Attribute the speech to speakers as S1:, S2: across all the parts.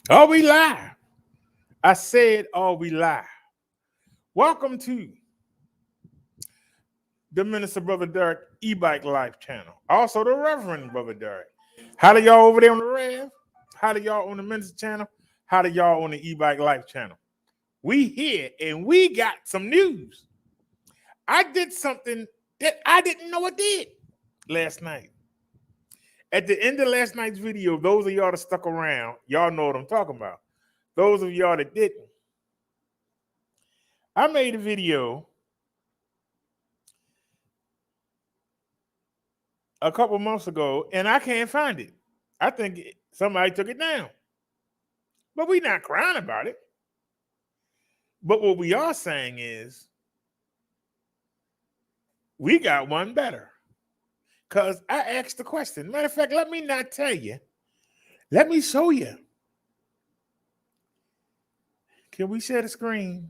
S1: Are we live? I said, are we live? Welcome to the Minister Brother Derek e-bike life channel. Also the Reverend Brother Derek. How do y'all over there on the Rev? How do y'all on the Minister channel? How do y'all on the e-bike life channel? We here and we got some news. I did something that I didn't know I did last night. At the end of last night's video, those of y'all that stuck around, y'all know what I'm talking about. Those of y'all that didn't, I made a video a couple months ago and I can't find it. I think somebody took it down. But we're not crying about it. But what we are saying is we got one better. Because I asked the question. Matter of fact, let me not tell you. Let me show you. Can we share the screen?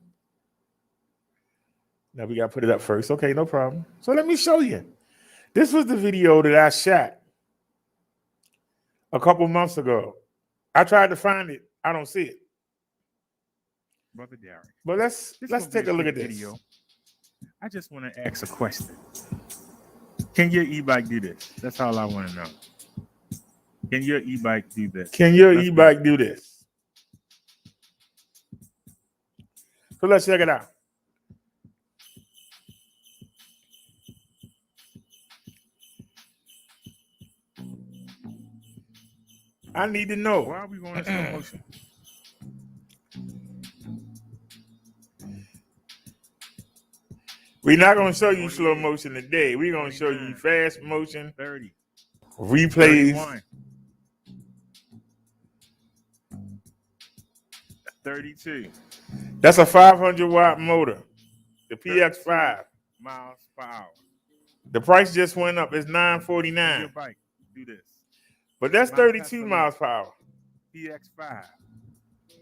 S1: Now we got to put it up first. Okay, no problem. So let me show you. This was the video that I shot a couple months ago. I tried to find it. I don't see it.
S2: Brother Derek.
S1: But let's take a look at this. Video.
S2: I just want to ask a question. Can your e-bike do this? That's all I want to know. Can your e-bike do this?
S1: Can your e-bike do this? So let's check it out. I need to know.
S2: Why are we going in slow motion?
S1: We're not going to show you slow motion today. We're going to show you fast motion.
S2: 30.
S1: Replays.
S2: 31. 32.
S1: That's a 500 watt motor. The PX5.
S2: Miles per hour.
S1: The price just went up. It's $949.
S2: Your bike do this.
S1: But that's 32 miles per hour.
S2: PX5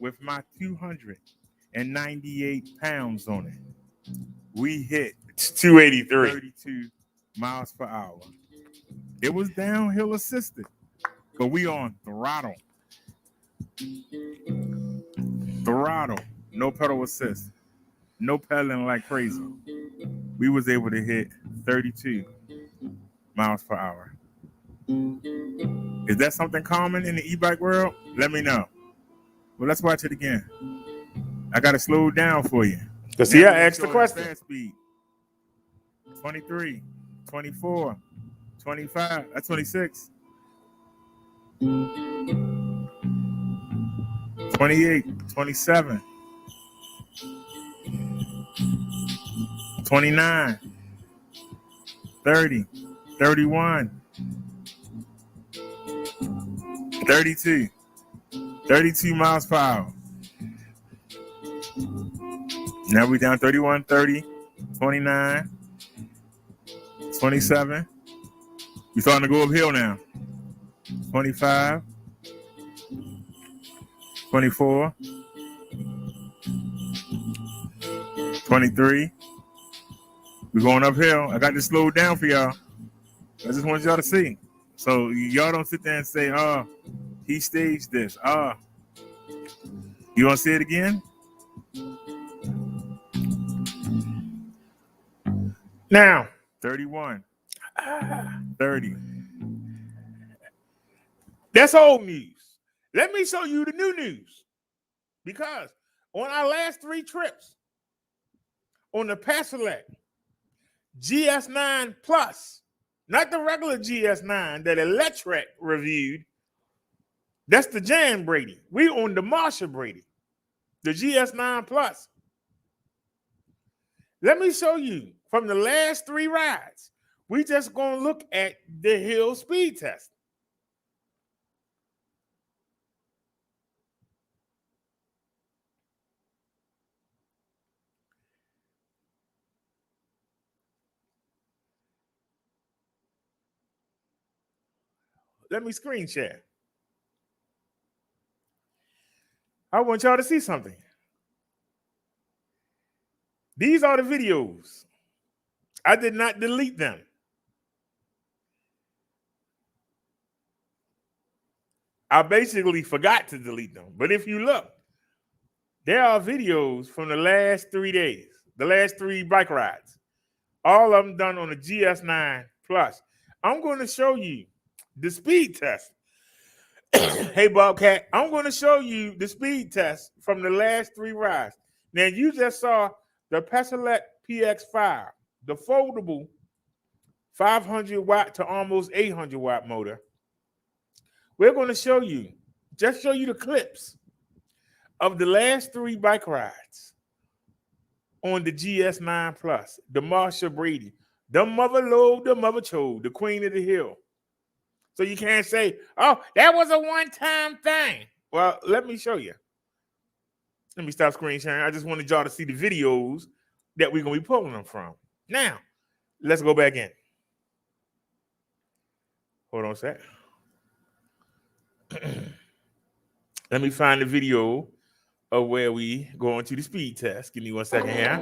S2: with my 298 pounds on it. We hit
S1: 283.
S2: 32 miles per hour. It was downhill assisted, but we on throttle. Throttle. No pedal assist. No pedaling like crazy. We was able to hit 32 miles per hour. Is that something common in the e-bike world? Let me know. Well, let's watch it again. I got to slow it down for you.
S1: Because see, I asked the question.
S2: Fast speed. 23, 24, 25, that's 26. 28, 27, 29, 30, 31, 32, 32 miles per hour. Now we down 31, 30, 29, 27. We're starting to go uphill now. 25, 24, 23. We're going uphill. I got this slowed down for y'all. I just want y'all to see. So y'all don't sit there and say, oh, he staged this. You want to see it again?
S1: Now,
S2: 31, 30.
S1: That's old news. Let me show you the new news. Because on our last 3 trips, on the Paselec GS9 Plus, not the regular GS9 that Electric reviewed, that's the Jan Brady. We on the Marsha Brady, the GS9 Plus. Let me show you from the last 3 rides. We just gonna look at the hill speed test. Let me screen share. I want y'all to see something. These are the videos. I did not delete them. I basically forgot to delete them. But if you look, there are videos from the last 3 days, the last 3 bike rides, all of them done on the GS9 Plus. I'm going to show you the speed test. Hey, Bobcat, I'm going to show you the speed test from the last 3 rides. Now, you just saw the Paselec PX5, the foldable 500 watt to almost 800 watt motor. We're going to show you the clips of the last 3 bike rides on the GS9 Plus, the Marsha Brady, the mother load, the mother chode, the queen of the hill. So you can't say, oh, that was a one-time thing. Well, let me show you. Let me stop screen sharing. I just wanted y'all to see the videos that we're going to be pulling them from. Now, let's go back in. Hold on a sec. Let me find the video of where we go into the speed test. Give me 1 second here.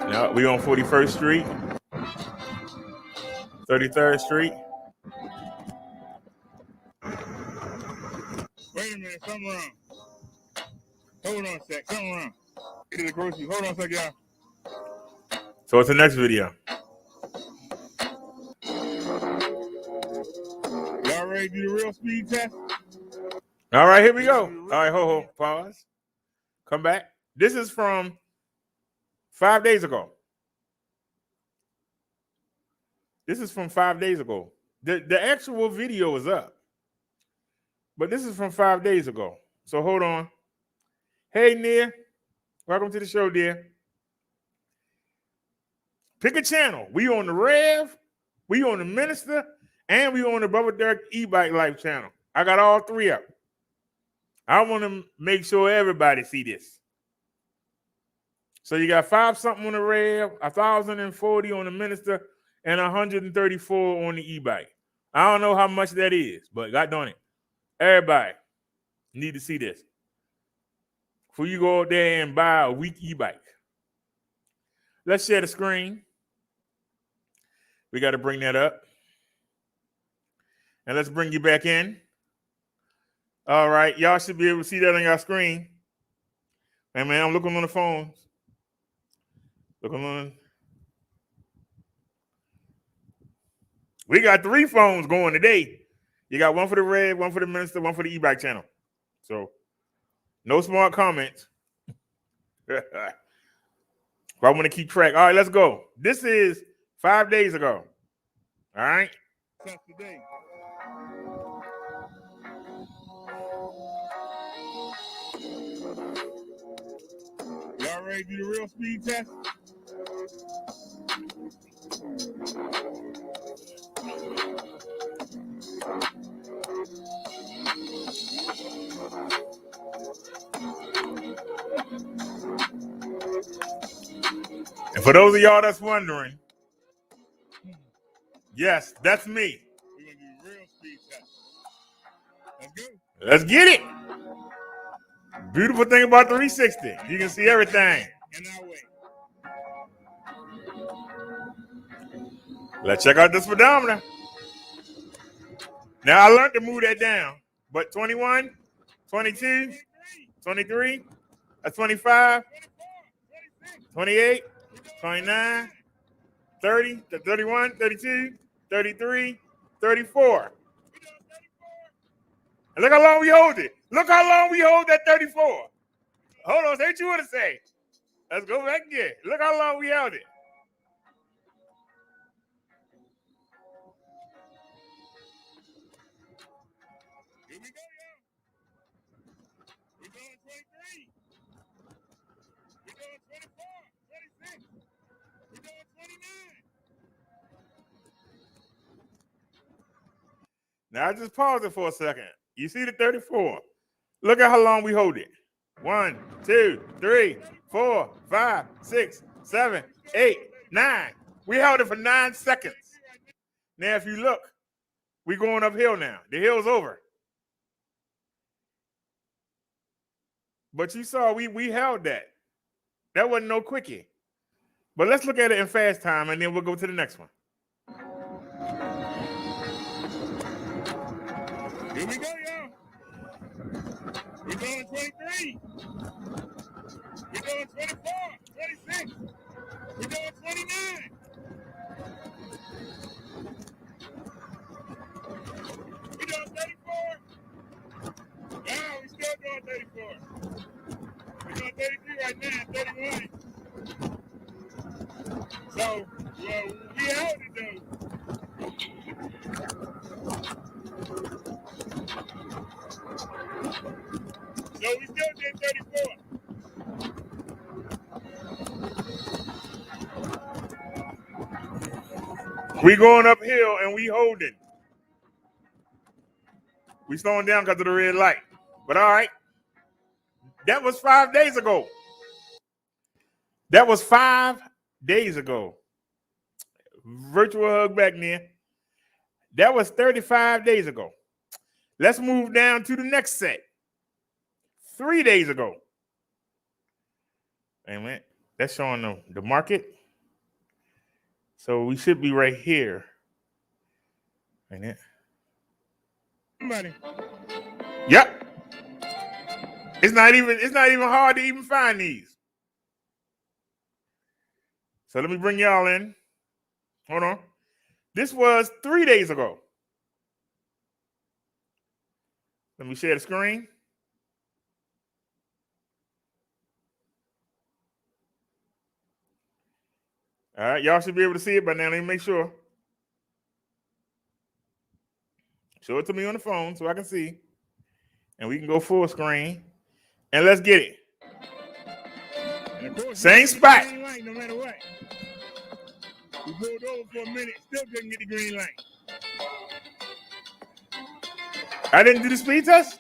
S1: Now, we on 41st Street. 33rd Street.
S2: Wait a minute, something wrong. Hold on a sec, something wrong. Get to the grocery. Hold on a sec, y'all.
S1: So it's the next video.
S2: Y'all ready to do the real speed test?
S1: All right, here we go. All right, hold, pause. Come back. This is from 5 days ago. This is from 5 days ago. The actual video is up. But this is from 5 days ago. So hold on. Hey, Nia. Welcome to the show, dear. Pick a channel. We on the Rev, we on the Minister, and we on the Brother Derek E-Bike Life channel. I got all 3 up. I want to make sure everybody see this. So you got 5-something on the Rev, 1,040 on the Minister, and 134 on the e-bike. I don't know how much that is, but God darn it. Everybody need to see this. Before you go out there and buy a weak e-bike. Let's share the screen. We got to bring that up. And let's bring you back in. All right. Y'all should be able to see that on your screen. Hey, man, I'm looking on the phones. Looking on. We got 3 phones going today. You got one for the Red, one for the Minister, one for the e-bike channel. So, no smart comments. But I want to keep track. All right, let's go. This is 5 days ago. All right.
S2: Test today. Y'all ready to do the real speed test?
S1: And for those of y'all that's wondering, yes, that's me.
S2: We're going to do the real speed test. Let's go.
S1: Let's get it. Beautiful thing about the 360. You can see everything.
S2: In our way.
S1: Let's check out the speedometer. Now, I learned to move that down. But 21, 22, 23, 25, 28, 29, 30, 31, 32, 33, 34. And look how long we hold it. Look how long we hold that 34. Hold on, say what you want to say. Let's go back again. Look how long we held it.
S2: Here we go, y'all. We're doing 23. We're doing 24, 26. We're doing 29.
S1: Now, I just pause it for a second. You see the 34. Look at how long we hold it. 1, 2, 3, 4, 5, 6, 7, 8, 9. We held it for 9 seconds. Now, if you look, we're going uphill now. The hill's over. But you saw we held that. That wasn't no quickie. But let's look at it in fast time, and then we'll go to the next one.
S2: Here we go, y'all. We're doing 23. We're doing 24, 26. We're doing 29. We're doing 34. Wow, we're still doing 34. We're doing 33 right now, 31. So, well, we held it though. So we still did 34.
S1: We going uphill and we holding. We slowing down because of the red light. But all right. That was 5 days ago. That was 5 days ago. Virtual hug back then. That was 35 days ago. Let's move down to the next set. 3 days ago. Amen. That's showing the market. So we should be right here. Ain't it?
S2: Money.
S1: Yep. It's not even hard to even find these. So let me bring y'all in. Hold on. This was 3 days ago. Let me share the screen. All right, y'all should be able to see it by now. Let me make sure. Show it to me on the phone so I can see. And we can go full screen. And let's get it.
S2: And of course,
S1: same spot.
S2: Green light, no matter what. We pulled over for a minute, still couldn't get the green light.
S1: I didn't do the speed test?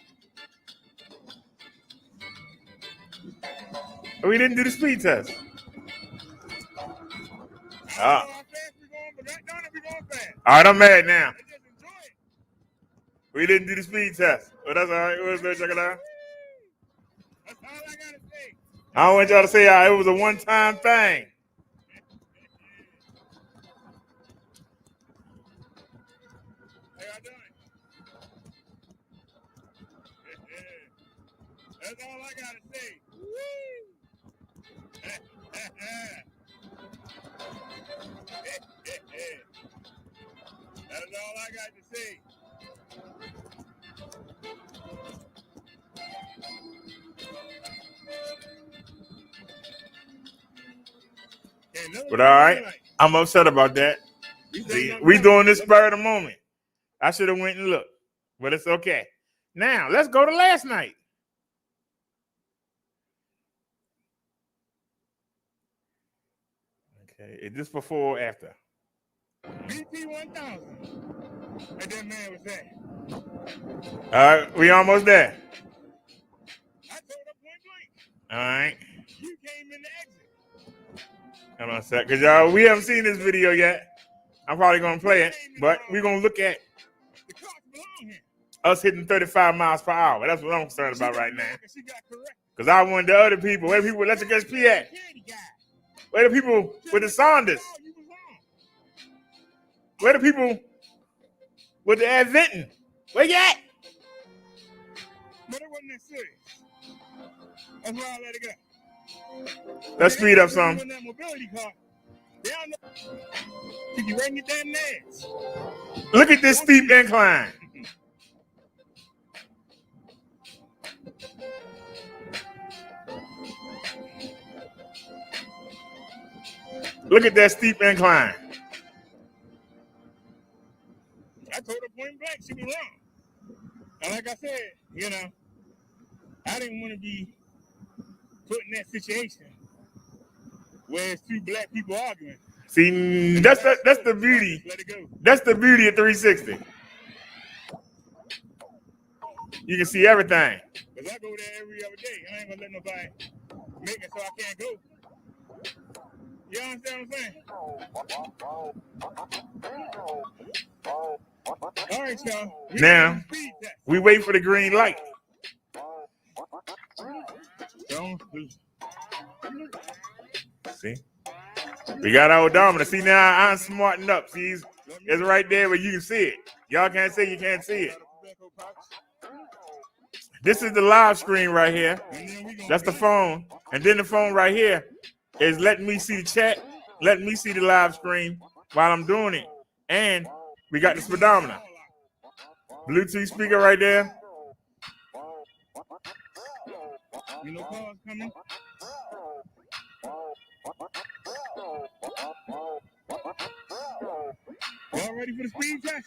S1: We didn't do the speed test.
S2: I don't know how fast we're going, but right now we're going fast.
S1: All right, I'm mad now.
S2: Let's just enjoy it.
S1: We didn't do the speed test. But that's all right. Let's check it out.
S2: That's all I gotta say.
S1: I don't want y'all to say it was a one-time thing.
S2: How y'all doing? That's all I gotta say. That's all I got to say.
S1: But all right, I'm upset about that. See, we doing this spur of the moment. I should have went and looked, but it's okay. Now, let's go to last night. Okay, is this before or after?
S2: BT 1000. And that man was there.
S1: All right, we almost there.
S2: I told her point blank.
S1: All right.
S2: You came in the exit.
S1: Hold on a sec, because y'all, we haven't seen this video yet. I'm probably going to play it, but we're going to look at
S2: The cars belong here.
S1: us hitting 35 miles per hour. That's what I'm concerned about right now.
S2: She got correct.
S1: Because I want the other people, where the people with Electric SP at? Where the people with the Saunders?
S2: You was wrong.
S1: Where the people with the Adventin? Where you at?
S2: But it wasn't that serious. That's why I let it go.
S1: Let's speed up some.
S2: That mobility car, they don't know. You right in your damn ass.
S1: Look at this steep incline. Look at that steep incline.
S2: I told her point blank, she was wrong. And like I said, you know, I didn't want to be put in that situation where it's two black people arguing.
S1: See, that's the beauty.
S2: Let it go.
S1: That's the beauty of 360. You can see everything.
S2: Because I go there every other day. I ain't going to let nobody make it so I can't go. You understand what I'm saying? All right, y'all.
S1: Now, we wait for the green light. See? We got our odometer. See, now I'm smarting up. See, it's right there where you can see it. Y'all can't say you can't see it. This is the live screen right here.
S2: And then we gonna
S1: That's the phone. And then the phone right here is letting me see the chat, letting me see the live screen while I'm doing it. And we got the speedometer. Bluetooth speaker right there.
S2: You know cars coming. Y'all ready for the speed test?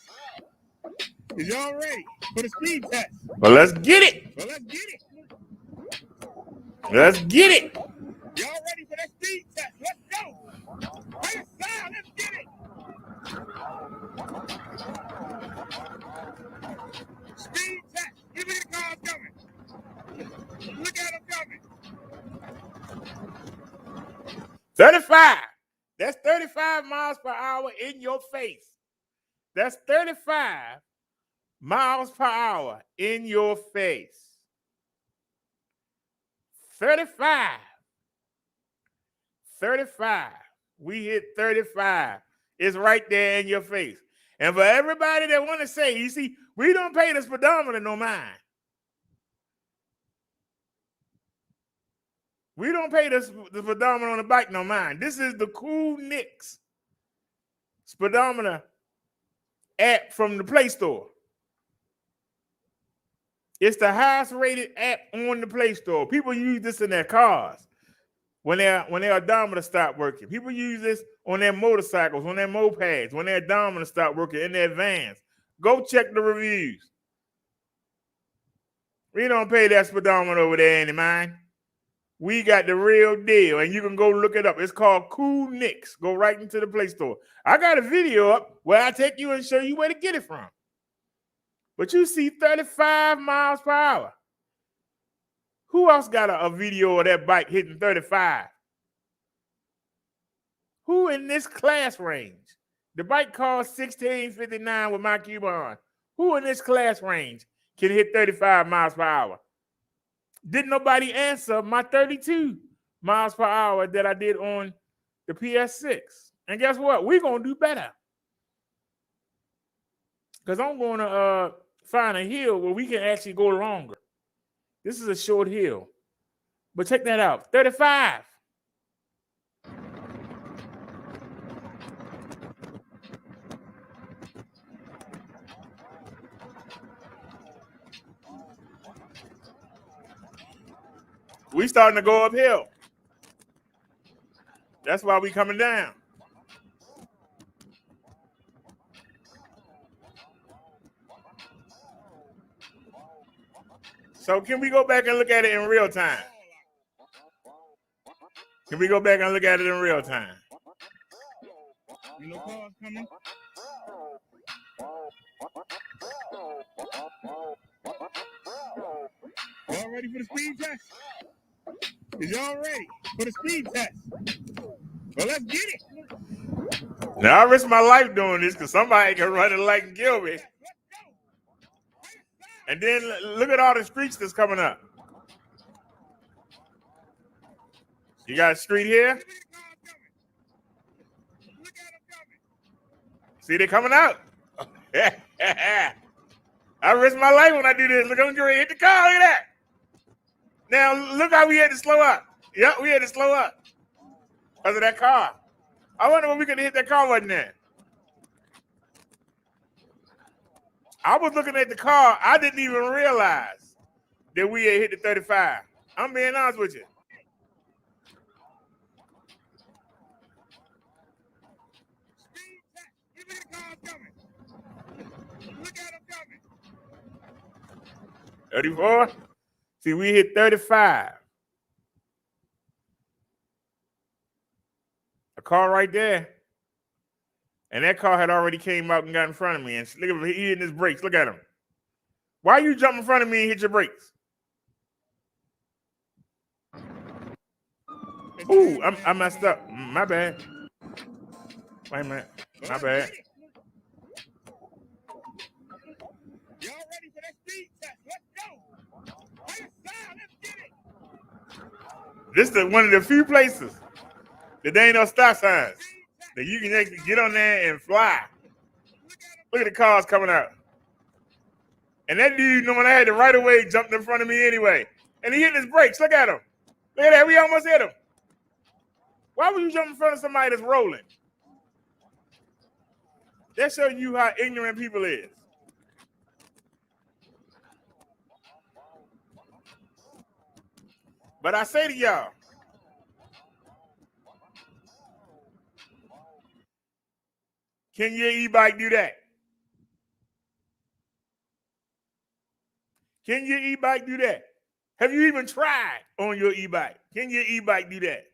S2: Is y'all ready for the speed test?
S1: Well, let's get it.
S2: Well, let's get it.
S1: Let's get it.
S2: Y'all ready for that speed test? Let's go. Right side, let's get it. Speed test. Give me the cars coming. Look at them coming.
S1: 35. That's 35 miles per hour in your face. That's 35 miles per hour in your face. 35. 35. We hit 35. It's right there in your face. And for everybody that want to say, you see, we don't pay the speedometer no mind. We don't pay the speedometer on the bike no mind. This is the Cool Nicks speedometer app from the Play Store. It's the highest rated app on the Play Store. People use this in their cars when their odometer stop working. People use this on their motorcycles, on their mopeds, when their odometer stop working in their vans. Go check the reviews. We don't pay that speedometer over there any mind. We got the real deal, and you can go look it up. It's called Cool Nicks. Go right into the Play Store. I got a video up where I take you and show you where to get it from. But you see 35 miles per hour. Who else got a video of that bike hitting 35? Who in this class range? The bike costs $16.59 with my coupon. Who in this class range can hit 35 miles per hour? Didn't nobody answer my 32 miles per hour that I did on the PS6. And guess what? We're going to do better. Because I'm going to find a hill where we can actually go longer. This is a short hill. But check that out. 35. We starting to go uphill. That's why we coming down. So can we go back and look at it in real time? Can we go back and look at it in real time?
S2: You know cars coming. Y'all ready for the speed test? Is y'all ready for the speed test? Well, let's get it.
S1: Now I risk my life doing this because somebody can run it like and kill me. And then look at all the streets that's coming up. You got a street here. See, they're coming out. I risk my life when I do this. Look, I'm going to hit the car. Look at that. Now, look how we had to slow up. Yep, we had to slow up because of that car. I wonder when we could hit that car wasn't there. I was looking at the car. I didn't even realize that we had hit the 35. I'm being honest with you.
S2: Speed test. Give me the cars coming. Look at them coming.
S1: 34. See, we hit 35. A car right there. And that car had already came out and got in front of me. And look at him, he hitting his brakes. Look at him. Why you jump in front of me and hit your brakes? Ooh, I messed up. My bad. Wait a minute. My bad.
S2: Y'all ready for that speed test? Let's go. Right side, let's get it.
S1: This is one of the few places that there ain't no stop signs that you can actually get on there and fly. Look at the cars coming out. And that dude, knowing I had the right of way, jumped in front of me anyway. And he hit his brakes. Look at him. Look at that. We almost hit him. Why would you jump in front of somebody that's rolling? That shows you how ignorant people is. But I say to y'all, can your e-bike do that? Can your e-bike do that? Have you even tried on your e-bike? Can your e-bike do that?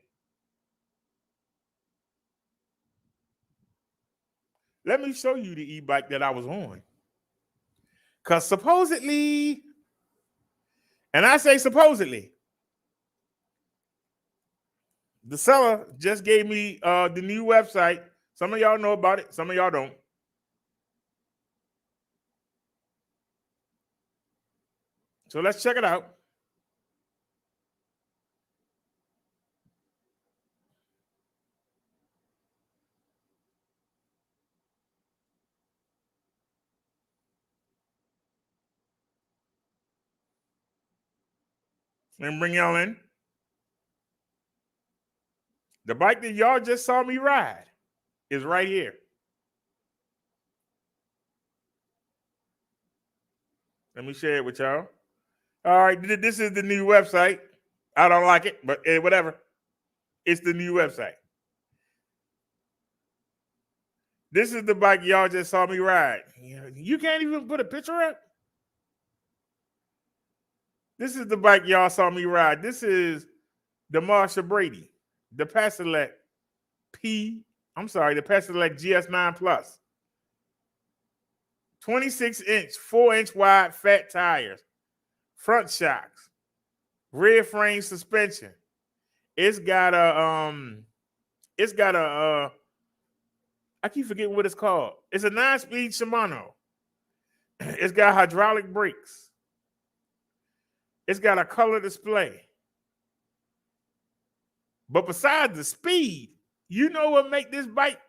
S1: Let me show you the e-bike that I was on. Because supposedly, and I say supposedly, the seller just gave me the new website. Some of y'all know about it. Some of y'all don't. So let's check it out. Let me bring y'all in. The bike that y'all just saw me ride is right here. Let me share it with y'all. All right, this is the new website. I don't like it, but whatever. It's the new website. This is the bike y'all just saw me ride. You can't even put a picture up. This is the bike y'all saw me ride. This is the Marshall Brady, the Paselec the Paselec GS9 Plus. 26-inch, 4-inch wide fat tires, front shocks, rear frame suspension. It's got a I keep forgetting what it's called. It's a 9-speed Shimano. It's got hydraulic brakes. It's got a color display. But besides the speed, you know what make this bike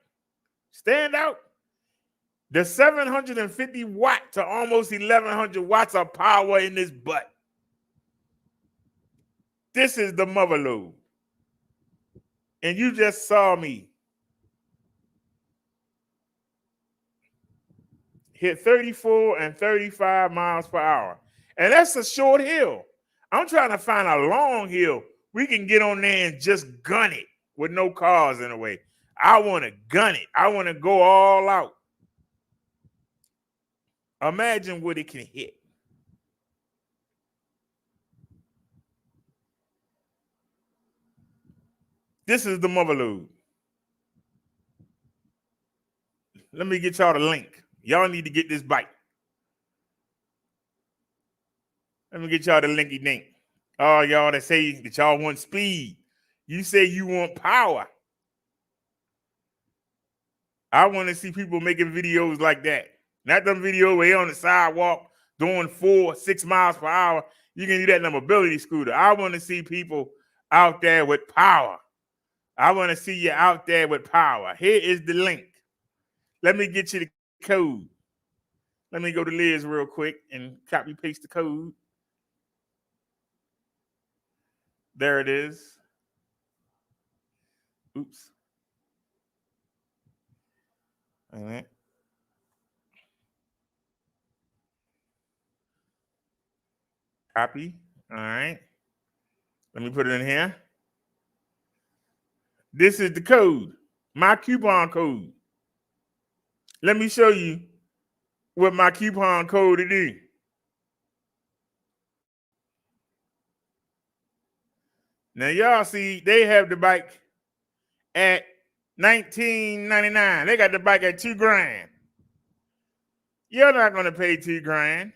S1: stand out? The 750 watt to almost 1100 watts of power in this butt. This is the mother load. And you just saw me hit 34 and 35 miles per hour. And that's a short hill. I'm trying to find a long hill we can get on there and just gun it with no cars in the way. I want to gun it. I want to go all out. Imagine what it can hit. This is the mother load. Let me get y'all the link. Y'all need to get this bike. Let me get y'all the linky dink. Oh, y'all that say that y'all want speed. You say you want power. I want to see people making videos like that. Not them videos where you're on the sidewalk doing 4-6 miles per hour. You can do that in a mobility scooter. I want to see people out there with power. I want to see you out there with power. Here is the link. Let me get you the code. Let me go to Liz real quick and copy paste the code. There it is. Oops. All right. Copy. All right. Let me put it in here. This is the code, my coupon code. Let me show you what my coupon code is. Now, y'all see, they have the bike at $19.99. They got the bike at $2,000. You're not going to pay $2,000.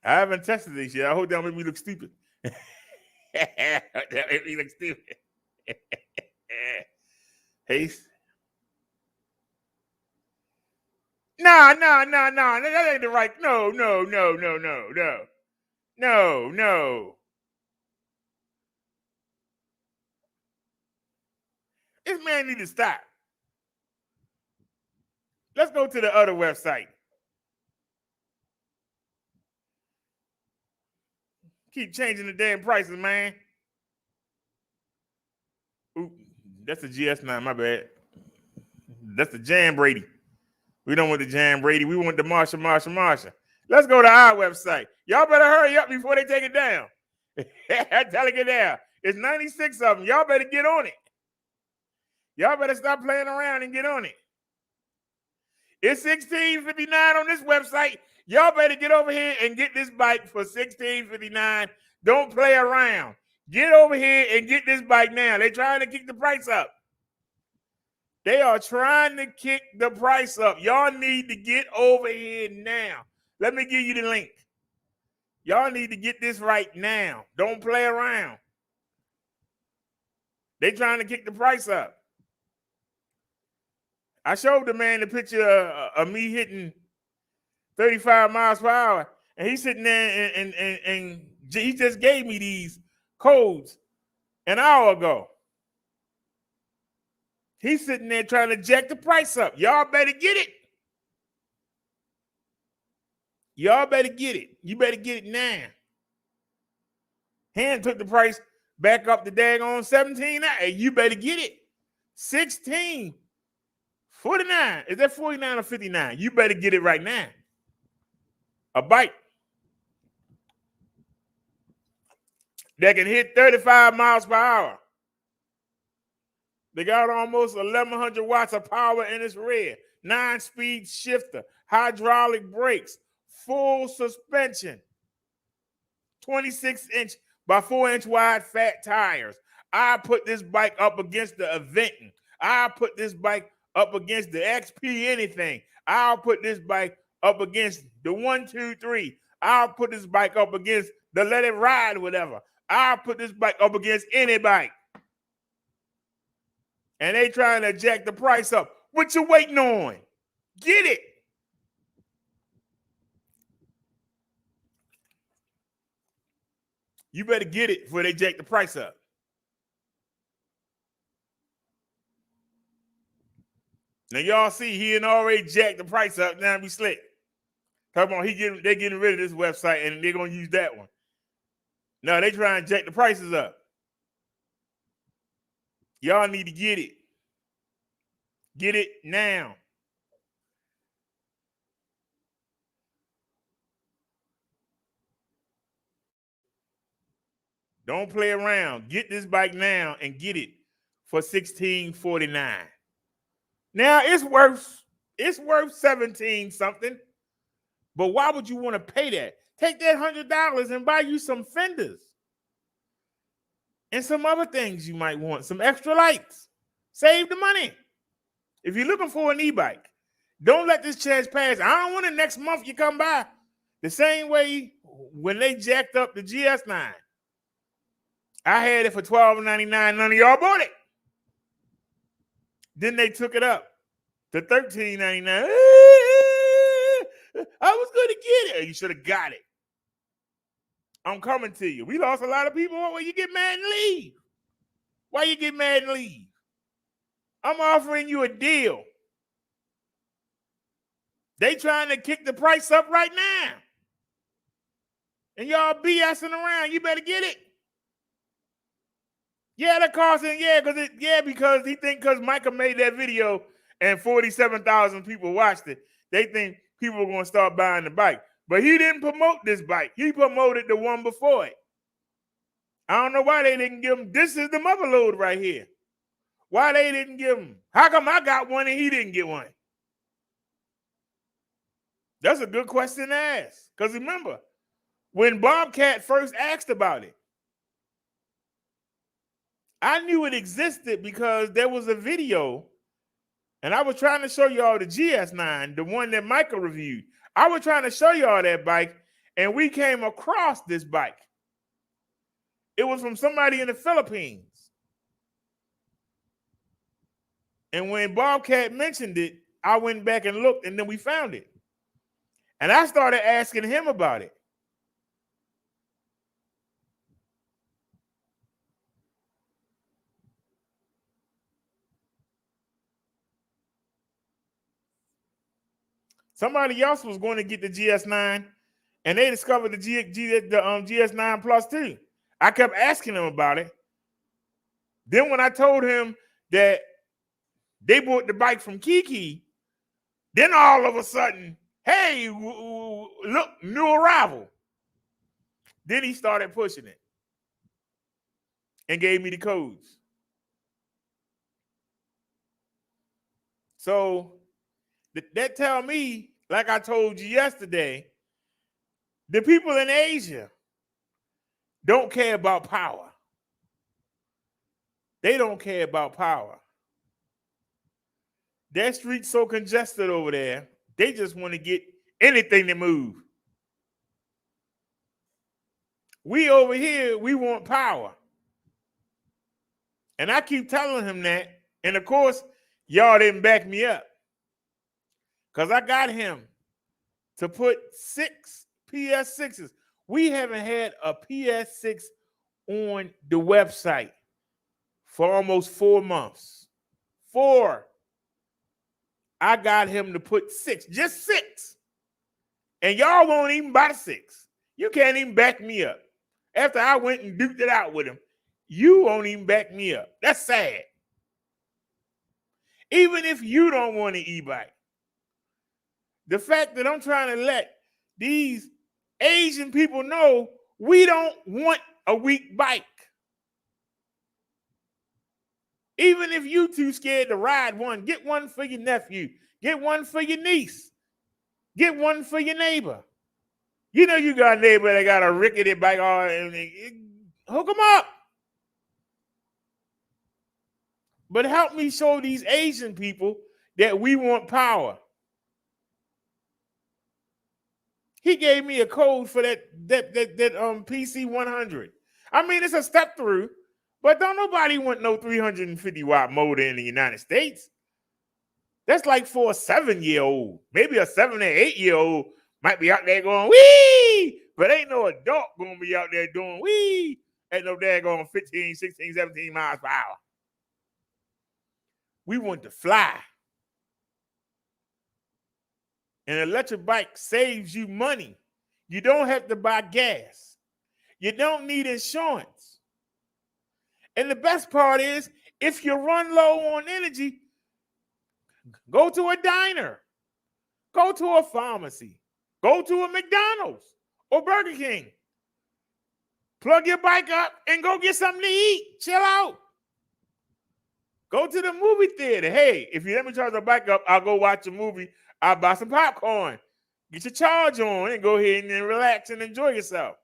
S1: I haven't tested this yet. I hope that make me look stupid. That make me look stupid. Haste. No. That ain't the right. No. This man need to stop. Let's go to the other website. Keep changing the damn prices, man. Ooh, that's the GS9, my bad. That's the Jan Brady. We don't want the Jan Brady. We want the Marsha. Let's go to our website. Y'all better hurry up before they take it down. Tell it get down. It's 96 of them. Y'all better get on it. Y'all better stop playing around and get on it. It's $16.59 on this website. Y'all better get over here and get this bike for $16.59. Don't play around. Get over here and get this bike now. They're trying to kick the price up. They are trying to kick the price up. Y'all need to get over here now. Let me give you the link. Y'all need to get this right now. Don't play around. They trying to kick the price up. I showed the man the picture of me hitting 35 miles per hour, and he's sitting there and he just gave me these codes an hour ago. He's sitting there trying to jack the price up. Y'all better get it. Y'all better get it. You better get it now. Hand took the price back up to daggone 17. Hey, you better get it. 16. 49. Is that 49 or 59? You better get it right now. A bike that can hit 35 miles per hour. They got almost 1,100 watts of power in its rear. 9-speed shifter, hydraulic brakes, full suspension, 26-inch by 4-inch wide fat tires. I put this bike up against the Aventon. I put this bike up against the XP anything. I'll put this bike up against the 123. I'll put this bike up against the Let It Ride, whatever. I'll put this bike up against any bike. And they trying to jack the price up. What you waiting on? Get it. You better get it before they jack the price up. Now y'all see he had already jacked the price up. Now we slick. Talking about they getting rid of this website and they're gonna use that one. No, they trying to jack the prices up. Y'all need to get it. Get it now. Don't play around. Get this bike now and get it for $16.49. Now it's worth 17 something. But why would you want to pay that? Take that $100 and buy you some fenders and some other things you might want, some extra lights. Save the money. If you're looking for an e-bike, don't let this chance pass. I don't want it next month you come by. The same way when they jacked up the GS9. I had it for $12.99. None of y'all bought it. Then they took it up to $13.99. I was going to get it. You should have got it. I'm coming to you. We lost a lot of people. Why you get mad and leave? Why you get mad and leave? I'm offering you a deal. They trying to kick the price up right now. And y'all BSing around. You better get it. Yeah, that costing, because he think because Micah made that video and 47,000 people watched it, they think people are going to start buying the bike. But he didn't promote this bike. He promoted the one before it. I don't know why they didn't give him. This is the mother load right here. Why they didn't give him? How come I got one and he didn't get one? That's a good question to ask. Because remember, when Bobcat first asked about it, I knew it existed because there was a video, and I was trying to show y'all the GS9, the one that Michael reviewed. I was trying to show y'all that bike, and we came across this bike. It was from somebody in the Philippines. And when Bobcat mentioned it, I went back and looked, and then we found it. And I started asking him about it. Somebody else was going to get the GS9, And they discovered the GS9 Plus too. I kept asking him about it. Then when I told him that they bought the bike from Kiki, then all of a sudden, hey, look, new arrival. Then he started pushing it and gave me the codes. So that tell me, like I told you yesterday, the people in Asia don't care about power. They don't care about power. That street's so congested over there, they just want to get anything to move. We over here, we want power. And I keep telling him that. And of course, y'all didn't back me up. Because I got him to put 6 PS6s. We haven't had a PS6 on the website for almost 4 months. 4. I got him to put 6, just 6. And y'all won't even buy 6. You can't even back me up. After I went and duked it out with him, you won't even back me up. That's sad. Even if you don't want an e-bike, the fact that I'm trying to let these Asian people know we don't want a weak bike. Even if you too scared to ride one, get one for your nephew, get one for your niece, get one for your neighbor. You know you got a neighbor that got a rickety bike, hook them up. But help me show these Asian people that we want power. He gave me a code for that PC 100. I mean, it's a step through, but don't nobody want no 350 watt motor in the United States. That's like for a 7-year-old, maybe a 7 or 8-year-old might be out there going wee, but ain't no adult gonna be out there doing wee at no daggone 15, 16, 17 miles per hour. We want to fly. An electric bike saves you money. You don't have to buy gas. You don't need insurance. And the best part is, if you run low on energy, go to a diner, go to a pharmacy, go to a McDonald's or Burger King. Plug your bike up and go get something to eat. Chill out. Go to the movie theater. Hey, if you let me charge the bike up, I'll go watch a movie. I'll buy some popcorn. Get your charge on and go ahead and relax and enjoy yourself.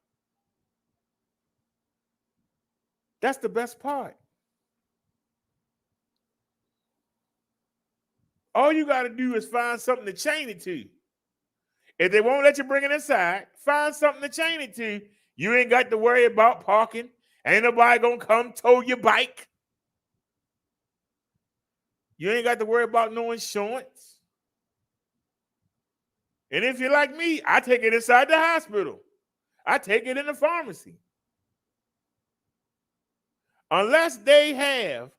S1: That's the best part. All you got to do is find something to chain it to. If they won't let you bring it inside, find something to chain it to. You ain't got to worry about parking. Ain't nobody going to come tow your bike. You ain't got to worry about no insurance. And if you're like me, I take it inside the hospital. I take it in the pharmacy. Unless they have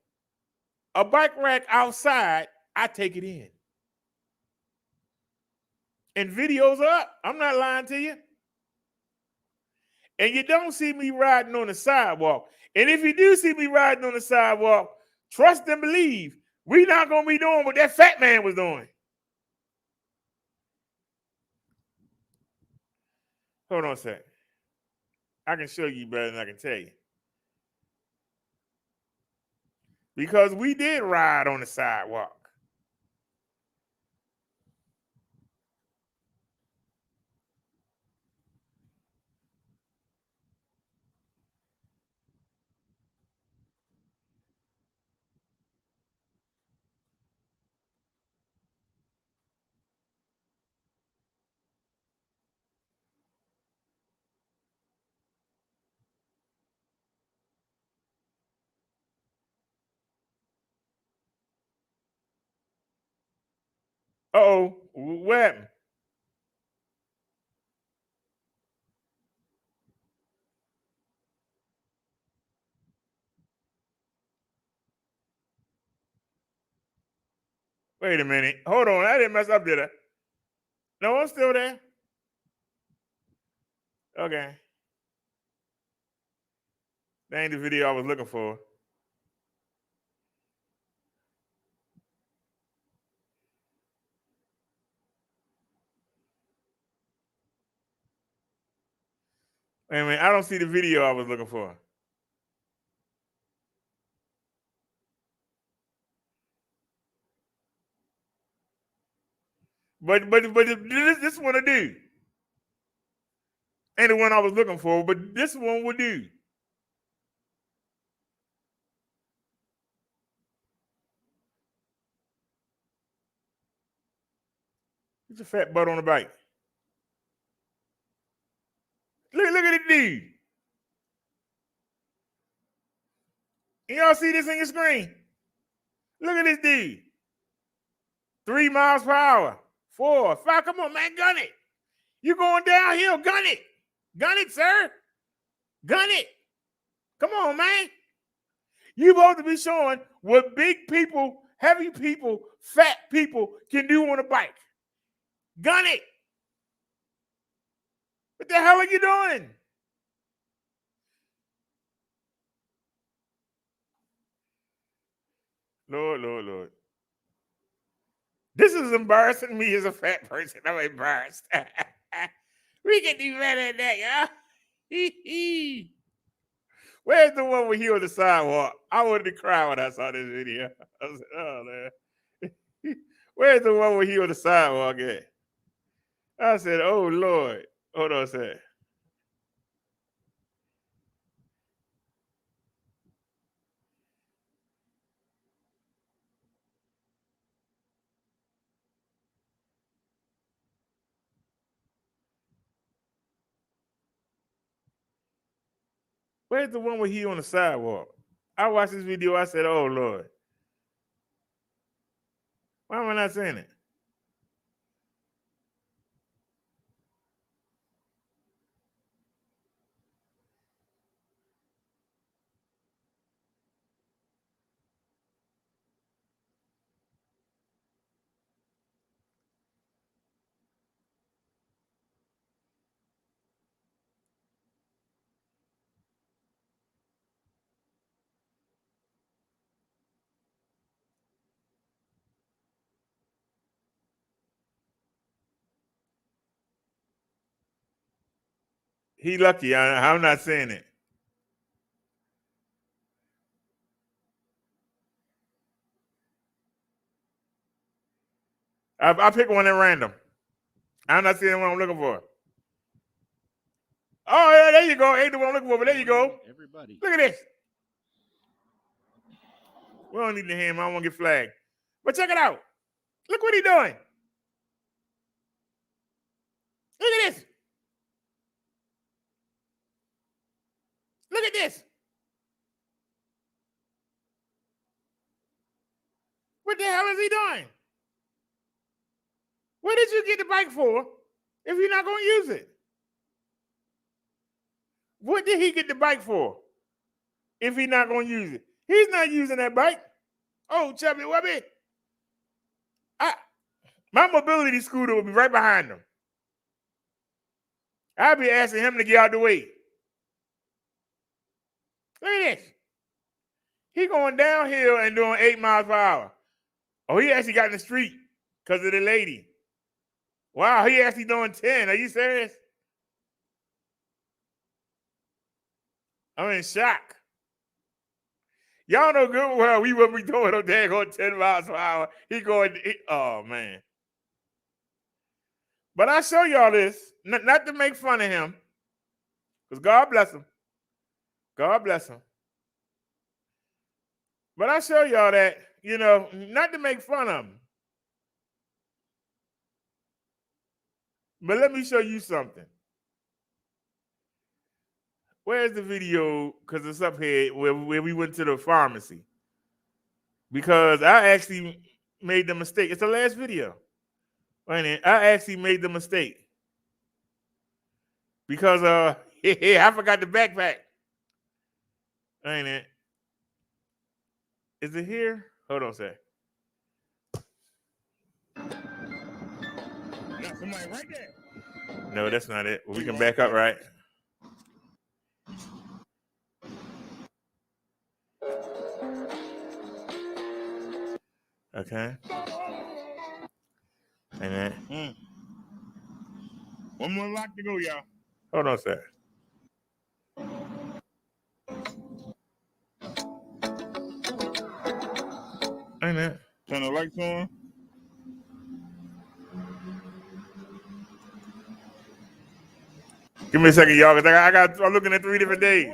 S1: a bike rack outside, I take it in. And videos are up. I'm not lying to you. And you don't see me riding on the sidewalk. And if you do see me riding on the sidewalk, trust and believe, we're not going to be doing what that fat man was doing. Hold on a sec. I can show you better than I can tell you. Because we did ride on the sidewalk. Uh-oh, what happened? Wait a minute. Hold on. I didn't mess up, did I? No, I'm still there. Okay. That ain't the video I was looking for. Wait a minute, I don't see the video I was looking for. But this one will do. Ain't the one I was looking for, but this one will do. It's a fat butt on the bike. Look at it dude. Y'all see this on your screen? Look at this dude. 3 miles per hour. 4, 5. Come on, man, gun it. You going downhill, gun it. Gun it, sir. Gun it. Come on, man. You supposed to be showing what big people, heavy people, fat people can do on a bike. Gun it. What the hell are you doing? Lord. This is embarrassing me as a fat person. I'm embarrassed. We can do better than that, y'all. Where's the one with he on the sidewalk? I wanted to cry when I saw this video. I said, oh, man. Where's the one with he on the sidewalk at? I said, oh, Lord. Hold on a second. Where's the one with he on the sidewalk? I watched this video. I said, oh, Lord. Why am I not saying it? He lucky. I'm not saying it. I pick one at random. I'm not seeing what I'm looking for. Oh, yeah, there you go. Ain't the one I'm looking for, but there you go.
S3: Everybody.
S1: Look at this. We don't need the hand. I don't want to get flagged. But check it out. Look what he's doing. Look at this. Look at this. What the hell is he doing? What did you get the bike for if you're not going to use it? What did he get the bike for if he's not going to use it? He's not using that bike. Oh, chubby wubby. My mobility scooter will be right behind him. I'll be asking him to get out the way. Look at this. He going downhill and doing 8 miles per hour. Oh, he actually got in the street because of the lady. Wow, he actually doing 10. Are you serious? I'm in shock. Y'all know good well we wouldn't be doing no dang on 10 miles per hour. Oh, man. But I show y'all this, not to make fun of him, because God bless him. God bless him. But I show y'all that, not to make fun of him. But let me show you something. Where's the video? Because it's up here where we went to the pharmacy. Because I actually made the mistake. It's the last video. Wait a minute. I actually made the mistake. Because I forgot the backpack. Wait a minute. Is it here? Hold on a sec.
S2: Got somebody right there.
S1: No, that's not it. We can back up, right? Okay. And then
S2: one more lock to go, y'all.
S1: hold on a sec. Ain't that?
S2: Turn the lights on.
S1: Give me a second, y'all, because I'm looking at 3 different days.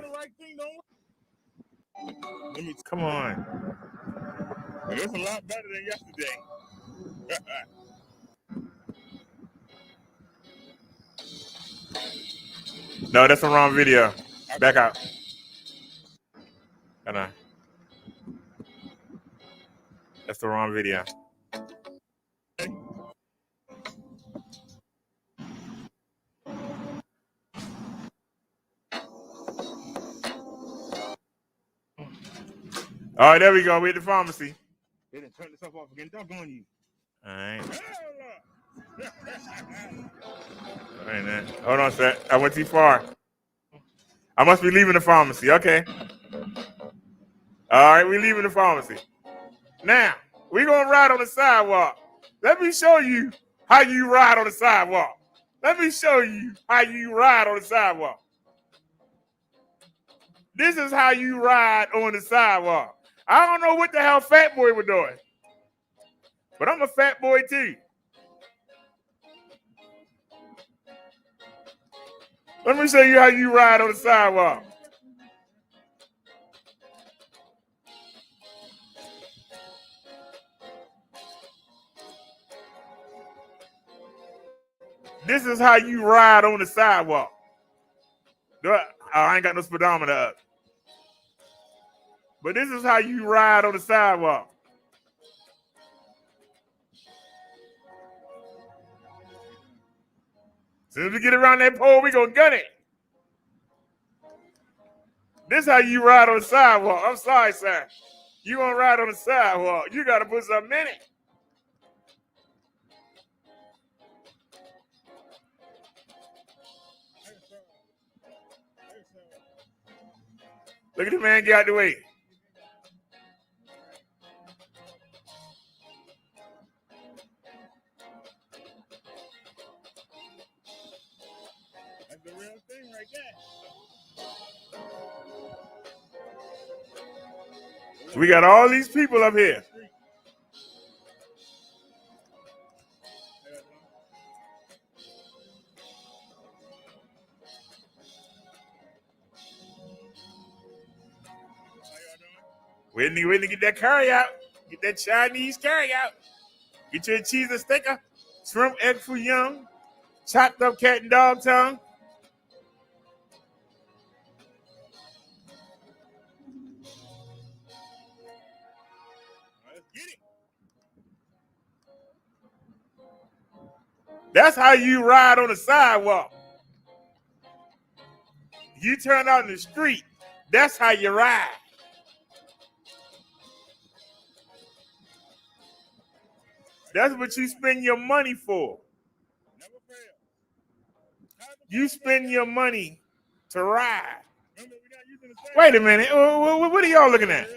S1: Come on.
S2: It's a lot better than yesterday.
S1: No, that's the wrong video. Back out. Hold on. That's the wrong video. All right, there we go. We're at the pharmacy.
S2: They didn't turn this off again. Dump on you.
S1: All right. All right, man. Hold on a sec. I went too far. I must be leaving the pharmacy. Okay. All right, we're leaving the pharmacy. Now, we're going to ride on the sidewalk. Let me show you how you ride on the sidewalk. Let me show you how you ride on the sidewalk. This is how you ride on the sidewalk. I don't know what the hell Fat Boy was doing, but I'm a fat boy too. Let me show you how you ride on the sidewalk. This is how you ride on the sidewalk. Oh, I ain't got no speedometer up. But this is how you ride on the sidewalk. As soon as we get around that pole, we gonna gun it. This is how you ride on the sidewalk. I'm sorry, sir. You gonna ride on the sidewalk. You gotta put something in it. Look at the man get out the way.
S2: That's the real thing right there.
S1: We got all these people up here. Waiting to get that curry out. Get that Chinese curry out. Get your cheese and sticker, shrimp, egg foo young, chopped up cat and dog tongue.
S2: Let's get it.
S1: That's how you ride on the sidewalk. You turn out in the street, that's how you ride. That's what you spend your money for.
S2: Never fail.
S1: You spend your money to ride.
S2: Remember, we're not using the
S1: Wait a minute. What are y'all looking at?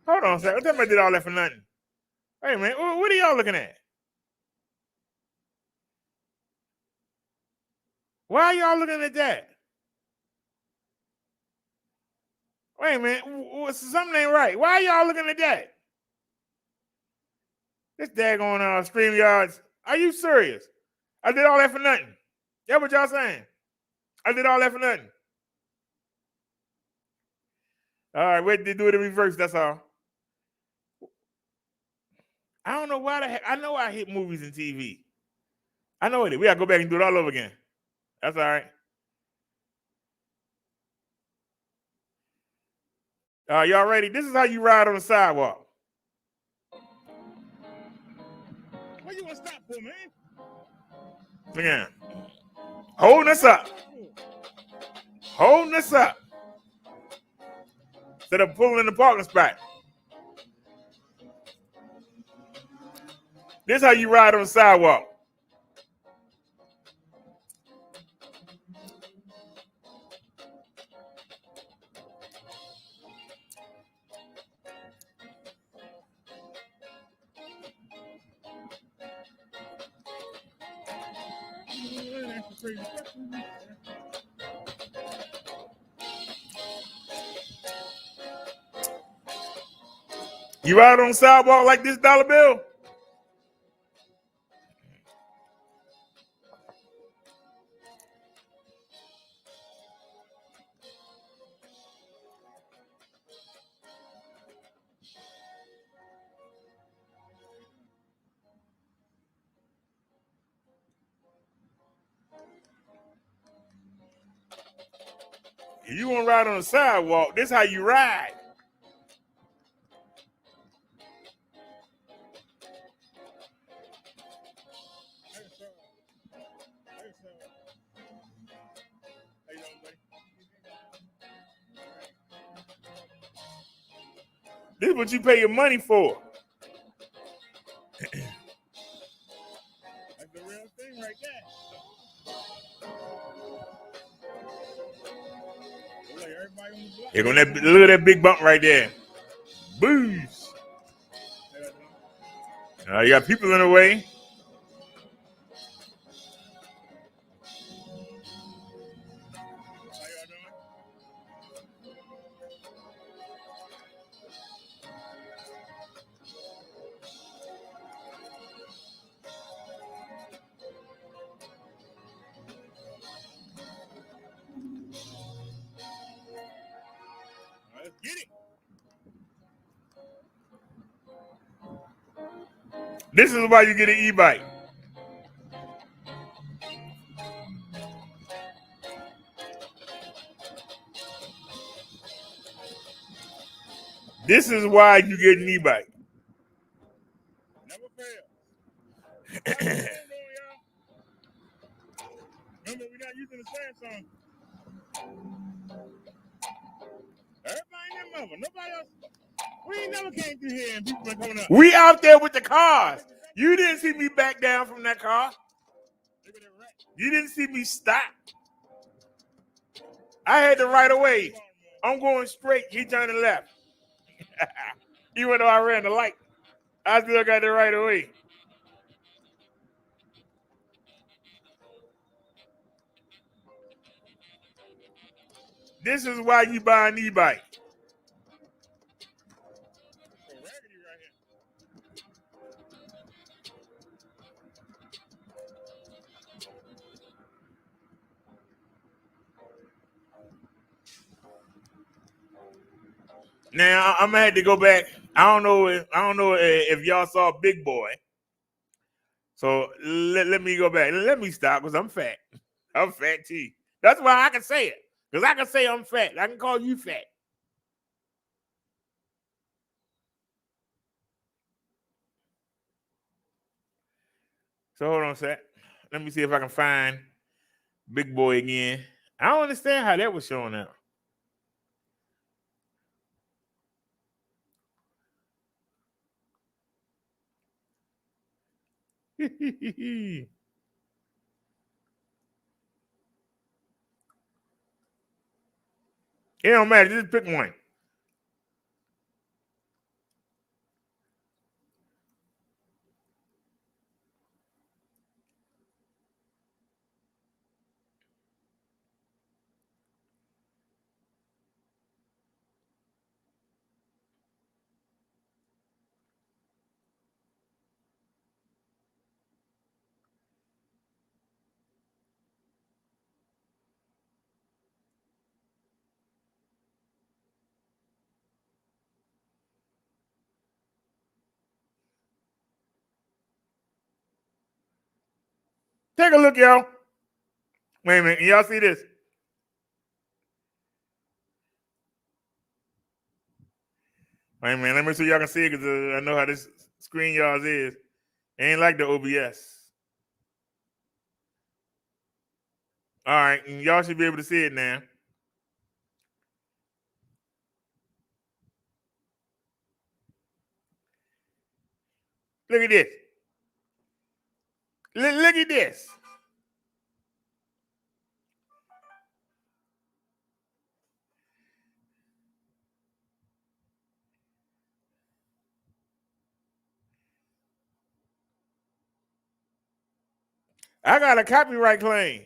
S1: Hold on a second. What time I did all that for nothing? Wait a minute. What are y'all looking at? Why are y'all looking at that? Wait a minute. Something ain't right. Why are y'all looking at that? This daggone StreamYards. Are you serious? I did all that for nothing. That's what y'all saying. I did all that for nothing. All right, wait to do it in reverse, that's all. I don't know why the heck. I know I hit movies and TV. I know it. We gotta go back and do it all over again. That's all right. Y'all ready? This is how you ride on the sidewalk.
S2: What you want to stop for, man?
S1: Again. Holding us up. Holding us up. Instead of pulling in the parking spot. This is how you ride on the sidewalk.
S2: crazy question.
S1: You out on the sidewalk like this dollar bill? If you want to ride on the sidewalk, this how you ride. This is what you pay your money for.
S2: That's the real thing right there. Like everybody on the block.
S1: Here go that, look at that big bump right there. Booze. You got people in the way.
S2: Let's get it.
S1: This is why you get an e-bike. This is why you get an e-bike.
S2: Never fail. Remember, we're not using the Samsung. Everybody in that mother. Nobody else. We ain't never came through here and people been coming up.
S1: We out there with the cars. You didn't see me back down from that car. You didn't see me stop. I had the right of way. I'm going straight. He turning left. Even though I ran the light, I still got the right of way. This is why you buy an e-bike. Now I'm gonna have to go back. I don't know if y'all saw Big Boy. So let me go back. Let me stop because I'm fat. I'm fat T. That's why I can say it. Because I can say I'm fat. I can call you fat. So hold on a sec. Let me see if I can find Big Boy again. I don't understand how that was showing up. It don't matter. Just pick one. Take a look, y'all. Wait a minute. Y'all see this? Wait a minute. Let me see y'all can see it because I know how this screen y'all's is. It ain't like the OBS. All right. And y'all should be able to see it now. Look at this. Look at this. I got a copyright claim.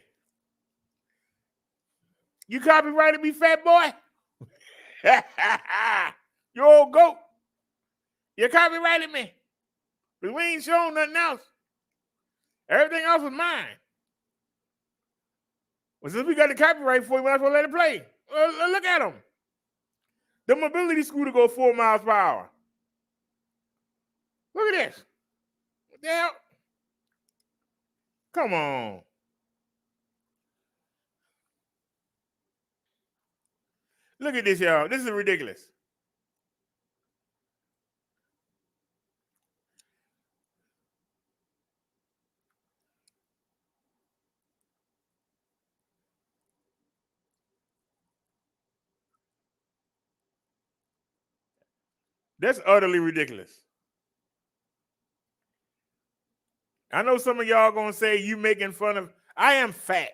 S1: You copyrighted me, fat boy. You old goat. You copyrighted me. Because we ain't showing nothing else. Everything else was mine. Well, since we got the copyright for it, we might as well let it play. Look at them. The mobility scooter go 4 miles per hour. Look at this. What the hell? Come on. Look at this, y'all. This is ridiculous. That's utterly ridiculous. I know some of y'all gonna say you making fun of. I am fat.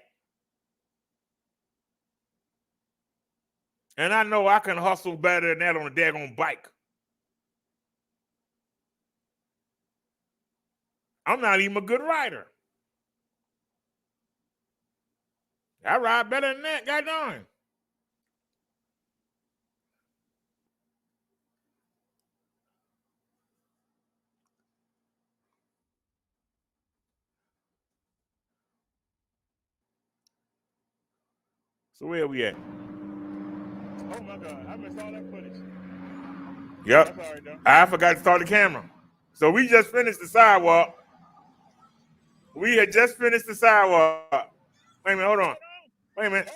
S1: And I know I can hustle better than that on a daggone bike. I'm not even a good rider. I ride better than that, goddamn. So where are we at?
S2: Oh my God, I missed all that footage.
S1: Yep.
S2: That's all right, though.
S1: I forgot to start the camera. So we just finished the sidewalk. We had just finished the sidewalk. Wait a minute, hold on. Wait a minute.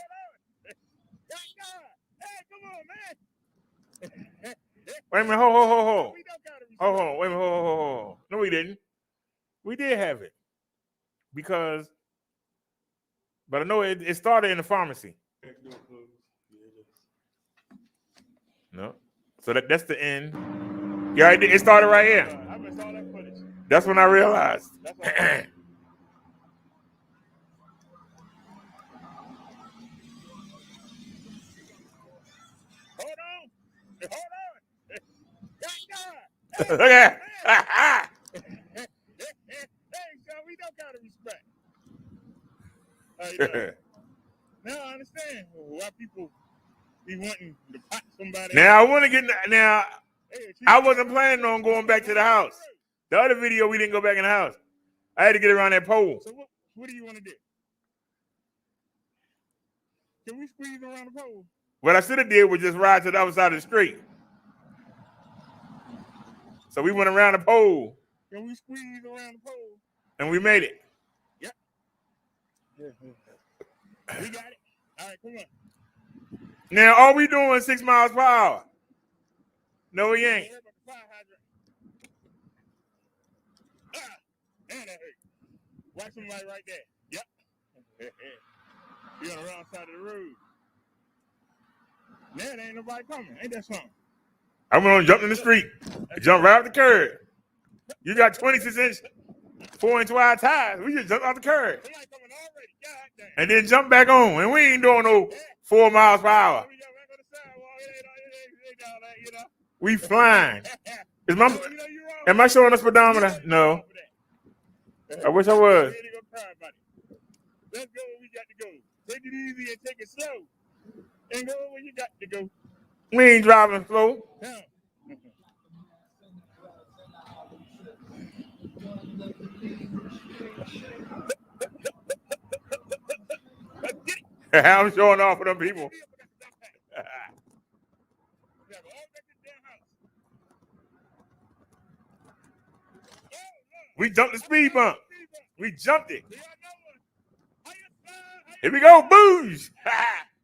S2: Hey, come on, man.
S1: Wait a minute, ho. Hold on, wait a minute, ho. No, we didn't. We did have it. But I know it started in the pharmacy. No. So that's the end. Yeah, it started right here.
S2: I missed all that footage.
S1: That's when I realized.
S2: Hold on.
S1: Look at
S2: Hey, son, we don't gotta respect. How you doing? Now I understand why people be wanting to pop somebody.
S1: Now I want to get I wasn't planning on going back to the house. The other video we didn't go back in the house. I had to get around that pole.
S2: So what do you want to do? Can we squeeze around the pole?
S1: What I should have did was just ride to the other side of the street. So we went around the pole.
S2: Can we squeeze around the pole?
S1: And we made it.
S2: Yep. We got it. All right, come on.
S1: Now all we doing 6 miles per hour. No, we ain't.
S2: And that hurt. Watch somebody right there. Yep. You're on the wrong side of the road. Now there ain't nobody coming. Ain't that something?
S1: I'm gonna jump in the street. Jump right off the curb. You got 26-inch, 4-inch wide tires. We just jump off the curb.
S2: Somebody coming already. God damn.
S1: And then jump back on. And we ain't doing no 4 miles per hour. We flying. Am I showing us speedometer? No. I wish I was.
S2: Let's go where we got to go. Take it easy and take it slow. And go where you got to go.
S1: We ain't driving slow. I'm showing off for them people. We jumped the speed bump. We jumped it. Here we go, booze.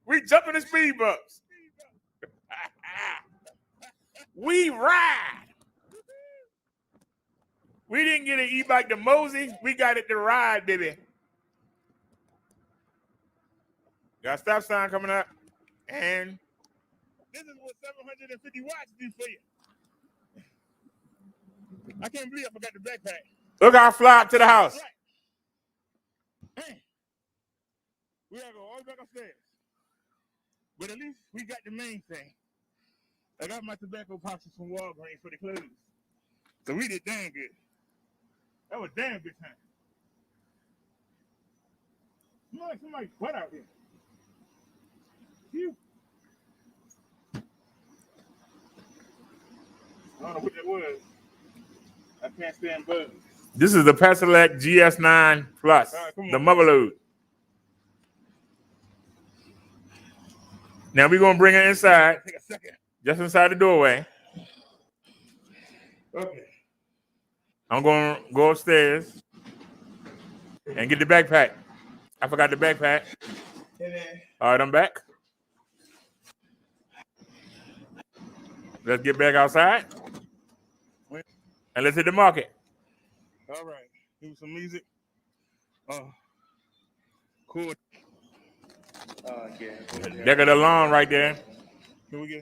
S1: We jumping the speed bumps. We ride. We didn't get an e-bike to Mosey. We got it to ride, baby. Got a stop sign coming up. And
S2: this is what 750 watts do for you. I can't believe I forgot the backpack.
S1: Look how I fly up to the house.
S2: Right. We gotta go all the way back upstairs. But at least we got the main thing. I got my tobacco pouches from Walgreens for the clothes. So we did damn good. That was damn good time. Smell like somebody's butt out here. Phew. I don't know what that was. I can't stand bugs.
S1: This is the Paselec GS9 Plus, the mother load. Now we're gonna bring it inside.
S2: Take a second.
S1: Just inside the doorway.
S2: Okay.
S1: I'm gonna go upstairs and get the backpack. I forgot the backpack. All right, I'm back. Let's get back outside and let's hit the market.
S2: All right. Give me some music. Cool.
S1: There got the lawn right there.
S2: Here we go.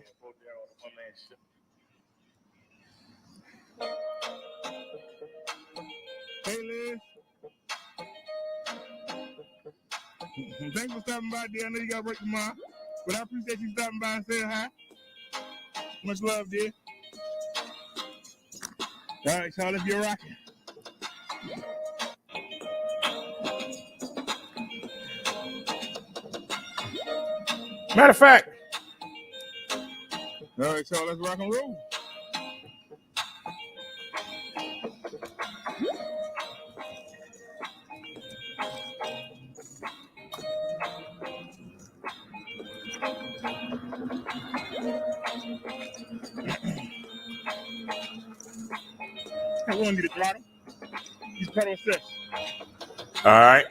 S2: Hey, Liz. Thanks for stopping by, dear. I know you got work tomorrow, but I appreciate you stopping by and saying hi. Much love, dear. All right, y'all, let's get rocking.
S1: Matter of fact.
S2: All right, y'all, let's rock and roll. I want you to throttle. These pedal sets.
S1: All right.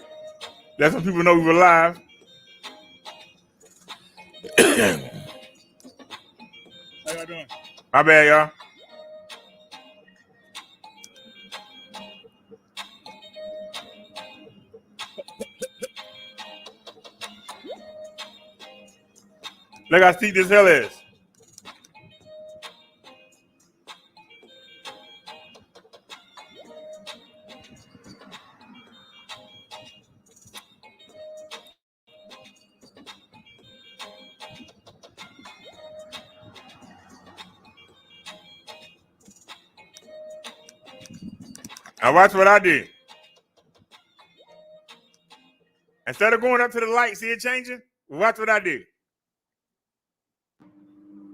S1: That's when people know we were live.
S2: How y'all doing?
S1: My bad, y'all. Look how steep this hill is. Now watch what I do. Instead of going up to the light, see it changing? Watch what I do.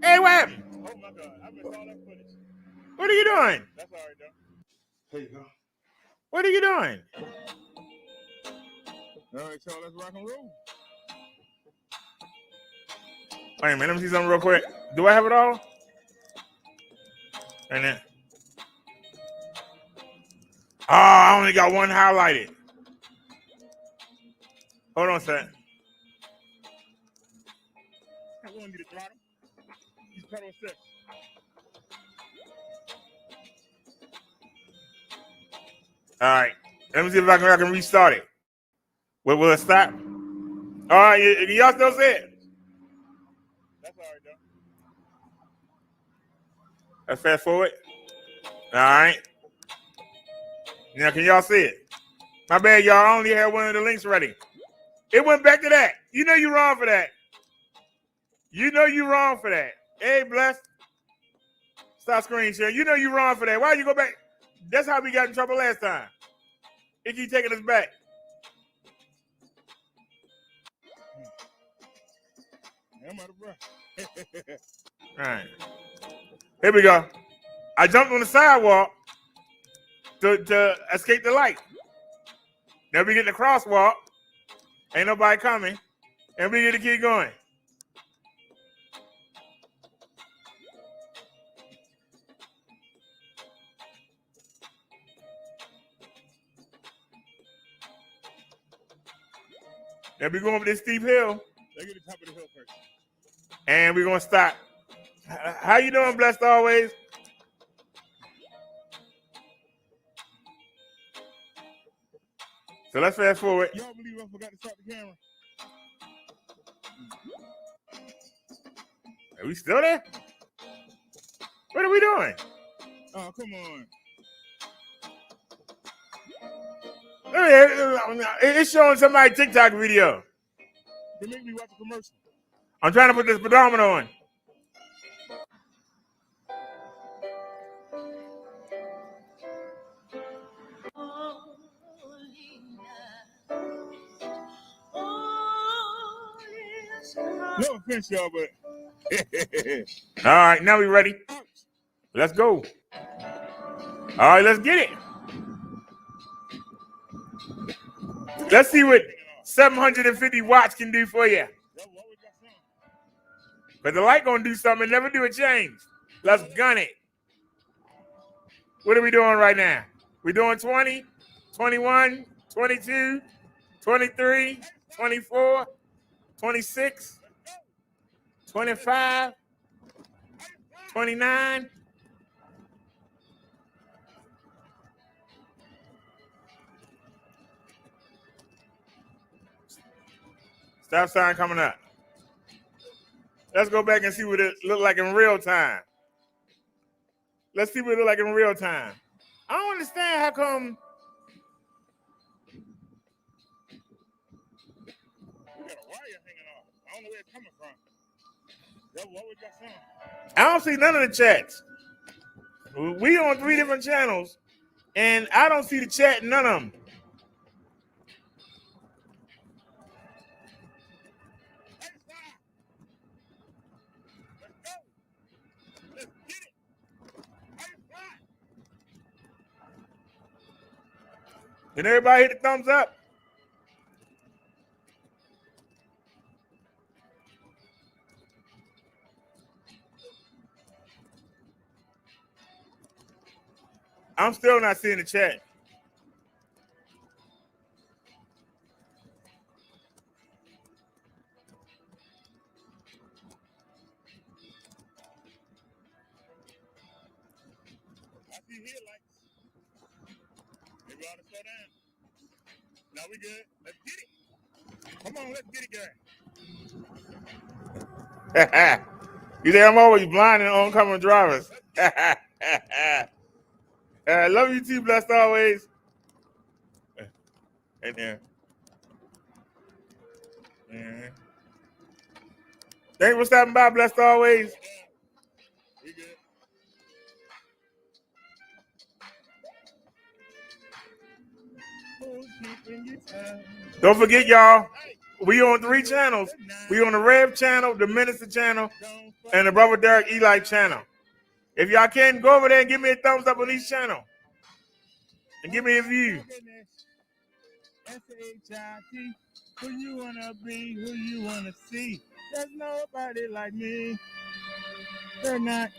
S1: Hey, what happened?
S2: Oh my God, I missed all that footage.
S1: What are you doing?
S2: That's all right, though. Here you go.
S1: What are you doing?
S2: All right, y'all, let's rock and roll.
S1: Wait a minute, let me see something real quick. Do I have it all? And then, oh, I only got one highlighted. Hold on a second.
S2: I want you to throttle. These pedal sets.
S1: All right, let me see if I can restart it. Will it stop? All right, y'all still see it?
S2: That's all right, though.
S1: Let's fast forward. All right. Now, can y'all see it? My bad, y'all. I only had one of the links ready. It went back to that. You know you're wrong for that. You know you're wrong for that. Hey, bless. Stop screen sharing. You know you're wrong for that. Why you go back? That's how we got in trouble last time. It keep taking us back.
S2: I'm out of breath.
S1: All right. Here we go. I jumped on the sidewalk to escape the light. Now we get the crosswalk. Ain't nobody coming. And we get to keep going. Now we going over this steep hill.
S2: Let's get to the top of the hill first.
S1: And we're going to stop. How you doing, blessed always? So let's fast forward.
S2: Y'all believe I forgot to start the camera?
S1: Are we still there? What are we doing?
S2: Oh, come on.
S1: It's showing somebody TikTok video.
S2: They make me watch a commercial.
S1: I'm trying to put this pedometer on.
S2: No offense, y'all, but
S1: All right, now we ready. Let's go. All right, let's get it. Let's see what 750 watts can do for you. But the light gonna do something and never do a change. Let's gun it. What are we doing right now? We're doing 20, 21, 22, 23, 24, 26, 25, 29. Stop sign coming up. Let's go back and see what it looked like in real time. Let's see what it looked like in real time. I don't understand how come.
S2: we got a wire hanging off. I don't know where it's coming from. What was that sound?
S1: I don't see none of the chats. We on 3 different channels, and I don't see the chat in none of them. Did everybody hit the thumbs up? I'm still not seeing the chat.
S2: I see headlights. Maybe I ought to slow down. Now we good. Let's get it. Come on, let's get it, guy.
S1: You think I'm always blind and oncoming drivers? I love you too, blessed always. Right there. Mm-hmm. Thanks for stopping by, blessed always.
S2: We good.
S1: Don't forget, y'all, we on 3 channels. We on the Rev channel, the Minister channel, and the Brother Derek Eli channel. If y'all can, go over there and give me a thumbs up on each channel. And give me a view.
S2: S-H-I-T, who you wanna be, who you wanna see. There's nobody like me. They're not.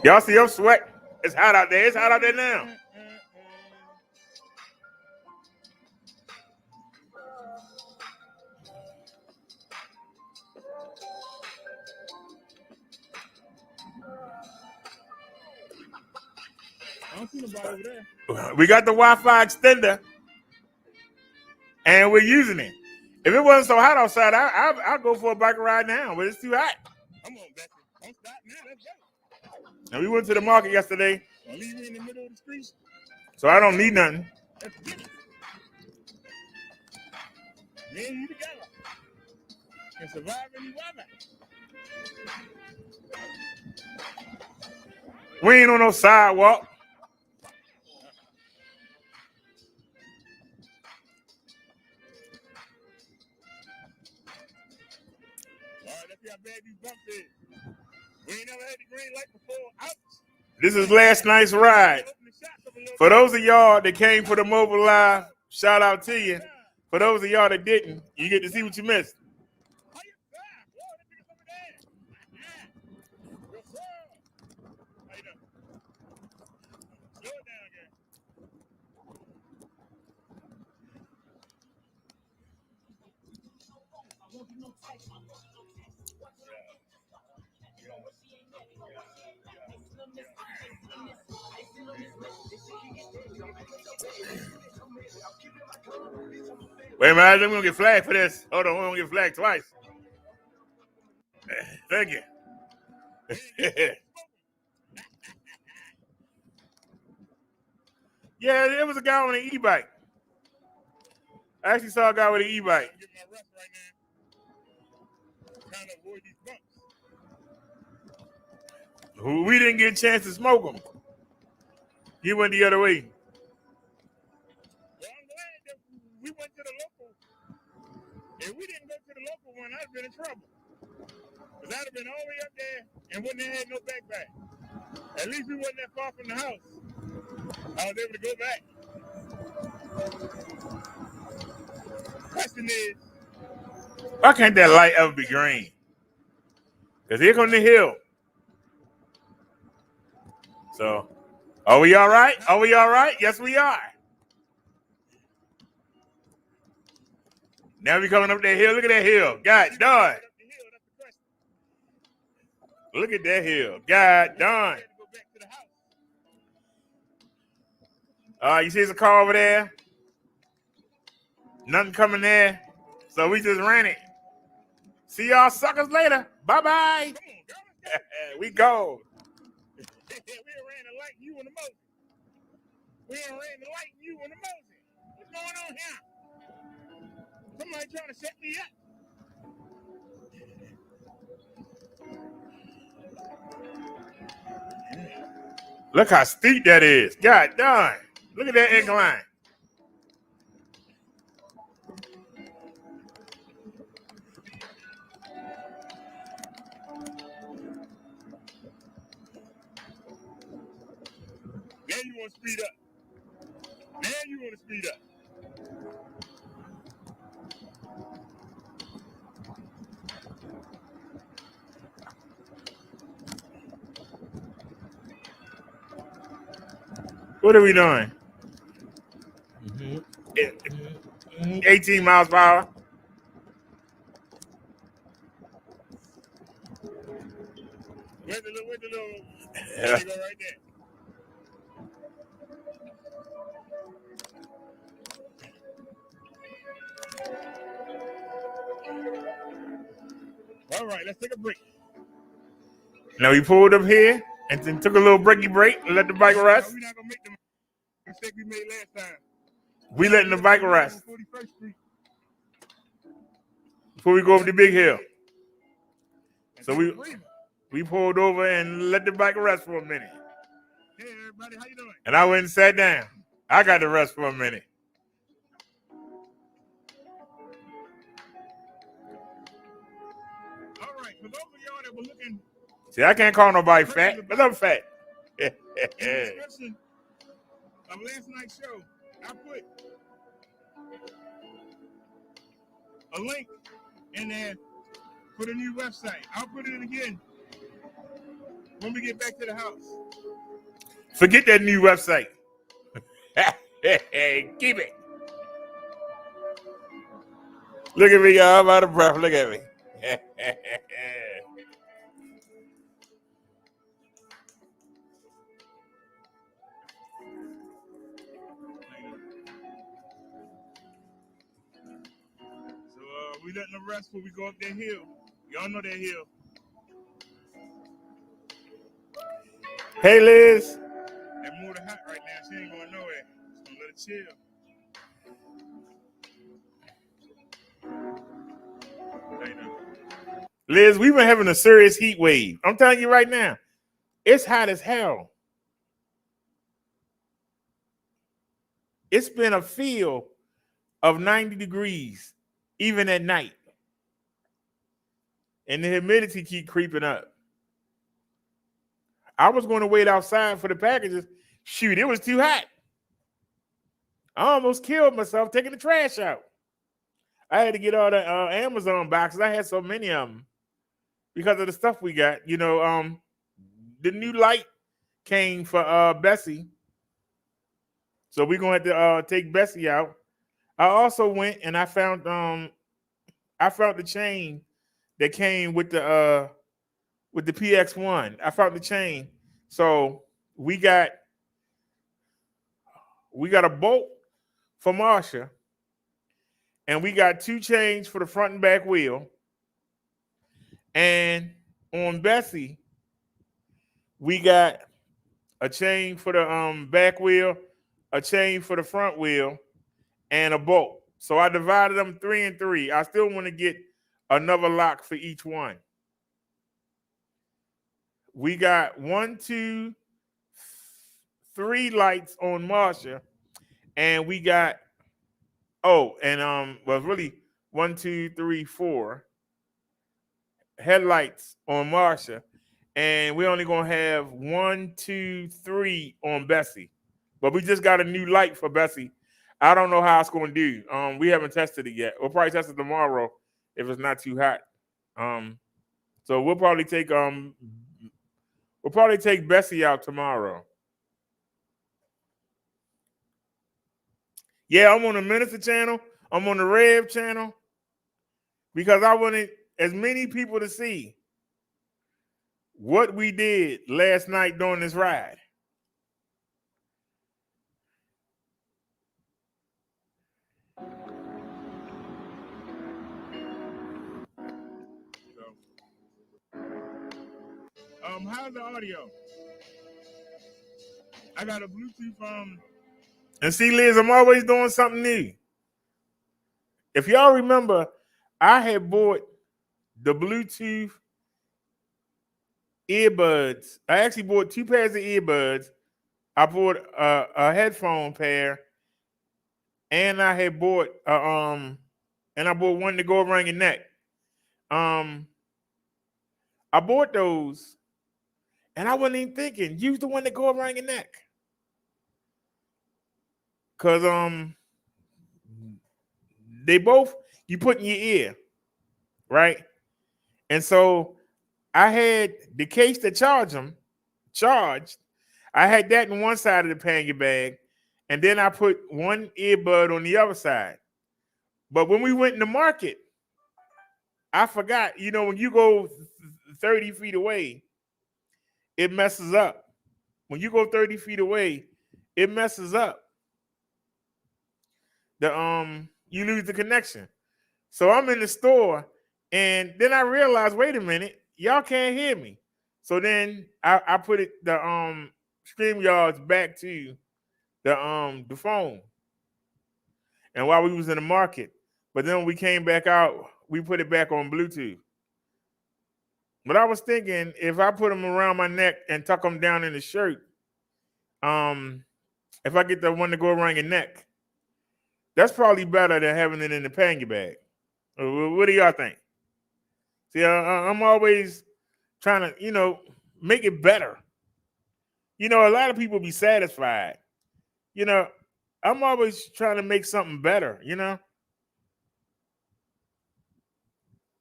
S1: Y'all see I'm sweating. It's hot out there. It's hot out there now.
S2: I don't see nobody over there.
S1: We got the Wi-Fi extender, and we're using it. If it wasn't so hot outside, I'll go for a bike ride now, but it's too hot.
S2: Come on, Becky. Don't stop now. Let's go.
S1: And we went to the market yesterday,
S2: I'll leave you in the middle of the street.
S1: so I don't need nothing.
S2: Let's get it. Me and you together can survive any weather.
S1: We ain't on no sidewalk.
S2: All right, let's see how bad these bumps is. We ain't never had the green light before. Ouch.
S1: This is last night's ride. For those of y'all that came for the mobile live, shout out to you. For those of y'all that didn't, you get to see what you missed. Wait a minute, we're gonna get flagged for this. Hold on, we're gonna get flagged twice. Thank you. Yeah, there was a guy on an e-bike. I actually saw a guy with an e-bike. We didn't get a chance to smoke him. He went the other way.
S2: been in trouble. Because I'd have been all the way up there and wouldn't have had no backpack. At least we wasn't that far from the house. I was able to go back. Question is,
S1: why can't that light ever be green? Because here comes the hill. So, are we all right? Are we all right? Yes, we are. Now we coming up that hill. Look at that hill. God darn. Look at that hill. God darn. You see there's a car over there? Nothing coming there. So we just ran it. See y'all suckers later. Bye-bye. We go.
S2: We done ran the light, you and the Moses. We done ran the light, you and the Moses. What's going on here? Somebody trying to set me up.
S1: Look how steep that is. God darn. Look at that incline.
S2: Now you want to speed up. Now you want to speed up.
S1: What are we doing? 18 miles per hour.
S2: Where's the little, there you go right there. All right, let's take a break.
S1: Now we pulled up here and then took a little breaky break and let the bike rest.
S2: We're not going to make the mistake we made last time.
S1: We letting the bike rest. Before we go over the big hill. So we pulled over and let the bike rest for a minute.
S2: Hey everybody, how you doing?
S1: And I went and sat down. I got to rest for a minute.
S2: All right, for those of y'all that were looking.
S1: See, I can't call nobody fat, but I'm fat.
S2: In the description of last night's show, I put a link in there for the new website. I'll put it in again when we get back to the house.
S1: Forget that new website. Keep it. Look at me, y'all. I'm out of breath. Look at me.
S2: We letting them rest before we go up that hill. Y'all know that hill.
S1: Hey, Liz.
S2: That motor hot right now. She ain't going nowhere. Just gonna let it chill.
S1: Liz, we've been having a serious heat wave. I'm telling you right now, it's hot as hell. It's been a feel of 90 degrees. Even at night. And the humidity keep creeping up. I was going to wait outside for the packages. Shoot, it was too hot. I almost killed myself taking the trash out. I had to get all the Amazon boxes. I had so many of them because of the stuff we got. You know, the new light came for Bessie. So we're going to have to take Bessie out. I also went and I found the chain that came with the PX1. I found the chain. So we got a bolt for Marsha, and we got 2 chains for the front and back wheel. And on Bessie, we got a chain for the back wheel, a chain for the front wheel, and a bolt. So I divided them 3 and 3. I still want to get another lock for each one. We got 1, 2, 3 lights on Marsha, and we got really 1, 2, 3, 4. headlights on Marsha, and we're only gonna have 1, 2, 3 on Bessie. But we just got a new light for Bessie. I don't know how it's gonna do. We haven't tested it yet. We'll probably test it tomorrow if it's not too hot. So we'll probably take Bessie out tomorrow. Yeah, I'm on the Minister channel. I'm on the Rev channel because I wanted as many people to see what we did last night during this ride. How's the audio? I got a Bluetooth and see, Liz, I'm always doing something new. If y'all remember, I had bought the Bluetooth earbuds. I actually bought 2 pairs of earbuds. I bought a headphone pair, and I had bought and I bought one to go around your neck. I bought those, and I wasn't even thinking, use the one that go around your neck. Cause they both you put in your ear, right? And so I had the case that charged. I had that in one side of the pannier bag, and then I put one earbud on the other side. But when we went in the market, I forgot, when you go 30 feet away, it messes up. When you go 30 feet away, it messes up. You lose the connection. So I'm in the store, and then I realized, wait a minute, y'all can't hear me. So then I put the StreamYards back to the phone. And while we was in the market, but then when we came back out, we put it back on Bluetooth. But I was thinking, if I put them around my neck and tuck them down in the shirt, if I get the one to go around your neck, that's probably better than having it in the pannier bag. What do y'all think? See, I'm always trying to, make it better. A lot of people be satisfied. I'm always trying to make something better,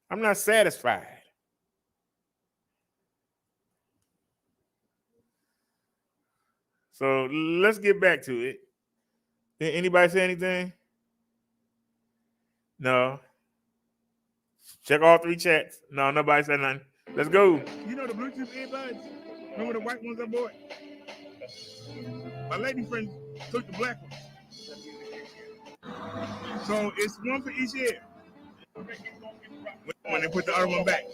S1: I'm not satisfied. So let's get back to it. Did anybody say anything? No. Check all 3 chats. No, nobody said nothing. Let's go. You know the Bluetooth earbuds? Remember the white ones I bought? My lady friend took the black ones. So it's one for each ear. When they put the other one back.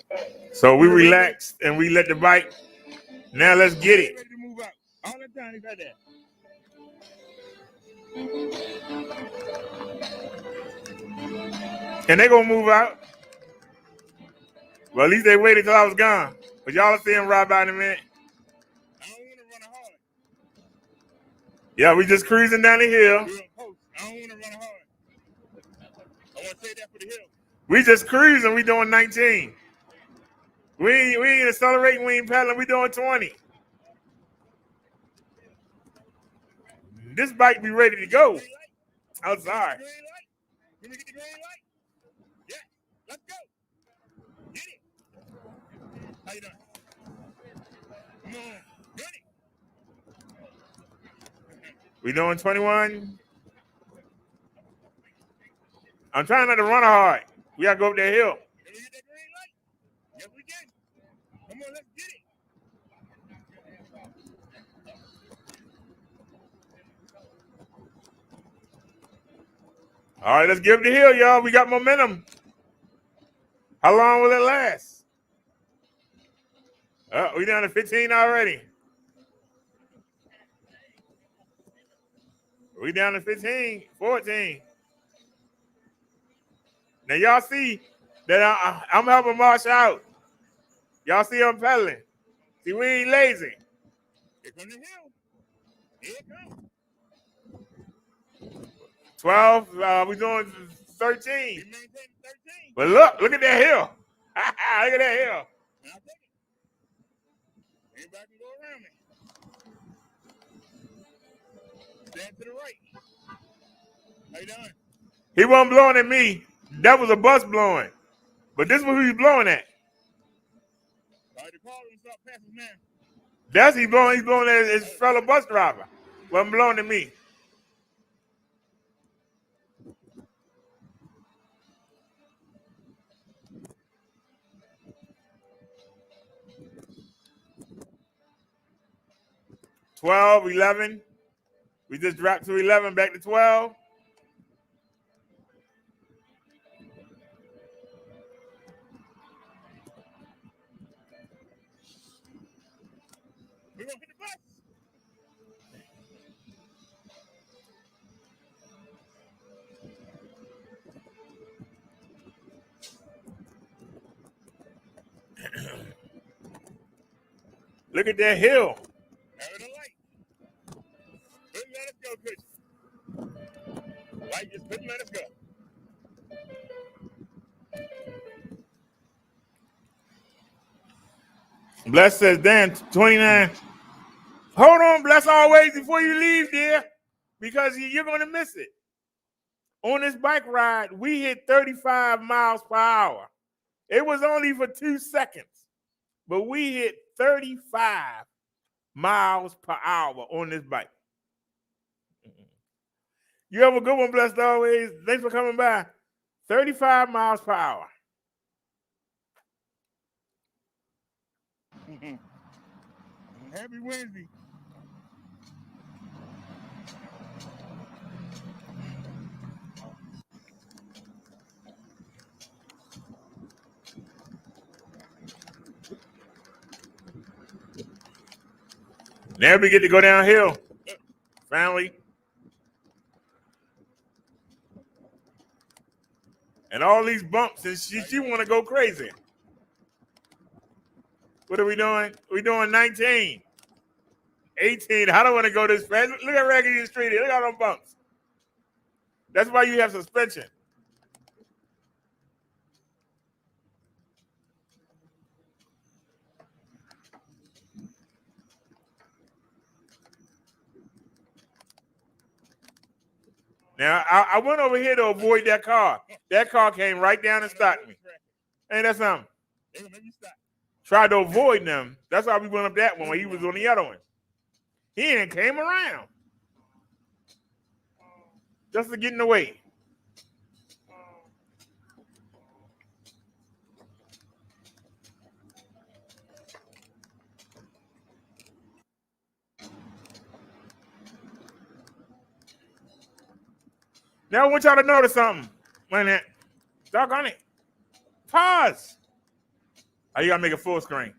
S1: So we relaxed and we let the bike. Now let's get it. Ready to move out. All the time they got that. And they gonna move out. Well, at least they waited till I was gone. But y'all will see them ride by in a minute. I don't want to run hard. Yeah, we just cruising down the hill. I don't want to run hard. I want to say that for the hill. We just cruising. We doing 19. We ain't accelerating. We ain't pedaling. We doing 20. This bike be ready to go. I'm sorry. Can we get the green light? Yeah, let's go. Get it. How you doing? Come on, get it. We doing 21. I'm trying not to run hard. We gotta go up that hill. Can we get that green light? Yes, we can. Come on, let's get it. All right, let's give it the hill, y'all. We got momentum. How long will it last? We down to 15 already. We down to 15, 14. Now y'all see that I'm helping Marsh out. Y'all see I'm pedaling. See, we ain't lazy. Here comes the hill. Here it comes. 12, we doing 13. But look at that hill. at that hill.
S2: Now I take it. Anybody can go around me. Stand to the right. How you doing?
S1: He wasn't blowing at me. That was a bus blowing. But this is what he was blowing at.
S2: All right, the car will start passing now.
S1: That's he's blowing at his fellow bus driver. Wasn't blowing at me. $12, $11. We just dropped to 11, back to 12.
S2: We're gonna hit the bus.
S1: Look at that hill.
S2: Have the light. Couldn't let us go, could you? Light just couldn't let us go.
S1: Bless says, Dan, 29. Hold on, Bless, always before you leave, dear, because you're going to miss it. On this bike ride, we hit 35 miles per hour. It was only for 2 seconds, but we hit 35 miles per hour on this bike. You have a good one, Blessed always. Thanks for coming by. 35 miles per hour.
S2: Happy Wednesday.
S1: Now we get to go downhill. Family. And all these bumps, and she want to go crazy. What are we doing? We're doing 19. 18. I don't want to go this fast. Look at Raggedy Street. Look at all them bumps. That's why you have suspension. Now, I went over here to avoid that car. That car came right down and stopped me. Ain't that something? Tried to avoid them. That's why we went up that one when he was on the other one. He ain't came around. Just to get in the way. Now I want y'all to notice something. Wait a minute. Doggone it. Pause. Oh, you gotta make it full screen.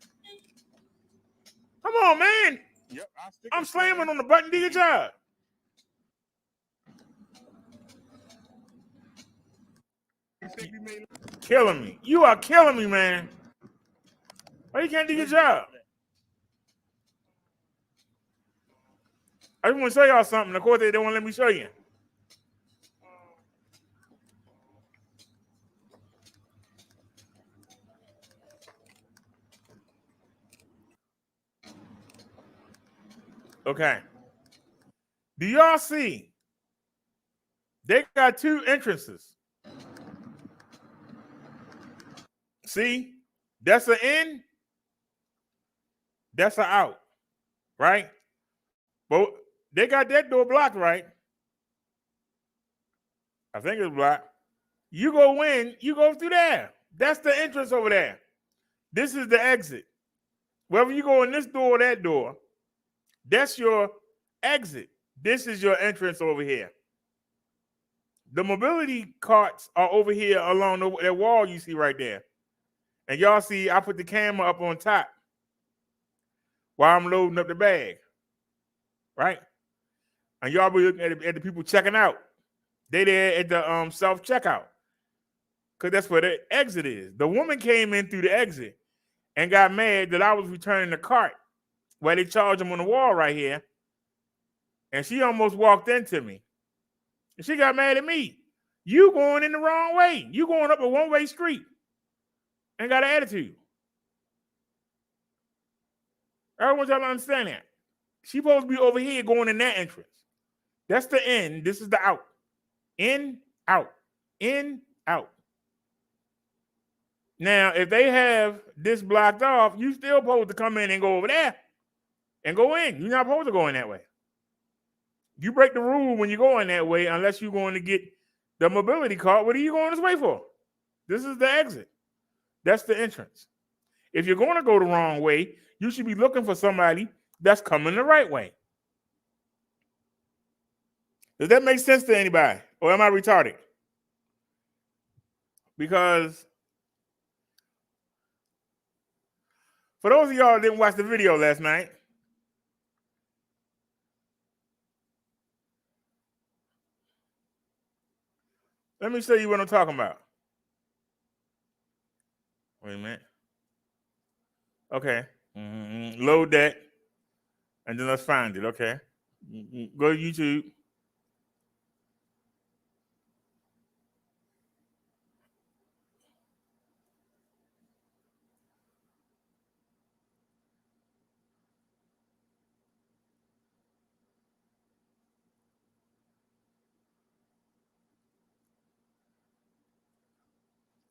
S1: Come on, man.
S2: Yep,
S1: I'm slamming on the button. Do your job. Killing me. You are killing me, man. Why you can't do your job? I just want to show y'all something. Of course, they don't want to let me show you. Okay. Do y'all see? They got 2 entrances. See? That's an in. That's an out. Right? But they got that door blocked, right? I think it's blocked. You go in, you go through there. That's the entrance over there. This is the exit. Whether you go in this door or that door, that's your exit. This is your entrance over here. The mobility carts are over here along that wall you see right there. And y'all see I put the camera up on top while I'm loading up the bag. Right? And y'all be looking at the people checking out. They there at the self-checkout. Because that's where the exit is. The woman came in through the exit and got mad that I was returning the cart where they charge them on the wall right here. And she almost walked into me. And she got mad at me. You going in the wrong way. You going up a one-way street. and got an attitude. I want y'all to understand that. She's supposed to be over here going in that entrance. That's the in. This is the out. In, out. In, out. Now, if they have this blocked off, you still supposed to come in and go over there and go in. You're not supposed to go in that way. You break the rule when you go in that way unless you're going to get the mobility card. What are you going this way for? This is the exit. That's the entrance. If you're going to go the wrong way, you should be looking for somebody that's coming the right way. Does that make sense to anybody? Or am I retarded? Because for those of y'all that didn't watch the video last night, let me show you what I'm talking about. Wait a minute. Okay. Load that. And then let's find it. Okay. Go to YouTube.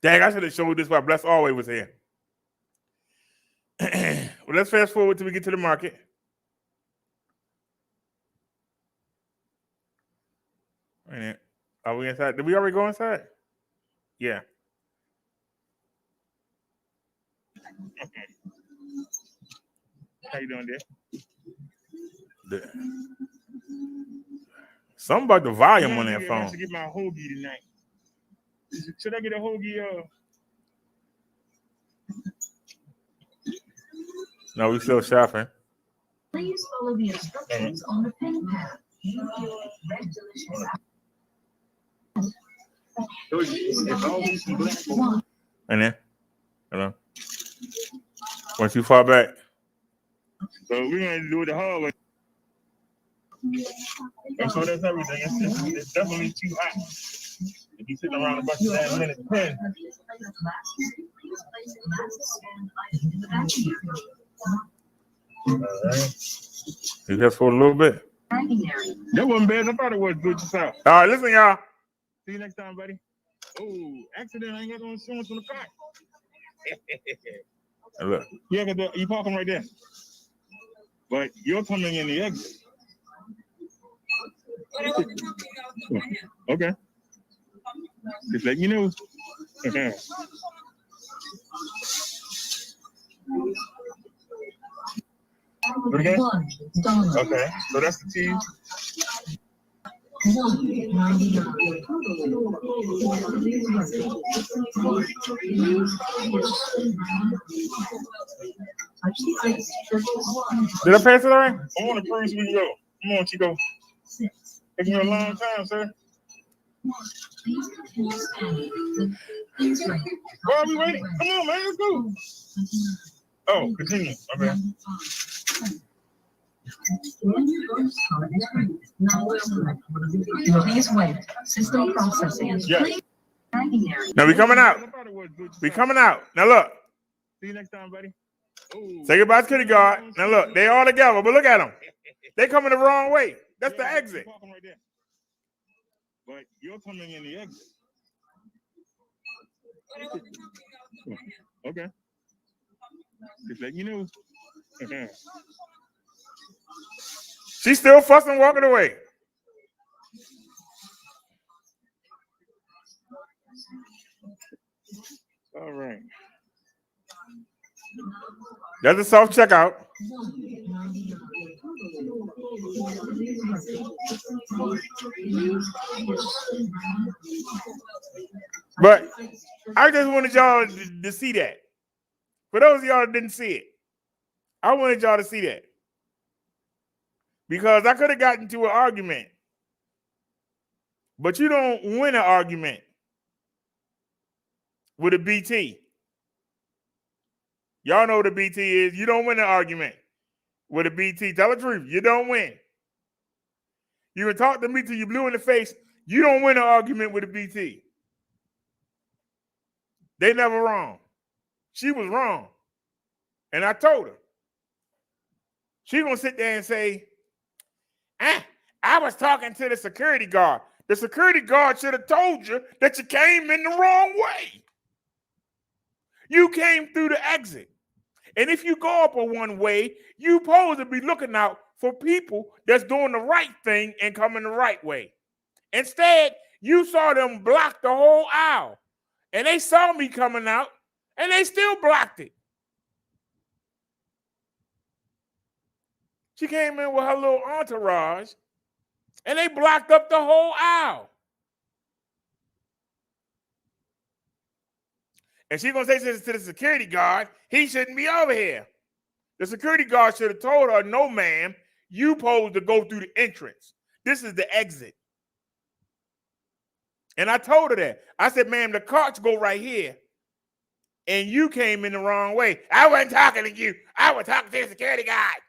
S1: Dang, I should have showed this while Bless Always was here. Well, let's fast forward till we get to the market. Wait a minute. Are we inside? Did we already go inside? Yeah. How you doing there? Something about the volume on that phone.
S2: I should get my hoagie tonight. Should I get a hoagie?
S1: No, we still shopping.
S3: Please follow the instructions on the pin pad.
S1: And then, hello. Once you fall back.
S2: So we're gonna do the hard way. And so that's everything. It's definitely too hot. If you sitting around a bunch of damn minutes, pen. All right.
S1: You just for a little bit.
S2: That wasn't bad. I thought it was good yourself.
S1: All right, listen, y'all.
S2: See you next time, buddy. Oh, accident! I ain't got no insurance on the car.
S1: Look.
S2: Yeah, because you parking right there. But you're coming in the exit. Okay. Just let you know. Okay. Okay. So that's the team.
S1: Did I pass it already?
S2: I want to cruise with you. Come on, Chico. Taking you a long time, sir. Why are we waiting? Come on, man. Let's go. Oh, continue. Okay.
S3: Please wait. System processing.
S2: Yes.
S1: Now we coming out. We coming out. Now look.
S2: See you next time, buddy. Oh.
S1: Say goodbye to Kitty Guard. Now look, they all together, but look at them. They coming the wrong way. That's the exit.
S2: Right there. But you're coming in the exit. Okay. Just letting you know.
S1: She's still fussing, walking away.
S2: All right.
S1: That's a self checkout. But I just wanted y'all to see that. For those of y'all that didn't see it, I wanted y'all to see that. Because I could have gotten into an argument. But you don't win an argument with a BT. Y'all know what a BT is. You don't win an argument with a BT. Tell the truth. You don't win. You can talk to me till you blue in the face. You don't win an argument with a BT. They never wrong. She was wrong. And I told her. She gonna sit there and say, I was talking to the security guard. The security guard should have told you that you came in the wrong way. You came through the exit. And if you go up a one way, you supposed to be looking out for people that's doing the right thing and coming the right way. Instead, you saw them block the whole aisle. And they saw me coming out, and they still blocked it. She came in with her little entourage, and they blocked up the whole aisle. And she's going to say to the security guard, he shouldn't be over here. The security guard should have told her, no, ma'am, you supposed to go through the entrance. This is the exit. And I told her that. I said, ma'am, the carts go right here. And you came in the wrong way. I wasn't talking to you. I was talking to the security guard.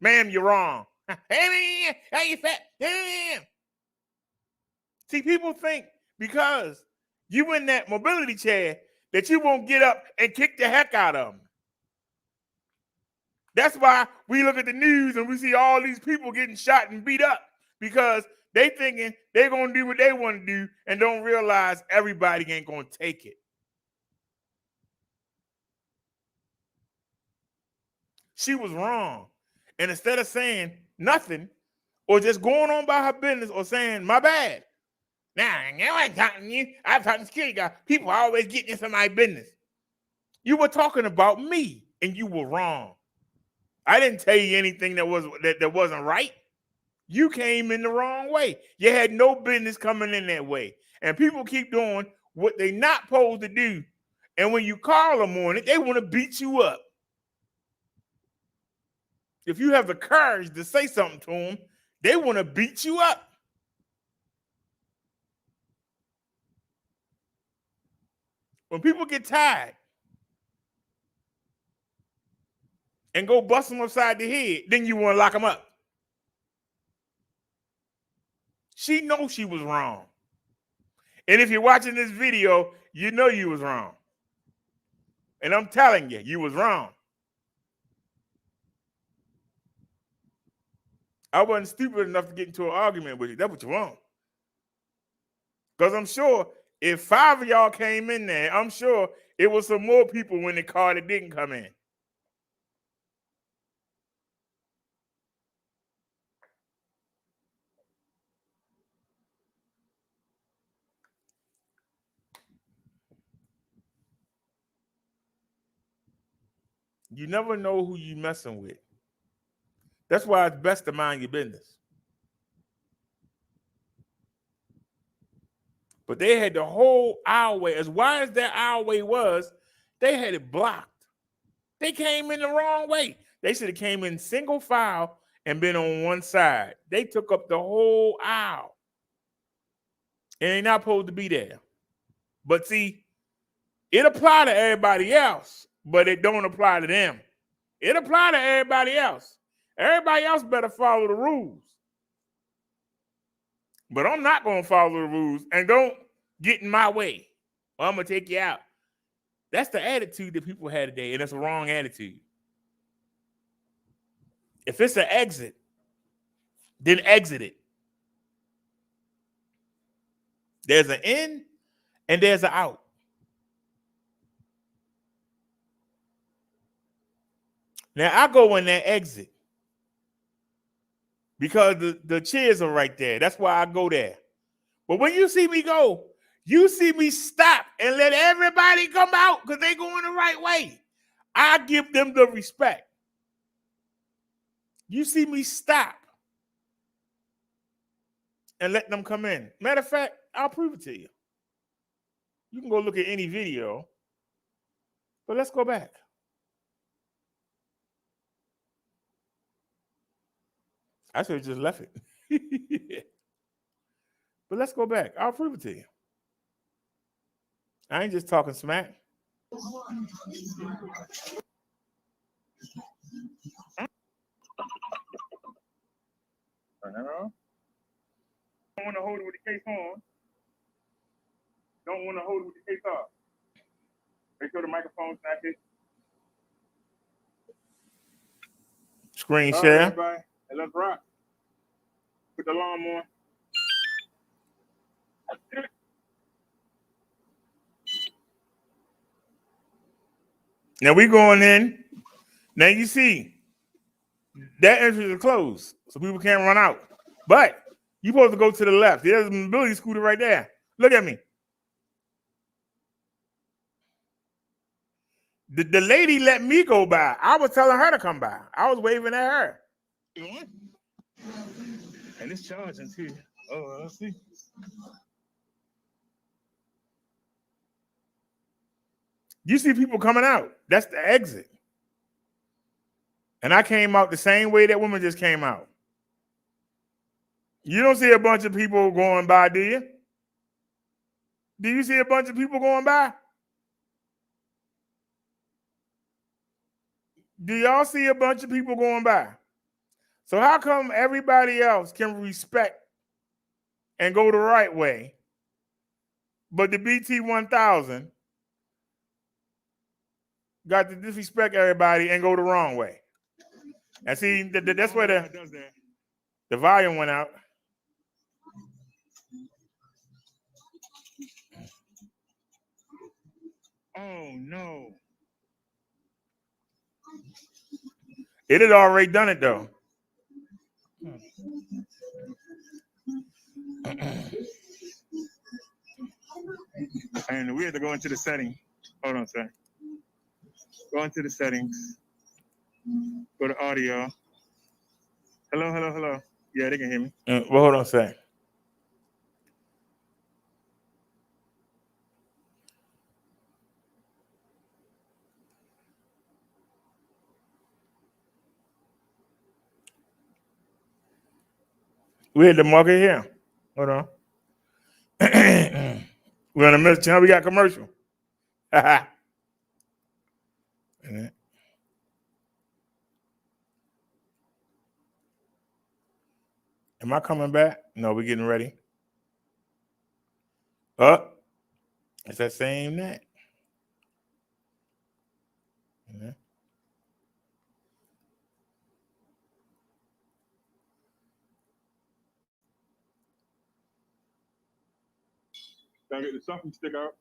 S1: Ma'am, you're wrong. Hey, man, how you fat? Hey, man. See, people think because you in that mobility chair that you won't get up and kick the heck out of them. That's why we look at the news and we see all these people getting shot and beat up because they thinking they're going to do what they want to do and don't realize everybody ain't going to take it. She was wrong. And instead of saying nothing or just going on by her business or saying, my bad. Now, I ain't talking to you. I'm talking to security guard. People always get into my business. You were talking about me and you were wrong. I didn't tell you anything that wasn't right. You came in the wrong way. You had no business coming in that way. And people keep doing what they're not supposed to do. And when you call them on it, they want to beat you up. If you have the courage to say something to them, they want to beat you up. When people get tired and go bust them upside the head, then you want to lock them up. She knows she was wrong. And if you're watching this video, you know you was wrong. And I'm telling you, you was wrong. I wasn't stupid enough to get into an argument with you. That's what you want. Because I'm sure if 5 of y'all came in there, I'm sure it was some more people when the car that didn't come in. You never know who you messing with. That's why it's best to mind your business. But they had the whole aisleway. As wide as that aisleway was, they had it blocked. They came in the wrong way. They should have came in single file and been on one side. They took up the whole aisle. And they're not supposed to be there. But see, it applied to everybody else, but it don't apply to them. It applied to everybody else. Everybody else better follow the rules. But I'm not going to follow the rules and don't get in my way or I'm going to take you out. That's the attitude that people had today, and it's a wrong attitude. If it's an exit, then exit it. There's an in and there's an out. Now, I go in that exit because the chairs are right there. That's why I go there. But when you see me go, you see me stop and let everybody come out because they going the right way. I give them the respect. You see me stop and let them come in. Matter of fact, I'll prove it to you. You can go look at any video, but let's go back. I should have just left it. But let's go back. I'll prove it to you. I ain't just talking smack. I don't want to hold it with the case on. Don't want to hold it with the case off.
S2: Make sure the microphone's not hit.
S1: Screen
S2: All
S1: share.
S2: right, everybody. And let's rock. Put the alarm on.
S1: Now we going in. Now you see that entrance is closed, so people can't run out. But you supposed to go to the left. There's a mobility scooter right there. Look at me. The lady let me go by. I was telling her to come by. I was waving at her.
S2: You want? And it's charging too. Oh, let's see.
S1: You see people coming out. That's the exit. And I came out the same way that woman just came out. You don't see a bunch of people going by, do you? Do you see a bunch of people going by? Do y'all see a bunch of people going by? So how come everybody else can respect and go the right way, but the BT1000 got to disrespect everybody and go the wrong way? And see, that's where the volume went out.
S2: Oh, no.
S1: It had already done it, though.
S2: And we have to go into the setting. Hold on a second. Go into the settings. Go to audio. Hello, hello, hello. Yeah, they can hear me.
S1: Well, hold on a second. We had the market here. Hold on. We're on the middle channel. We got commercial. Am I coming back? No, we're getting ready. It's that same net.
S2: Gotta get the sucking stick out.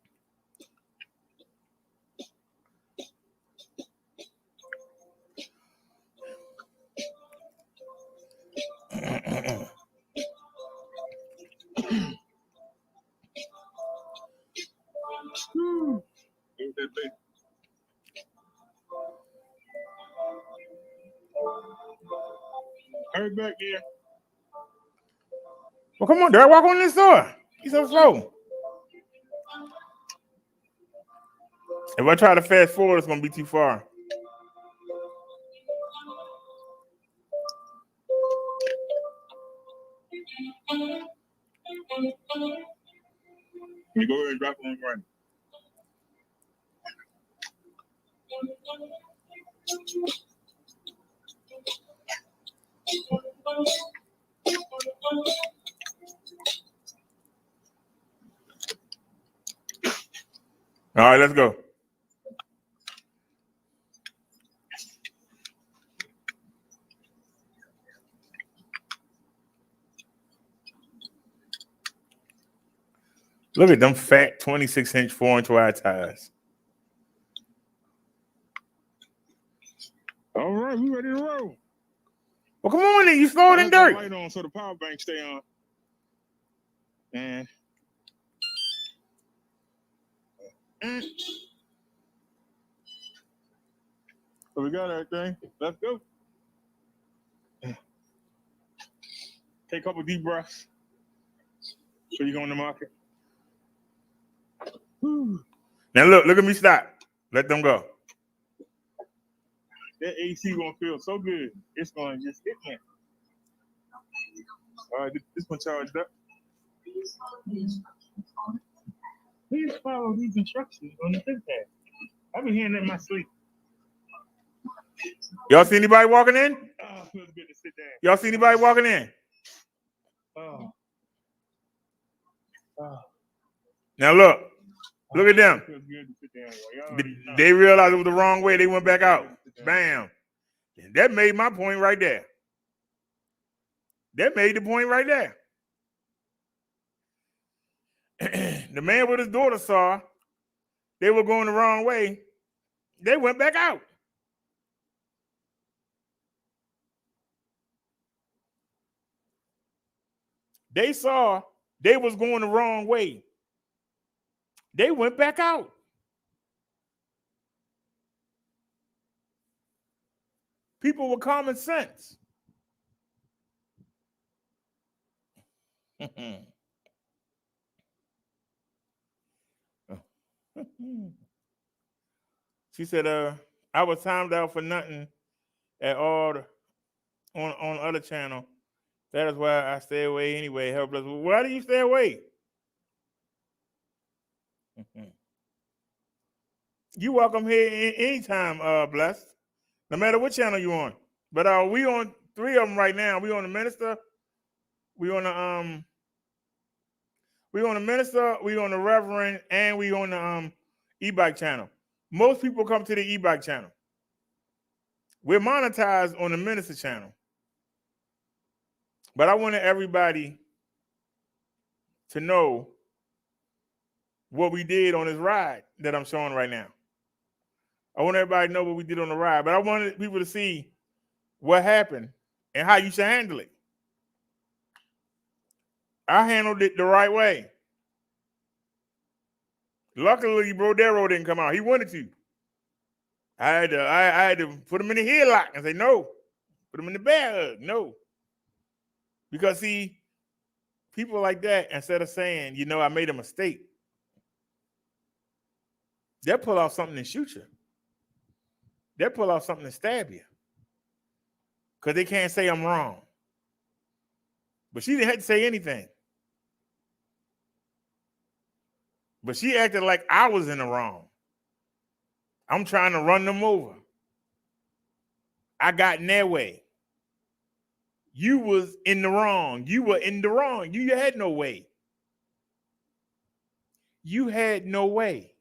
S2: Hurry back here.
S1: Well, come on, Derek. Walk on this door. He's so slow. If I try to fast forward, it's going to be too far.
S2: You go ahead and drop it on right.
S1: All right, let's go. Look at them fat 26-inch 4-inch wide tires.
S2: All right, we ready to roll.
S1: Well, come on then. You slower than dirt.
S2: Light on so the power bank stay on. And so we got everything. Let's go. Take a couple deep breaths. So you go in the market. Whew.
S1: Now look at me stop. Let them go.
S2: That AC gonna feel so good. It's gonna just hit me. All right, this one charged up. Please follow these instructions on the pad. I've been hearing that in my sleep.
S1: Y'all see anybody walking in?
S2: Oh, it feels good to sit down.
S1: Y'all see anybody walking in?
S2: Oh.
S1: Now look. Look at them.
S2: It feels good to sit down. Y'all already know.
S1: They realized it was the wrong way. They went back out. Bam. And that made my point right there. That made the point right there. The man with his daughter saw they were going the wrong way. They went back out. They saw they was going the wrong way. They went back out. People with common sense. She said, I was timed out for nothing at all on the other channel. That is why I stay away anyway. Helpless. Why do you stay away? You welcome here anytime, Blessed. No matter what channel you on. But we on 3 of them right now. We on the Minister. We on the Minister. We on the Reverend, and we on the Ebike channel. Most people come to the Ebike channel. We're monetized on the Minister channel. But I wanted everybody to know what we did on this ride that I'm showing right now. I want everybody to know what we did on the ride, but I wanted people to see what happened and how you should handle it. I handled it the right way. Luckily, Brodero didn't come out. He wanted to. I had to put him in the headlock and say, no. Put him in the bear hug. No. Because, see, people like that, instead of saying, you know, I made a mistake, they'll pull out something and shoot you. They'll pull out something and stab you. Because they can't say I'm wrong. But she didn't have to say anything. But she acted like I was in the wrong. I'm trying to run them over. I got in their way. You was in the wrong. You were in the wrong. You had no way. You had no way.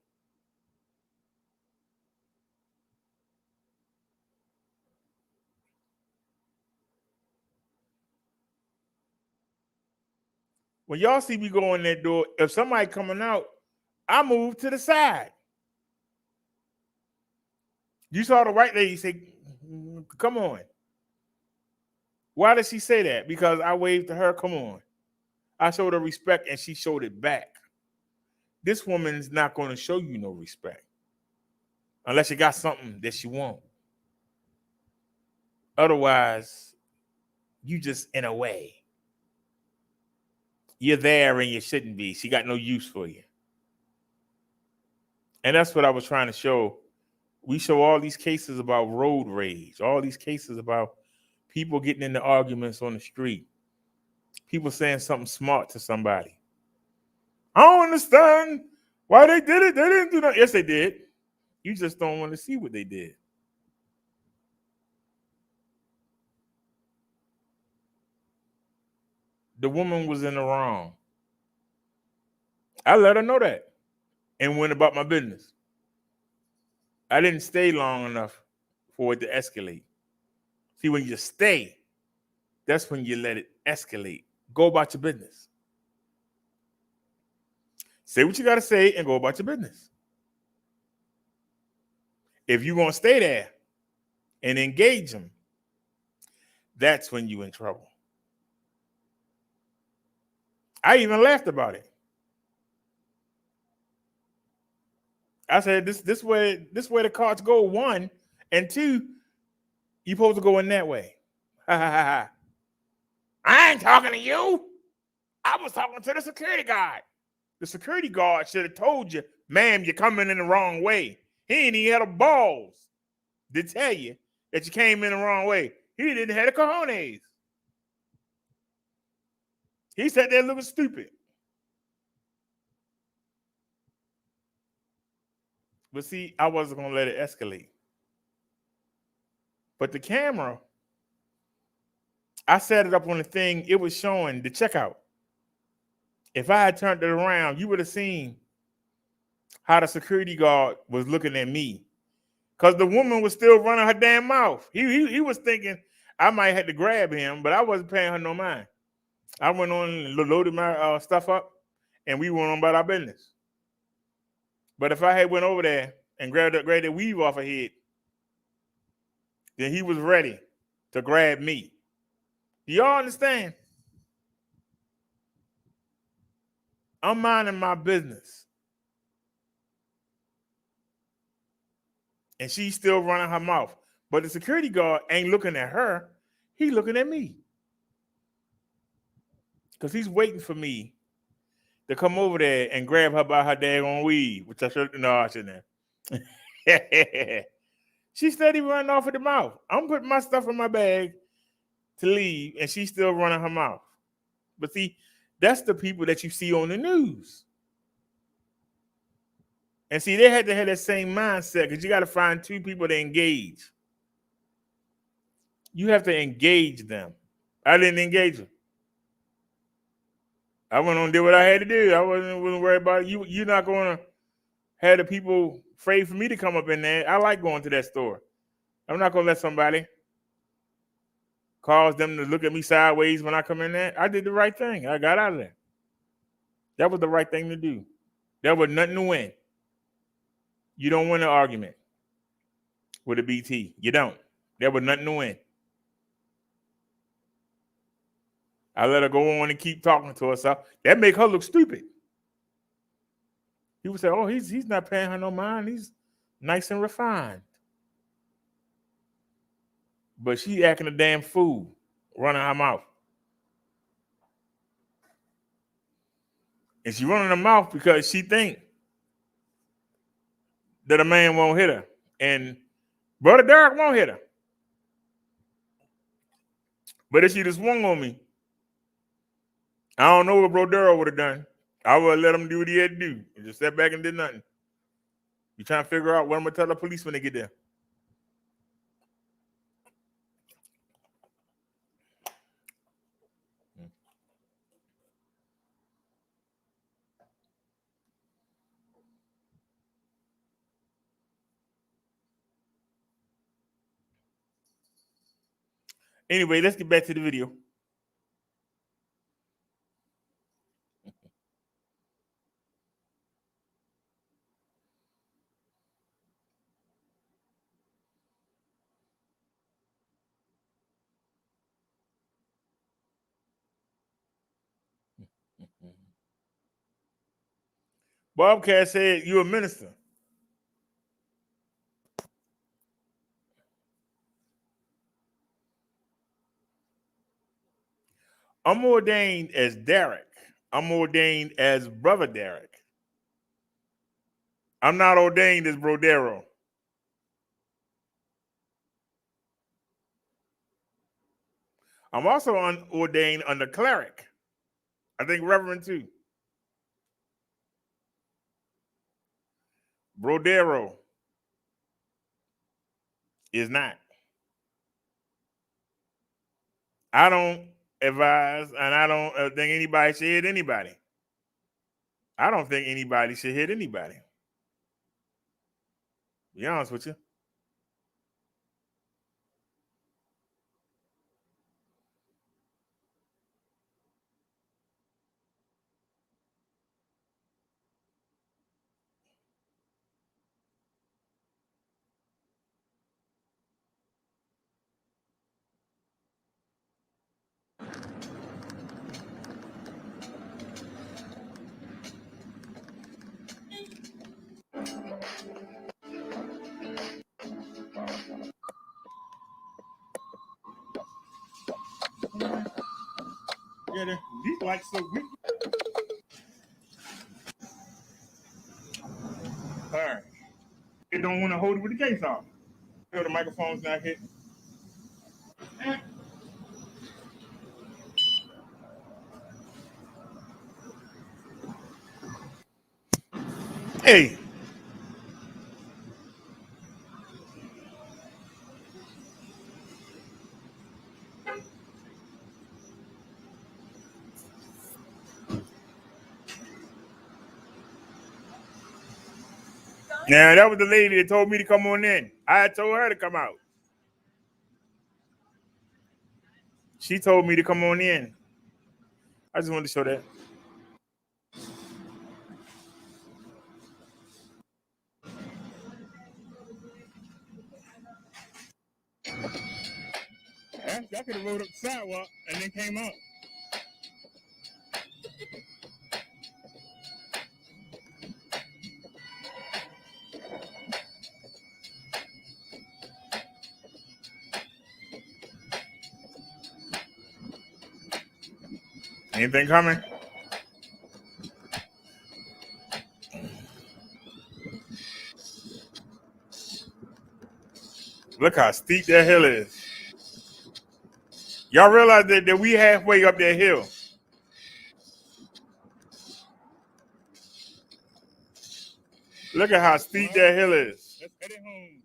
S1: When y'all see me go in that door, if somebody coming out, I move to the side. You saw the white lady say, come on. Why did she say that? Because I waved to her, come on. I showed her respect and she showed it back. This woman is not going to show you no respect unless you got something that she wants. Otherwise, you just in a way. You're there and you shouldn't be. She got no use for you. And that's what I was trying to show. We show all these cases about road rage, all these cases about people getting into arguments on the street, people saying something smart to somebody. I don't understand why they did it. They didn't do that. Yes, they did. You just don't want to see what they did. The woman was in the wrong. I let her know that and went about my business. I didn't stay long enough for it to escalate. See, when you stay, that's when you let it escalate. Go about your business. Say what you got to say and go about your business. If you're going to stay there and engage them, that's when you're in trouble. I even laughed about it. I said, this way the cards go, 1, and 2, you're supposed to go in that way. I ain't talking to you. I was talking to the security guard. The security guard should have told you, ma'am, you're coming in the wrong way. He ain't even had the balls to tell you that you came in the wrong way. He didn't have the cojones. He sat there looking stupid. But see, I wasn't going to let it escalate. But the camera, I set it up on the thing. It was showing the checkout. If I had turned it around, you would have seen how the security guard was looking at me. Because the woman was still running her damn mouth. He was thinking I might have to grab him, but I wasn't paying her no mind. I went on and loaded my stuff up, and we went on about our business. But if I had went over there and grabbed the weave off her head, then he was ready to grab me. Do y'all understand? I'm minding my business. And she's still running her mouth. But the security guard ain't looking at her. He's looking at me. Because he's waiting for me to come over there and grab her by her daggone weave, which I shouldn't. No, I shouldn't have. She's steady running off at the mouth. I'm putting my stuff in my bag to leave, and she's still running her mouth. But see, that's the people that you see on the news. And see, they had to have that same mindset because you got to find two people to engage. You have to engage them. I didn't engage them. I went on and did what I had to do. I wasn't worried about it. You're not going to have the people afraid for me to come up in there. I like going to that store. I'm not going to let somebody cause them to look at me sideways when I come in there. I did the right thing. I got out of there. That was the right thing to do. There was nothing to win. You don't win an argument with a BT. You don't. There was nothing to win. I let her go on and keep talking to herself. That make her look stupid. People say, "Oh, he's not paying her no mind. He's nice and refined." But she acting a damn fool, running her mouth. And she running her mouth because she think that a man won't hit her. And Brother Derek won't hit her. But if she just swung on me, I don't know what Bro Daryl would have done. I would have let him do what he had to do. And just sat back and did nothing. You trying to figure out what I'm going to tell the police when they get there. Anyway, let's get back to the video. Bobcat said, "You're a minister." I'm ordained as Derek. I'm ordained as Brother Derek. I'm not ordained as Bro Daryl. I'm also ordained under cleric. I think Reverend too. Bro Daryl is not. I don't advise, and I don't think anybody should hit anybody. I don't think anybody should hit anybody. Be honest with you. Yeah, these lights so weak. All right. They don't want to hold it with the case off. You know, the microphone's not hit. Hey. Yeah, that was the lady that told me to come on in. I had told her to come out. She told me to come on in. I just wanted to show that.
S2: I could have rode up the sidewalk and then came out.
S1: Anything coming? Look how steep that hill is. Y'all realize that we halfway up that hill. Look at how steep that hill is.
S2: Let's head it home.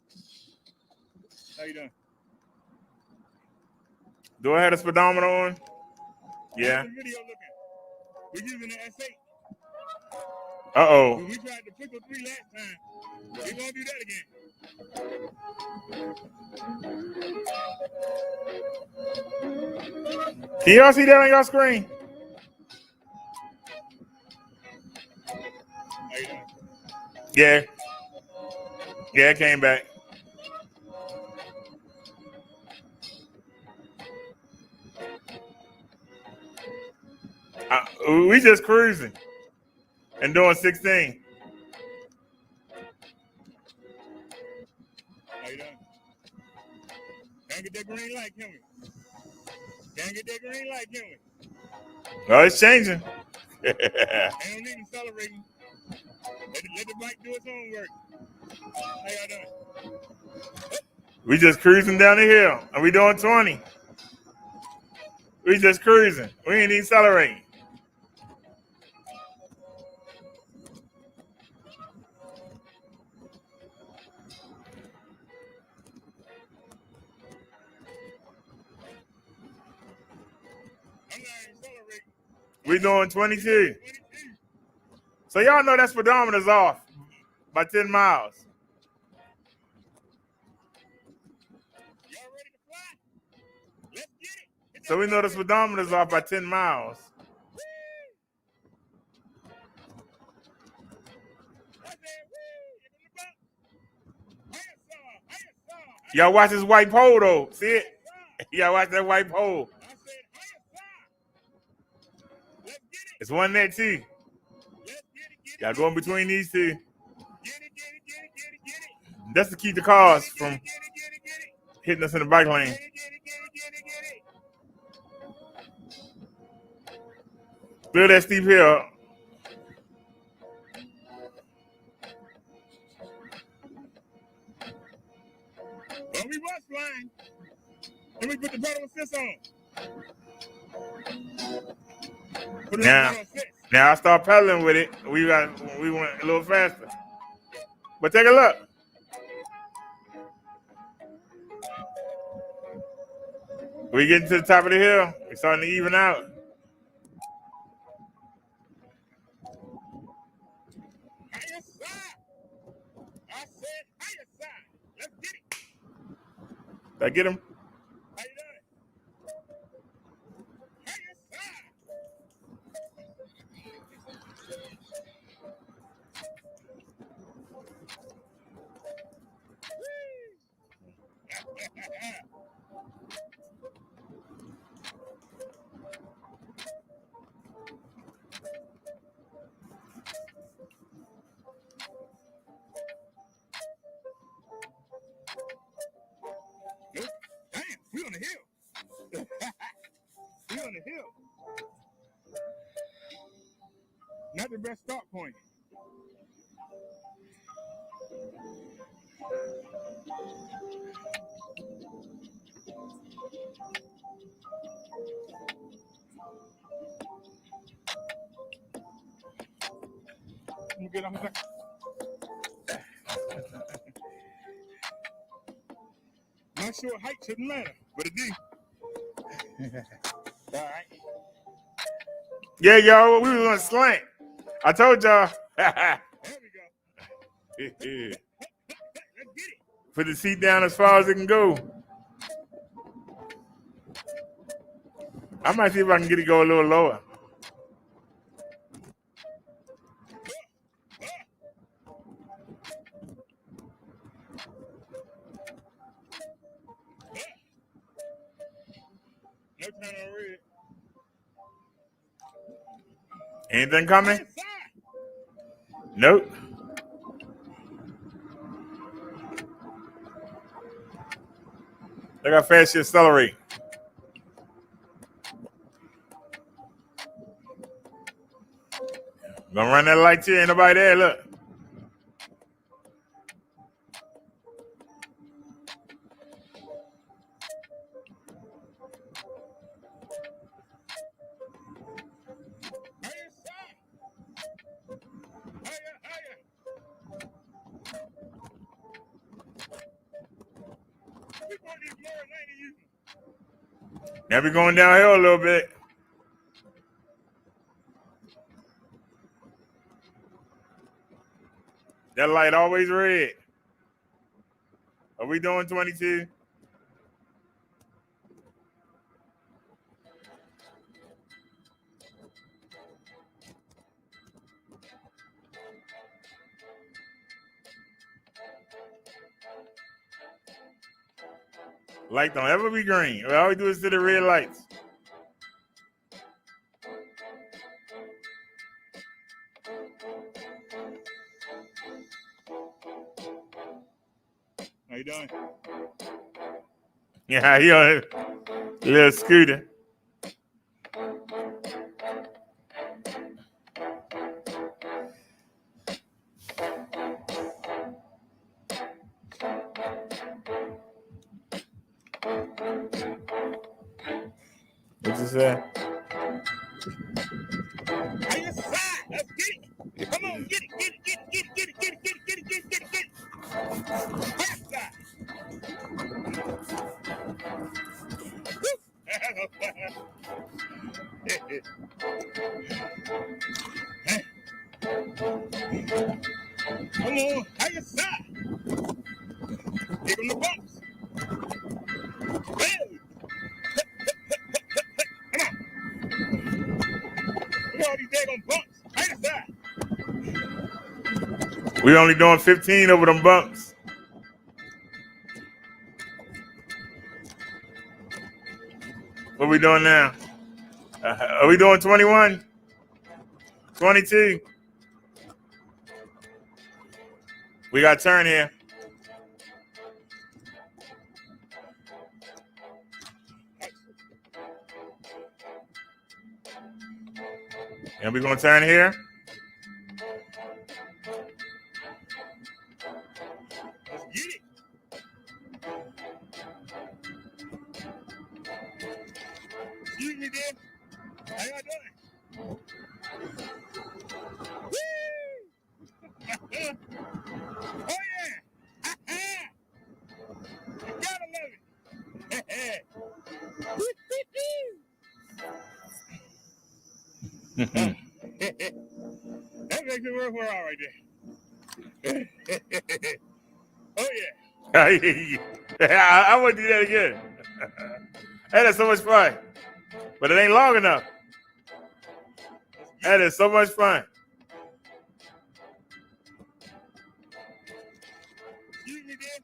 S2: How you doing?
S1: Do I have a speedometer on? Yeah.
S2: How's the video looking? We're using the S8.
S1: Uh-oh.
S2: We tried the Pickle 3 last time. We're going to do that again.
S1: Can y'all see that on your screen?
S2: How you doing?
S1: Yeah. Yeah, it came back. We just cruising and doing 16.
S2: How you doing? Can't get that green light, can we? Can't get that green light, can we?
S1: Oh, it's changing.
S2: Ain't no need accelerating. Let the bike do its own work. How y'all doing?
S1: We just cruising down the hill and we doing 20. We just cruising. We ain't even accelerating.
S2: I'm not accelerating.
S1: We doing 22. So y'all know that speedometer's off by 10 miles.
S2: Y'all ready to fly? Let's get it.
S1: So we know the speedometer's off by 10 miles. Y'all watch this white pole though. See it? Y'all watch that white pole. It's one there too. Y'all go in between these two. That's to keep the cars from hitting us in the bike lane. Look at that steep hill.
S2: When we was flying, then we put the pedal assist on.
S1: Now I start pedaling with it. We went a little faster. But take a look. We getting to the top of the hill. We're starting to even out.
S2: Higher side. I said higher side. Let's get it.
S1: Did I get him?
S2: How you doing? Higher side. Damn, we on the hill. We on the hill. Not the best start point. Let me get on the back. Not sure height shouldn't matter, but it do. All right.
S1: Yeah, y'all, we was on a slant. I told y'all.
S2: There we go. Let's get it.
S1: Put the seat down as far as it can go. I might see if I can get it go a little lower.
S2: No turn on red.
S1: Anything coming? Nope. Look how fast you accelerate. Gonna run that light here. Ain't nobody there. Look. Now we're going downhill a little bit. That light always red. Are we doing 22? Light don't ever be green. All we do is see the red lights.
S2: How you doing?
S1: Yeah, he on a little scooter. What you say?
S2: How you side? Let's get it. Come on, get it, get it, get it, get it, get it, get it, get it, get it, get it, get it, get it. Left side. Come on, how you side? Give him the bumps. Hey. Come on. Look at all these daggone bumps. How you side?
S1: We only doing 15 over them bumps. What we doing now? Are we doing 21? 22? We got turn here. And we're going to turn here.
S2: Let's get it. Excuse me, Dan. How y'all doing? Woo! Oh, yeah. You gotta love it. That makes it worthwhile right there. Oh, yeah.
S1: I want to do that again. That is so much fun. But it ain't long enough. That is so much fun.
S2: Excuse me, Dan.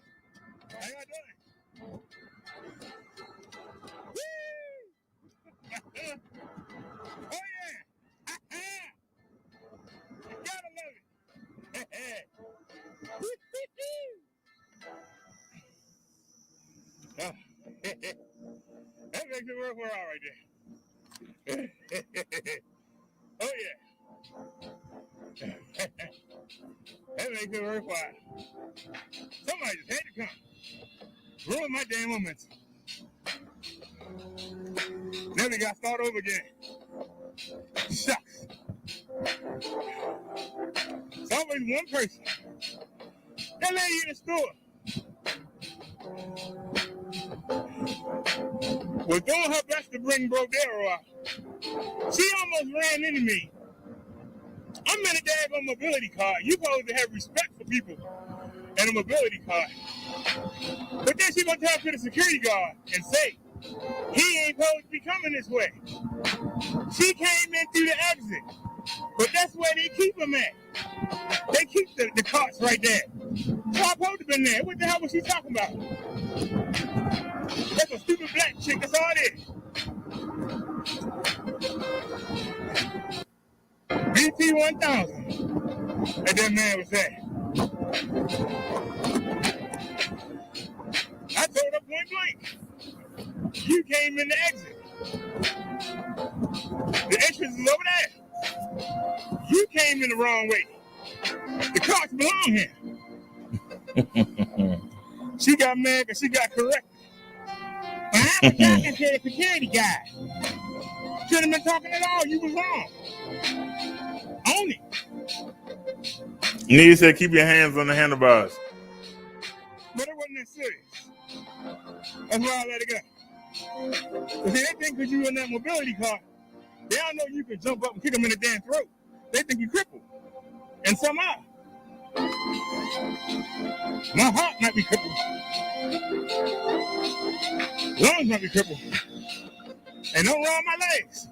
S2: How y'all doing? Woo! Oh, yeah. You gotta love it. That makes it worthwhile right there. Oh, yeah. That makes it worthwhile. Somebody just had to come. Ruin my damn momentum. Now we got to start over again. Shucks. It's always one person. That lady in the store was doing her best to bring Brodero out. She almost ran into me. I'm in a daggone mobility car. You supposed to have respect for people in a mobility car. But then she gonna talk to the security guard and say, he ain't supposed to be coming this way. She came in through the exit. But that's where they keep them at. They keep the carts right there. So I'm supposed to have been there. What the hell was she talking about? That's a stupid black chick. That's all it is. BT 1000. And that man was there. I told her point blank. You came in the exit. The entrance is over there. You came in the wrong way. The carts belong here. She got mad because she got corrected. But I was talking to the security guy. Shouldn't have been talking at all. You was wrong. Own it.
S1: Nigga said keep your hands on the handlebars.
S2: But it wasn't that serious. That's why I let it go. Because they think because you in that mobility car, they don't know you can jump up and kick them in the damn throat. They think you crippled. And some are. My heart might be crippled. Lungs might be crippled. And don't run my legs.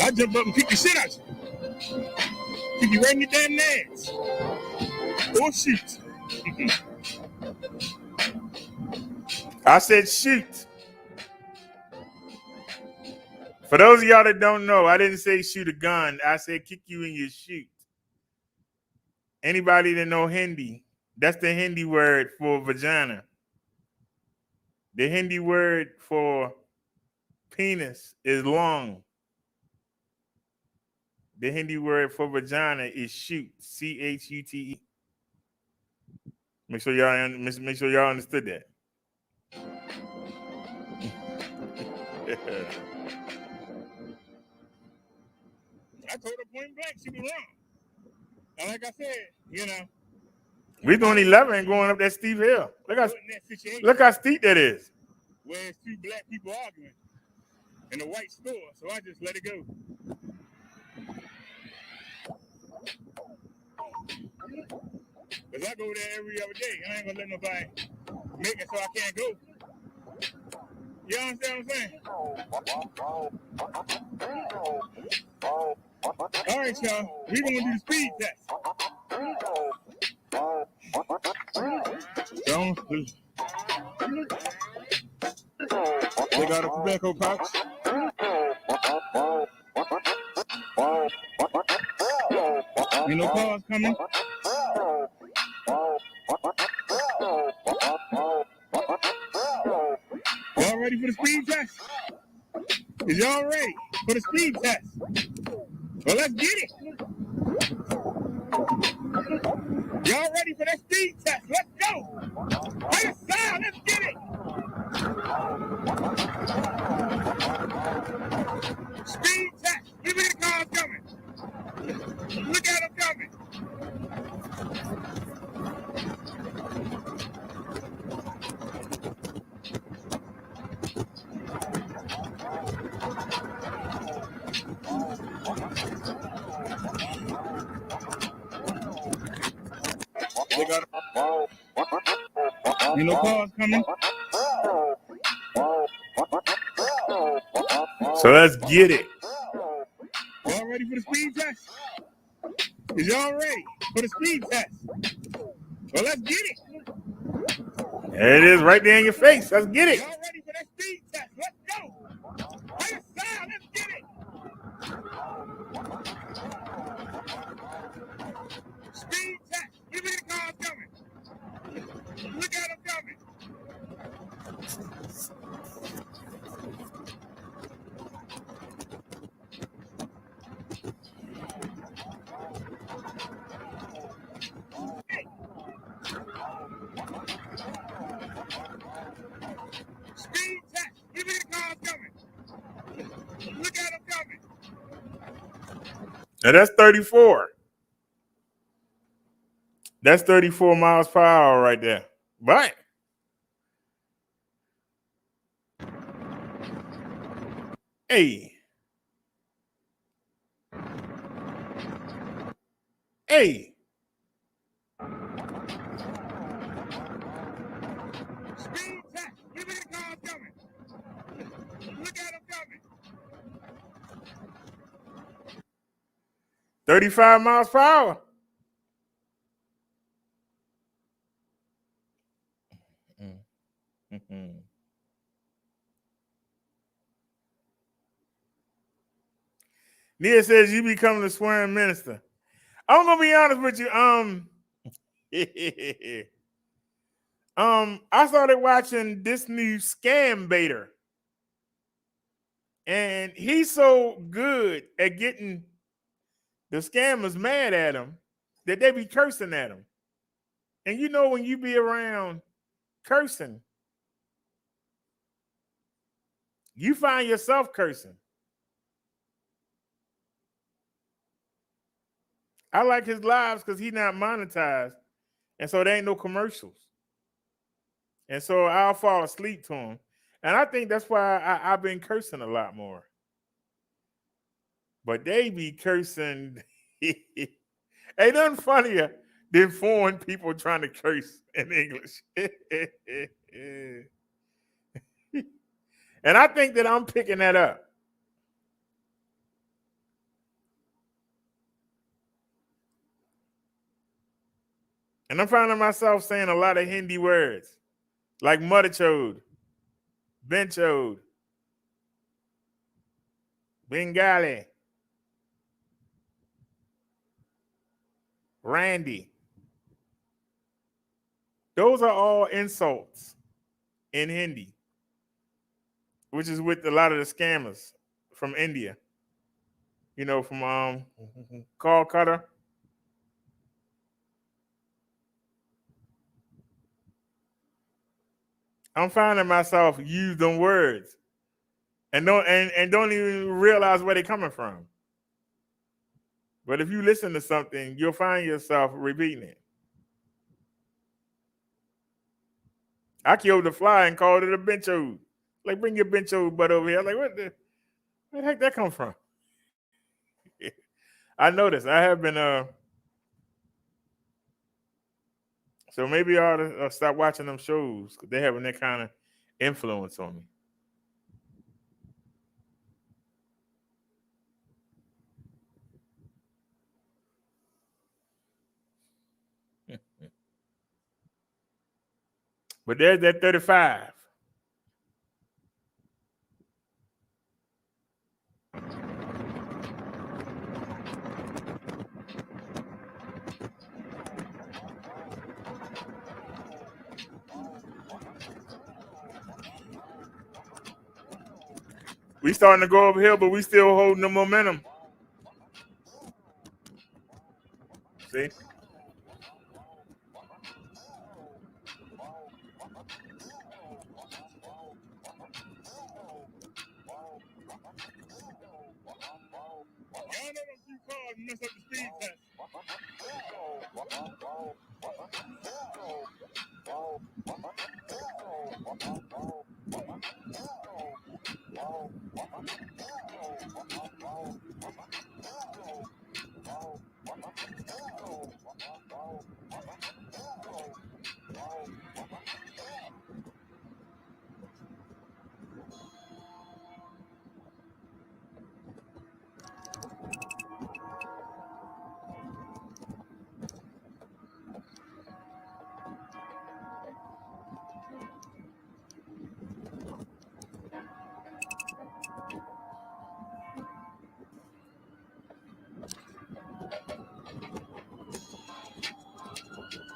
S2: I jump up and kick the shit out you. Kick you right in your damn nads. Or shoot.
S1: I said shoot. For those of y'all that don't know, I didn't say shoot a gun. I said kick you in your shoot. Anybody that know Hindi, that's the Hindi word for vagina. The Hindi word for penis is long. The Hindi word for vagina is shoot. C-H-U-T-E. Make sure y'all understood that.
S2: I told her point blank she was wrong. And like I said,
S1: we're doing 11 going up that steep hill. Look how steep that is.
S2: Where it's two black people arguing in a white store, so I just let it go. Because I go there every other day. I ain't going to let nobody make it so I can't go. You understand what I'm saying? All right, y'all. We're going to do the speed test. They got a tobacco pouch. Ain't no cars coming. Y'all ready for the speed test? Is y'all ready for the speed test? Well, let's get it. Y'all ready for that speed test? Let's go. Hey, sound, let's get it. Speed test. Give me the cars coming. Look at them coming. They got ain't no cars coming.
S1: So let's get it.
S2: Y'all ready for the speed test? Is y'all ready for the speed test? Well, let's get it.
S1: There it is right there in your face. Let's get it.
S2: Y'all ready for that speed test? Let's go. Hey, sound, let's get it. Speed test. Give me the cars coming. Look at them coming. Hey. Speed test. Give me the cars coming. Look at them coming.
S1: Now that's 34. That's 34 miles per hour right there. But hey, Hey.
S2: Speed test. Look at the cars coming. Look at them coming.
S1: 35 miles per hour. Nia says you becoming the swearing minister. I'm gonna be honest with you. I started watching this new Scam Baiter, and he's so good at getting the scammers mad at him that they be cursing at him. And you know when you be around cursing, you find yourself cursing. I like his lives because he's not monetized, and so there ain't no commercials. And so I'll fall asleep to him. And I think that's why I've been cursing a lot more. But they be cursing. Ain't nothing funnier than foreign people trying to curse in English. And I think that I'm picking that up. And I'm finding myself saying a lot of Hindi words, like mudachode, benchode, Bengali, Randy. Those are all insults in Hindi, which is with a lot of the scammers from India. You know, from Calcutta. I'm finding myself use them words and don't even realize where they're coming from. But if you listen to something, you'll find yourself repeating it. I killed the fly and called it a benchode. Like, bring your benchode butt over here. Like, where the heck that come from? I noticed. I have been so maybe I ought to stop watching them shows because they're having that kind of influence on me. But there's that 35. We starting to go uphill, but we still holding the momentum. See?
S2: Y'all know them few cars mess up the speed test.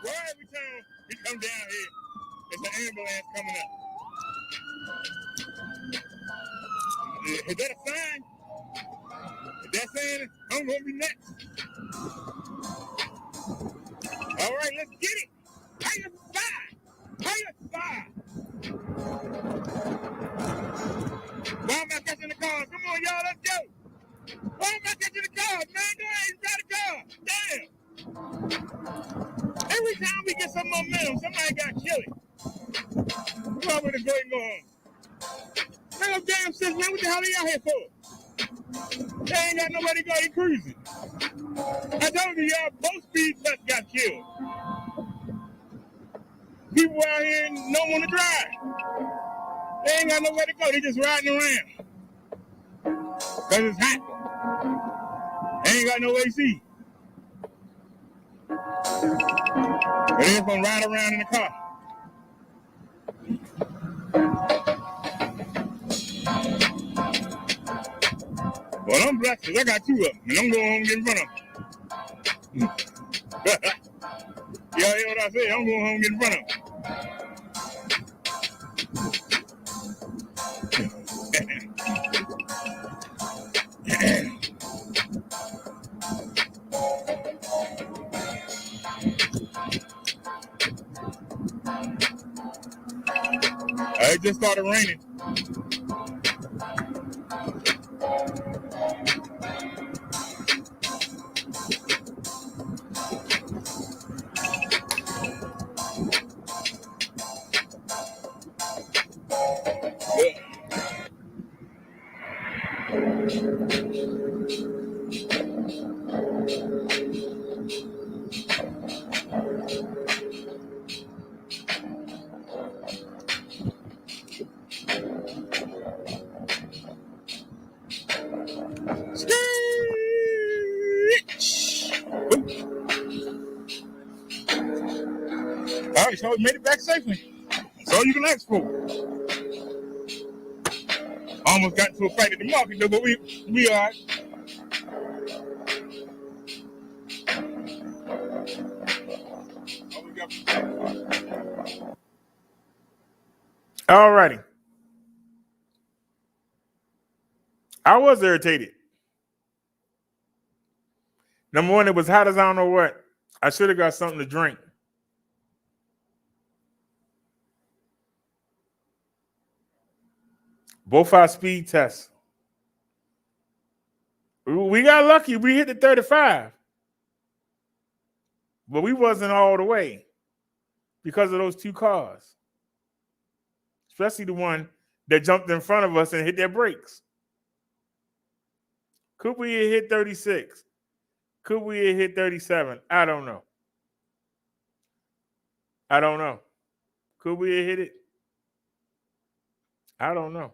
S2: Why every time we come down here, there's an ambulance coming up? Is that a sign? Is that saying I'm gonna be next? All right, let's get it. How you slide? How you slide? Why am I catching the car? Come on, y'all, let's go. Why am I catching the car? Man, go ahead, try the car. Damn. Every time we get some momentum, somebody got killed. Come on with the great go home. Man, them damn sis, man, what the hell are y'all here for? They ain't got nobody got you cruising. I told you, y'all, both speed cuts got killed. People out here don't want to drive. They ain't got nowhere to go. They just riding around. Because it's hot. They ain't got no AC. But they just gonna ride around in the car. Well, I'm blessed because I got two of them, and I'm going home and get in front of them. Y'all hear what I say? I'm going home and get in front of them. It just started raining. All right, so we made it back safely. That's all you can ask for. Almost got into a fight at the market though, but we all right.
S1: All righty. I was irritated. Number one, it was hot as I don't know what. I should have got something to drink. Both our speed tests. We got lucky. We hit the 35. But we wasn't all the way because of those two cars. Especially the one that jumped in front of us and hit their brakes. Could we have hit 36? Could we have hit 37? I don't know. Could we have hit it? I don't know.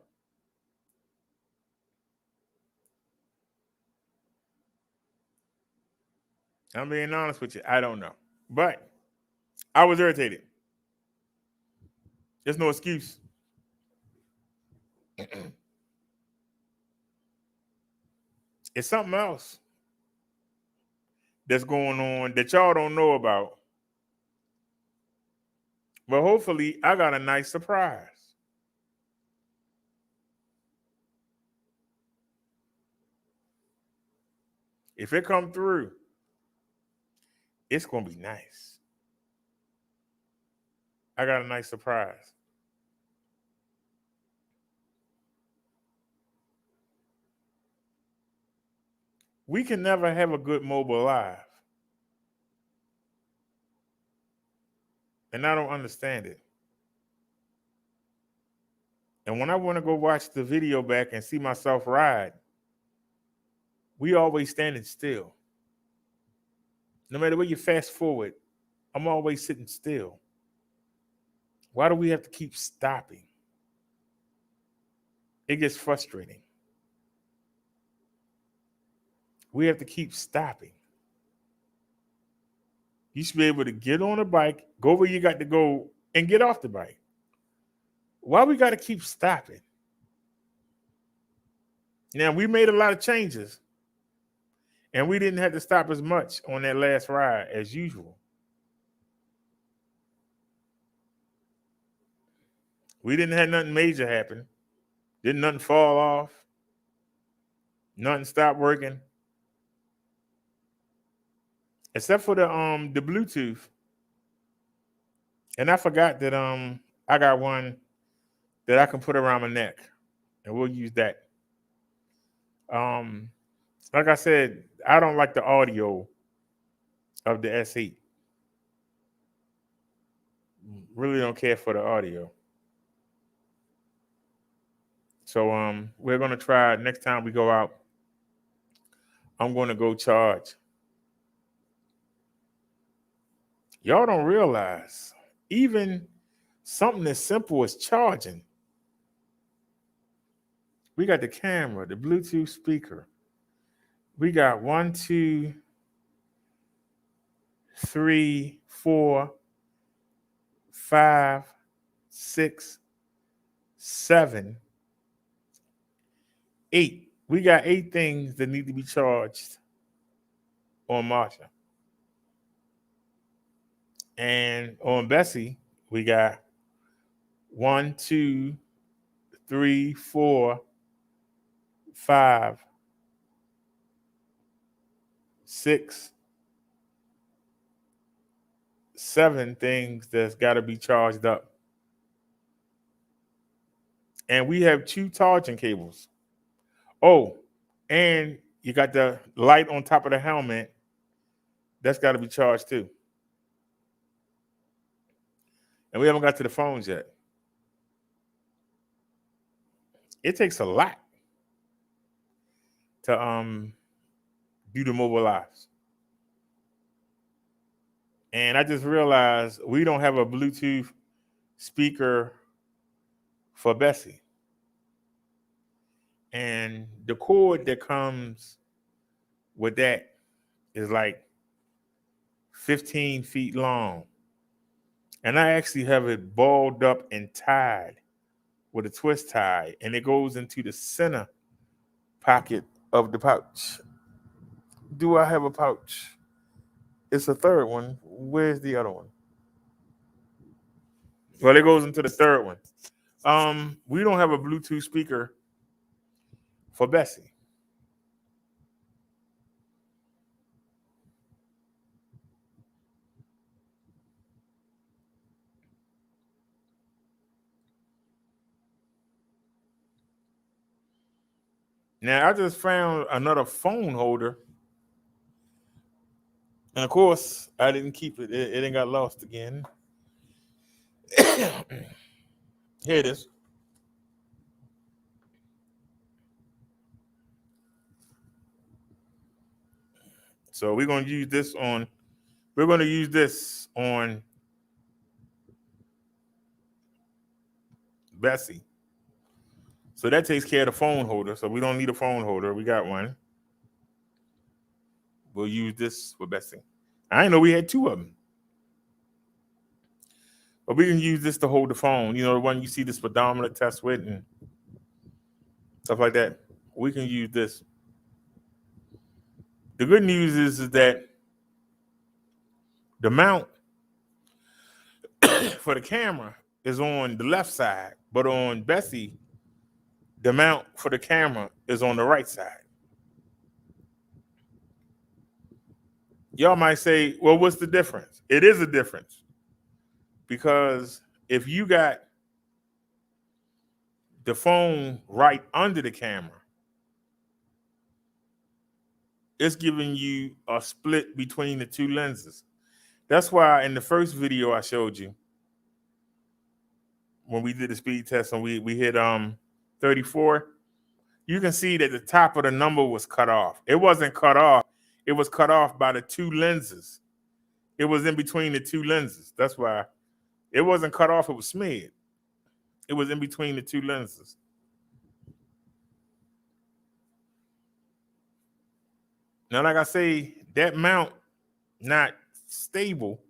S1: I'm being honest with you. I don't know. But I was irritated. There's no excuse. It's something else that's going on that y'all don't know about. But hopefully I got a nice surprise. If it come through, it's going to be nice. I got a nice surprise. We can never have a good mobile live. And I don't understand it. And when I want to go watch the video back and see myself ride, we always standing still. No matter where you fast forward, I'm always sitting still. Why do we have to keep stopping? It gets frustrating. We have to keep stopping. You should be able to get on a bike, go where you got to go, and get off the bike. Why we got to keep stopping? Now, we made a lot of changes, and we didn't have to stop as much on that last ride as usual. We didn't have nothing major happen. Didn't nothing fall off. Nothing stopped working. Except for the Bluetooth. And I forgot that I got one that I can put around my neck. And we'll use that. Like I said, I don't like the audio of the S8. Really don't care for the audio. So we're gonna try next time we go out. I'm gonna go charge Y'all don't realize even something as simple as charging. We got the camera, the Bluetooth speaker. We got 1, 2, 3, 4, 5, 6, 7, 8. We got 8 things that need to be charged on Marsha. And on Bessie, we got 1, 2, 3, 4, 5, 6, 7 things that's got to be charged up. And we have 2 charging cables. Oh, and you got the light on top of the helmet. That's got to be charged too. And we haven't got to the phones yet. It takes a lot to do the mobile lives. And I just realized we don't have a Bluetooth speaker for Bessie. And the cord that comes with that is like 15 feet long. And I actually have it balled up and tied with a twist tie, and it goes into the center pocket of the pouch. Do I have a pouch? It's a third one. Where's the other one? Well, it goes into the third one. We don't have a Bluetooth speaker for Bessie. Now, I just found another phone holder. And of course, I didn't keep it. It ain't got lost again. Here it is. So we're going to use this on Bessie. So that takes care of the phone holder. So we don't need a phone holder. We got one. We'll use this for Bessie. I didn't know we had 2 of them. But we can use this to hold the phone. You know, the one you see the speedometer test with and stuff like that. We can use this. The good news is that the mount for the camera is on the left side, but on Bessie, the mount for the camera is on the right side. Y'all might say, well, what's the difference? It is a difference. Because if you got the phone right under the camera, it's giving you a split between the 2 lenses. That's why in the first video I showed you, when we did the speed test and we hit 34, you can see that the top of the number was cut off. It wasn't cut off. It was cut off by the 2 lenses. It was in between the 2 lenses. That's why it wasn't cut off. It was smeared. It was in between the 2 lenses. Now, like I say, that mount not stable,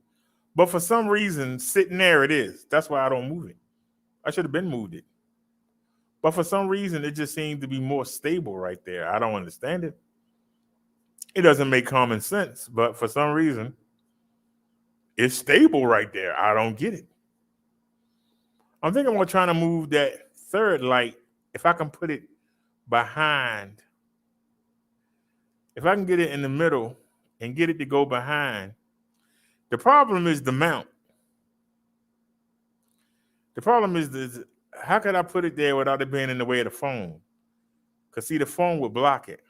S1: but for some reason, sitting there it is. That's why I don't move it. I should have been moved it. But for some reason, it just seemed to be more stable right there. I don't understand it. It doesn't make common sense, but for some reason, it's stable right there. I don't get it. I'm thinking about trying to move that third light. If I can put it behind, if I can get it in the middle and get it to go behind. The problem is the mount. The problem is this, how could I put it there without it being in the way of the phone? Because see, the phone would block it.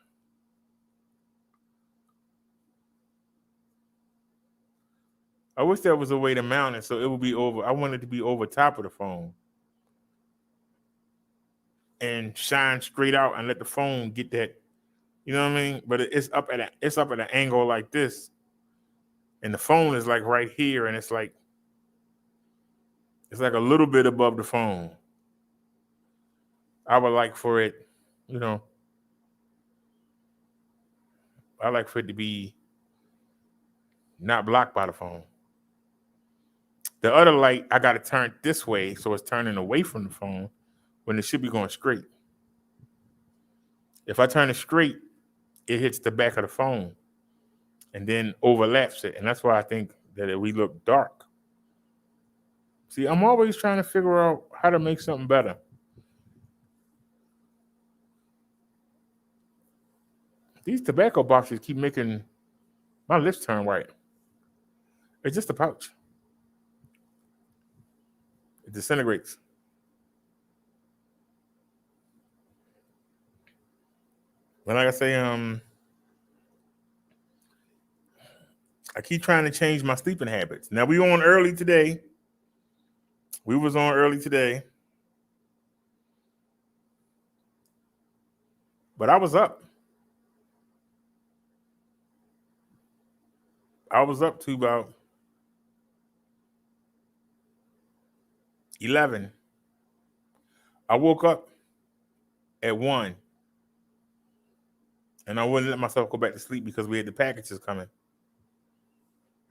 S1: I wish there was a way to mount it so it would be over. I want it to be over top of the phone and shine straight out and let the phone get that. You know what I mean? But it's up at an angle like this and the phone is like right here, and it's like a little bit above the phone. I would like for it, you know, I like for it to be not blocked by the phone. The other light, I got to turn this way, so it's turning away from the phone when it should be going straight. If I turn it straight, it hits the back of the phone and then overlaps it. And that's why I think that we look dark. See, I'm always trying to figure out how to make something better. These tobacco boxes keep making my lips turn white. It's just a pouch. It disintegrates. But like I say, I keep trying to change my sleeping habits. Now we on early today. We was on early today. But I was up. I was up to about 11. I woke up at 1. And I wouldn't let myself go back to sleep because we had the packages coming.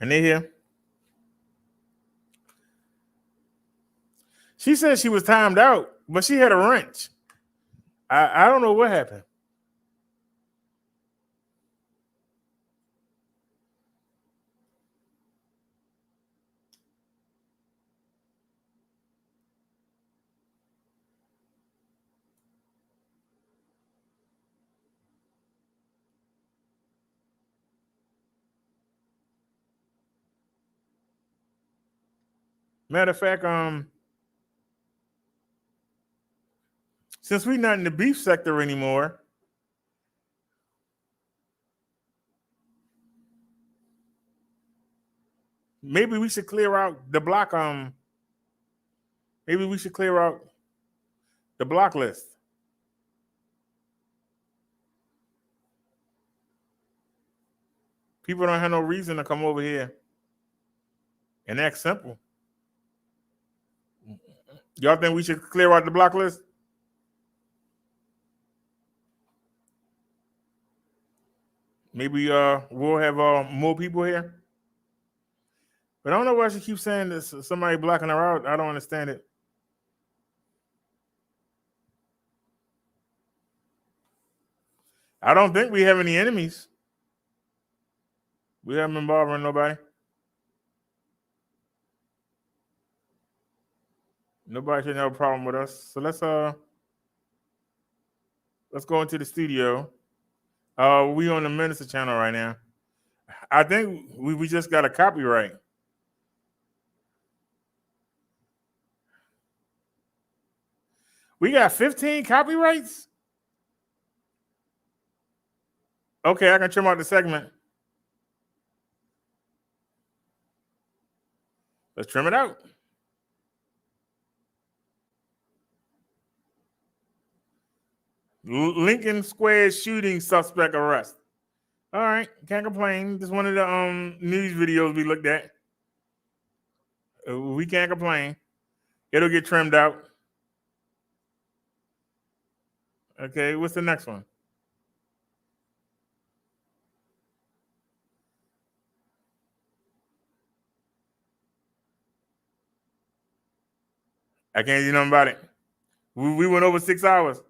S1: And they're here. She said she was timed out, but she had a wrench. I don't know what happened. Matter of fact, since we're not in the beef sector anymore, maybe we should clear out the block. Maybe we should clear out the block list. People don't have no reason to come over here and act simple. Y'all think we should clear out the block list? Maybe we'll have more people here. But I don't know why she keeps saying this. Somebody blocking her out. I don't understand it. I don't think we have any enemies. We haven't been bothering nobody. Nobody should have a problem with us. So let's go into the studio. We on the Minister channel right now. I think we just got a copyright. We got 15 copyrights? Okay, I can trim out the segment. Let's trim it out. Lincoln Square shooting suspect arrest. All right, can't complain. Just one of the news videos we looked at. We can't complain. It'll get trimmed out. Okay, what's the next one? I can't do nothing about it. We went over 6 hours.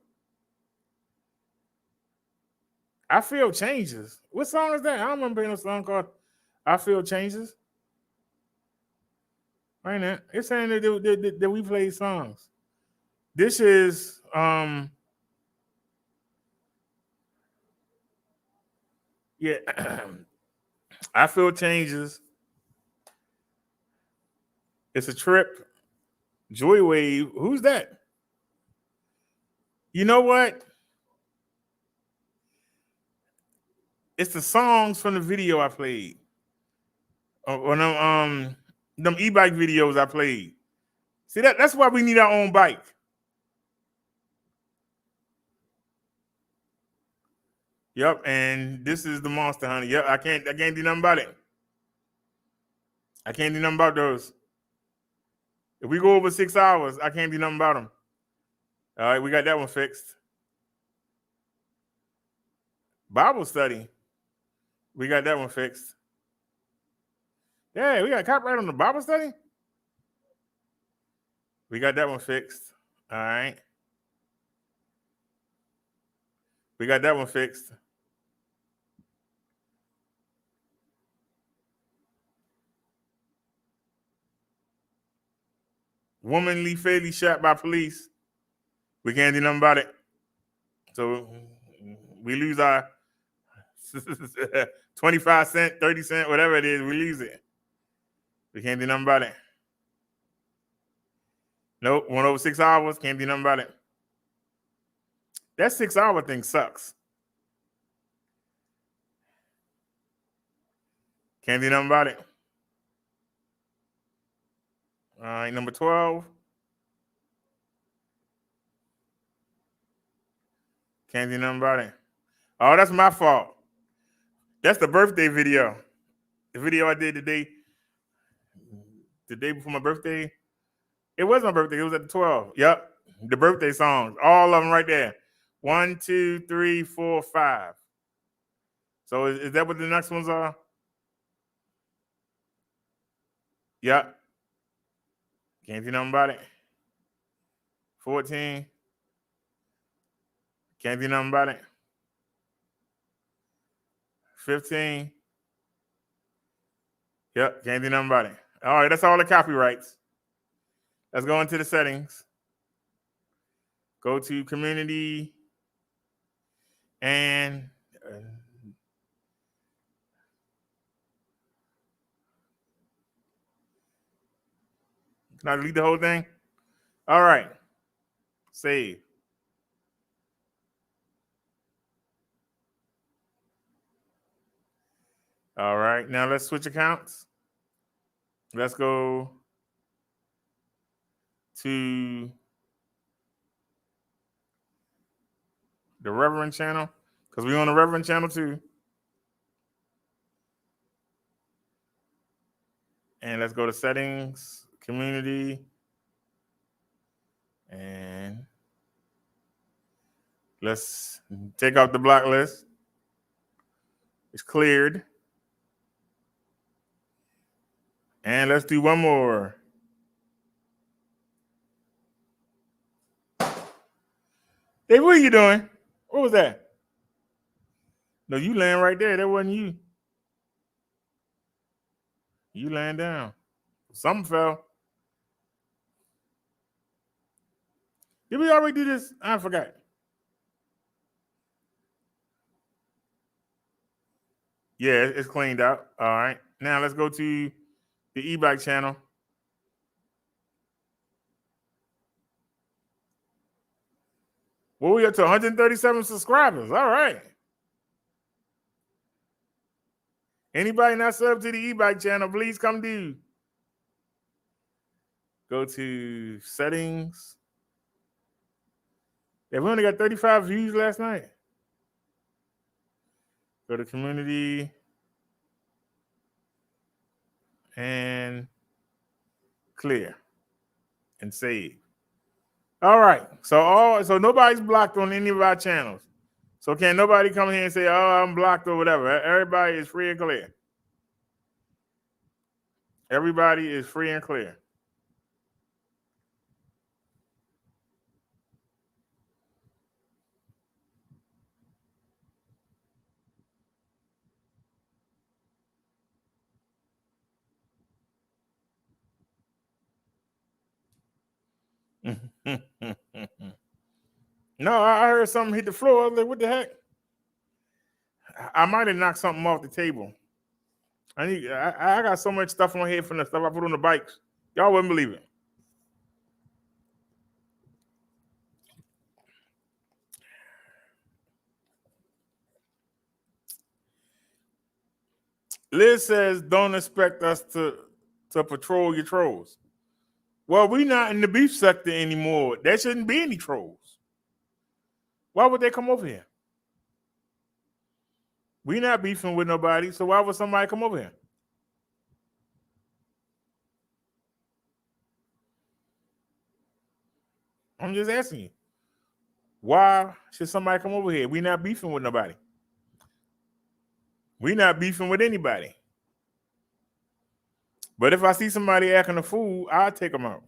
S1: I Feel Changes. What song is that? I don't remember a song called I Feel Changes. Right now, it's saying that we play songs. This is yeah. I Feel Changes. It's a trip. Joywave. Who's that? You know what? It's the songs from the video I played. On them e-bike videos I played. See that's why we need our own bike. Yep, and this is the Monster Honey. Yep, I can't do nothing about it. I can't do nothing about those. If we go over 6 hours, I can't do nothing about them. All right, we got that one fixed. Bible study, we got that one fixed. Yeah, we got copyright on the Bible study. We got that one fixed. All right. We got that one fixed. Woman fatally shot by police. We can't do nothing about it. So we lose our 25 cent, 30 cent, whatever it is, we lose it. We can't do nothing about it. Nope, 1 over 6 hours, can't do nothing about it. That 6 hour thing sucks. Can't do nothing about it. All right, number 12. Can't do nothing about it. Oh, that's my fault. That's the birthday video. The video I did the day before my birthday. It was my birthday. It was at the 12. Yep. The birthday songs. All of them right there. 1, 2, 3, 4, 5. So is that what the next ones are? Yep. Can't do nothing about it. 14. Can't do nothing about it. 15. Yep, can't do nothing about it. All right, that's all the copyrights. Let's go into the settings. Go to community and can I delete the whole thing? All right. Save. All right, now let's switch accounts. Let's go to the Reverend channel because we're on the Reverend channel too. And let's go to settings, community, and let's take out the block list. It's cleared. And let's do one more. Hey, what are you doing? What was that? No, you laying right there. That wasn't you. You laying down. Something fell. Did we already do this? I forgot. Yeah, it's cleaned out. All right. Now let's go to the Ebike channel. Well, we up to 137 subscribers. All right. Anybody not subbed to the Ebike channel, please come do. Go to settings. Yeah, we only got 35 views last night. Go to community and clear and save. All right. So nobody's blocked on any of our channels. So can't nobody come here and say, "Oh, I'm blocked" or whatever. Everybody is free and clear. Everybody is free and clear. No, I heard something hit the floor. I was like, what the heck? I might have knocked something off the table. I got so much stuff on here from the stuff I put on the bikes. Y'all wouldn't believe it. Liz says, don't expect us to patrol your trolls. Well, we're not in the beef sector anymore. There shouldn't be any trolls. Why would they come over here? We're not beefing with nobody, so why would somebody come over here? I'm just asking you. Why should somebody come over here? We not beefing with nobody. We not beefing with anybody. But if I see somebody acting a fool, I'll take them out.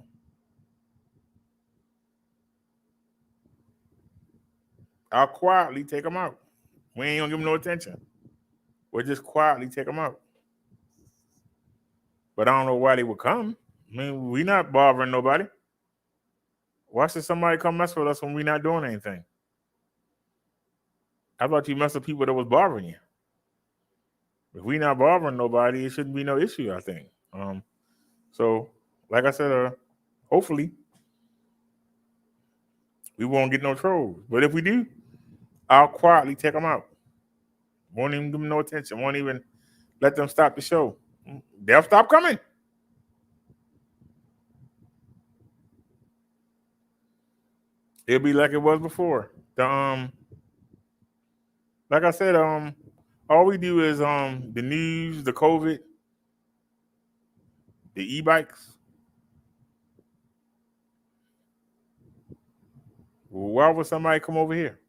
S1: I'll quietly take them out. We ain't gonna give them no attention. We'll just quietly take them out. But I don't know why they would come. I mean, we not bothering nobody. Why should somebody come mess with us when we not doing anything? How about you mess with people that was bothering you? If we not bothering nobody, it shouldn't be no issue, I think. So, like I said, hopefully we won't get no trolls. But if we do, I'll quietly take them out. Won't even give them no attention. Won't even let them stop the show. They'll stop coming. It'll be like it was before. Like I said, all we do is the news, the COVID, the e-bikes. Why would somebody come over here?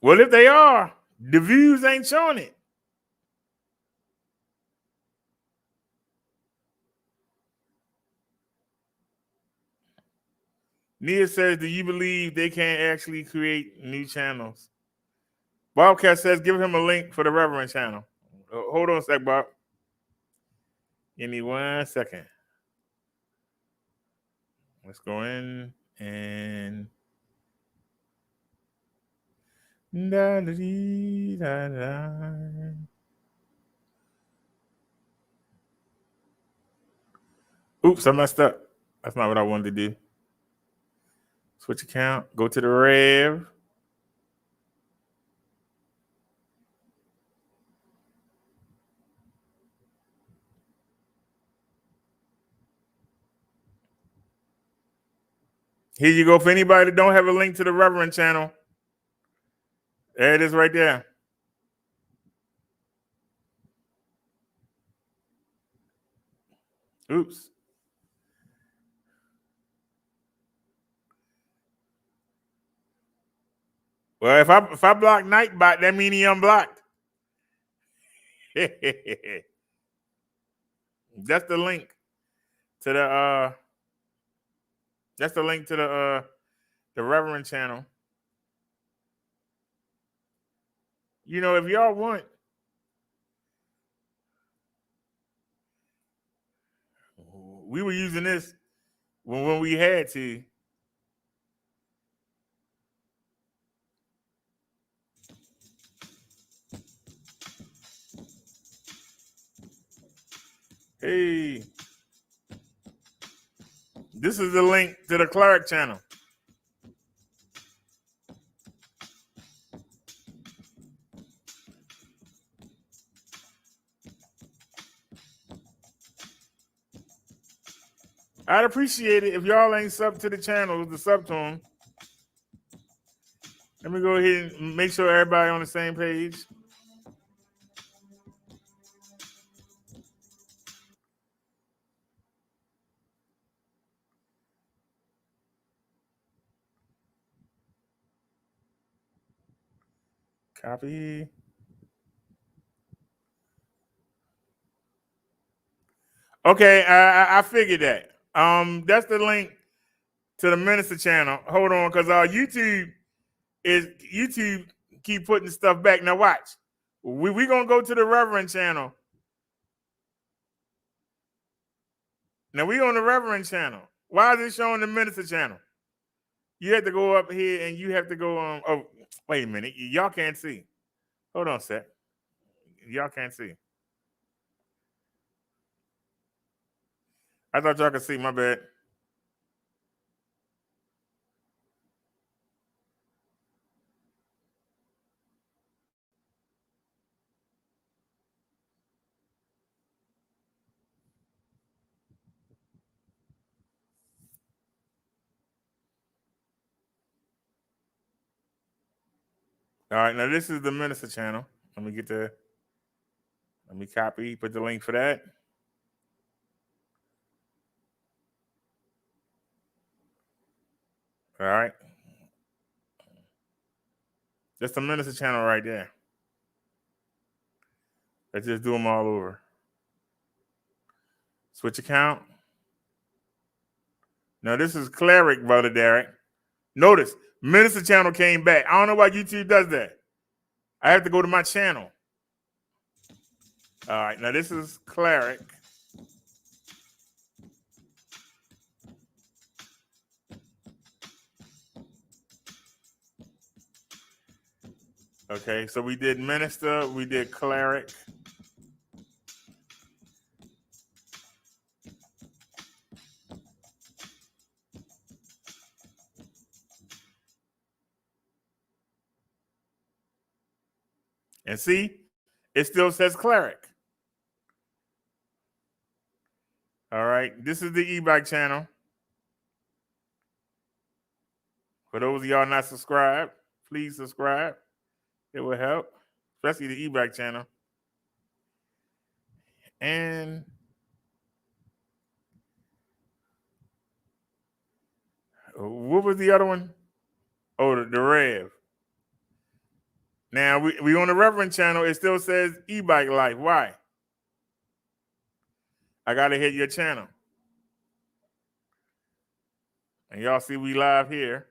S1: Well, if they are, the views ain't showing it. Nia says, do you believe they can actually create new channels? Bobcat says, give him a link for the Reverend channel. Hold on a sec, Bob. Give me 1 second. Let's go in and... Oops, I messed up. That's not what I wanted to do. Switch account. Go to the Rev. Here you go. For anybody that don't have a link to the Reverend channel, there it is right there. Oops. Well, if I block Nightbot, that means he unblocked. That's the link to the that's the link to the Reverend channel. You know, if y'all want, we were using this when we had to. Hey, this is the link to the Clark channel. I'd appreciate it if y'all ain't sub to the channel, to sub to them. Let me go ahead and make sure everybody on the same page. Copy. Okay, I figured that. That's the link to the Minister channel. Hold on, because our YouTube keep putting stuff back. Now watch. We gonna go to the Reverend channel. Now we on the Reverend channel. Why is it showing the Minister channel? You have to go up here and you have to go on. Oh, wait a minute. Y'all can't see. Hold on a sec. Y'all can't see. I thought y'all could see. My bad. All right, now this is the minister channel. Let me copy, put the link for that. All right. That's the minister channel right there. Let's just do them all over. Switch account. Now this is cleric, Brother Derek. Notice, minister channel came back. I don't know why YouTube does that. I have to go to my channel. All right, now this is cleric. Okay, so we did minister, we did cleric. And see, it still says cleric. All right, this is the e-bike channel. For those of y'all not subscribed, please subscribe. It will help, especially the e-bike channel. And what was the other one? Oh, the Rev. Now we on the Reverend channel. It still says e-bike life. Why? I gotta hit your channel, and y'all see we live here.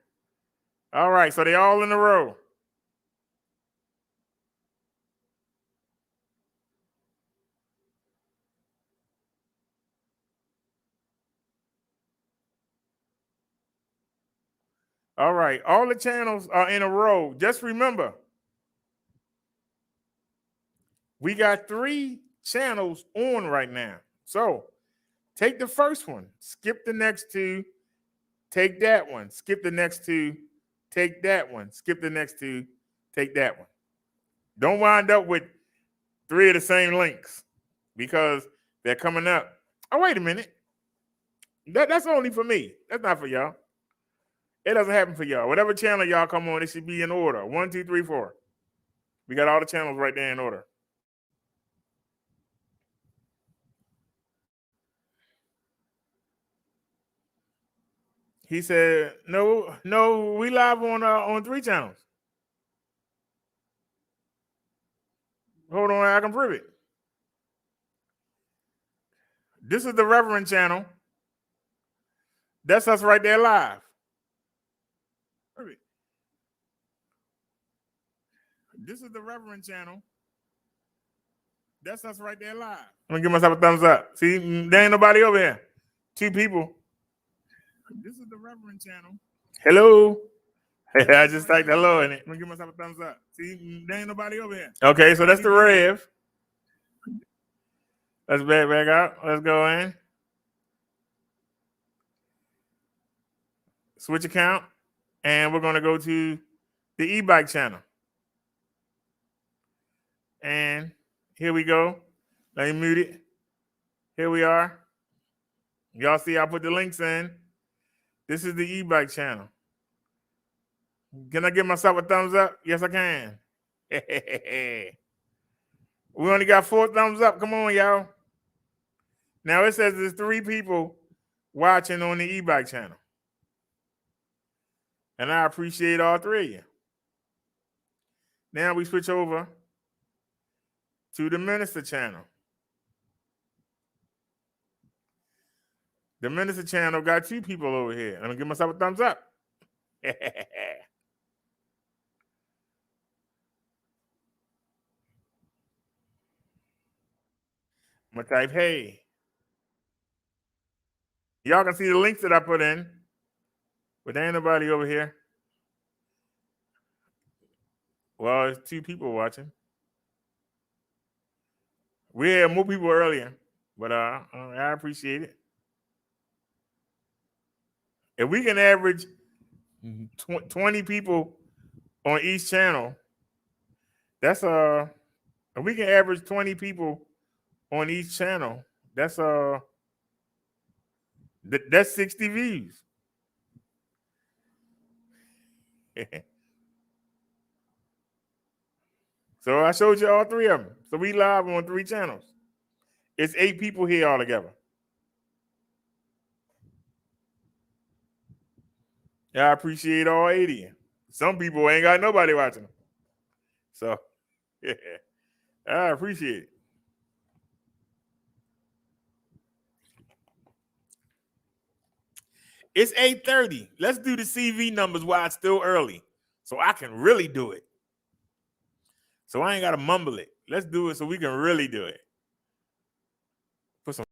S1: All right, so they all in a row. All right, all the channels are in a row. Just remember, we got 3 channels on right now. So take the first one, skip the next 2, take that one, skip the next 2, take that one, skip the next 2, take that one. Don't wind up with 3 of the same links because they're coming up. Oh, wait a minute. That's only for me. That's not for y'all. It doesn't happen for y'all. Whatever channel y'all come on, it should be in order. 1, 2, 3, 4. We got all the channels right there in order. He said, no, we live on 3 channels. Hold on, I can prove it. This is the Reverend channel. That's us right there live. This is the Reverend channel. That's us right there live. I'm gonna give myself a thumbs up. See, there ain't nobody over here. 2 people. This is the Reverend channel. Hello. I just typed hello in it. I'm gonna give myself a thumbs up. See, there ain't nobody over here. Okay, so that's the Rev. Let's back out. Let's go in. Switch account. And we're gonna go to the e-bike channel. And here we go. Let me mute it. Here we are. Y'all see I put the links in. This is the e-bike channel. Can I give myself a thumbs up? Yes, I can. We only got 4 thumbs up. Come on, y'all. Now it says there's 3 people watching on the e-bike channel. And I appreciate all 3 of you. Now we switch over to the minister channel. The minister channel got 2 people over here. I'm gonna give myself a thumbs up. I'm gonna type hey. Y'all can see the links that I put in, but there ain't nobody over here. Well, it's 2 people watching. We had more people earlier, but I appreciate it. If we can average 20 people on each channel, that's if we can average 20 people on each channel, that's 60 views. So I showed you all three of them. So we live on 3 channels. It's 8 people here all together. I appreciate all 80. Some people ain't got nobody watching them. So, yeah, I appreciate it. It's 8:30. Let's do the CV numbers while it's still early so I can really do it. So I ain't got to mumble it. Let's do it so we can really do it. Put some.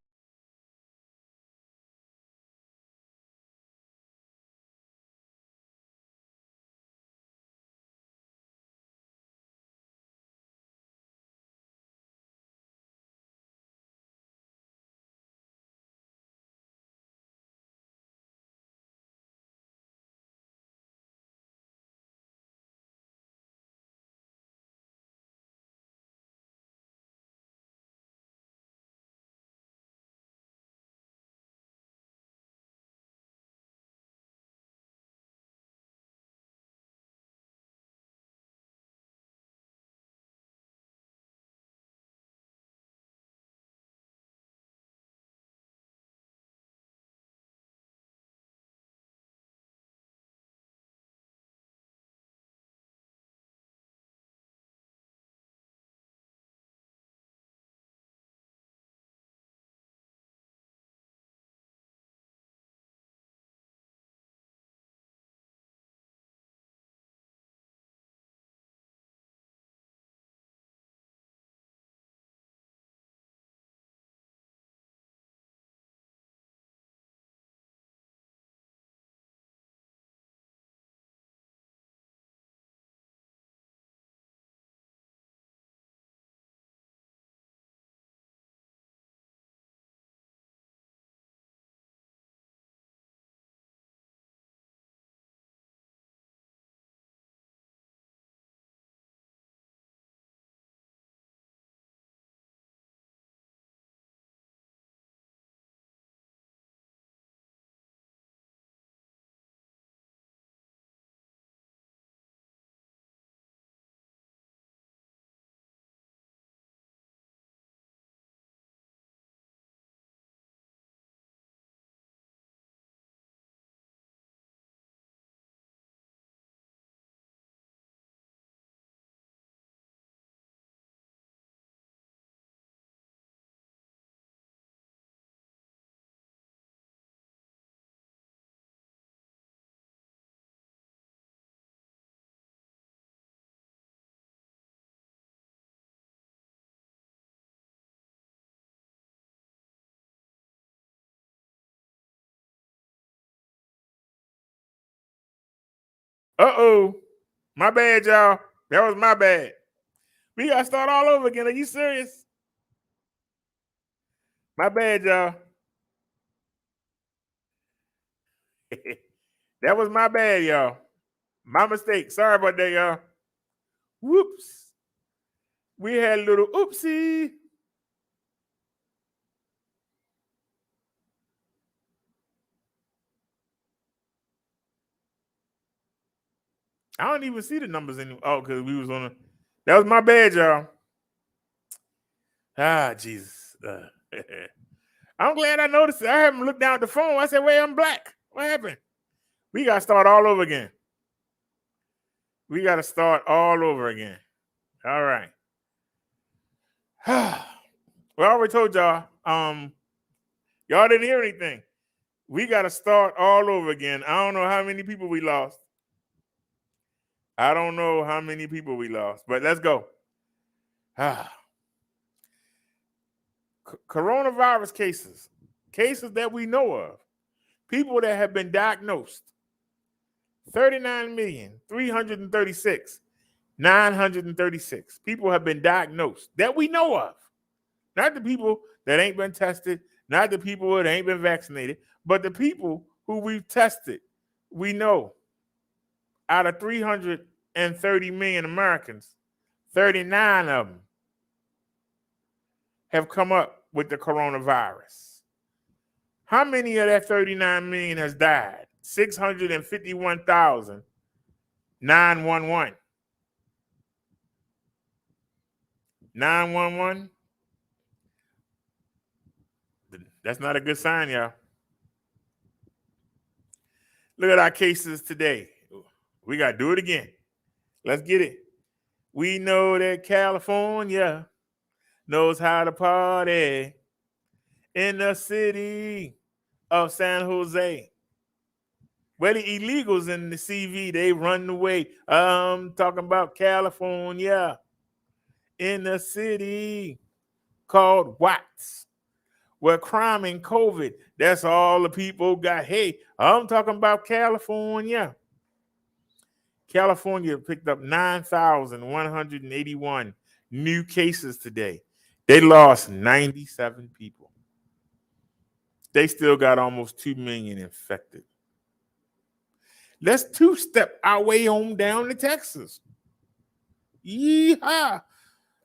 S1: Uh-oh. My bad, y'all. That was my bad. We got to start all over again. Are you serious? My bad, y'all. That was my bad, y'all. My mistake. Sorry about that, y'all. Whoops. We had a little oopsie. I don't even see the numbers anymore. Oh, because we was on a... That was my bad, y'all. Ah, Jesus. I'm glad I noticed it. I haven't looked down at the phone. I said, wait, I'm black. What happened? We got to start all over again. We got to start all over again. All right. Well, I already told y'all. Y'all didn't hear anything. We got to start all over again. I don't know how many people we lost. I don't know how many people we lost, but let's go. Coronavirus cases that we know of, people that have been diagnosed, 39,336,936 people have been diagnosed that we know of. Not the people that ain't been tested, not the people that ain't been vaccinated, but the people who we've tested. We know out of 330 million Americans, 39 of them have come up with the coronavirus. How many of that 39 million has died? 651,911. 911. That's not a good sign, y'all. Look at our cases today. We got to do it again. Let's get it. We know that California knows how to party in the city of San Jose. Where the illegals in the CV, they run away. I'm talking about California in the city called Watts, where crime and COVID, that's all the people got. Hey, I'm talking about California. California picked up 9,181 new cases today. They lost 97 people. They still got almost 2 million infected. Let's two-step our way on down to Texas. Yeehaw!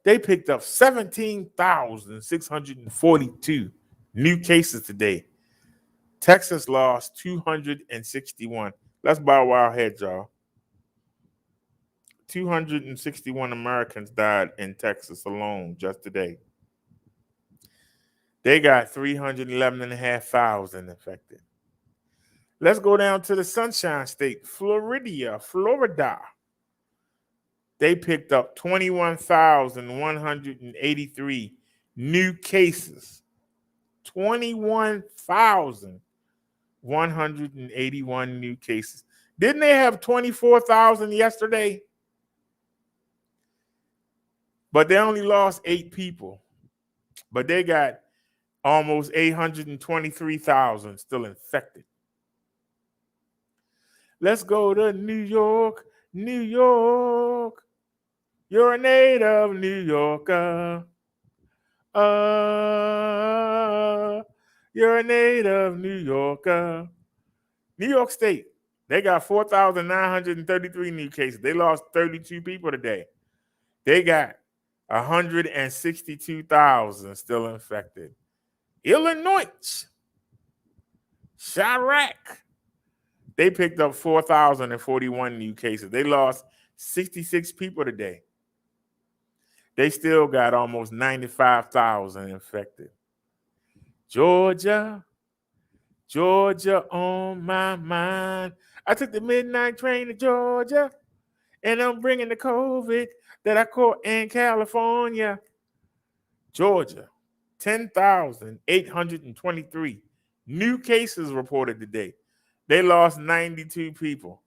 S1: They picked up 17,642 new cases today. Texas lost 261. Let's bow our heads, y'all. 261 Americans died in Texas alone just today. They got 311,500 infected. Let's go down to the Sunshine State, Florida. They picked up 21,183 new cases. 21,181 new cases. Didn't they have 24,000 yesterday? But they only lost 8 people. But they got almost 823,000 still infected. Let's go to New York, New York. You're a native New Yorker. You're a native New Yorker. New York State, they got 4,933 new cases. They lost 32 people today. They got 162,000 still infected. Illinois, Chirac, they picked up 4,041 new cases. They lost 66 people today. They still got almost 95,000 infected. Georgia on my mind. I took the midnight train to Georgia, and I'm bringing the COVID that I caught in California. Georgia, 10,823 new cases reported today. They lost 92 people.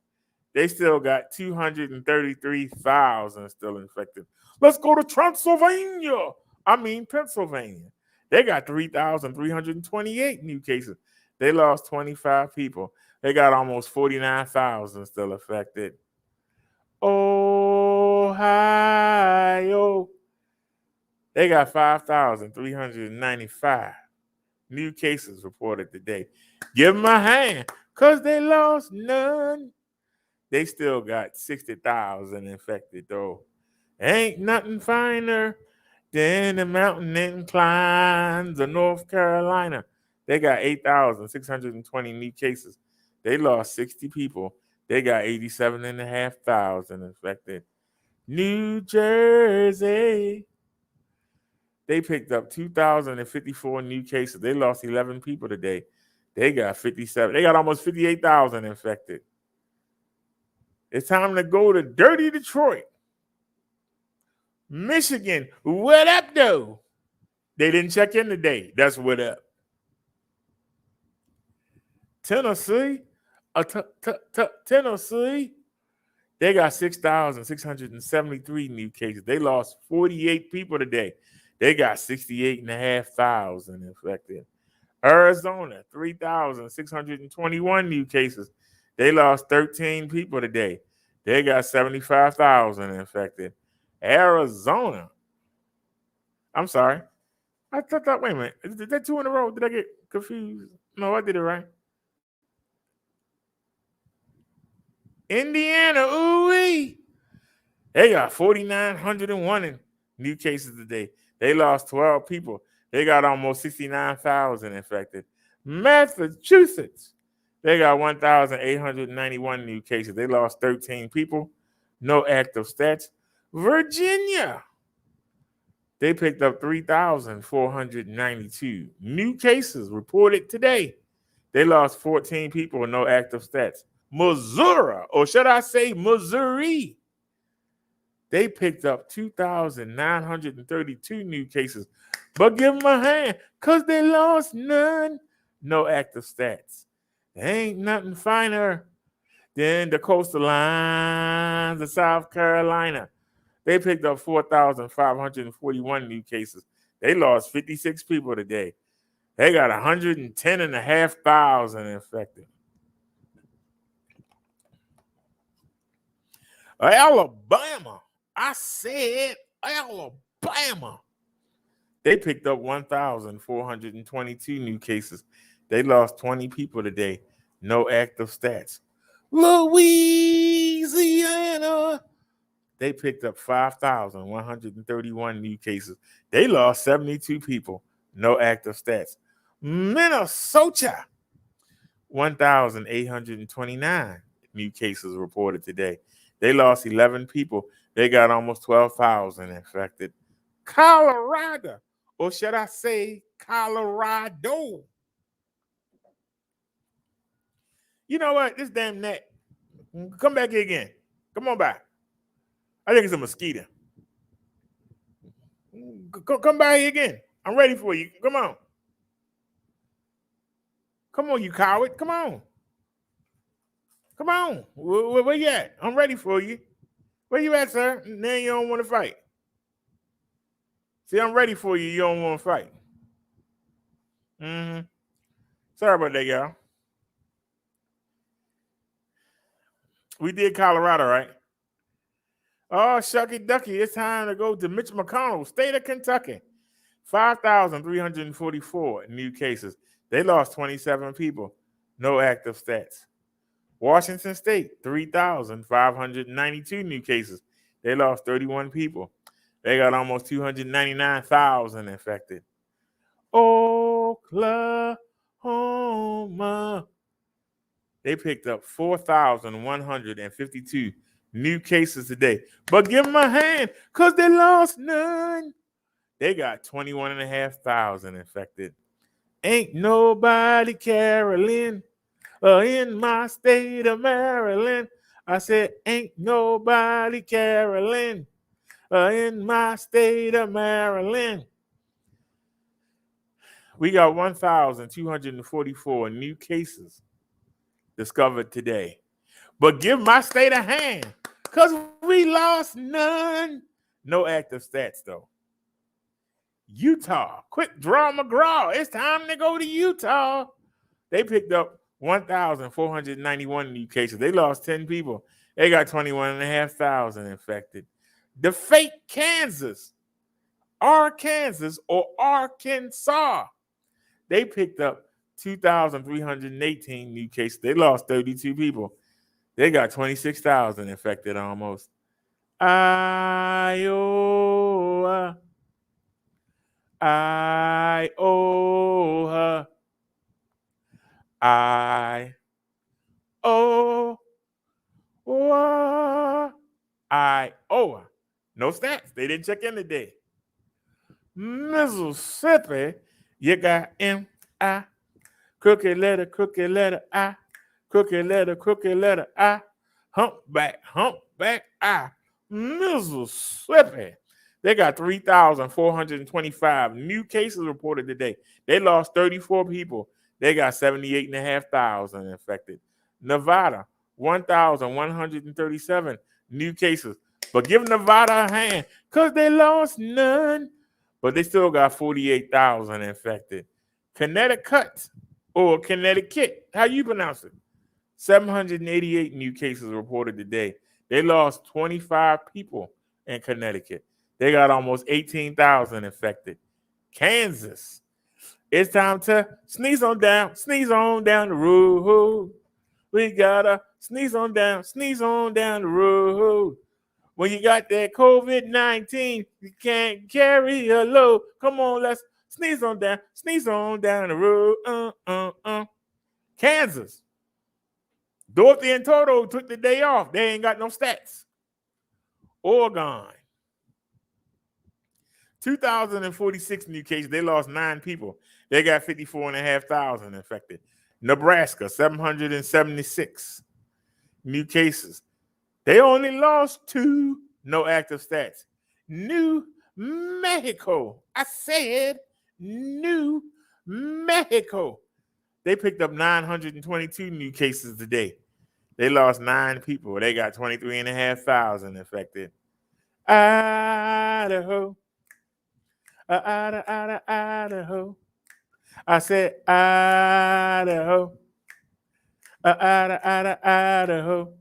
S1: They still got 233,000 still infected. Let's go to Pennsylvania. They got 3,328 new cases. They lost 25 people. They got almost 49,000 still affected. Ohio, they got 5,395 new cases reported today. Give them a hand, because they lost none. They still got 60,000 infected, though. Ain't nothing finer than the mountain inclines of North Carolina. They got 8,620 new cases. They lost 60 people. They got 87,500 infected. New Jersey, they picked up 2,054 new cases. They lost 11 people today. They got 57. They got almost 58,000 infected. It's time to go to dirty Detroit. Michigan, what up, though? They didn't check in today. That's what up. Tennessee, Tennessee, they got 6,673 new cases. They lost 48 people today. They got 68,500 infected. Arizona, 3,621 new cases. They lost 13 people today. They got 75,000 infected. Arizona. I'm sorry. I thought, wait a minute. Is that 2 in a row? Did I get confused? No, I did it right. Indiana, ooh-wee. They got 4,901 new cases today. They lost 12 people. They got almost 69,000 infected. Massachusetts, they got 1,891 new cases. They lost 13 people. No active stats. Virginia, They picked up 3,492 new cases reported today. They lost 14 people with no active stats. Missouri, or should I say Missouri, they picked up 2,932 new cases. But give them a hand, because they lost none. No active stats. There ain't nothing finer than the coastal lines of South Carolina. They picked up 4,541 new cases. They lost 56 people today. They got 110,500 infected. Alabama. I said Alabama. They picked up 1,422 new cases. They lost 20 people today. No active stats. Louisiana. They picked up 5,131 new cases. They lost 72 people. No active stats. Minnesota. 1,829 new cases reported today. They lost 11 people. They got almost 12,000 infected. Colorado, or should I say Colorado? You know what? This damn net. Come back here again. Come on back. I think it's a mosquito. Come back here again. I'm ready for you. Come on. Come on, you coward. Come on. Come on. Where you at? I'm ready for you. Where you at, sir? Now you don't want to fight. See, I'm ready for you. You don't want to fight. Sorry about that, y'all. We did Colorado, right? Oh, shucky ducky. It's time to go to Mitch McConnell, state of Kentucky. 5,344 new cases. They lost 27 people. No active stats. Washington State, 3,592 new cases. They lost 31 people. They got almost 299,000 infected. Oklahoma. They picked up 4,152 new cases today. But give them a hand, because they lost none. They got 21,500 infected. Ain't nobody caroling in my state of Maryland. I said, ain't nobody caroling in my state of Maryland. We got 1,244 new cases discovered today. But give my state a hand, because we lost none. No active stats, though. Utah, quick draw McGraw. It's time to go to Utah. They picked up 1,491 new cases. They lost 10 people. They got 21,500 infected. The fake Kansas, Arkansas, or Arkansas. They picked up 2,318 new cases. They lost 32 people. They got 26,000 infected almost. Iowa. Iowa. Iowa. No stats. They didn't check in today. Mississippi, you got M-I. Crooked letter I. Crooked letter I. Humpback I. Mississippi. They got 3,425 new cases reported today. They lost 34 people. They got 78,500 infected. Nevada, 1,137 new cases. But give Nevada a hand, because they lost none. But they still got 48,000 infected. Connecticut, or Connecticut, how you pronounce it? 788 new cases reported today. They lost 25 people in Connecticut. They got almost 18,000 infected. Kansas, it's time to sneeze on down the road. We gotta sneeze on down the road. When you got that COVID-19, you can't carry a load. Come on, let's sneeze on down the road. Kansas, Dorothy and Toto took the day off. They ain't got no stats. Oregon, 2,046 new cases. They lost 9 people. They got 54,500 infected. Nebraska, 776 new cases. They only lost 2. No active stats. New Mexico. I said New Mexico. They picked up 922 new cases today. They lost 9 people. They got 23,500 infected. Idaho. Idaho. I said Idaho. Idaho.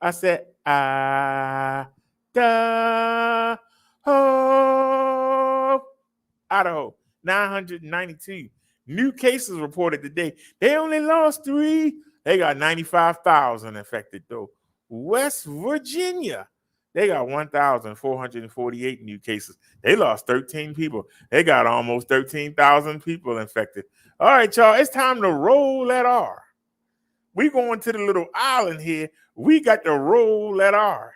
S1: I said Idaho. 992 new cases reported today. They only lost 3. They got 95,000 infected though. West Virginia, they got 1,448 new cases. They lost 13 people. They got almost 13,000 people infected. All right, y'all, it's time to roll that R. We going to the little island here. We got to roll that R.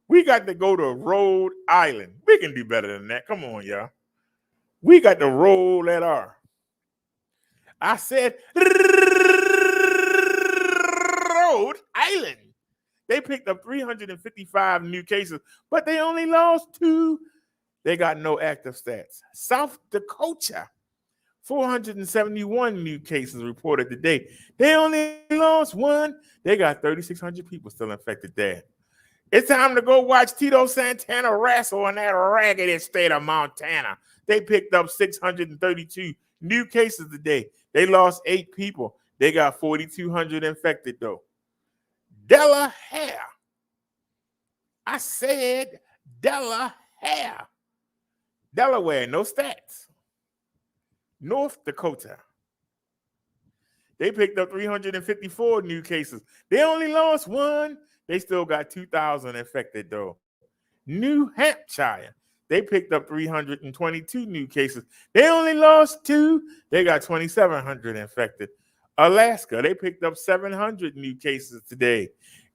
S1: We got to go to Rhode Island. We can do better than that. Come on, y'all. We got to roll that R. I said Rhode Island. They picked up 355 new cases, but they only lost 2. They got no active stats. South Dakota, 471 new cases reported today. They only lost 1. They got 3,600 people still infected there. It's time to go watch Tito Santana wrestle in that raggedy state of Montana. They picked up 632 new cases today. They lost 8 people. They got 4,200 infected though. Delaware. I said Delaware. Delaware, no stats. North Dakota. They picked up 354 new cases. They only lost 1. They still got 2,000 infected though. New Hampshire. They picked up 322 new cases. They only lost 2. They got 2,700 infected. Alaska, they picked up 700 new cases today.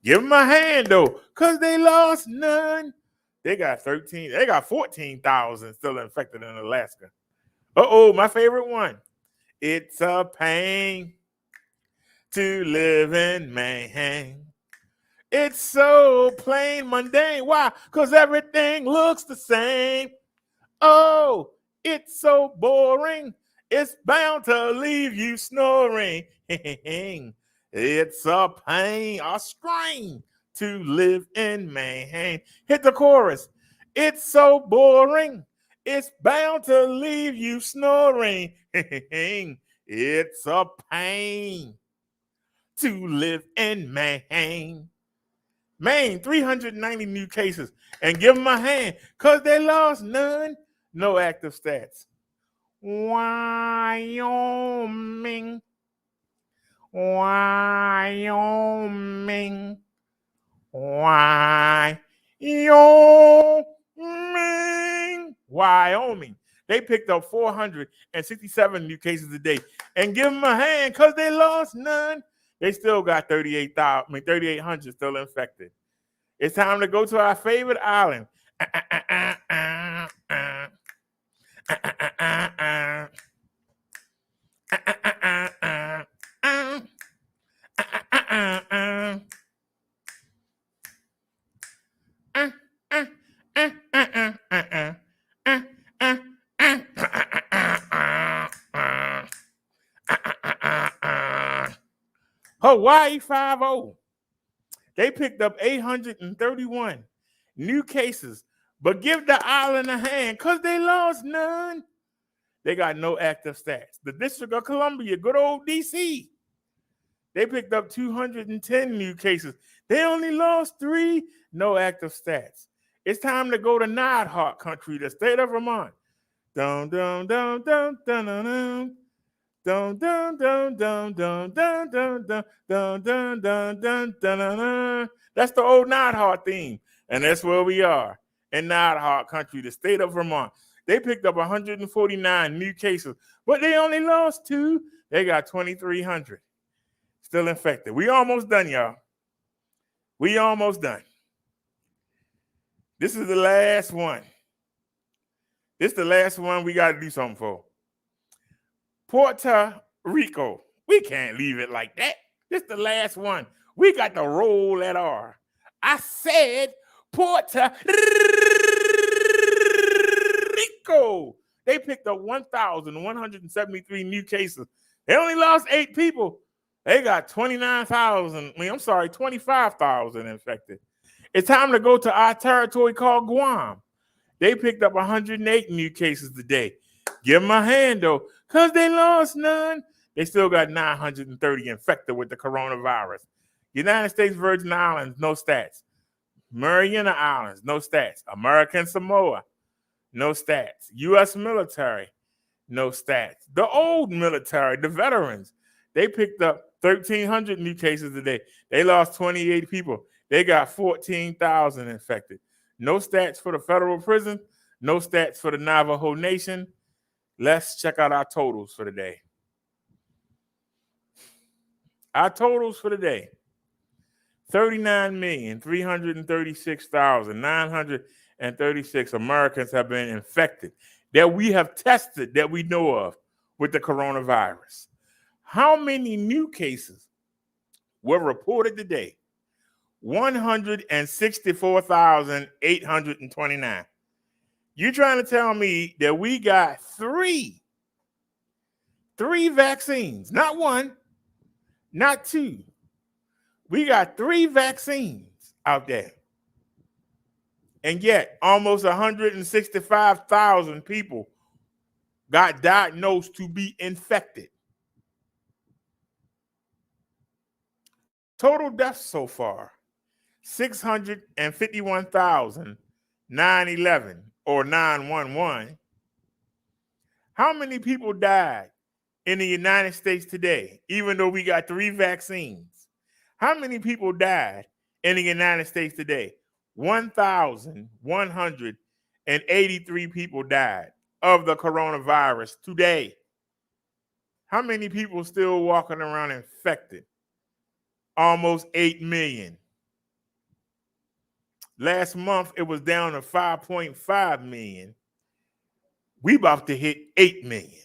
S1: Give them a hand though, because they lost none. They got 14,000 still infected in Alaska. Uh-oh, my favorite one. It's a pain to live in Maine. It's so plain mundane. Why? Because everything looks the same. Oh, it's so boring. It's bound to leave you snoring. It's a pain, a strain to live in Maine. Hit the chorus. It's so boring. It's bound to leave you snoring. It's a pain to live in Maine. Maine, 390 new cases. And give them a hand, because they lost none. No active stats. Wyoming. Wyoming. Wyoming. Wyoming. They picked up 467 new cases a day. And give them a hand, because they lost none. They still got 3,800 still infected. It's time to go to our favorite island. Hawaii 5-0. They picked up 831 new cases, but give the island a hand because they lost none. They got no active stats. The District of Columbia, good old DC, they picked up 210 new cases. They only lost 3, no active stats. It's time to go to Nighthawk country, the state of Vermont. Dun, dun, dun, dun, dun, dun, dun. Dun dun dun dun dun dun dun dun dun dun dun dun dun. That's the old Nighthawk theme, and that's where we are in Nighthawk country, the state of Vermont. They picked up 149 new cases, but they only lost 2. They got 2,300 still infected. We almost done, y'all. We almost done. This is the last one. This is the last one we got to do something for. Puerto Rico. We can't leave it like that. This is the last one. We got to roll that R. I said Puerto Rico. They picked up 1,173 new cases. They only lost 8 people. They got 25,000 infected. It's time to go to our territory called Guam. They picked up 108 new cases today. Give them a hand, though, because they lost none. They still got 930 infected with the coronavirus. United States Virgin Islands, no stats. Mariana Islands, no stats. American Samoa, no stats. U.S. military, no stats. The old military, the veterans, they picked up 1,300 new cases today. They lost 28 people. They got 14,000 infected. No stats for the federal prison. No stats for the Navajo Nation. Let's check out our totals for the day. Our totals for the day. 39,336,936 Americans have been infected that we have tested, that we know of, with the coronavirus. How many new cases were reported today? 164,829. You're trying to tell me that we got three vaccines, not one, not two. We got 3 vaccines out there. And yet, almost 165,000 people got diagnosed to be infected. Total deaths so far, 651,911 or 911. How many people died in the United States today, even though we got 3 vaccines? How many people died in the United States today? 1,183 people died of the coronavirus today. How many people still walking around infected? Almost 8 million. Last month, it was down to 5.5 million. We about to hit 8 million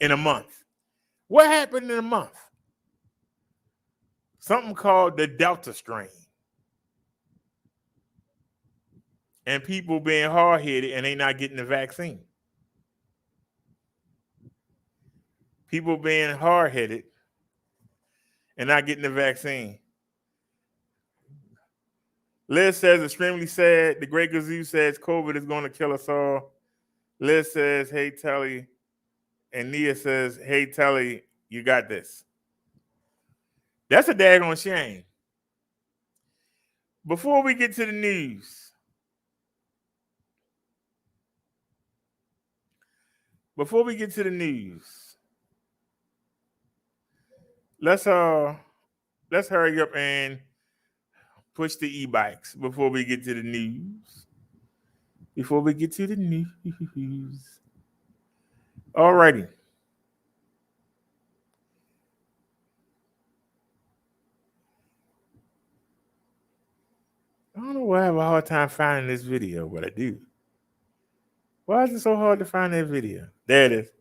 S1: in a month. What happened in a month? Something called the Delta strain. And people being hard-headed and they not getting the vaccine. People being hard-headed and not getting the vaccine. Liz says, extremely sad. The Great Gazoo says, COVID is going to kill us all. Liz says, hey, Telly. And Nia says, hey, Telly, you got this. That's a daggone shame. Before we get to the news, let's hurry up and push the e-bikes before we get to the news. All righty. I don't know why I have a hard time finding this video, but I do. Why is it so hard to find that video? There it is.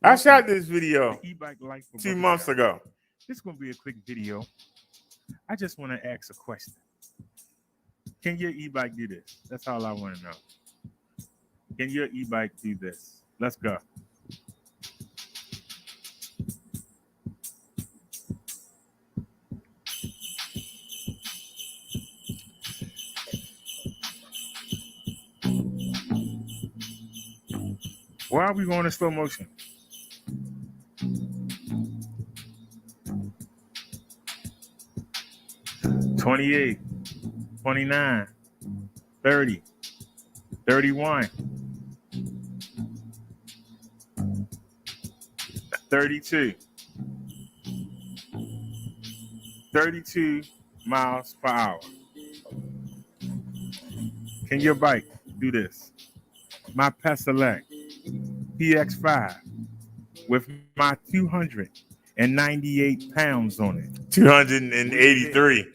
S1: I shot this video 2 months ago.
S2: This is going to be a quick video. I just want to ask a question. Can your e-bike do this? That's all I want to know. Can your e-bike do this? Let's go. Why are we going in slow motion? $28, $29, $30, $31, $32, 32 miles per hour. Can your bike do this? My Paselec PX5 with my 298 pounds on it.
S1: 283.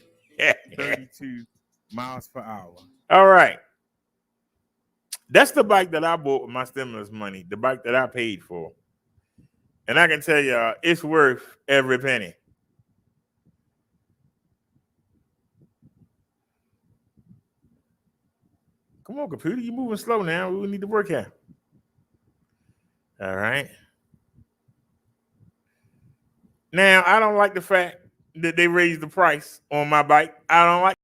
S2: 32
S1: miles per hour. All right. That's the bike that I bought with my stimulus money, the bike that I paid for. And I can tell y'all, it's worth every penny. Come on, computer, you moving slow now. We need to work here. All right. Now, I don't like the fact that they raised the price on my bike. I don't like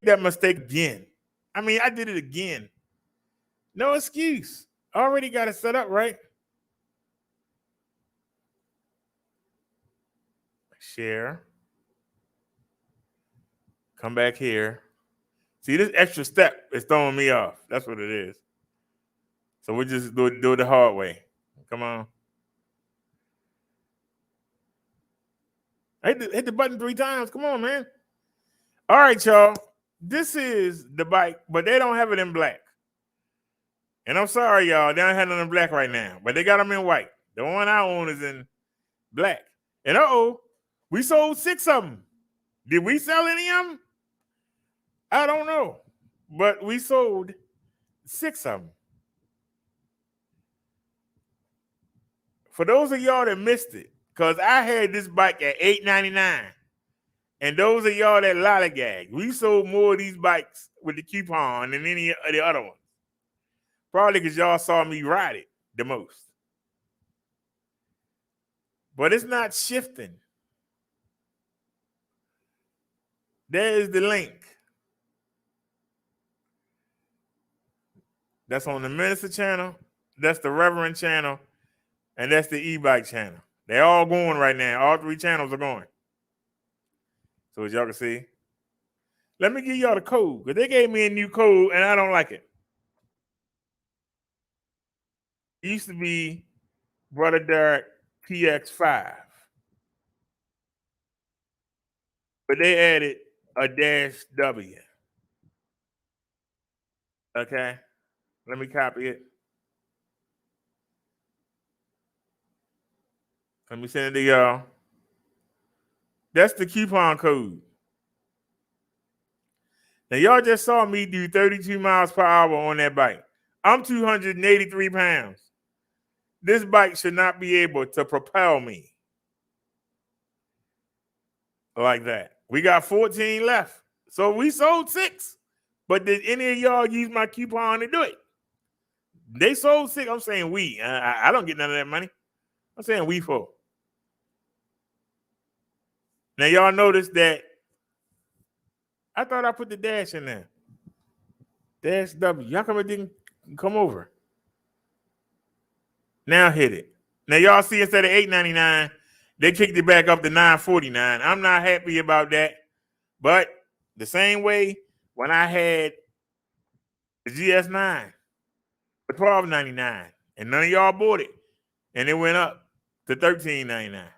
S1: that mistake again. I mean, I did it again. No excuse. Already got it set up, right? Share. Come back here. See, this extra step is throwing me off. That's what it is. So we just do it the hard way. Come on. Hit the button 3 times. Come on, man. All right, y'all. This is the bike, but they don't have it in black. And I'm sorry, y'all. They don't have it in black right now, but they got them in white. The one I own is in black. And we sold 6 of them. Did we sell any of them? I don't know. But we sold 6 of them. For those of y'all that missed it, because I had this bike at $8.99. And those of y'all that lollygag, we sold more of these bikes with the coupon than any of the other ones. Probably because y'all saw me ride it the most. But it's not shifting. There is the link. That's on the Minister channel. That's the Reverend channel. And that's the e-bike channel. They're all going right now. All 3 channels are going. So as y'all can see. Let me give y'all the code. Because they gave me a new code and I don't like it. It used to be Brother Derek PX5. But they added a -W. Okay. Let me copy it. Let me send it to y'all. That's the coupon code. Now, y'all just saw me do 32 miles per hour on that bike. I'm 283 pounds. This bike should not be able to propel me like that. We got 14 left. So we sold 6. But did any of y'all use my coupon to do it? They sold 6. I'm saying we. I don't get none of that money. I'm saying we for. Now, y'all notice that I thought I put the dash in there. -W. Y'all come it didn't come over. Now hit it. Now, y'all see instead of $8.99, they kicked it back up to $9.49. I'm not happy about that. But the same way when I had the GS9 for $12.99, and none of y'all bought it, and it went up to $13.99.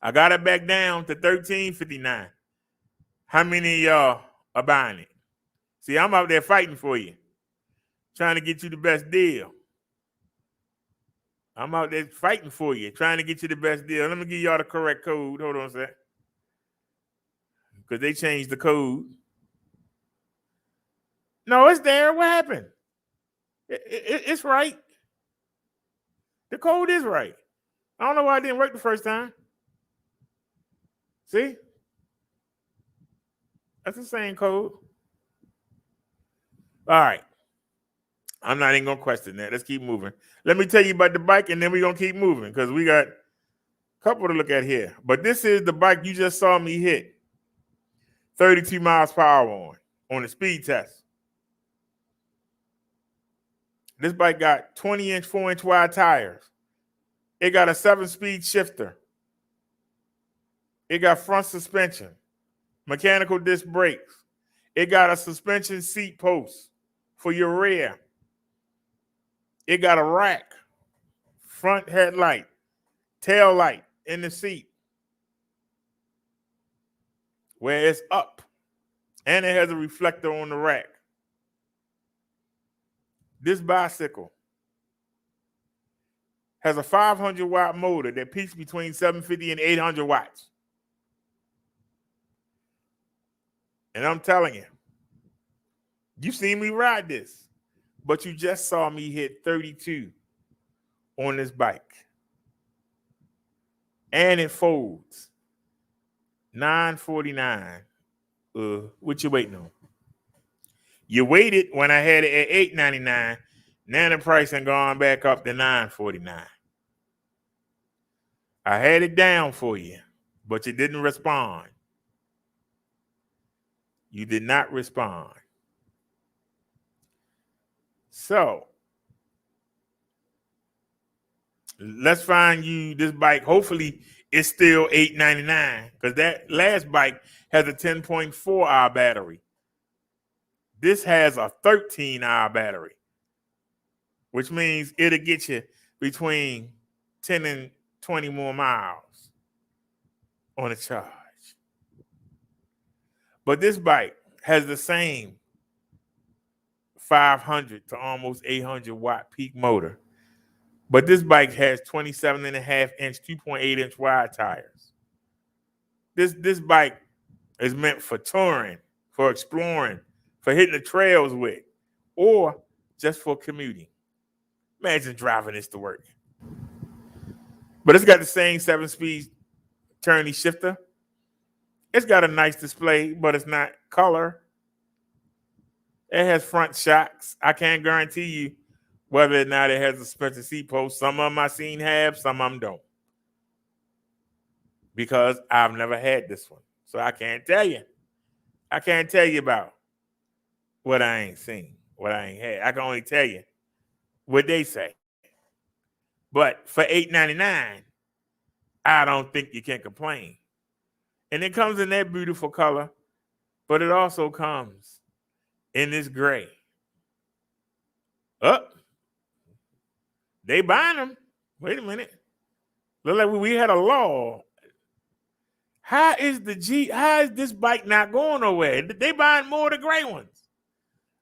S1: I got it back down to $13.59. How many of y'all are buying it? See, I'm out there fighting for you, trying to get you the best deal. I'm out there fighting for you, trying to get you the best deal. Let me give y'all the correct code. Hold on a sec. Because they changed the code. No, it's there. What happened? It's right. The code is right. I don't know why it didn't work the first time. See? That's the same code. All right. I'm not even going to question that. Let's keep moving. Let me tell you about the bike, and then we're going to keep moving because we got a couple to look at here. But this is the bike you just saw me hit 32 miles per hour on the speed test. This bike got 20-inch, 4-inch wide tires. It got a 7-speed shifter. It got front suspension, mechanical disc brakes. It got a suspension seat post for your rear. It got a rack, front headlight, tail light in the seat where it's up. And it has a reflector on the rack. This bicycle has a 500 watt motor that peaks between 750 and 800 watts. And I'm telling you, you've seen me ride this, but you just saw me hit 32 on this bike. And it folds. $949. What you waiting on? You waited when I had it at $899. Now the price has gone back up to $949. I had it down for you, but you didn't respond. You did not respond. So let's find you this bike. Hopefully it's still $899 because that last bike has a 10.4-hour battery. This has a 13-hour battery, which means it'll get you between 10 and 20 more miles on a charge. But this bike has the same 500 to almost 800 watt peak motor. But this bike has 27.5-inch, 2.8-inch wide tires. This bike is meant for touring, for exploring, for hitting the trails with, or just for commuting. Imagine driving this to work. But it's got the same 7-speed turny shifter. It's got a nice display, but it's not color. It has front shocks. I can't guarantee you whether or not it has a suspension seat post. Some of them I seen have, some of them don't. Because I've never had this one. So I can't tell you. I can't tell you about what I ain't seen, what I ain't had. I can only tell you what they say. But for $899, I don't think you can complain. And it comes in that beautiful color, but it also comes in this gray. They buying them. Wait a minute. Look like we had a law. How is this bike not going nowhere? They buying more of the gray ones.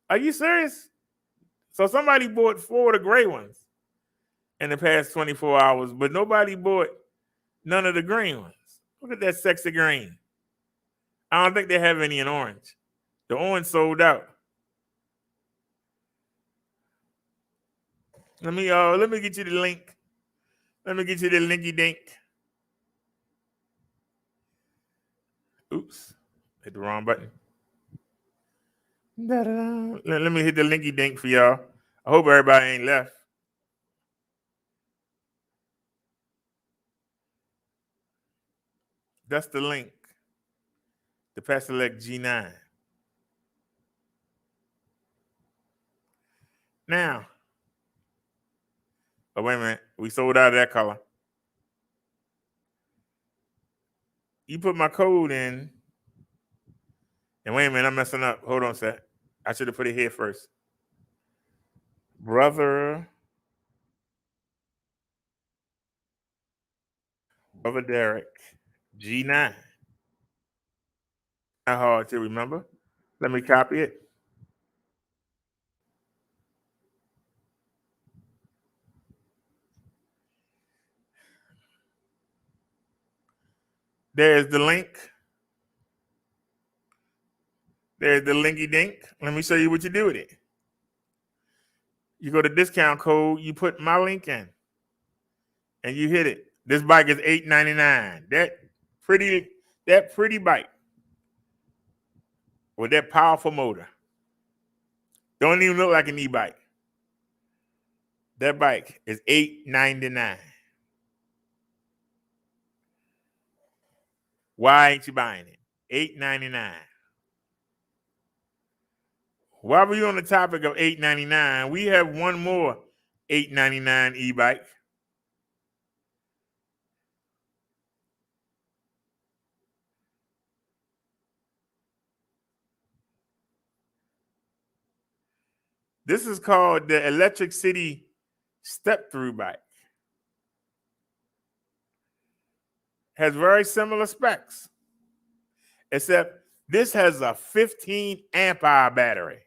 S1: Are you serious? So somebody bought 4 of the gray ones in the past 24 hours, but nobody bought none of the green ones. Look at that sexy green. I don't think they have any in orange. The orange sold out. Let me get you the link. Let me get you the linky dink. Oops, hit the wrong button. Let me hit the linky dink for y'all. I hope everybody ain't left. That's the link. The Paselec G9. Now, wait a minute. We sold out of that color. You put my code in. And wait a minute, I'm messing up. Hold on a sec. I should have put it here first. Brother Derek, G9. Not hard to remember. Let me copy it. There's the link. There's the linky dink. Let me show you what you do with it. You go to discount code, you put my link in, and you hit it. This bike is $899. That pretty bike with that powerful motor. Don't even look like an e-bike. That bike is $899. Why ain't you buying it? $899. While we're on the topic of $899, we have one more $899 e-bike. This is called the Electric City Step-Through Bike. Has very similar specs, except this has a 15 amp hour battery.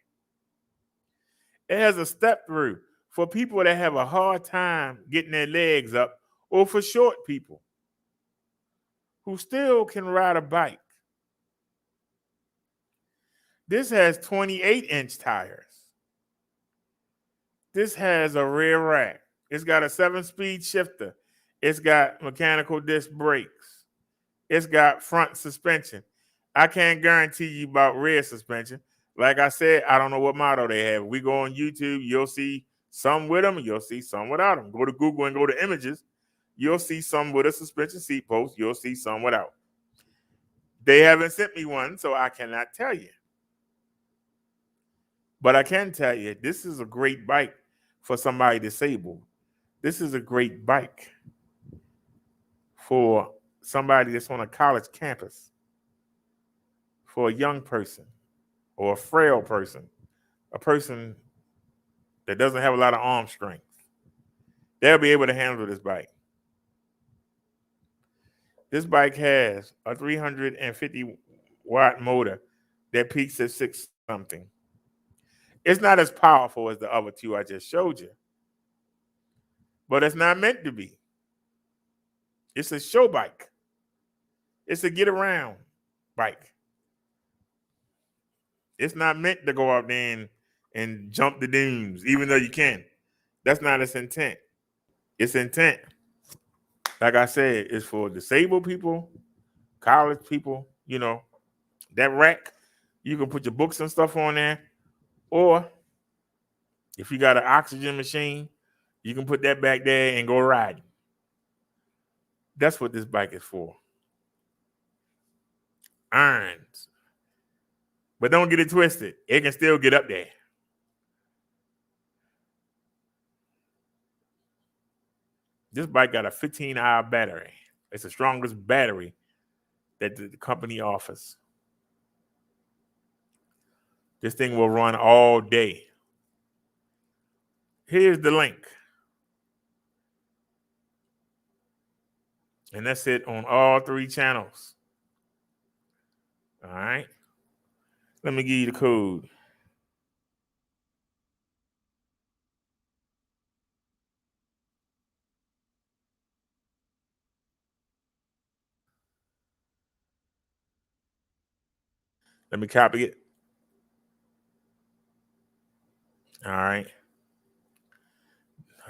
S1: It has a step through for people that have a hard time getting their legs up, or for short people who still can ride a bike. This has 28-inch tires. This has a rear rack. It's got a 7-speed shifter. It's got mechanical disc brakes. It's got front suspension. I can't guarantee you about rear suspension. Like I said, I don't know what model they have. We go on YouTube, you'll see some with them, you'll see some without them. Go to Google and go to images. You'll see some with a suspension seat post. You'll see some without. They haven't sent me one, so I cannot tell you. But I can tell you, this is a great bike for somebody disabled. This is a great bike for somebody that's on a college campus, for a young person or a frail person, a person that doesn't have a lot of arm strength. They'll be able to handle this bike. This bike has a 350-watt motor that peaks at 6 something. It's not as powerful as the other two I just showed you, but it's not meant to be. It's a show bike. It's a get around bike. It's not meant to go out there and jump the dunes, even though you can. That's not its intent. Its intent, like I said, is for disabled people, college people, that rack, you can put your books and stuff on there. Or if you got an oxygen machine, you can put that back there and go riding. That's what this bike is for. Irons. But don't get it twisted. It can still get up there. This bike got a 15-hour battery. It's the strongest battery that the company offers. This thing will run all day. Here's the link. And that's it on all 3 channels. All right. Let me give you the code. Let me copy it. All right.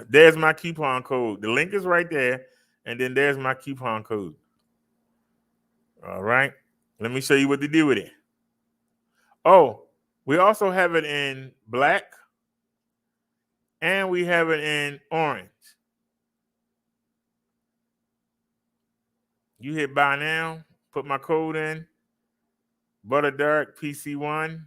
S1: There's my coupon code. The link is right there. And then there's my coupon code. All right. Let me show you what to do with it. Oh, we also have it in black. And we have it in orange. You hit buy now. Put my code in. Butter Derek PC1.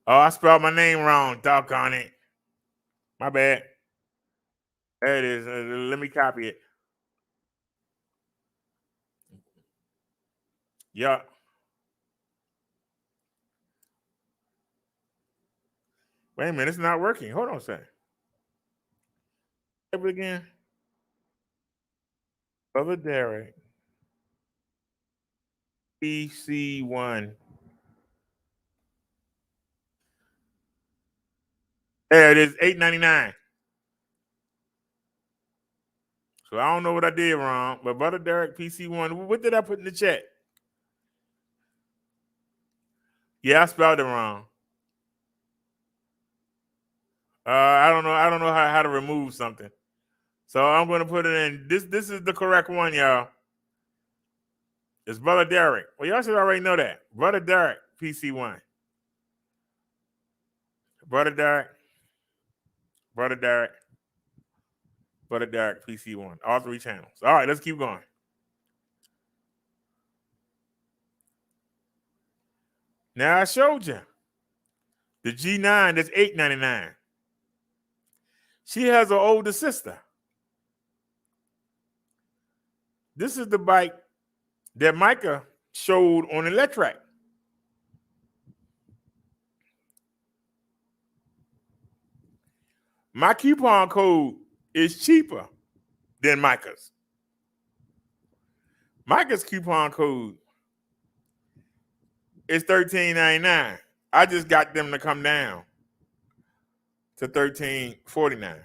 S1: Oh, I spelled my name wrong. Doggone it. My bad. There it is. Let me copy it. Yeah. Wait a minute. It's not working. Hold on a second. Type it again. Brother Derek. PC1. There it is. $8.99. So I don't know what I did wrong, but Brother Derek PC1. What did I put in the chat? Yeah, I spelled it wrong. I don't know. I don't know how to remove something. So I'm going to put it in. This is the correct one, y'all. It's Brother Derek. Well, y'all should already know that. Brother Derek, PC1. Brother Derek. Brother Derek. Brother Derek, PC1. All 3 channels. All right, let's keep going. Now I showed you the G9 that's $8.99. She has an older sister. This is the bike that Micah showed on the let track. My coupon code is cheaper than Micah's. Micah's coupon code It's $13.99. I just got them to come down to $13.49.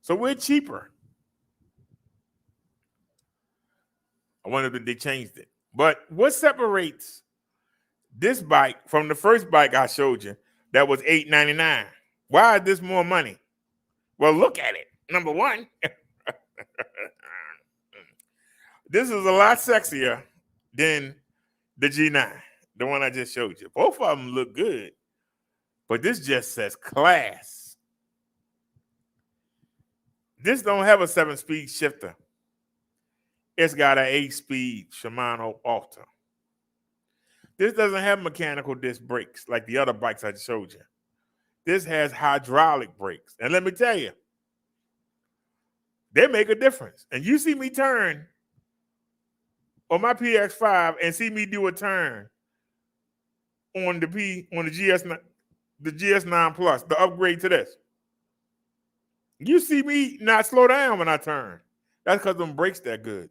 S1: So we're cheaper. I wonder if they changed it. But what separates this bike from the first bike I showed you that was $8.99? Why is this more money? Well, look at it. Number one, this is a lot sexier than the G9, the one I just showed you. Both of them look good, but this just says class. This don't have a 7-speed shifter. It's got an 8-speed Shimano Alta. This doesn't have mechanical disc brakes like the other bikes I showed you. This has hydraulic brakes. And let me tell you, they make a difference. And you see me turn on my PX5 and see me do a turn on the GS9, the GS9 Plus, the upgrade to this. You see me not slow down when I turn. That's because them brakes that good.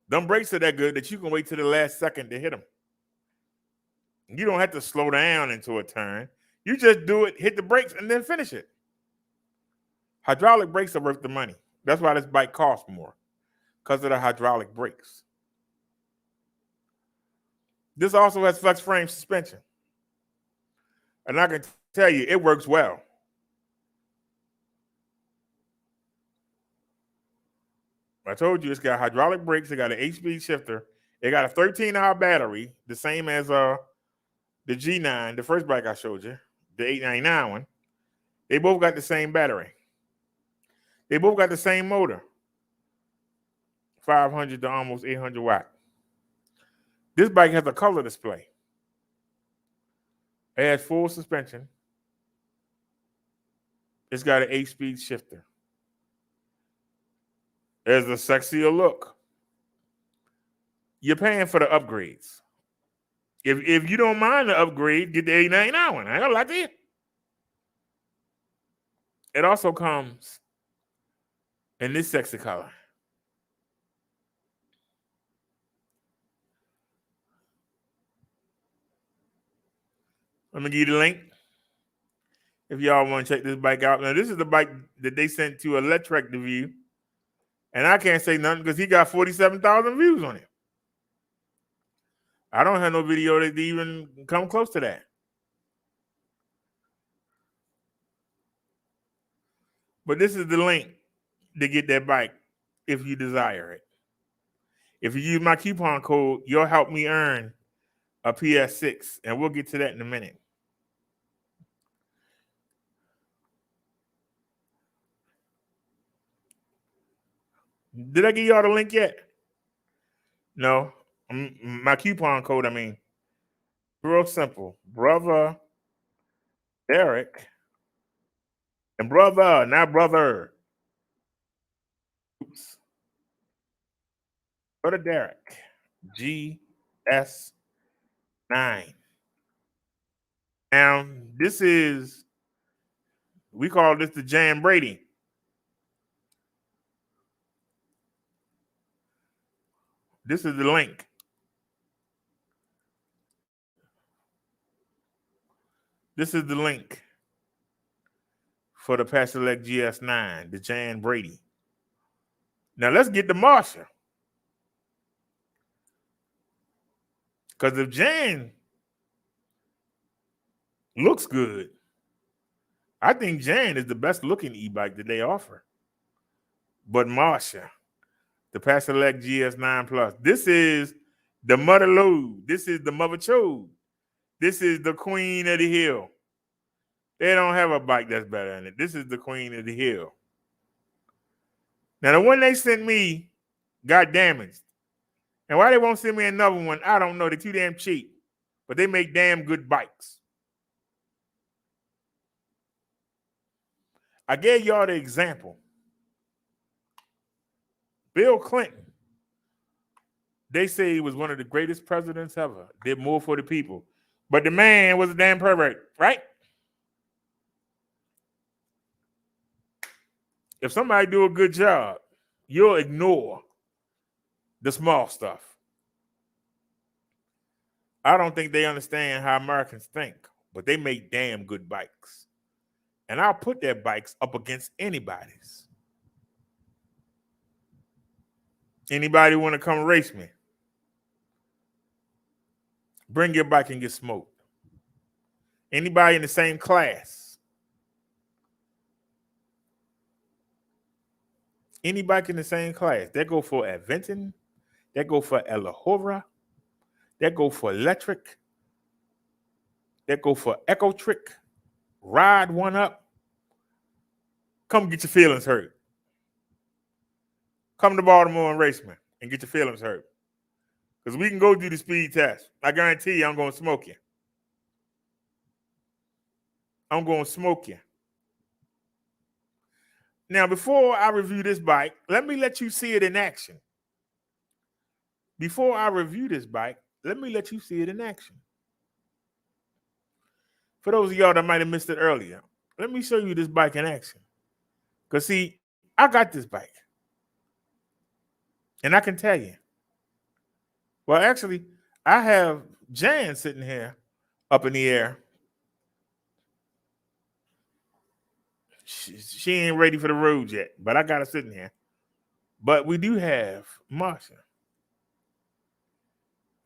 S1: Them brakes are that good that you can wait till the last second to hit them. You don't have to slow down into a turn. You just do it, hit the brakes, and then finish it. Hydraulic brakes are worth the money. That's why this bike costs more, because of the hydraulic brakes. This also has flex frame suspension. And I can tell you, it works well. I told you it's got hydraulic brakes. It got an 8-speed shifter. It got a 13-hour battery, the same as the G9, the first bike I showed you, the 899 one. They both got the same battery. They both got the same motor, 500 to almost 800 watt. This bike has a color display. It has full suspension. It's got an 8-speed shifter. There's a sexier look. You're paying for the upgrades. If you don't mind the upgrade, get the 899 one. I ain't gonna lie to you. It also comes in this sexy color. Let me give you the link if y'all want to check this bike out. Now, this is the bike that they sent to Electrek to view. And I can't say nothing because he got 47,000 views on it. I don't have no video that even come close to that. But this is the link to get that bike if you desire it. If you use my coupon code, you'll help me earn a PS6. And we'll get to that in a minute. Did I give y'all the link yet? No. My coupon code, real simple. Brother Derek and brother, not brother. Oops. Brother Derek, GS9. Now, we call this the Jan Brady. This is the link. This is the link for the Paselec GS9, the Jan Brady. Now let's get to Marsha. Because if Jan looks good, I think Jan is the best looking e-bike that they offer. But Marsha, the Paselec GS9 Plus, this is the mother lode. This is the mother chode. This is the queen of the hill. They don't have a bike that's better than it. This is the queen of the hill. Now, the one they sent me got damaged. And why they won't send me another one, I don't know. They're too damn cheap. But they make damn good bikes. I gave y'all the example. Bill Clinton, they say he was one of the greatest presidents ever. Did more for the people. But the man was a damn pervert, right? If somebody do a good job, you'll ignore the small stuff. I don't think they understand how Americans think, but they make damn good bikes. And I'll put their bikes up against anybody's. Anybody want to come race me? Bring your bike and get smoked. Anybody in the same class? Any bike in the same class. They go for Adventon. They go for Elahora. They go for Electric. They go for Echo Trick. Ride one up. Come get your feelings hurt. Come to Baltimore and race me and get your feelings hurt. Because we can go do the speed test. I guarantee you I'm going to smoke you. I'm going to smoke you. Now, before I review this bike, let me let you see it in action. Before I review this bike, let me let you see it in action. For those of y'all that might have missed it earlier, let me show you this bike in action. Because, see, I got this bike. And I can tell you. Well, actually, I have Jan sitting here up in the air. She ain't ready for the road yet, but I got her sitting here. But we do have Marsha.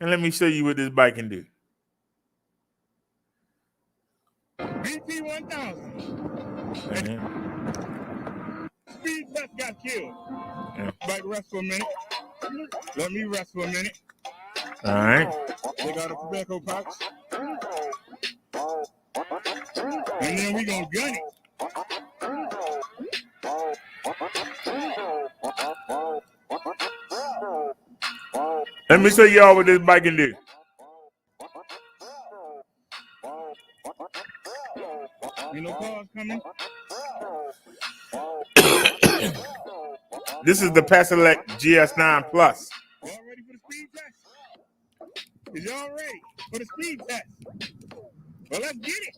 S1: And let me show you what this bike can do.
S2: BP1000. Speed test got killed. Bike rest for a minute. Let me rest for a minute.
S1: All right.
S2: They got a tobacco pouch. And then we gonna gun it.
S1: Let me show y'all what this bike can do.
S2: You know cars coming?
S1: This is the Paselec GS9 Plus.
S2: Y'all ready for the speed test? Is y'all ready for the speed test? Well, let's get it.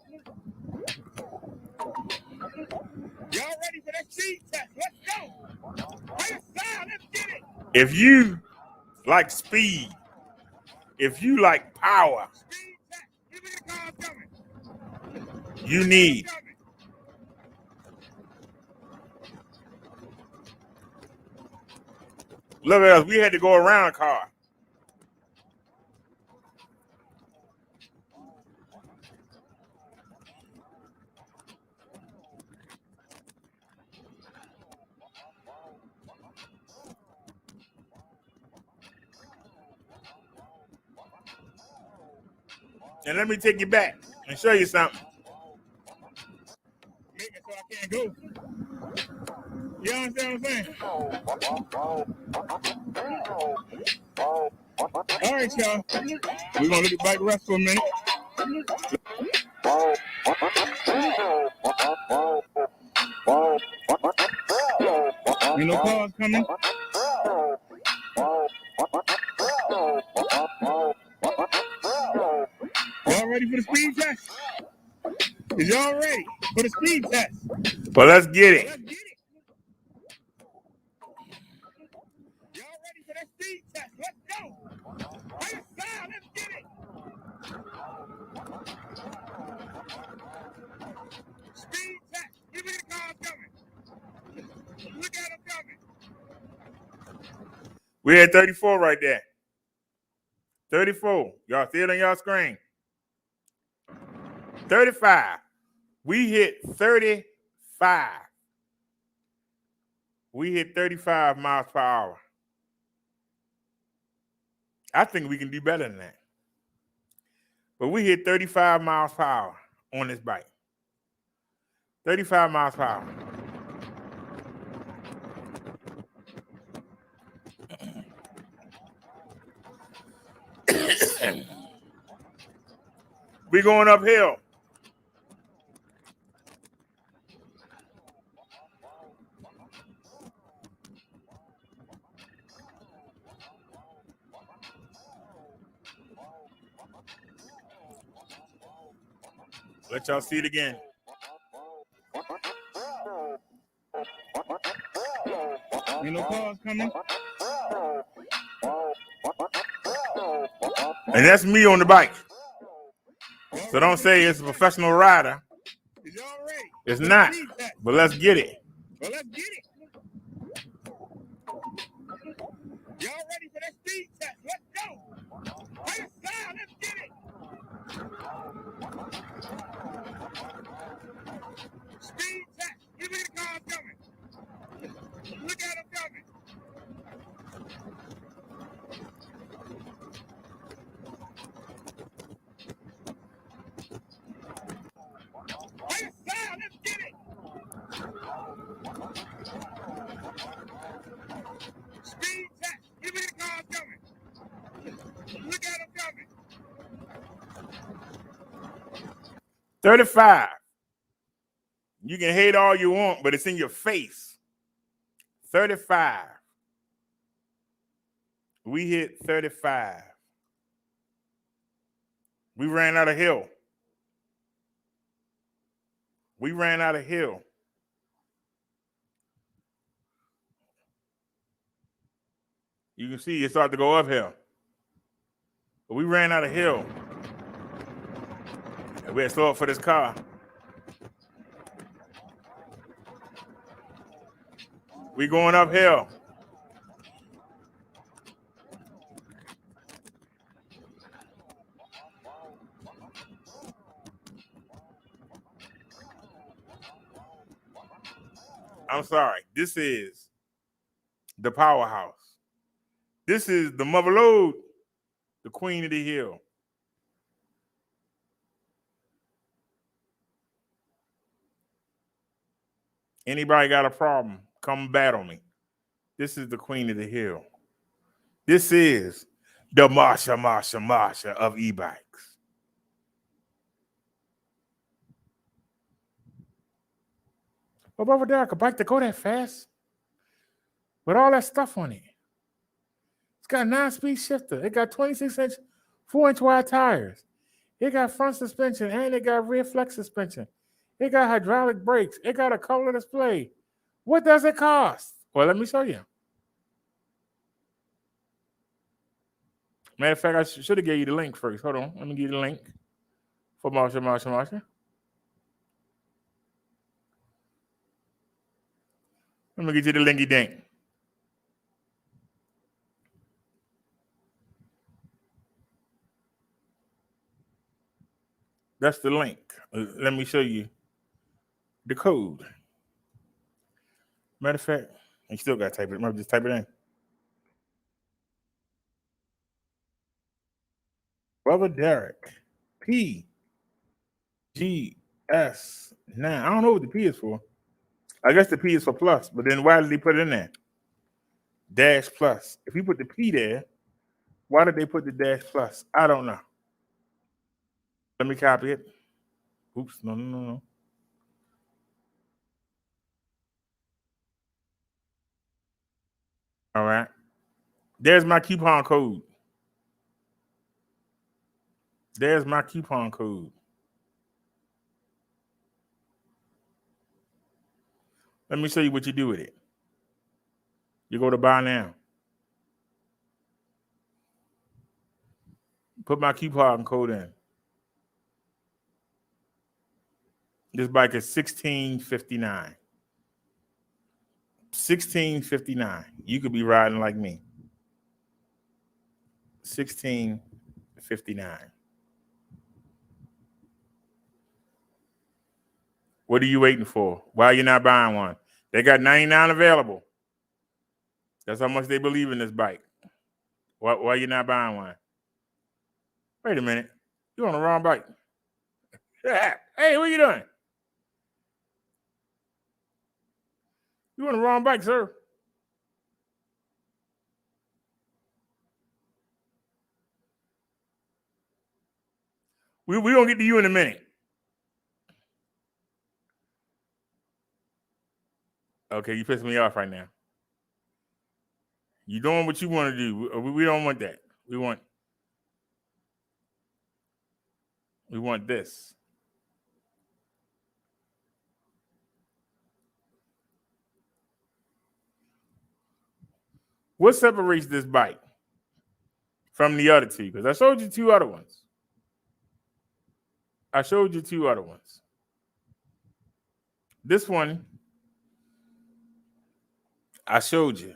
S2: Y'all ready for that speed test? Let's go. Right side, let's get it.
S1: If you like speed, if you like power,
S2: Speed test. Give me the cars coming.
S1: you need look at us. We had to go around a car. And let me take you back and show you something.
S2: Make it so I can't go. You understand what I'm saying? All right, y'all. We're going to let the bike rest for a minute. You know cars coming? Y'all ready for the speed test? Is y'all ready for the speed test?
S1: But let's get it.
S2: Let's get it. Y'all ready for that speed test? Let's go. Right side, let's get it. Speed test. Give me the cars coming. Look at them coming.
S1: We're at 34 right there. 34. Y'all see it on y'all screen. 35. We hit 35. We hit 35 miles per hour. I think we can do better than that. But we hit 35 miles per hour on this bike. 35 miles per hour. We going uphill. Let y'all see it again.
S2: You know cars coming?
S1: And that's me on the bike. So don't say it's a professional rider.
S2: Is y'all ready?
S1: It's not. But let's get it.
S2: Well, let's get it. Y'all ready for that speed test? Let's go. Right side, let's get it. Speed test. Look at the cars coming. Look at them coming. Right side, let's get it. Speed test. Look at the cars coming. Look at them coming.
S1: 35. You can hate all you want, but it's in your face. 35. We hit 35. We ran out of hill. We ran out of hill. You can see it start to go uphill. But we ran out of hill. And we had to slow up for this car. We going uphill. I'm sorry. This is the powerhouse. This is the mother lode, the queen of the hill. Anybody got a problem, come battle me. This is the queen of the hill. This is the Marsha of e-bikes. But over there, a bike to go that fast with all that stuff on it. It's got a 9-speed shifter. It got 26-inch, 4-inch wide tires. It got front suspension and it got rear flex suspension. It got hydraulic brakes. It got a color display. What does it cost? Well, let me show you. Matter of fact, I should have gave you the link first. Hold on. Let me give you the link for Marsha. Let me get you the linky dink. That's the link. Let me show you the code. Matter of fact, you still got to type it. Maybe just type it in. Brother Derek, P, G, S, 9. I don't know what the P is for. I guess the P is for plus, but then why did they put it in there? Dash plus. If you put the P there, why did they put the dash plus? I don't know. Let me copy it. Oops, no. All right. There's my coupon code. There's my coupon code. Let me show you what you do with it. You go to buy now. Put my coupon code in. This bike is $16.59. $16.59. You could be riding like me. $16.59. What are you waiting for? Why are you not buying one? They got 99 available. That's how much they believe in this bike. Why are you not buying one? Wait a minute. You're on the wrong bike. Hey, what are you doing? You're on the wrong bike, sir. We're going to get to you in a minute. Okay, you pissing me off right now. You're doing what you want to do. We don't want that. We want this. What separates this bike? from the other two because I showed you two other ones. This one I showed you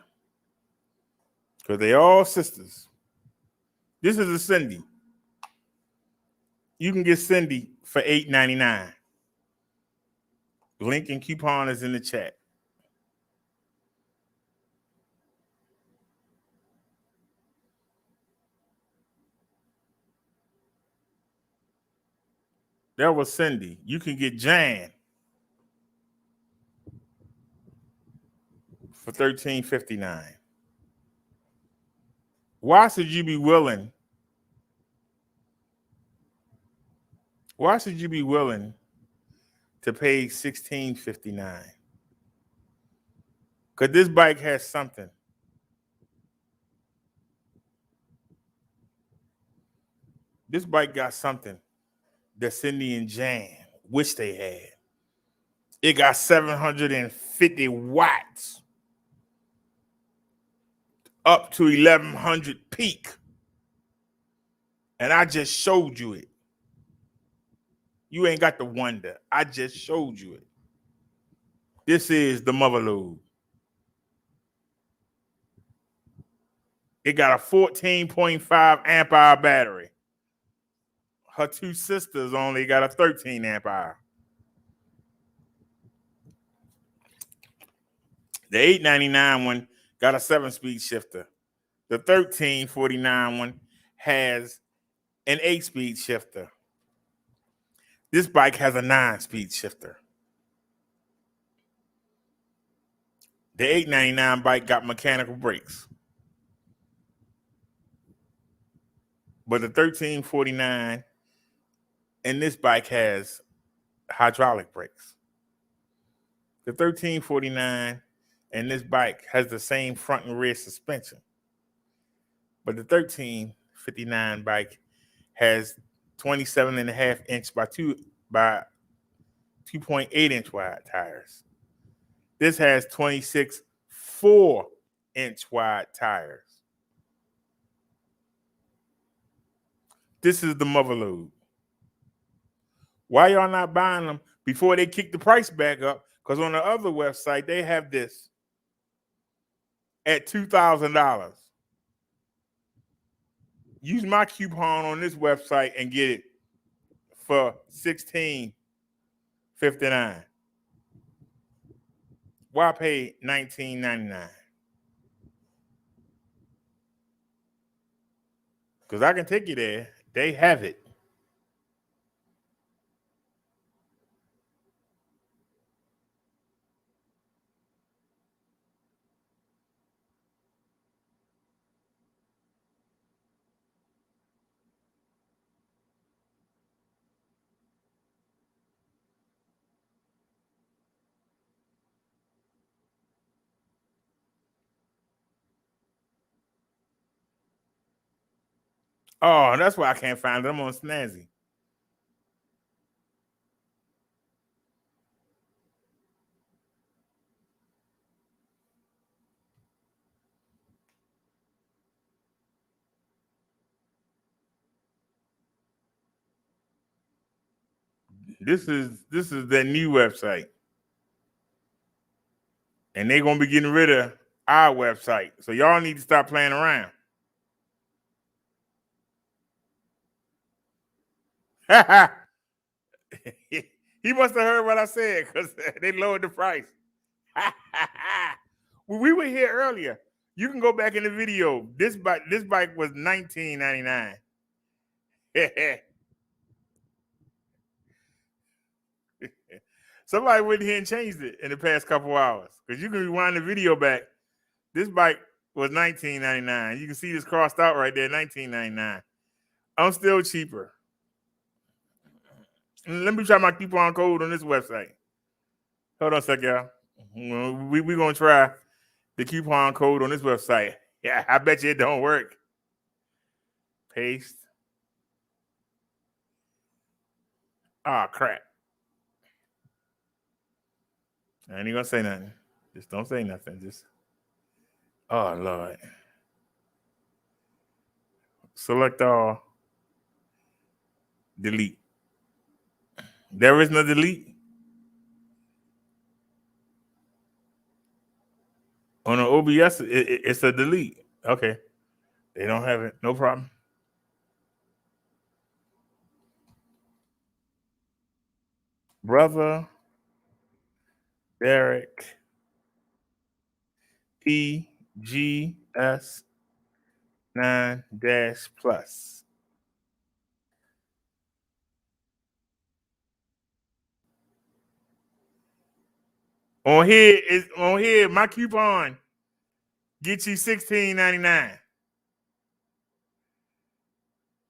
S1: because they all sisters. This is a Cindy. You can get Cindy for $8.99. Link and coupon is in the chat. That was Cindy. You can get Jan for $13.59. Why should you be willing? Why should you be willing to pay $16.59? Because this bike has something. This bike got something that Cindy and Jan wish they had. It got 750 watts up to 1100 peak. And I just showed you it. You ain't got to wonder. I just showed you it. This is the mother load. It got a 14.5 amp hour battery. Her two sisters only got a 13 amp hour. The $8.99 one got a 7-speed shifter. The $13.49 one has an 8-speed shifter. This bike has a 9-speed shifter. The $8.99 bike got mechanical brakes. But the $13.49 and this bike has hydraulic brakes. The $13.49 and this bike has the same front and rear suspension. But the $13.59 bike has 27.5 inch by 2.8 inch wide tires. This has 26 4-inch wide tires. This is the mother load. Why y'all not buying them before they kick the price back up? Because on the other website, they have this at $2,000. Use my coupon on this website and get it for $16.59. Why pay $19.99? Because I can take you there. They have it. Oh, that's why I can't find them on Snazzy. This is their new website. And they're gonna be getting rid of our website. So y'all need to stop playing around. He must have heard what I said because they lowered the price. We were here earlier. You can go back in the video. This bike was $19.99. Somebody went here and changed it in the past couple hours because you can rewind the video back. This bike was $19.99. You can see this crossed out right there, $19.99. I'm still cheaper. Let me try my coupon code on this website. Hold on a sec, y'all. We're going to try the coupon code on this website. Yeah, I bet you it don't work. Paste. Oh, crap. I ain't going to say nothing. Just don't say nothing. Just, oh, Lord. Select all. Delete. There is no delete. On the OBS, it's a delete. Okay. They don't have it. No problem. Brother Derek GS9 plus. On here, my coupon get you $16.99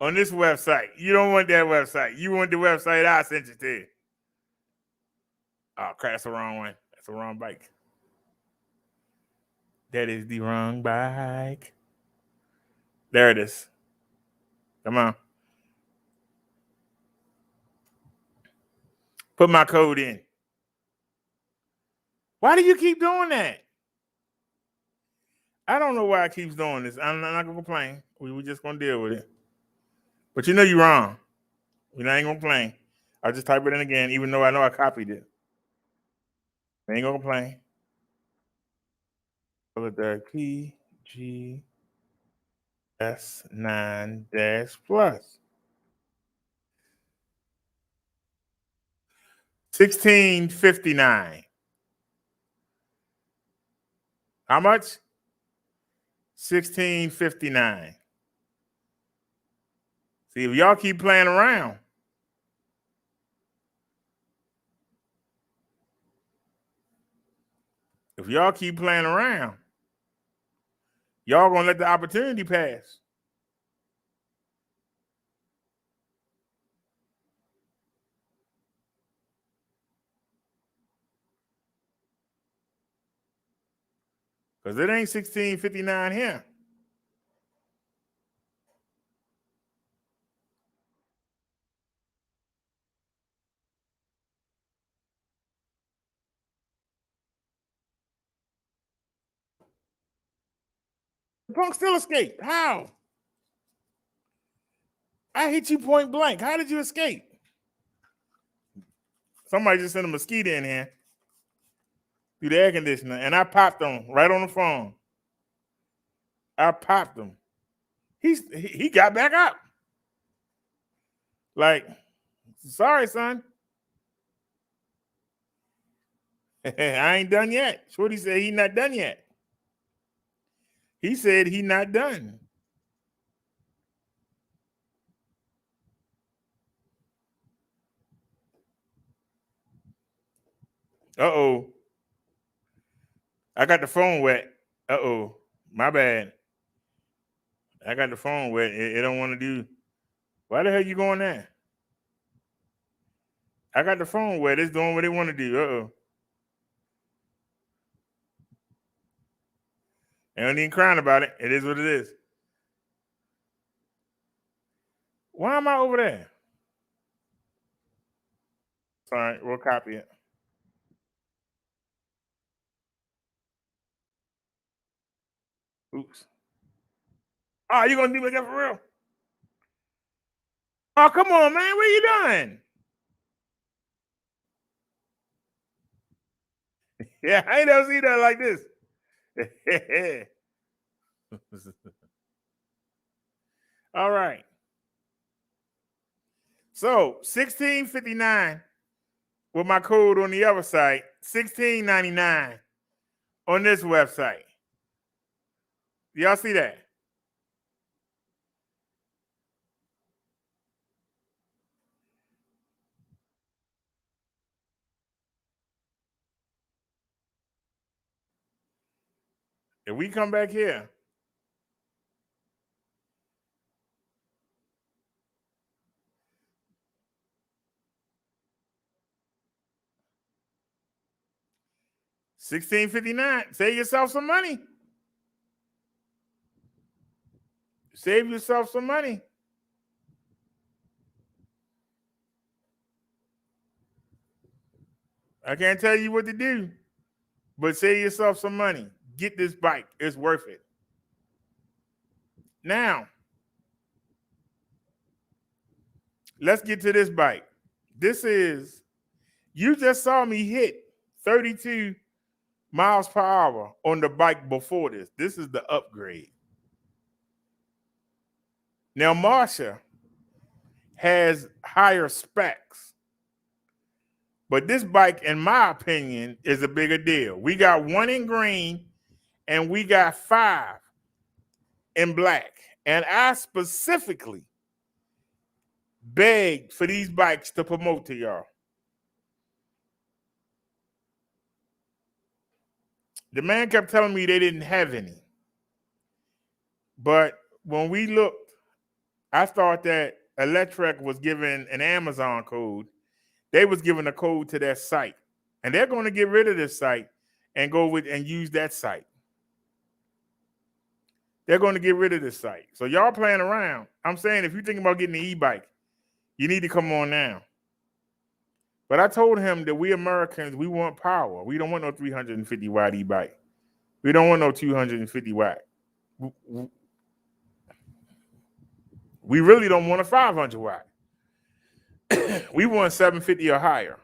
S1: on this website. You don't want that website. You want the website I sent you to. Oh crap, that's the wrong one. That's the wrong bike. That is the wrong bike. There it is. Come on. Put my code in. Why do you keep doing that? I don't know why I keeps doing this. I'm not gonna complain. We're just gonna deal with it. But you know you're wrong. We ain't gonna complain. I'll just type it in again, even though I know I copied it. We ain't gonna complain. Look there, PGS9 plus. 1659. How much? 1659. See, if y'all keep playing around, y'all gonna let the opportunity pass. Because it ain't 1659 here. The punk still escaped. How? I hit you point blank. How did you escape? Somebody just sent a mosquito in here through the air conditioner, and I popped him right on the phone. I popped him. He got back up. Like, sorry, son. I ain't done yet. Shorty said he not done yet. He said he not done. Uh-oh. I got the phone wet. Uh-oh. My bad. I got the phone wet. It don't want to do. Why the hell you going there? I got the phone wet. It's doing what it want to do. Uh-oh. Ain't even crying about it. It is what it is. Why am I over there? Sorry, we'll copy it. Oops. Oh, you gonna do that for real? Oh, come on, man. What are you doing? Yeah, I ain't never seen that like this. All right. So 1659 with my code on the other site, 1699 on this website. Y'all see that? If we come back here, $16.59. Save yourself some money. Save yourself some money. I can't tell you what to do, but save yourself some money. Get this bike. It's worth it. Now, let's get to this bike. You just saw me hit 32 miles per hour on the bike before this. This is the upgrade. Now, Marsha has higher specs, but this bike, in my opinion, is a bigger deal. We got one in green and we got 5 in black. And I specifically begged for these bikes to promote to y'all. The man kept telling me they didn't have any. But when we looked, I thought that Electrek was giving an Amazon code. They was giving a code to their site. And they're going to get rid of this site and go with and use that site. They're going to get rid of this site. So y'all playing around. I'm saying if you're thinking about getting an e-bike, you need to come on now. But I told him that we Americans, we want power. We don't want no 350 watt e-bike. We don't want no 250 watt. We really don't want a 500 watt. We want 750 or higher.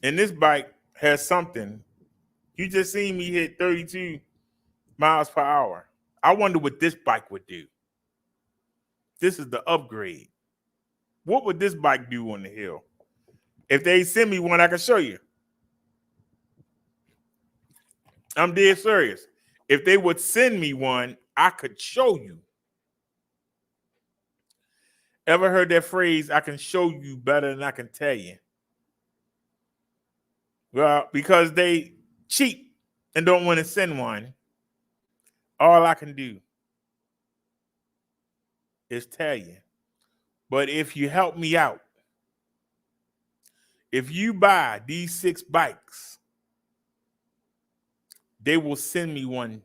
S1: And this bike has something. You just seen me hit 32 miles per hour. I wonder what this bike would do. This is the upgrade. What would this bike do on the hill? If they send me one, I can show you. I'm dead serious. If they would send me one, I could show you. Ever heard that phrase, I can show you better than I can tell you? Well, because they cheap and don't want to send one, all I can do is tell you. But if you help me out, if you buy these 6 bikes, they will send me one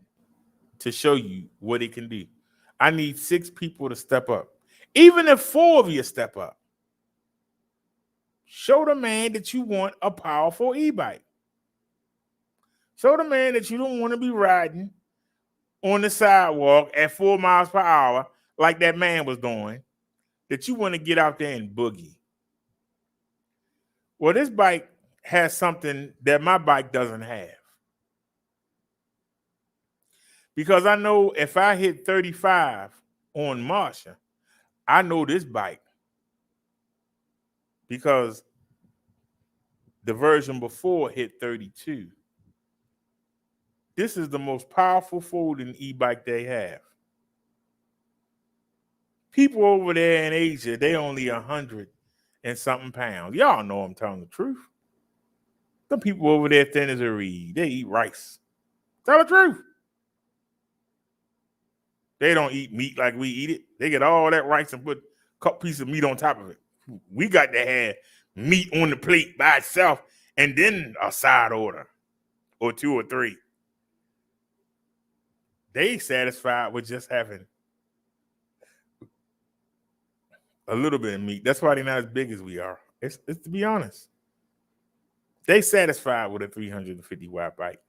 S1: to show you what it can do. I need 6 people to step up. Even if 4 of you step up, show the man that you want a powerful e-bike. Show the man that you don't want to be riding on the sidewalk at 4 miles per hour like that man was doing, that you want to get out there and boogie. Well, this bike has something that my bike doesn't have. Because I know if I hit 35 on Marsha, I know this bike. Because the version before hit 32. This is the most powerful folding e-bike they have. People over there in Asia, they only 100 and something pounds. Y'all know I'm telling the truth. Some people over there thin as a reed. They eat rice. Tell the truth. They don't eat meat like we eat it. They get all that rice and put a couple pieces of meat on top of it. We got to have meat on the plate by itself and then a side order or 2 or 3. They satisfied with just having a little bit of meat. That's why they're not as big as we are. It's to be honest. They satisfied with a 350 watt bike.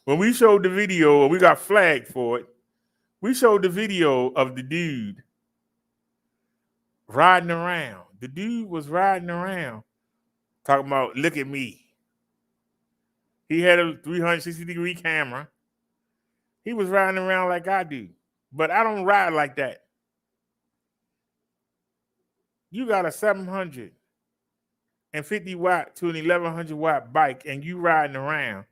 S1: When we showed the video, or we got flagged for it, we showed the video of the dude riding around. The dude was riding around talking about, look at me. He had a 360-degree camera. He was riding around like I do. But I don't ride like that. You got a 750 watt to an 1100 watt bike and you riding around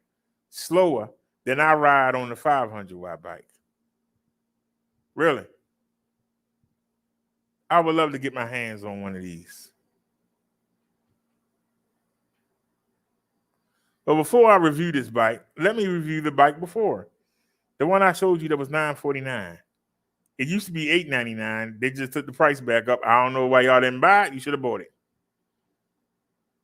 S1: slower than I ride on the 500 watt bike. Really? I would love to get my hands on one of these. But before I review this bike, let me review the bike before. The one I showed you that was $949. It used to be $899. They just took the price back up. I don't know why y'all didn't buy it. You should have bought it.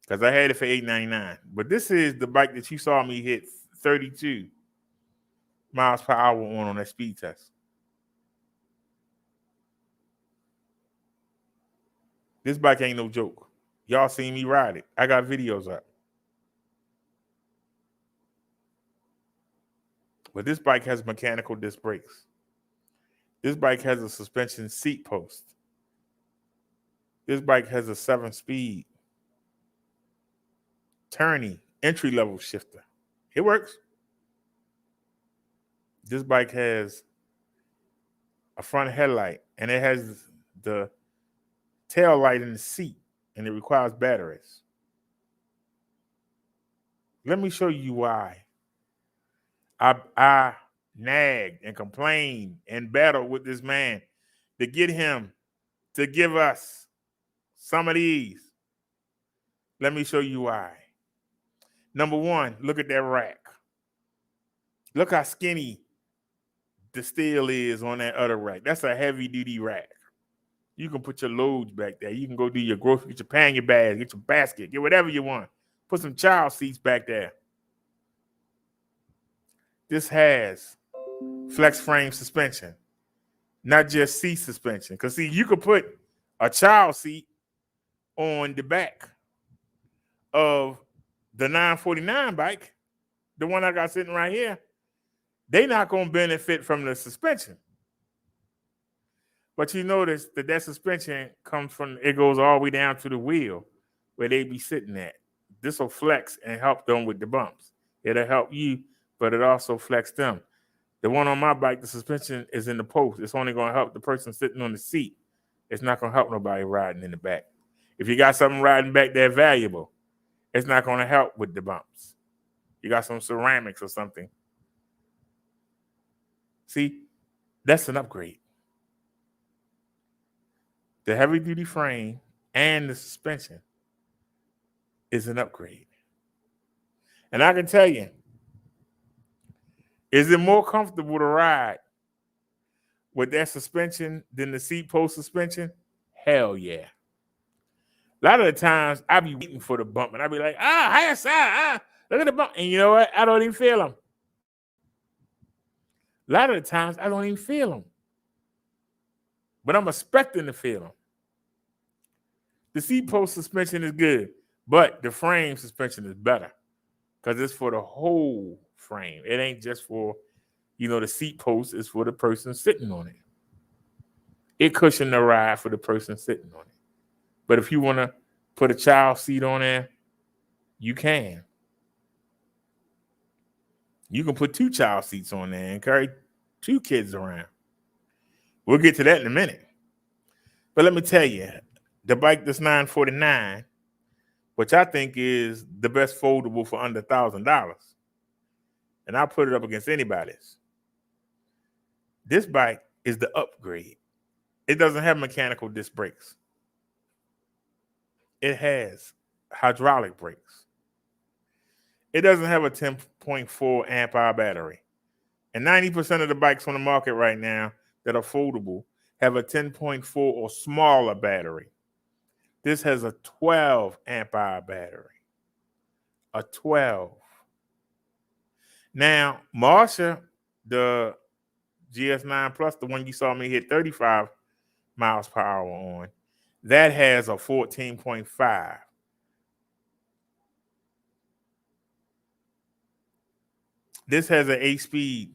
S1: Because I had it for $899. But this is the bike that you saw me hit 32 miles per hour on that speed test. This bike ain't no joke. Y'all seen me ride it. I got videos up. But this bike has mechanical disc brakes. This bike has a suspension seat post. This bike has a 7-speed turning entry-level shifter. It works. This bike has a front headlight, and it has the tail light in the seat, and it requires batteries. Let me show you why I nagged and complained and battled with this man to get him to give us some of these. Let me show you why. Number one, look at that rack. Look how skinny the steel is on that other rack. That's a heavy-duty rack. You can put your loads back there. You can go do your grocery, get your pan, your bag, get your basket, get whatever you want. Put some child seats back there. This has flex frame suspension, not just seat suspension. Because, see, you could put a child seat on the back of the 949 bike, the one I got sitting right here. They're not going to benefit from the suspension. But you notice that suspension comes from, it goes all the way down to the wheel where they be sitting at. This will flex and help them with the bumps. It'll help you, but it also flex them. The one on my bike, the suspension is in the post. It's only going to help the person sitting on the seat. It's not going to help nobody riding in the back. If you got something riding back there valuable, it's not going to help with the bumps. You got some ceramics or something. See, that's an upgrade. The heavy-duty frame and the suspension is an upgrade. And I can tell you, is it more comfortable to ride with that suspension than the seat post suspension? Hell yeah. A lot of the times, I be waiting for the bump, and I be like, higher side, look at the bump. And you know what? I don't even feel them. A lot of the times, I don't even feel them. But I'm expecting to feel them. The seat post suspension is good, but the frame suspension is better because it's for the whole frame. It ain't just for, the seat post. It's for the person sitting on it. It cushioned the ride for the person sitting on it. But if you want to put a child seat on there, you can. You can put 2 child seats on there and carry 2 kids around. We'll get to that in a minute. But let me tell you, the bike that's 949, which I think is the best foldable for under $1,000, and I'll put it up against anybody's. This bike is the upgrade. It doesn't have mechanical disc brakes. It has hydraulic brakes. It doesn't have a 10.4 amp hour battery. And 90% of the bikes on the market right now that are foldable have a 10.4 or smaller battery. This has a 12 amp hour battery. A 12. Now, Marsha, the GS9 Plus, the one you saw me hit 35 miles per hour on, that has a 14.5. This has an 8-speed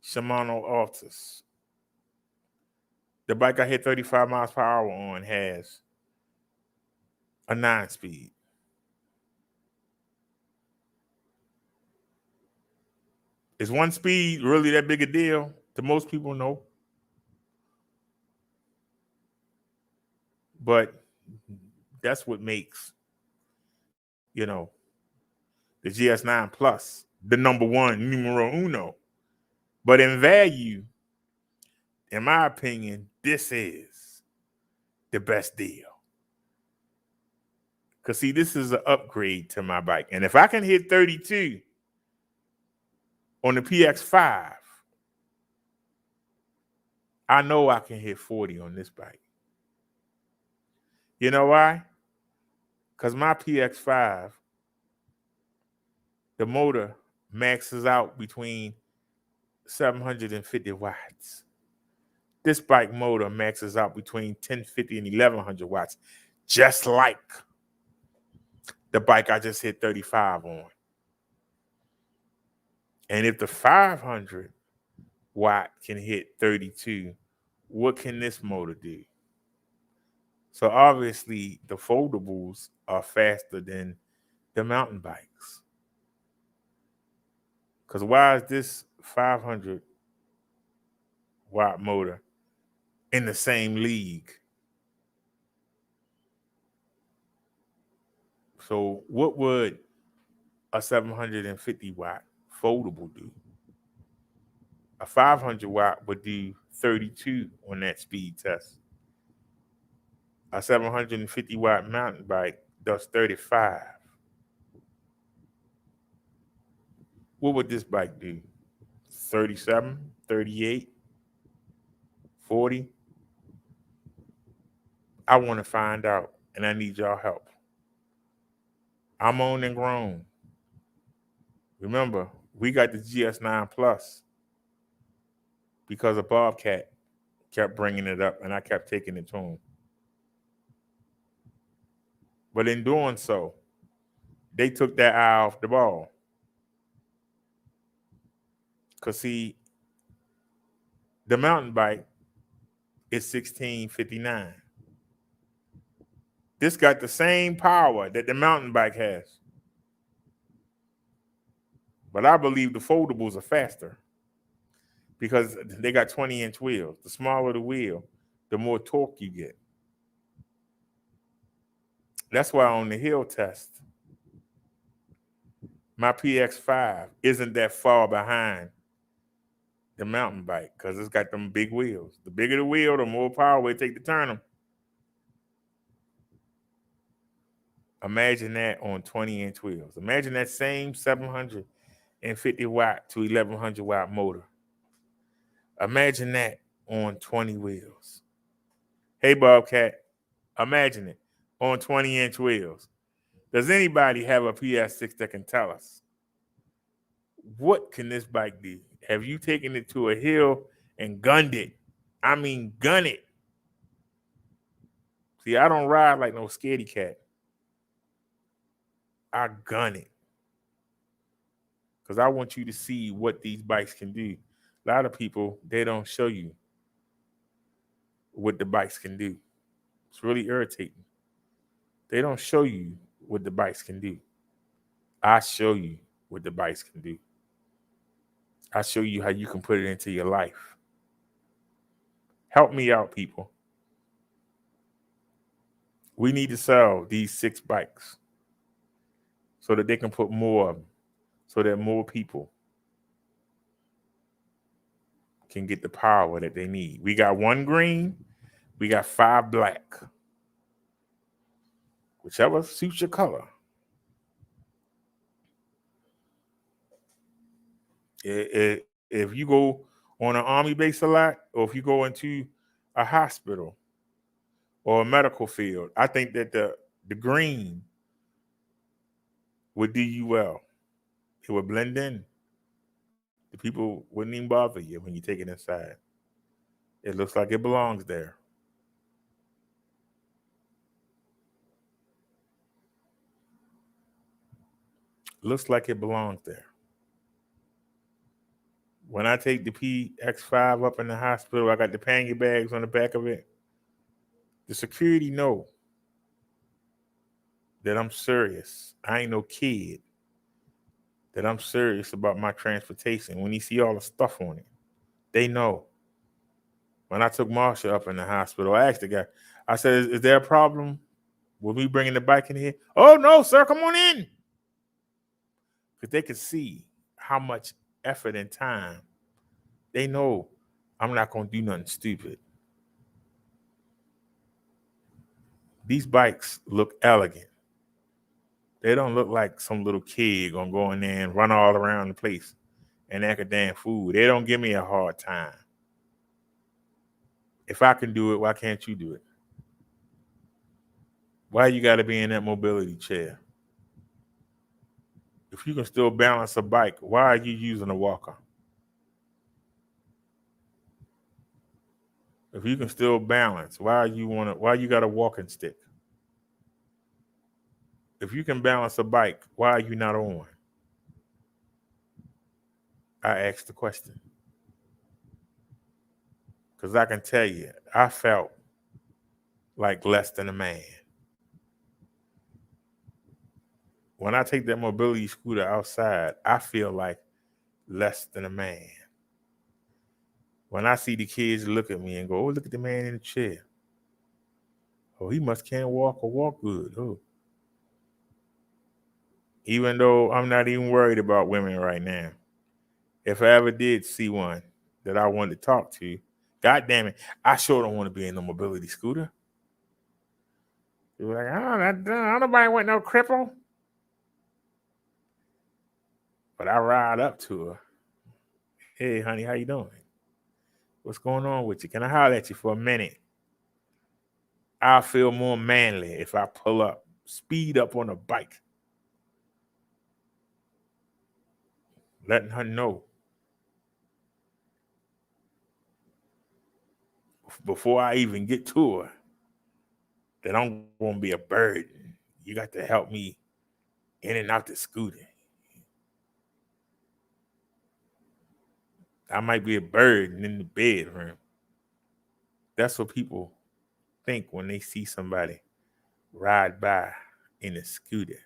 S1: Shimano Altus. The bike I hit 35 miles per hour on has a 9-speed. Is 1 speed really that big a deal? To most people, no. But that's what makes, the GS9 Plus the number one, numero uno. But in value, in my opinion, this is the best deal. Because, see, this is an upgrade to my bike. And if I can hit 32 on the PX5, I know I can hit 40 on this bike. You know why? Because my PX5, the motor maxes out between 750 watts. This bike motor maxes out between 1050 and 1100 watts, just like the bike I just hit 35 on. And if the 500 watt can hit 32 what can this motor do? So obviously the foldables are faster than the mountain bikes. Because why is this 500 watt motor in the same league? So what would a 750 watt foldable do? A 500 watt would do 32 on that speed test. A 750 watt mountain bike does 35. What would this bike do? 37, 38, 40? I want to find out, and I need y'all help. I'm on and grown. Remember, we got the GS9 Plus because a Bobcat kept bringing it up, and I kept taking it to him. But in doing so, they took that eye off the ball. Because, see, the mountain bike is 1659. This got the same power that the mountain bike has. But I believe the foldables are faster because they got 20-inch wheels. The smaller the wheel, the more torque you get. That's why on the hill test, my PX5 isn't that far behind the mountain bike because it's got them big wheels. The bigger the wheel, the more power it take to turn them. Imagine that on 20-inch wheels. Imagine that same 750 watt to 1100 watt motor. Imagine that on 20 wheels. Hey, Bobcat, imagine it on 20-inch wheels. Does anybody have a PS6 that can tell us what can this bike do? Have you taken it to a hill and gunned it? I mean, gun it. See, I don't ride like no scaredy cat. I gun it. Because I want you to see what these bikes can do. A lot of people, they don't show you what the bikes can do. It's really irritating. They don't show you what the bikes can do. I show you what the bikes can do. I show you how you can put it into your life. Help me out, people. We need to sell these 6 bikes so that they can put more of them, so that more people can get the power that they need. We got 1 green, we got 5 black. Whichever suits your color. If you go on an army base a lot, or if you go into a hospital or a medical field, I think that the green would do you well. It would blend in. The people wouldn't even bother you when you take it inside. It looks like it belongs there. Looks like it belongs there. When I take the PX5 up in the hospital, I got the panty bags on the back of it. The security know that I'm serious. I ain't no kid. That I'm serious about my transportation. When you see all the stuff on it, they know. When I took Marsha up in the hospital, I asked the guy, I said, is there a problem with me bringing the bike in here? Oh, no, sir, come on in. Because they could see how much effort and time. They know I'm not going to do nothing stupid. These bikes look elegant. They don't look like some little kid gonna go in there and run all around the place and act a damn fool. They don't give me a hard time. If I can do it, why can't you do it? Why you gotta be in that mobility chair? If you can still balance a bike, why are you using a walker? If you can still balance, why you got a walking stick? If you can balance a bike, why are you not on? I asked the question. Because I can tell you, I felt like less than a man. When I take that mobility scooter outside, I feel like less than a man. When I see the kids look at me and go, oh, look at the man in the chair. Oh, he must can't walk or walk good. Oh. Even though I'm not even worried about women right now. If I ever did see one that I wanted to talk to, God damn it, I sure don't want to be in a mobility scooter. You're like, oh, nobody want no cripple. But I ride up to her. Hey, honey, how you doing? What's going on with you? Can I holler at you for a minute? I feel more manly if I pull up, speed up on a bike, letting her know before I even get to her that I'm going to be a burden. You got to help me in and out the scooter. I might be a burden in the bedroom. That's what people think when they see somebody ride by in a scooter.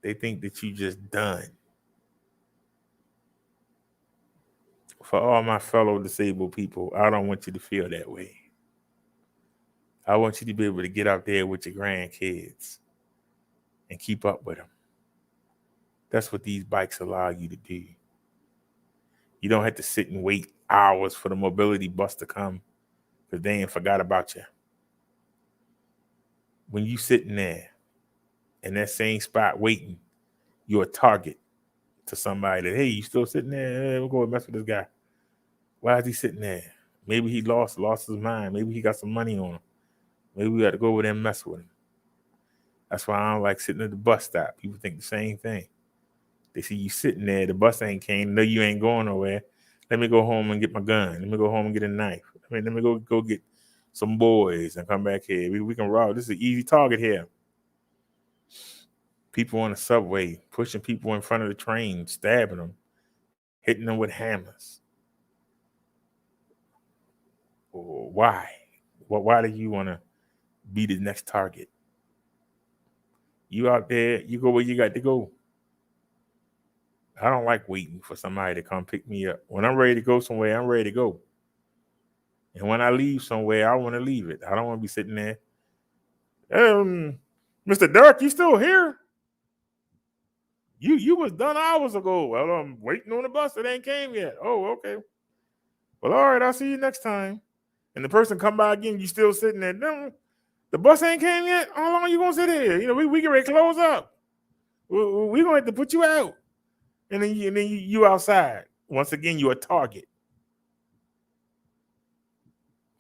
S1: They think that you just done. For all my fellow disabled people, I don't want you to feel that way. I want you to be able to get out there with your grandkids and keep up with them. That's what these bikes allow you to do. You don't have to sit and wait hours for the mobility bus to come because they ain't forgot about you. When you sitting there in that same spot waiting, you're a target to somebody that, hey, you still sitting there? Hey, we'll go and mess with this guy. Why is he sitting there? Maybe he lost his mind. Maybe he got some money on him. Maybe we got to go over there and mess with him. That's why I don't like sitting at the bus stop. People think the same thing. They see you sitting there, the bus ain't came, no, you ain't going nowhere. Let me go home and get my gun. Let me go home and get a knife. Let me go get some boys and come back here. We can rob. This is an easy target here. People on the subway, pushing people in front of the train, stabbing them, hitting them with hammers. Why? Why do you want to be the next target? You out there, you go where you got to go. I don't like waiting for somebody to come pick me up. When I'm ready to go somewhere, I'm ready to go. And when I leave somewhere, I want to leave it. I don't want to be sitting there. Mr. Dirk, you still here? You was done hours ago. Well, I'm waiting on the bus. It ain't came yet. Oh, okay. Well, all right. I'll see you next time. And the person come by again, you still sitting there. No, the bus ain't came yet. How long are you gonna sit here? You know, we get ready to close up. We gonna have to put you out. And then you outside. Once again, you're a target.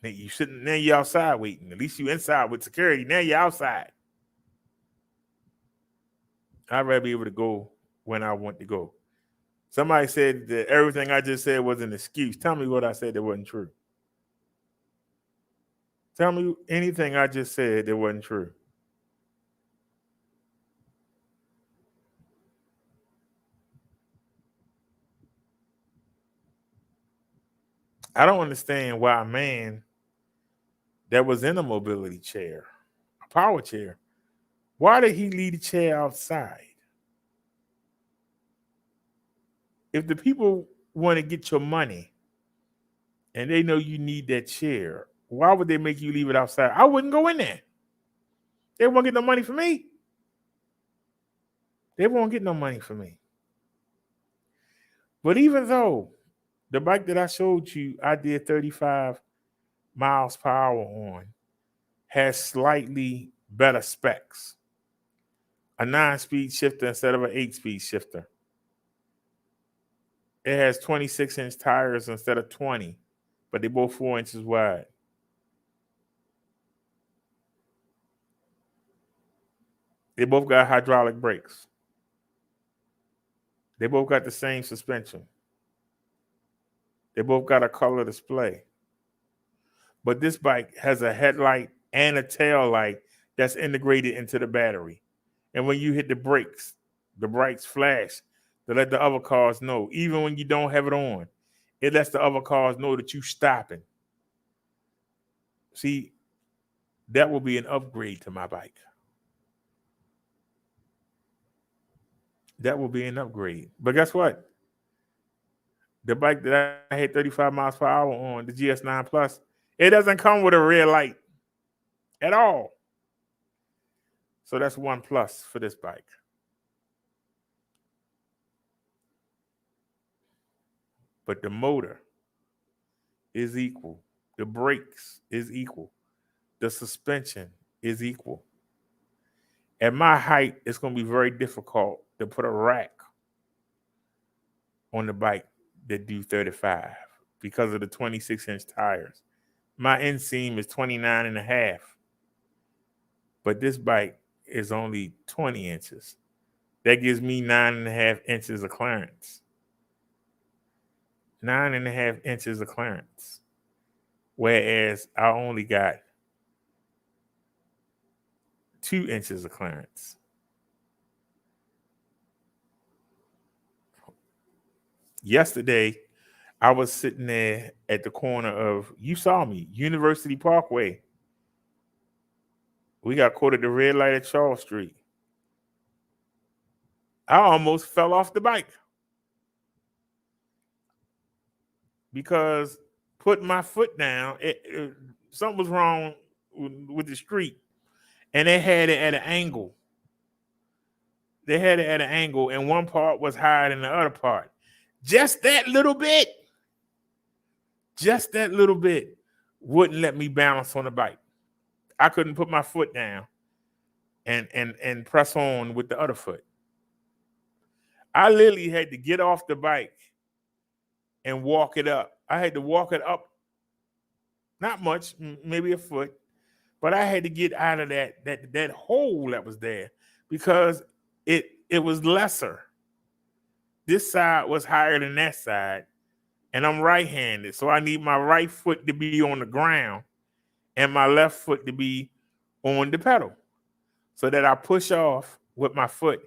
S1: Now you sitting there, you outside waiting. At least you inside with security. Now you're outside. I'd rather be able to go when I want to go. Somebody said that everything I just said was an excuse. Tell me what I said that wasn't true. Tell me anything I just said that wasn't true. I don't understand why a man that was in a mobility chair, a power chair, why did he leave the chair outside? If the people want to get your money and they know you need that chair, why would they make you leave it outside? I wouldn't go in there. They won't get no money from me. They won't get no money from me. But even though the bike that I showed you, I did 35 miles per hour on, has slightly better specs. A 9-speed shifter instead of an 8-speed shifter. It has 26-inch tires instead of 20, but they're both 4 inches wide. They both got hydraulic brakes. They both got the same suspension. They both got a color display. But this bike has a headlight and a tail light that's integrated into the battery. And when you hit the brakes flash to let the other cars know, even when you don't have it on. It lets the other cars know that you stopping. See, that will be an upgrade to my bike. That will be an upgrade. But guess what? The bike that I hit 35 miles per hour on, the GS9 Plus, it doesn't come with a rear light at all. So that's one plus for this bike. But the motor is equal. The brakes is equal. The suspension is equal. At my height, it's going to be very difficult to put a rack on the bike that do 35 because of the 26-inch tires. My inseam is 29 and a half. But this bike is only 20 inches. That gives me 9.5 inches of clearance. 9.5 inches of clearance. Whereas I only got 2 inches of clearance. Yesterday, I was sitting there at the corner of, you saw me, University Parkway. We got caught at the red light at Charles Street. I almost fell off the bike because putting my foot down, something was wrong with the street, and they had it at an angle. They had it at an angle, and one part was higher than the other part. Just that little bit wouldn't let me balance on the bike. I couldn't put my foot down and press on with the other foot. I literally had to get off the bike and walk it up. I had to walk it up, not much, maybe a foot, but I had to get out of that hole that was there because it was lesser. This side was higher than that side, and I'm right-handed, so I need my right foot to be on the ground and my left foot to be on the pedal so that I push off with my foot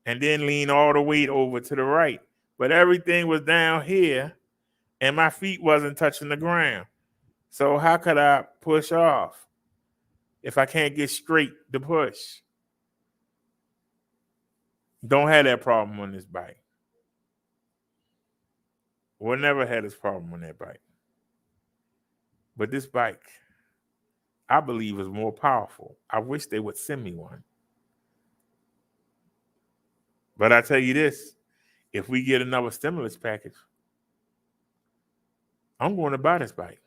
S1: and then lean all the weight over to the right. But everything was down here, and my feet wasn't touching the ground. So how could I push off if I can't get straight to push? Don't have that problem on this bike. We'll never had this problem on that bike. But this bike, I believe, is more powerful. I wish they would send me one. But I tell you this, if we get another stimulus package, I'm going to buy this bike.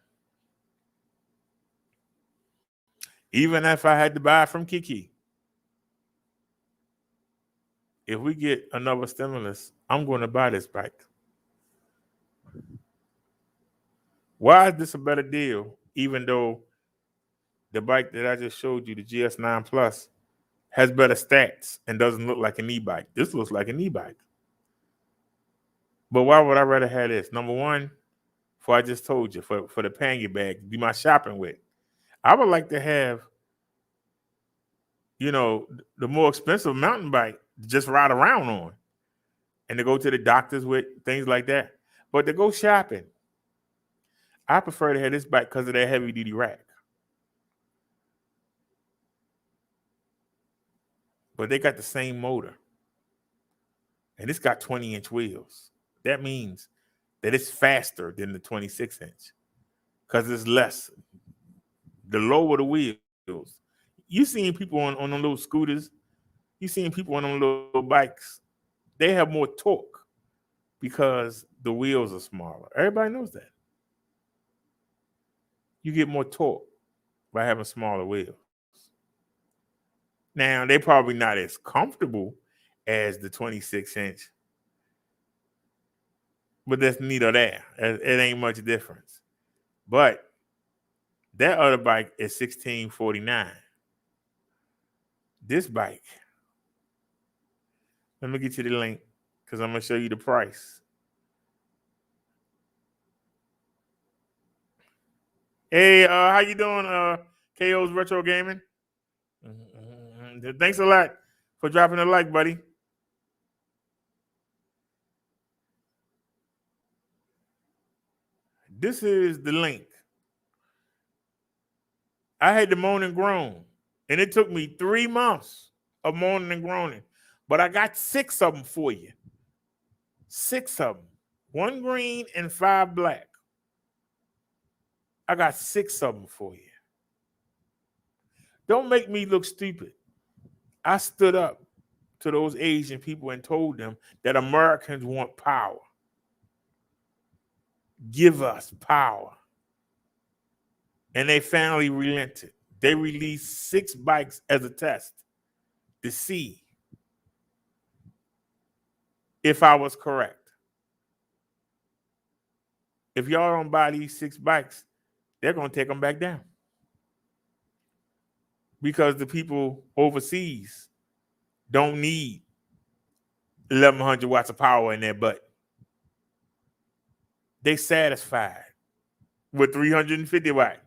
S1: Even if I had to buy it from Kiki. If we get another stimulus, I'm going to buy this bike. Why is this a better deal, even though the bike that I just showed you, the GS9 Plus, has better stats and doesn't look like an e-bike? This looks like an e-bike. But why would I rather have this? Number one, for I just told you, for the pangy bag, to do my shopping with. I would like to have, the more expensive mountain bike to just ride around on and to go to the doctors with, things like that. But to go shopping, I prefer to have this bike because of that heavy-duty rack. But they got the same motor. And it's got 20-inch wheels. That means that it's faster than the 26-inch because it's less. The lower the wheels. You seen people on them little scooters. You seen people on them little bikes. They have more torque because the wheels are smaller. Everybody knows that. You get more torque by having smaller wheels. Now, they're probably not as comfortable as the 26-inch, but that's neither there. It ain't much difference. But that other bike is $1,649. This bike, let me get you the link because I'm going to show you the price. Hey, how you doing, KO's Retro Gaming? Thanks a lot for dropping a like, buddy. This is the link. I had to moan and groan, and it took me 3 months of moaning and groaning, but I got 6 of them for you. 6 of them, 1 green and 5 black. I got 6 of them for you. Don't make me look stupid. I stood up to those Asian people and told them that Americans want power. Give us power. And they finally relented. They released 6 bikes as a test to see if I was correct. If y'all don't buy these 6 bikes, they're going to take them back down. Because the people overseas don't need 1,100 watts of power in their butt. They satisfied with 350 watts.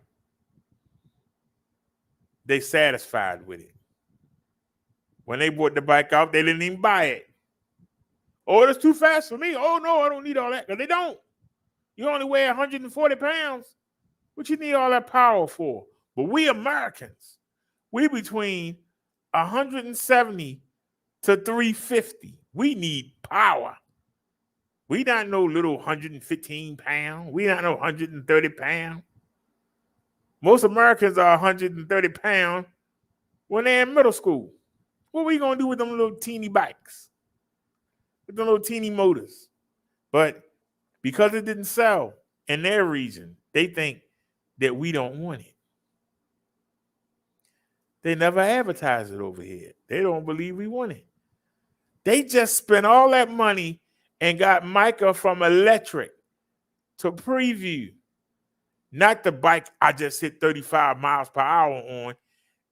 S1: They satisfied with it. When they bought the bike out, they didn't even buy it. Oh, that's too fast for me. Oh, no, I don't need all that. Because they don't. You only weigh 140 pounds. What you need all that power for? But we Americans, we between 170 to 350. We need power. We not no little 115 pound. We not no 130 pound. Most Americans are 130 pounds when they're in middle school. What are we going to do with them little teeny bikes? With them little teeny motors? But because it didn't sell in their region, they think that we don't want it. They never advertise it over here. They don't believe we want it. They just spent all that money and got Micah from Electric to preview. Not the bike I just hit 35 miles per hour on.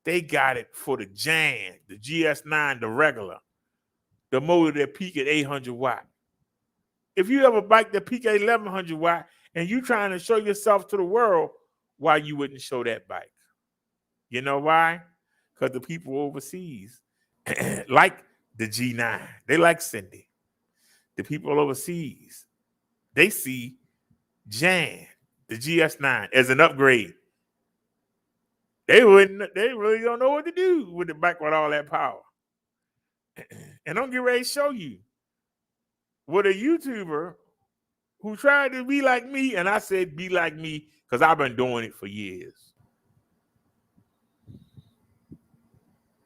S1: They got it for the Jan, the GS9, the regular, the motor that peak at 800 watt. If you have a bike that peak at 1,100 watt and you trying to show yourself to the world, why you wouldn't show that bike? You know why? Because the people overseas like the G9. They like Cindy. The people overseas, they see Jan, the GS9, as an upgrade. They really don't know what to do with the bike with all that power. And I'm getting ready to show you what a YouTuber who tried to be like me, and I said be like me because I've been doing it for years.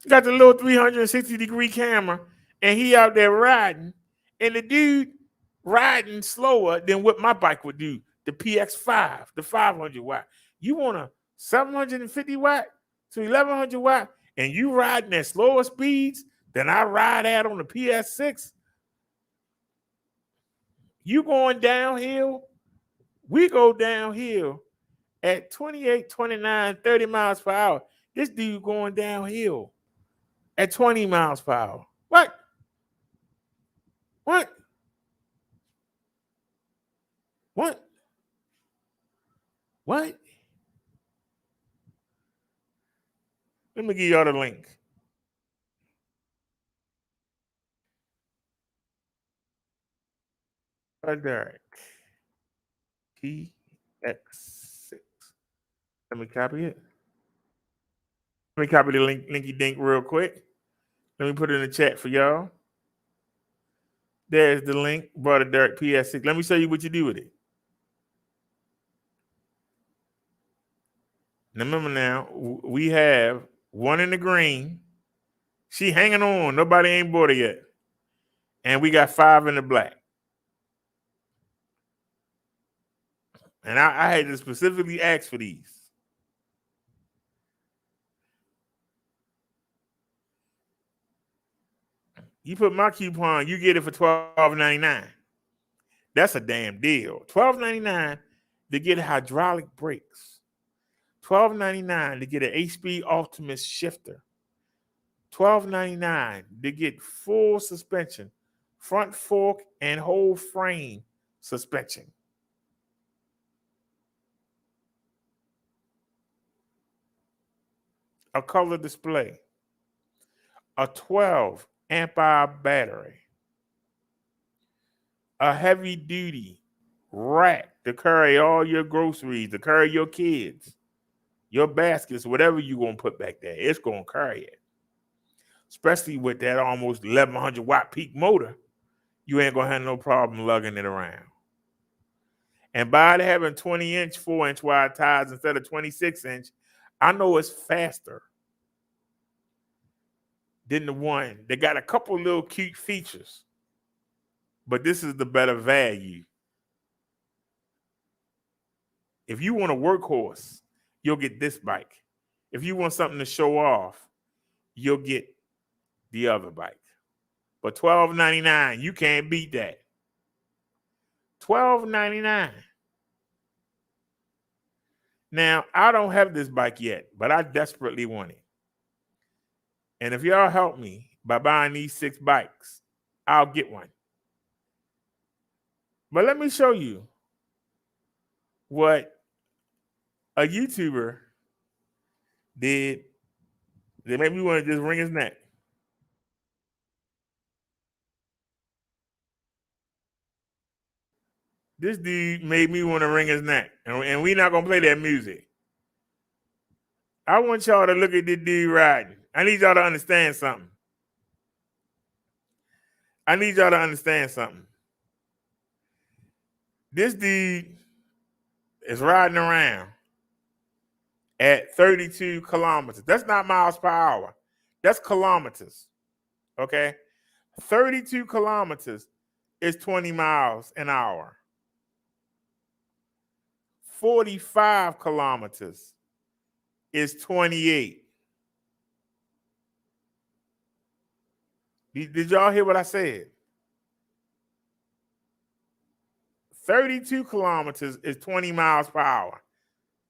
S1: Got the little 360-degree camera, and he out there riding, and the dude riding slower than what my bike would do, the PX5, the 500 watt. You want a 750 watt to 1,100 watt, and you riding at slower speeds than I ride at on the PS6? You going downhill? We go downhill at 28, 29, 30 miles per hour. This dude going downhill at 20 miles per hour. What? What? What? What? Let me give y'all the link. Derek. PX6. Let me copy it. Let me copy the linky dink real quick. Let me put it in the chat for y'all. There's the link, Brother Derek PS6. Let me show you what you do with it. Now remember now, we have one in the green. She hanging on. Nobody ain't bought it yet. And we got 5 in the black. And I had to specifically ask for these. You put my coupon, you get it for $12.99. That's a damn deal. $12.99 to get hydraulic brakes. $12.99 to get an HP Ultimate shifter. $12.99 to get full suspension, front fork and whole frame suspension. A color display. A 12 amp hour battery. A heavy duty rack to carry all your groceries, to carry your kids, your baskets, whatever you're going to put back there. It's going to carry it. Especially with that almost 1100 watt peak motor, you ain't going to have no problem lugging it around. And by having 20-inch, 4-inch wide tires instead of 26-inch, I know it's faster than the one that got a couple little cute features. But this is the better value. If you want a workhorse, you'll get this bike. If you want something to show off, you'll get the other bike. But $12.99, you can't beat that. $12.99. Now, I don't have this bike yet, but I desperately want it. And if y'all help me by buying these 6 bikes, I'll get one. But let me show you what a YouTuber did that made me want to just wring his neck. This dude made me want to wring his neck. And we're not going to play that music. I want y'all to look at this dude riding. I need y'all to understand something. This dude is riding around at 32 kilometers. That's not miles per hour. That's kilometers. Okay? 32 kilometers is 20 miles an hour. 45 kilometers is 28. Did y'all hear what I said? 32 kilometers is 20 miles per hour.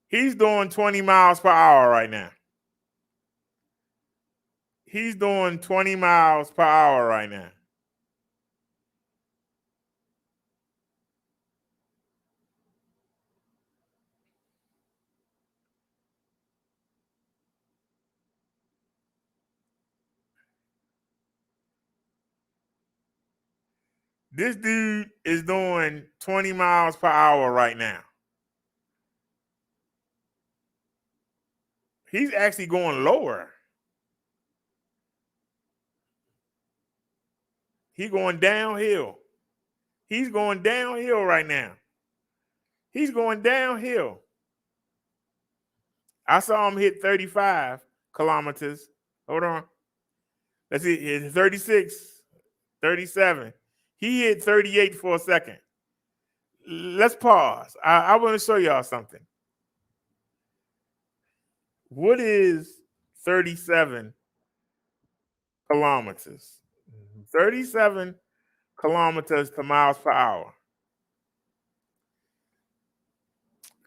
S1: He's doing 20 miles per hour right now. He's doing 20 miles per hour right now. This dude is doing 20 miles per hour right now. He's actually going lower. He's going downhill. He's going downhill right now. He's going downhill. I saw him hit 35 kilometers. Hold on. Let's see. 36, 37. He hit 38 for a second. Let's pause. I want to show y'all something. What is 37 kilometers? 37 kilometers to miles per hour.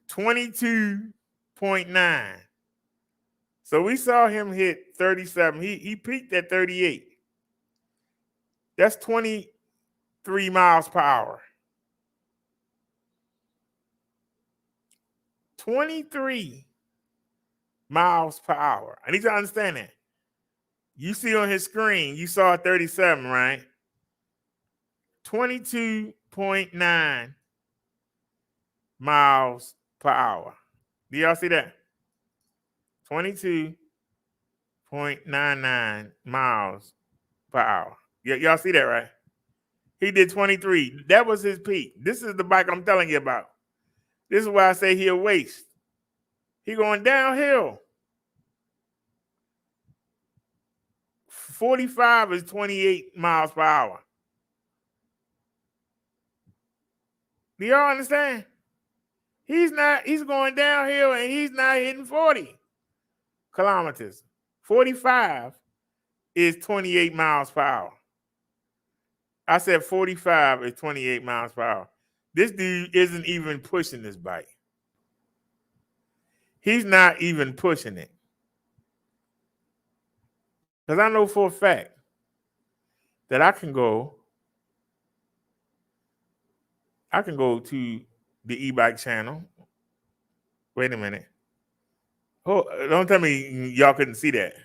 S1: 22.9. So we saw him hit 37. He peaked at 38. That's 23 miles per hour. 23 miles per hour. I need you to understand that. You see on his screen, you saw 37, right? 22.9 miles per hour. Do y'all see that? 22.99 miles per hour. Y'all see that, right? He did 23. That was his peak. This is the bike I'm telling you about. This is why I say he'll waste. He going downhill. 45 is 28 miles per hour. Do y'all understand? He's going downhill and he's not hitting 40 kilometers. 45 is 28 miles per hour. I said 45 is 28 miles per hour. This dude isn't even pushing this bike. He's not even pushing it. Because I know for a fact that I can go to the e-bike channel. Wait a minute. Oh, don't tell me y'all couldn't see that.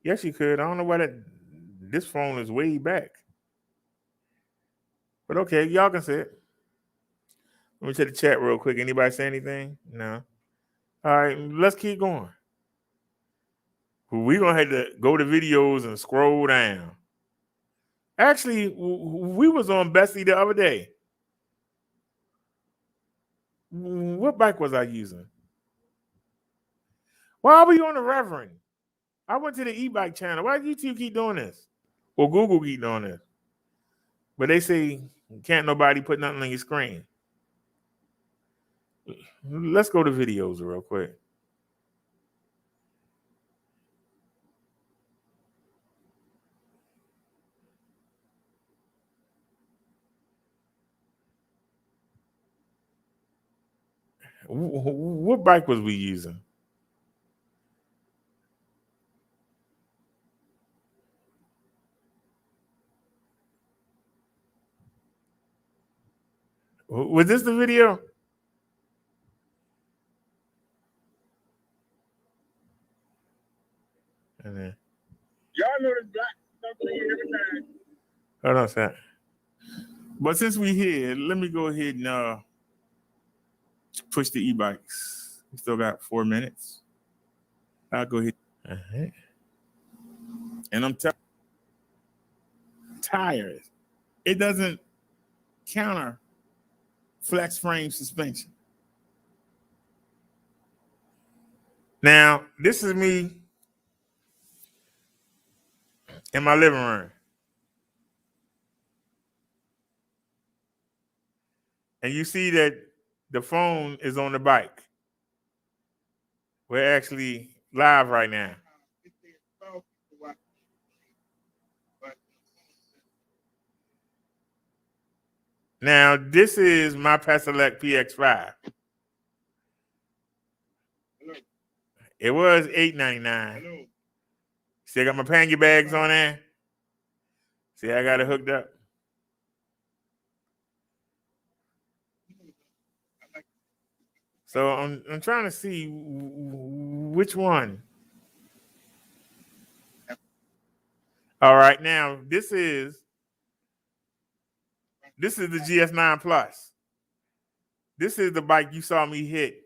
S1: Yes, you could. I don't know why this phone is way back. But okay, y'all can see it. Let me check the chat real quick. Anybody say anything? No. All right, let's keep going. We're going to have to go to videos and scroll down. Actually, we was on Bessie the other day. What bike was I using? Why are we on the Reverend? I went to the e-bike channel. Why do YouTube keep doing this? Or Google keep doing this? But they say can't nobody put nothing on your screen. Let's go to videos real quick. What bike was we using? Was this the video? And then,
S2: Y'all know this black company every time.
S1: hold on a second. But since we here, let me go ahead and push the e-bikes. We still got 4 minutes. I'll go ahead. Uh-huh. And I'm tired. It doesn't counter flex frame suspension. Now, this is me in my living room. And you see that the phone is on the bike. We're actually live right now. Now, this is my Paselec PX5. It was $8.99. See, I got my pangy bags on there. See, I got it hooked up. So I'm trying to see which one. All right, now this is the GS9 Plus. This is the bike you saw me hit.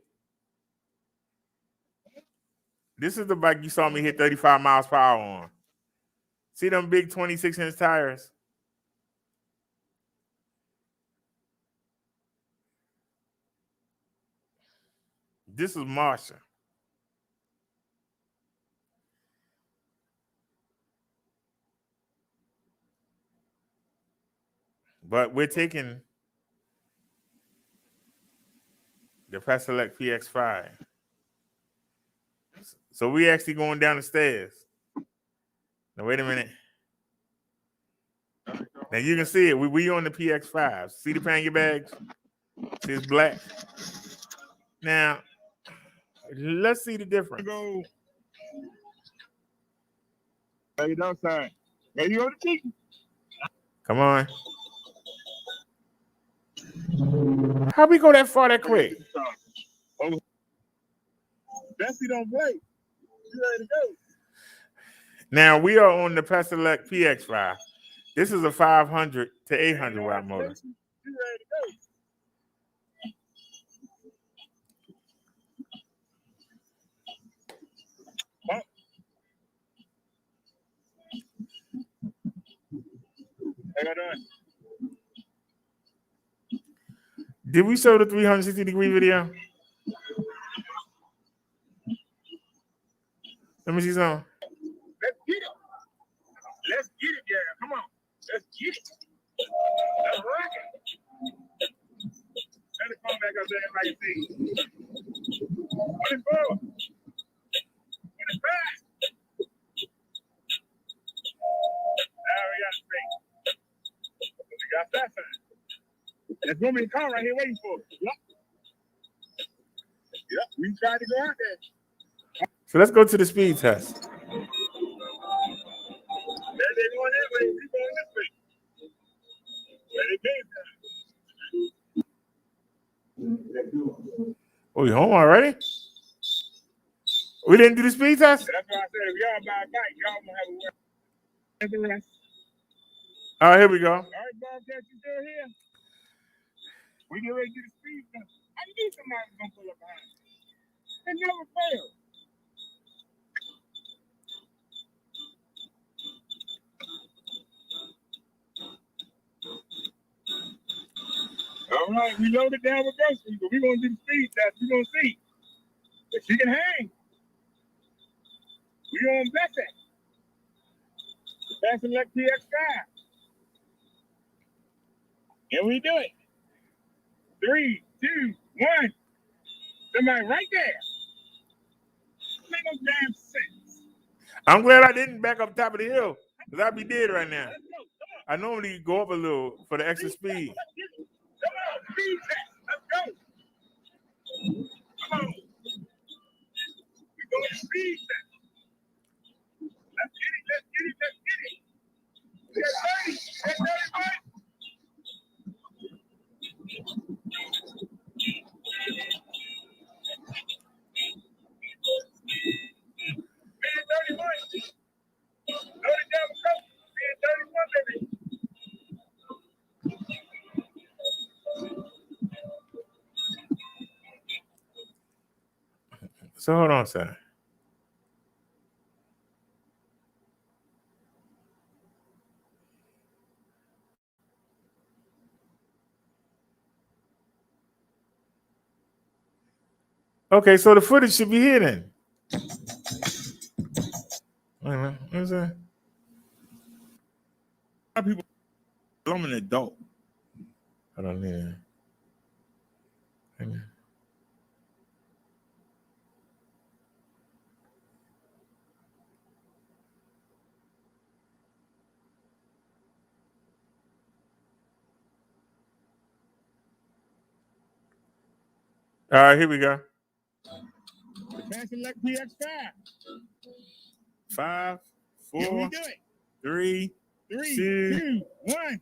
S1: This is the bike you saw me hit 35 miles per hour on. See them big 26-inch tires? This is Marsha. But we're taking the Paselec PX5. So we actually going down the stairs. Now wait a minute. Now you can see it. We on the PX5. See the pangy bags? See it's black. Now let's see the difference.
S2: Go. There you go, son. There you go to chicken.
S1: Come on. How we go that far that quick?
S2: Oh. Bessie don't play. You ready to go?
S1: Now we are on the Paselec PX5. This is a 500 to 800 watt motor.
S2: You ready to go? Huh? How you doing?
S1: Did we show the 360-degree video? Let me see something.
S2: Let's get it. Let's get it, yeah. Come on. Let's get it. Let's rock it. Let it come back up there like you see. 24. 25. Now we got straight. We got that side. There's going to be a car right here waiting for us. Yep. We tried to go out there.
S1: So let's go to the speed test.
S2: They're going that way. We're going this way. Where they came from.
S1: Oh, you home already? We didn't do the speed test?
S2: That's why I said if y'all buy a bike, y'all gonna have a word.
S1: All right, here we go.
S2: All right, Bobcat, you still here? We get ready to do the speed test. I knew somebody was gonna pull up behind me. It never fails. All right, we loaded down with groceries, but we're gonna do the speed test. We're gonna see if she can hang. We're gonna bet that. Paselec PX5. And we do it. 3, 2, 1. Somebody right there. Make no damn sense.
S1: I'm glad I didn't back up top of the hill, because I'd be dead right now.
S2: Let's go. Come on.
S1: I normally go up a little for the extra speed.
S2: Come on, speed test. Let's go. Come on. We're doing speed test. Let's get it. Let's get it. Let's get it. Get 30. Get 31. Man, 31. Load it down with coke. Man, 31, baby.
S1: So hold on, sir. Okay, so the footage should be here then. Wait a minute, what is that?
S2: A lot of people, I'm an adult.
S1: I don't need it. Hang on. All right, here we go.
S2: Paselec PX5.
S1: 5,
S2: Here
S1: 4,
S2: we do it.
S1: 3.
S2: 3,
S1: Two.
S2: 2, 1.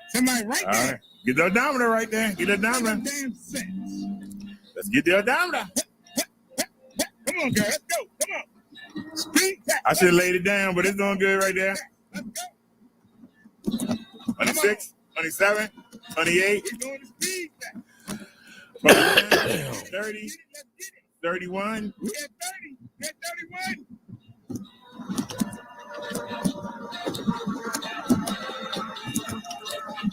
S2: Somebody right
S1: All
S2: there.
S1: right. Get the odometer right there. Get the
S2: Make no
S1: odometer.
S2: damn sense.
S1: Let's get the odometer.
S2: Come on, girl. Let's go. Come on. Speed test.
S1: I should have laid it down, but it's doing good right there.
S2: Let's go.
S1: 26, 27, 28,
S2: We're doing the speed test.
S1: 30,
S2: Let's get it.
S1: 31.
S2: We at 30. We at 31.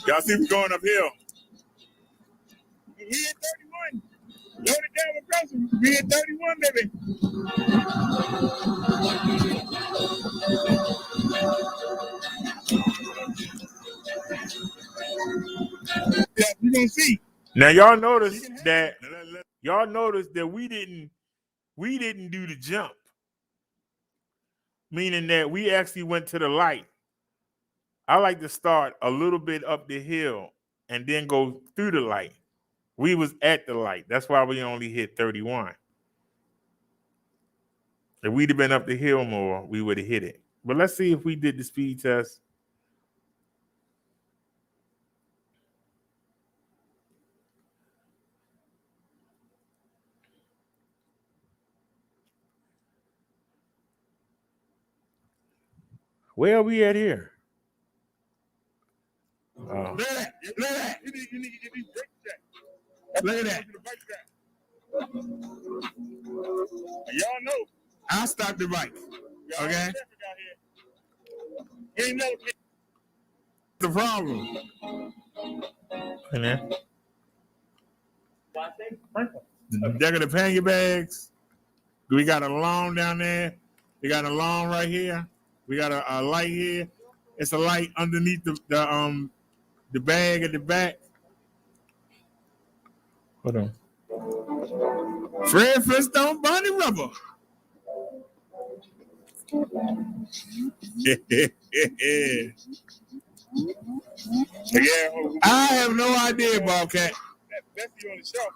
S1: Y'all see me going uphill.
S2: We at 31. Load it down with groceries. We at 31, baby. Yeah, we're gonna see.
S1: Now y'all notice that we didn't do the jump, meaning that we actually went to the light. I like to start a little bit up the hill and then go through the light. We was at the light. That's why we only hit 31. If we'd have been up the hill more, we would have hit it. But let's see if we did the speed test. Where are we at here?
S2: Look at that. Look at that. You need to get these brakes checked. Look at that. Y'all know.
S1: I'll stop the bike. Okay.
S2: We ain't never
S1: The problem. And then the deck of the panty bags. We got a lawn down there. We got a lawn right here. We got a light here. It's a light underneath the bag at the back. Hold on. Fred Flintstone Bunny Rubber.
S2: Yeah,
S1: I have no idea, Bobcat.
S2: that's you on the show.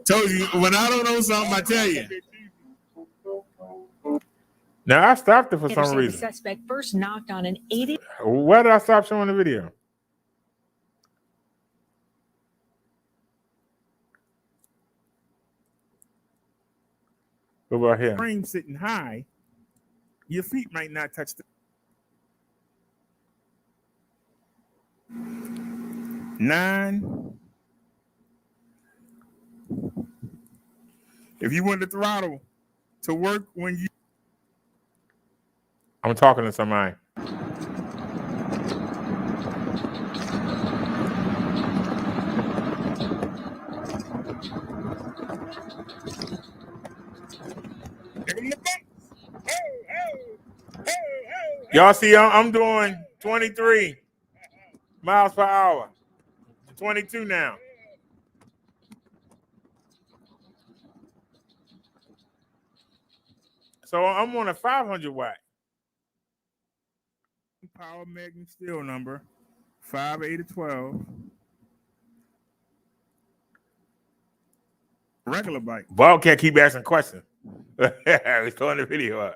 S1: Told you, when I don't know something, I tell you. Now, I stopped it for some
S4: The
S1: reason.
S4: suspect first knocked on an 80.
S1: Why did I stop showing the video? Go about here. Frame sitting high, your feet might not touch the.
S2: 9. If you want the throttle to work when you...
S1: I'm talking to somebody. Y'all see, I'm doing 23 miles per hour. 22 now. So I'm on a 500 watt.
S2: Power magnet steel number 5812. Regular bike.
S1: Wildcat keep asking questions. He's throwing the video out.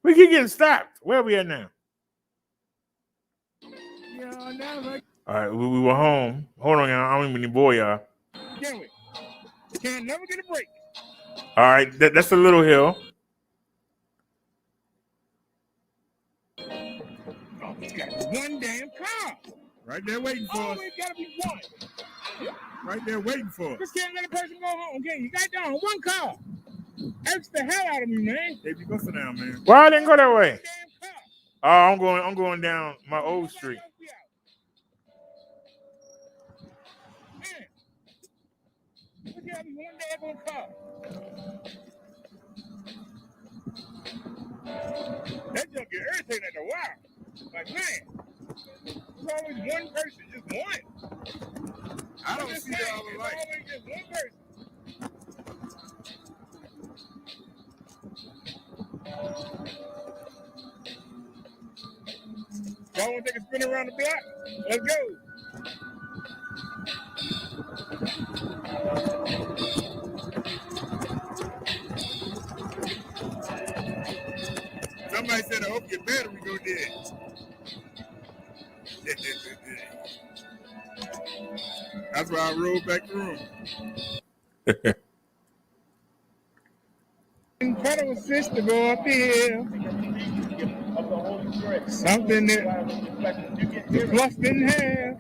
S1: We keep getting stopped. Where are we at now? All right, we were home. Hold on, y'all. I don't even boy y'all.
S2: Can't never get a break.
S1: All right, that's a little hill.
S2: Oh, it's got one damn car. Right there waiting for us. It's got to be one. Right there waiting for us. Just can't let a person go home. Okay, you got down one car. That's the hell out of me, man. Hey, you go sit down, man.
S1: Why I didn't go that way? Oh, I'm going down my old street.
S2: That junk get irritated after a while. Like, man, there's always one person, just one. I don't see that all the light. Always just one person. Y'all want to take a spin around the block? Let's go. Somebody said, I hope your battery go dead. That's why I rolled back through. Pedal assist to go up the hill. Something that the plus didn't have.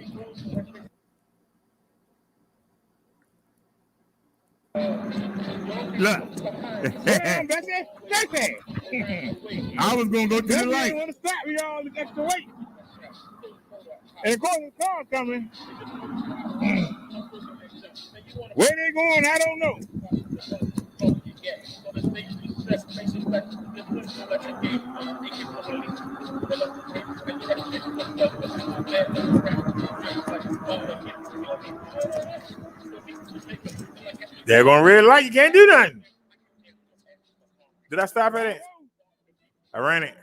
S2: Look. I was going to go to the light. I want to stop me all this extra weight. And of course, the car coming. Where they going, I don't know.
S1: They're going red light. You can't do nothing. Did I stop at it? I ran it.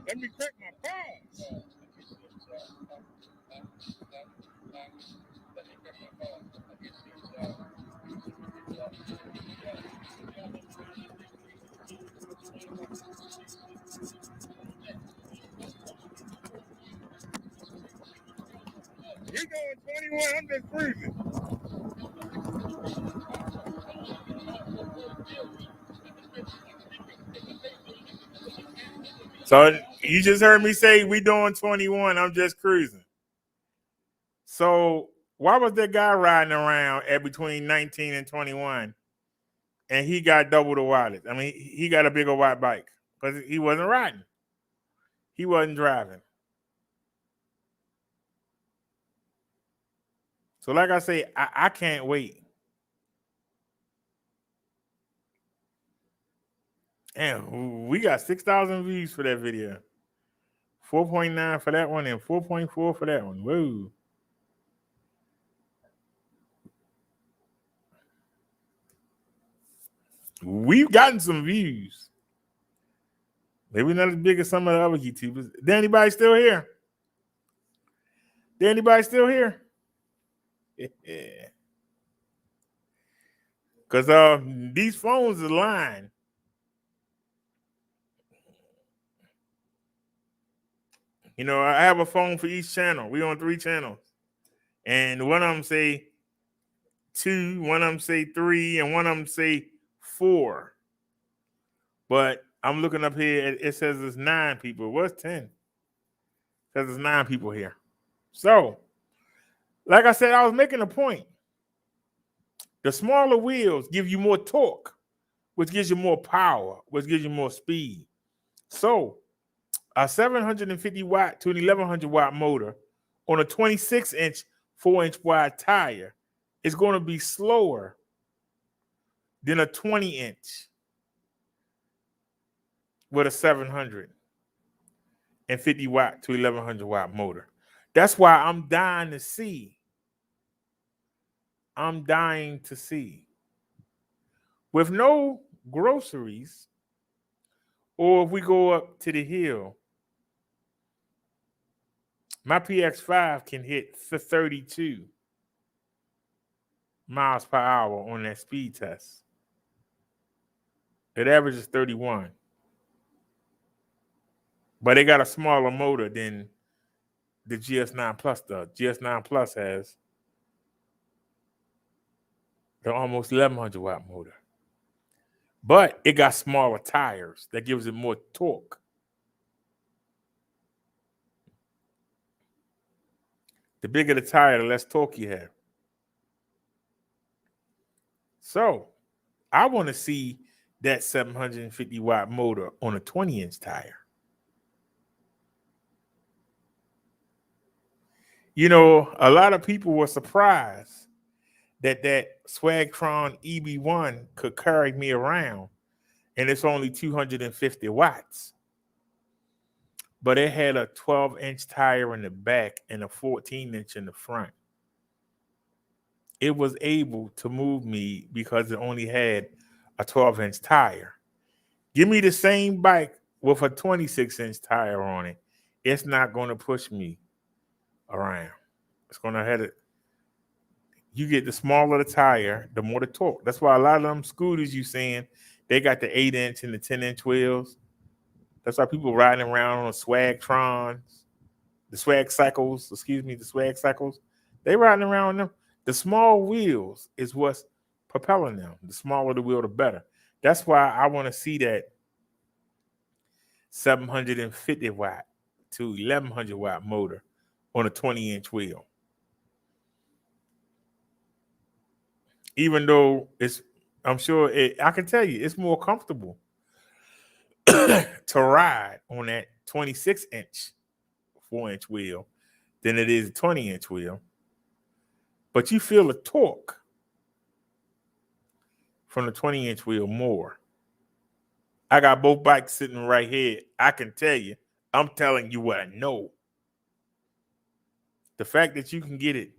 S2: Let me crack my palms. You're going 21, I'm just cruising.
S1: So you just heard me say we doing 21. I'm just cruising. So why was that guy riding around at between 19 and 21 and he got double the wattage? I mean, he got a bigger watt bike because he wasn't riding. He wasn't driving. So like I say, I can't wait Damn, we got 6,000 views for that video. 4.9 for that one and 4.4 for that one. Whoa. We've gotten some views. Maybe not as big as some of the other YouTubers. Is anybody still here? Is anybody still here? Yeah. Because these phones are lying. You know, I have a phone for each channel. We on 3 channels. And one of them say 2, one of them say 3, and one of them say 4. But I'm looking up here, it says there's 9 people. What's 10? It says there's 9 people here. So, like I said, I was making a point. The smaller wheels give you more torque, which gives you more power, which gives you more speed. So, a 750 watt to an 1100 watt motor on a 26-inch, 4-inch wide tire is going to be slower than a 20-inch with a 750 watt to 1100 watt motor. That's why I'm dying to see. With no groceries, or if we go up to the hill, my PX5 can hit 32 miles per hour on that speed test. It averages 31. But it got a smaller motor than the GS9 Plus does. GS9 Plus has the almost 1100 watt motor. But it got smaller tires that gives it more torque. The bigger the tire, the less torque you have. So I want to see that 750 watt motor on a 20-inch tire. You know, a lot of people were surprised that Swagtron EB1 could carry me around, and it's only 250 watts. But it had a 12-inch tire in the back and a 14-inch in the front. It was able to move me because it only had a 12-inch tire. Give me the same bike with a 26-inch tire on it. It's not going to push me around. It's going to have it. You get the smaller the tire, the more the torque. That's why a lot of them scooters you seeing, they got the 8-inch and the 10-inch wheels. That's why people riding around on Swagtrons, the Swag Cycles, They riding around them. The small wheels is what's propelling them. The smaller the wheel, the better. That's why I want to see that 750 watt to 1100 watt motor on a 20-inch wheel. Even though I'm sure I can tell you, it's more comfortable to ride on that 26-inch, 4-inch wheel than it is a 20-inch wheel. But you feel the torque from the 20-inch wheel more. I got both bikes sitting right here. I can tell you, I'm telling you what I know. The fact that you can get it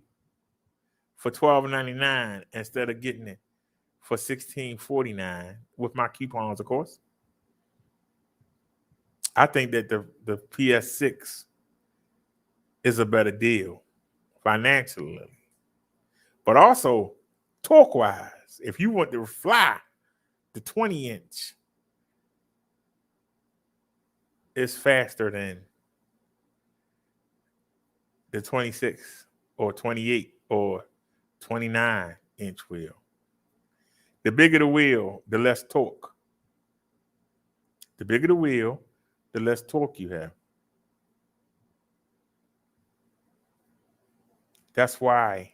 S1: for $12.99 instead of getting it for $16.49 with my coupons, of course. I think that the PS6 is a better deal financially, but also torque-wise. If you want to fly, the 20-inch is faster than the 26 or 28 or 29-inch wheel. The bigger the wheel, the less torque. The bigger the wheel, the less torque you have. That's why.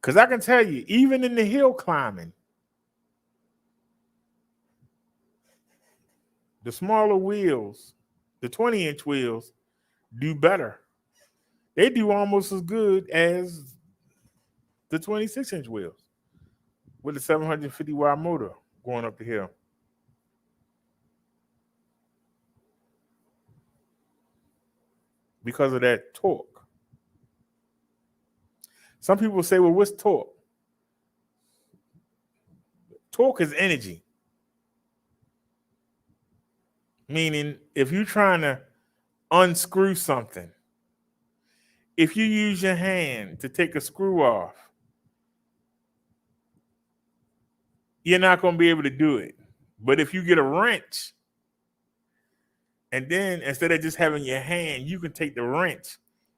S1: Because I can tell you, even in the hill climbing, the smaller wheels, the 20-inch wheels, do better. They do almost as good as the 26-inch wheels with the 750 watt motor going up the hill. because of that torque. Some people say, well, what's torque? Torque is energy. Meaning, if you're trying to unscrew something, if you use your hand to take a screw off, you're not going to be able to do it. But if you get a wrench, and then instead of just having your hand, you can take the wrench,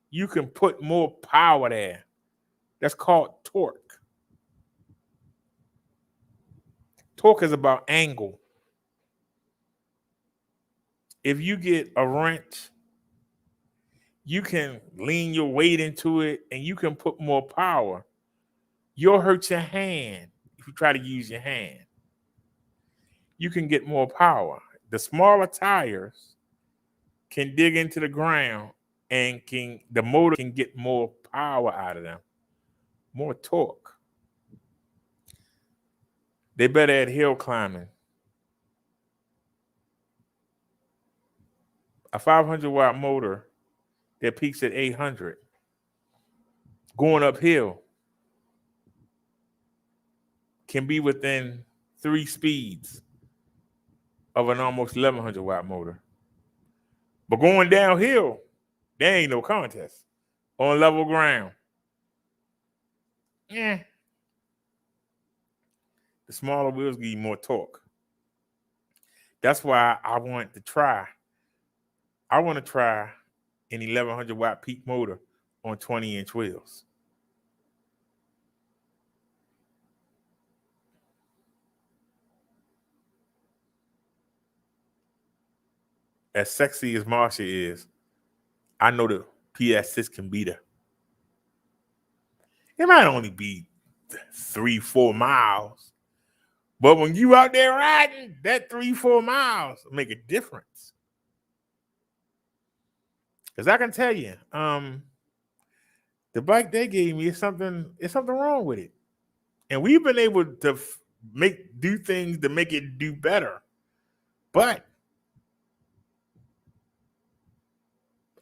S1: you can put more power there. That's called torque. Torque is about angle. If you get a wrench, you can lean your weight into it and you can put more power. You'll hurt your hand if you try to use your hand. You can get more power. The smaller tires can dig into the ground and the motor can get more power out of them, more torque. They better at hill climbing. A 500-watt motor that peaks at 800 going uphill can be within 3 speeds of an almost 1100-watt motor. But going downhill, there ain't no contest. On level ground, the smaller wheels give you more torque. That's why I want to try an 1100-watt peak motor on 20-inch wheels. As sexy as Marsha is, I know the PS6 can beat her. It might only be 3-4 miles, but when you out there riding, that 3-4 miles make a difference. Because I can tell you, the bike they gave me is something wrong with it, and we've been able to do things to make it do better, but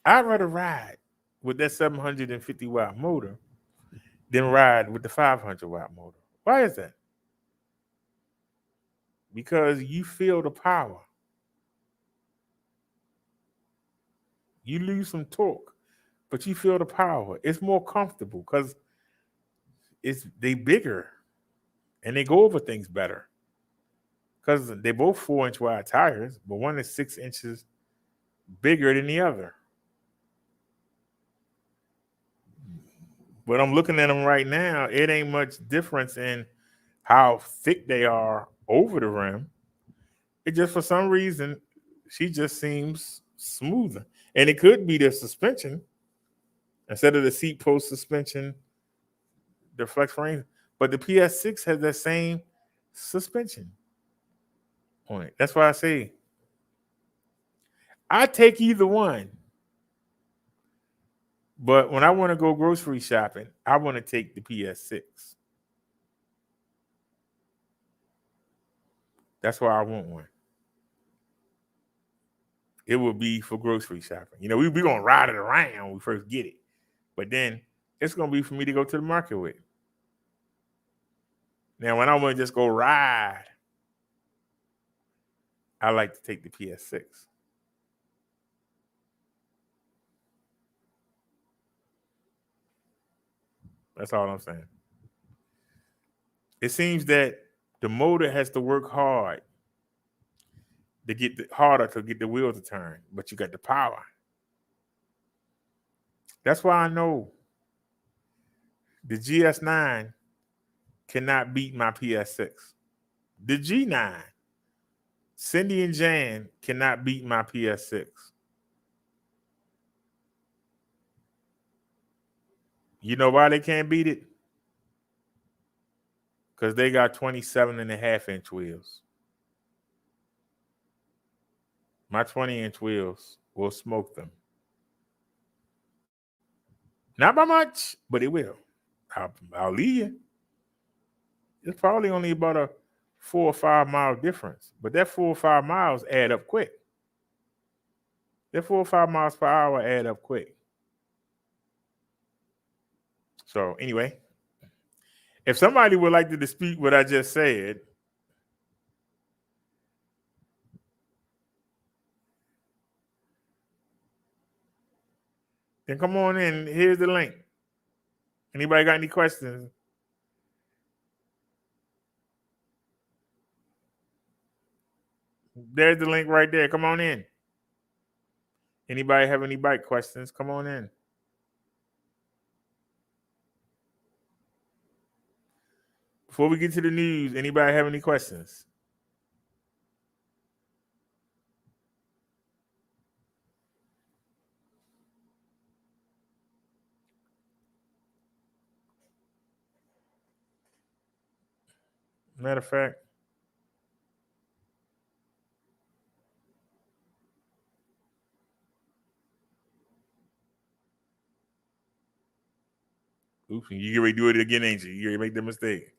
S1: I'd rather ride with that 750-watt motor than ride with the 500-watt motor. Why is that? Because you feel the power. You lose some torque, but you feel the power. It's more comfortable because they bigger and they go over things better. Because they both 4-inch wide tires, but one is 6 inches bigger than the other. But I'm looking at them right now. It ain't much difference in how thick they are over the rim. It just, for some reason, she just seems smoother. And it could be the suspension. Instead of the seat post suspension, the flex frame. But the PS6 has that same suspension on it. That's why I say I take either one. But when I want to go grocery shopping, I want to take the PS6. That's why I want one. It will be for grocery shopping. You know, we're going to ride it around when we first get it. But then it's going to be for me to go to the market with. Now, when I want to just go ride, I like to take the PS6. That's all I'm saying. It seems that the motor has to work hard to get harder to get the wheel to turn, but you got the power. That's why I know the GS9 cannot beat my PS6. The G9, Cindy and Jan cannot beat my PS6. You know why they can't beat it? Because they got 27.5-inch wheels. My 20-inch wheels will smoke them. Not by much, but it will. I'll leave you. It's probably only about a 4 or 5 mile difference. But that 4 or 5 miles add up quick. That 4 or 5 miles per hour add up quick. So anyway, if somebody would like to dispute what I just said, then come on in. Here's the link. Anybody got any questions? There's the link right there. Come on in. Anybody have any bike questions? Come on in. Before we get to the news, anybody have any questions? Matter of fact, oops, you get ready to do it again, ain't you? You get ready to make the mistake.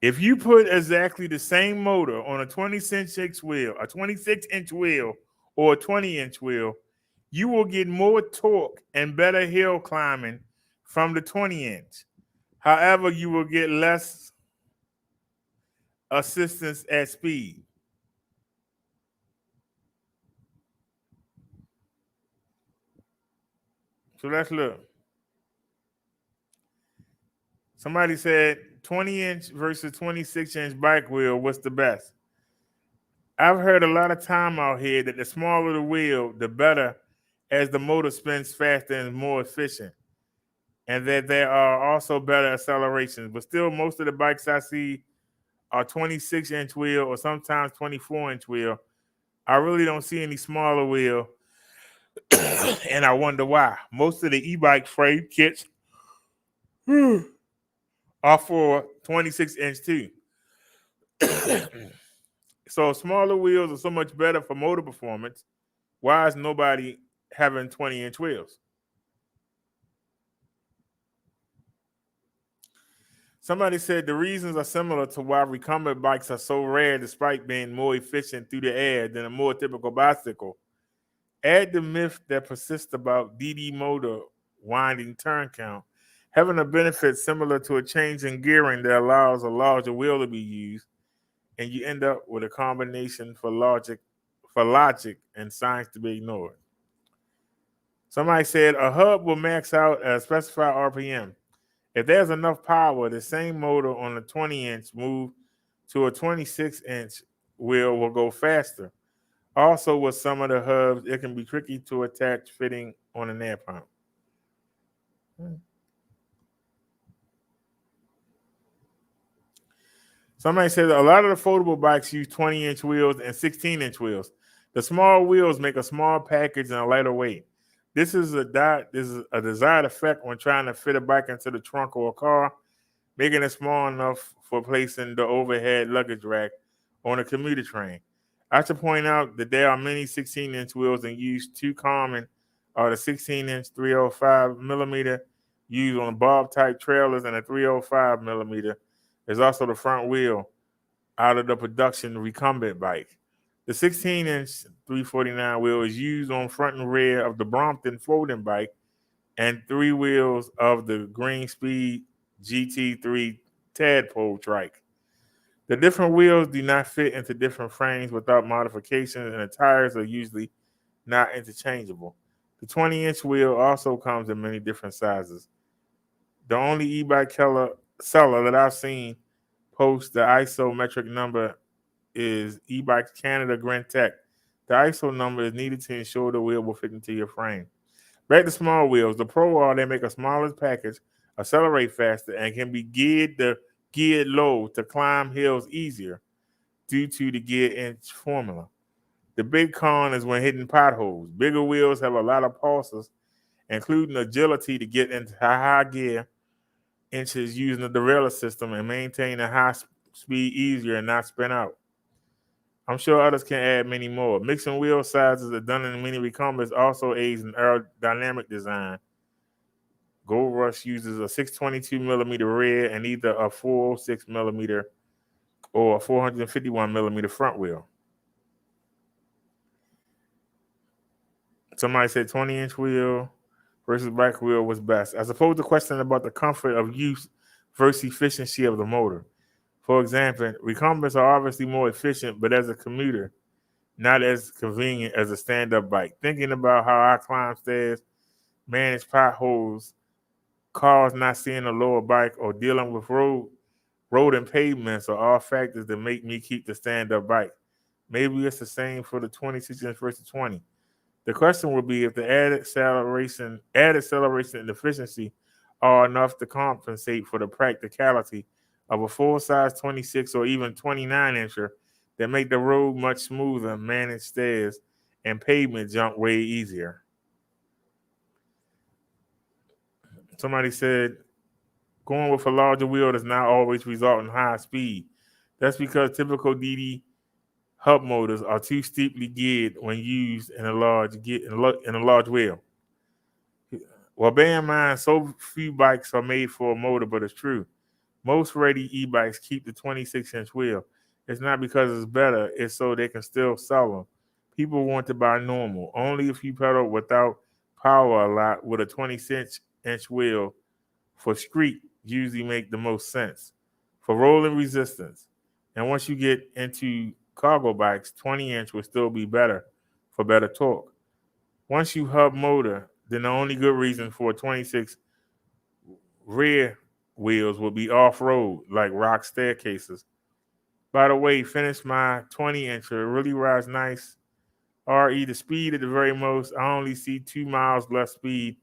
S1: If you put exactly the same motor on a 26-inch wheel, a 26-inch wheel, or a 20-inch wheel, you will get more torque and better hill climbing from the 20-inch. However, you will get less assistance at speed. So let's look. Somebody said 20-inch versus 26-inch bike wheel, what's the best? I've heard a lot of time out here that the smaller the wheel, the better, as the motor spins faster and more efficient. And that there are also better accelerations. But still, most of the bikes I see are 26-inch wheel or sometimes 24-inch wheel. I really don't see any smaller wheel. And I wonder why. Most of the e-bike frame kits are for 26-inch too. So smaller wheels are so much better for motor performance. Why is nobody having 20-inch wheels? Somebody said the reasons are similar to why recumbent bikes are so rare despite being more efficient through the air than a more typical bicycle. Add the myth that persists about DD motor winding turn count, having a benefit similar to a change in gearing that allows a larger wheel to be used, and you end up with a combination for logic and science to be ignored. Somebody said a hub will max out at a specified RPM. If there's enough power, the same motor on a 20-inch move to a 26-inch wheel will go faster. Also, with some of the hubs, it can be tricky to attach fitting on an air pump. Somebody says a lot of the foldable bikes use 20-inch wheels and 16-inch wheels. The small wheels make a small package and a lighter weight. This is a desired effect when trying to fit a bike into the trunk or a car, making it small enough for placing the overhead luggage rack on a commuter train. I should point out that there are many 16-inch wheels in use. Too common are the 16-inch 305 millimeter used on bob type trailers, and a 305 millimeter is also the front wheel out of the production recumbent bike. The 16-inch 349 wheel is used on front and rear of the Brompton folding bike and three wheels of the Green Speed GT3 tadpole trike. The different wheels do not fit into different frames without modifications, and the tires are usually not interchangeable. The 20-inch wheel also comes in many different sizes. The only e-bike seller that I've seen post the ISO metric number is Ebike Canada Grand Tech. The ISO number is needed to ensure the wheel will fit into your frame. Back to small wheels. The Pro R, they make a smaller package, accelerate faster, and can be geared low to climb hills easier due to the gear inch formula. The big con is when hitting potholes. Bigger wheels have a lot of pulses, including agility to get into high gear inches using the derailleur system and maintain a high speed easier and not spin out. I'm sure others can add many more. Mixing wheel sizes are done in many recumbents also aids in aerodynamic design. Gold Rush uses a 622 millimeter rear and either a 406 millimeter or a 451 millimeter front wheel. Somebody said 20-inch wheel versus bike wheel was best. I suppose the question about the comfort of use versus efficiency of the motor. For example, recumbents are obviously more efficient, but as a commuter, not as convenient as a stand-up bike. Thinking about how I climb stairs, manage potholes, cars not seeing a lower bike, or dealing with road and pavements are all factors that make me keep the stand-up bike. Maybe it's the same for the 26-inch versus 20. The question would be if the added acceleration and efficiency are enough to compensate for the practicality of a full-size 26 or even 29-incher that make the road much smoother, manage stairs, and pavement jump way easier. Somebody said going with a larger wheel does not always result in high speed. That's because typical DD hub motors are too steeply geared when used in a large wheel. Well, bear in mind, so few bikes are made for a motor, but it's true. Most ready e-bikes keep the 26-inch wheel. It's not because it's better, it's so they can still sell them. People want to buy normal. Only if you pedal without power a lot with a 26-inch wheel for street usually make the most sense. For rolling resistance, and once you get into cargo bikes, 20-inch will still be better for better torque. Once you hub motor, then the only good reason for a 26 rear wheels will be off-road, like rock staircases. By the way, finished my 20-inch. It really rides nice. RE, the speed at the very most, I only see 2 miles less speed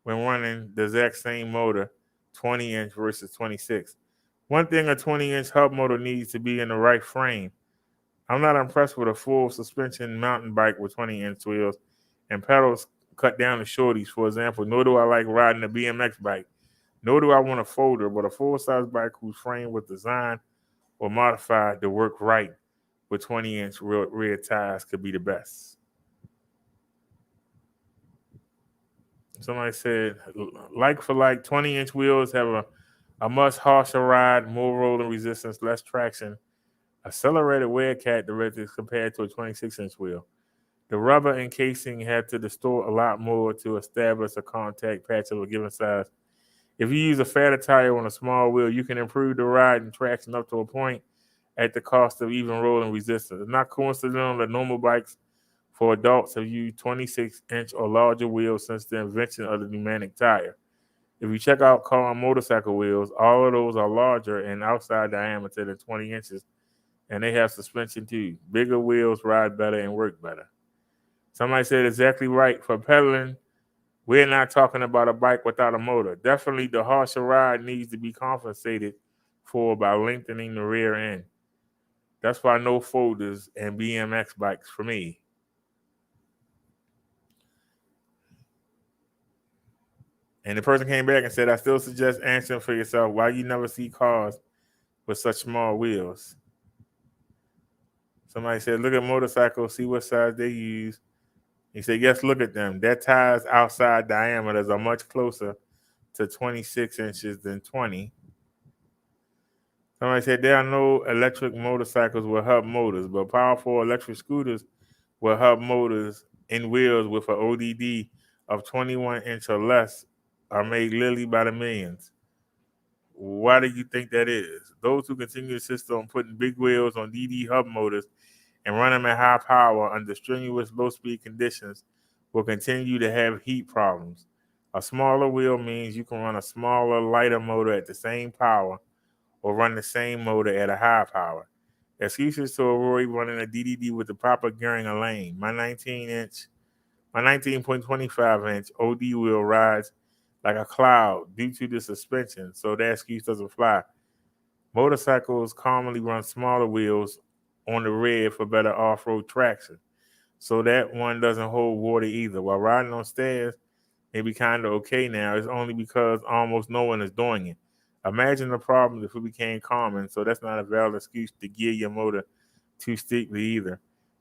S1: when running the exact same motor, 20-inch versus 26. One thing a 20-inch hub motor needs to be in the right frame. I'm not impressed with a full suspension mountain bike with 20-inch wheels and pedals cut down to shorties, for example. Nor do I like riding a BMX bike. Nor do I want a folder, but a full-size bike whose frame was designed or modified to work right with 20-inch rear tires could be the best. Somebody said, like for like, 20-inch wheels have a much harsher ride, more rolling resistance, less traction, accelerated wear characteristics compared to a 26-inch wheel. The rubber encasing had to distort a lot more to establish a contact patch of a given size. If you use a fatter tire on a small wheel, you can improve the ride and traction up to a point at the cost of even rolling resistance. It's not coincidental that normal bikes for adults have used 26-inch or larger wheels since the invention of the pneumatic tire. If you check out car and motorcycle wheels, all of those are larger and outside diameter than 20 inches, and they have suspension too. Bigger wheels ride better and work better. Somebody said exactly right. For pedaling, we're not talking about a bike without a motor. Definitely the harsher ride needs to be compensated for by lengthening the rear end. That's why no folders and BMX bikes for me. And the person came back and said, I still suggest answering for yourself why you never see cars with such small wheels. Somebody said, look at motorcycles, see what size they use. He said, yes, look at them. Their tires outside diameters are much closer to 26 inches than 20. Somebody said there are no electric motorcycles with hub motors, but powerful electric scooters with hub motors and wheels with an ODD of 21 inch or less are made literally by the millions. Why do you think that is? Those who continue to insist on putting big wheels on DD hub motors and run them at high power under strenuous low-speed conditions will continue to have heat problems. A smaller wheel means you can run a smaller, lighter motor at the same power or run the same motor at a high power. Excuses to avoid running a DDD with the proper gearing and lane. My 19.25-inch OD wheel rides like a cloud due to the suspension, so that excuse doesn't fly. Motorcycles commonly run smaller wheels on the rear for better off-road traction, so that one doesn't hold water either. While riding on stairs may be kind of okay now, it's only because almost no one is doing it. Imagine the problem if it became common, so that's not a valid excuse to gear your motor too steeply either.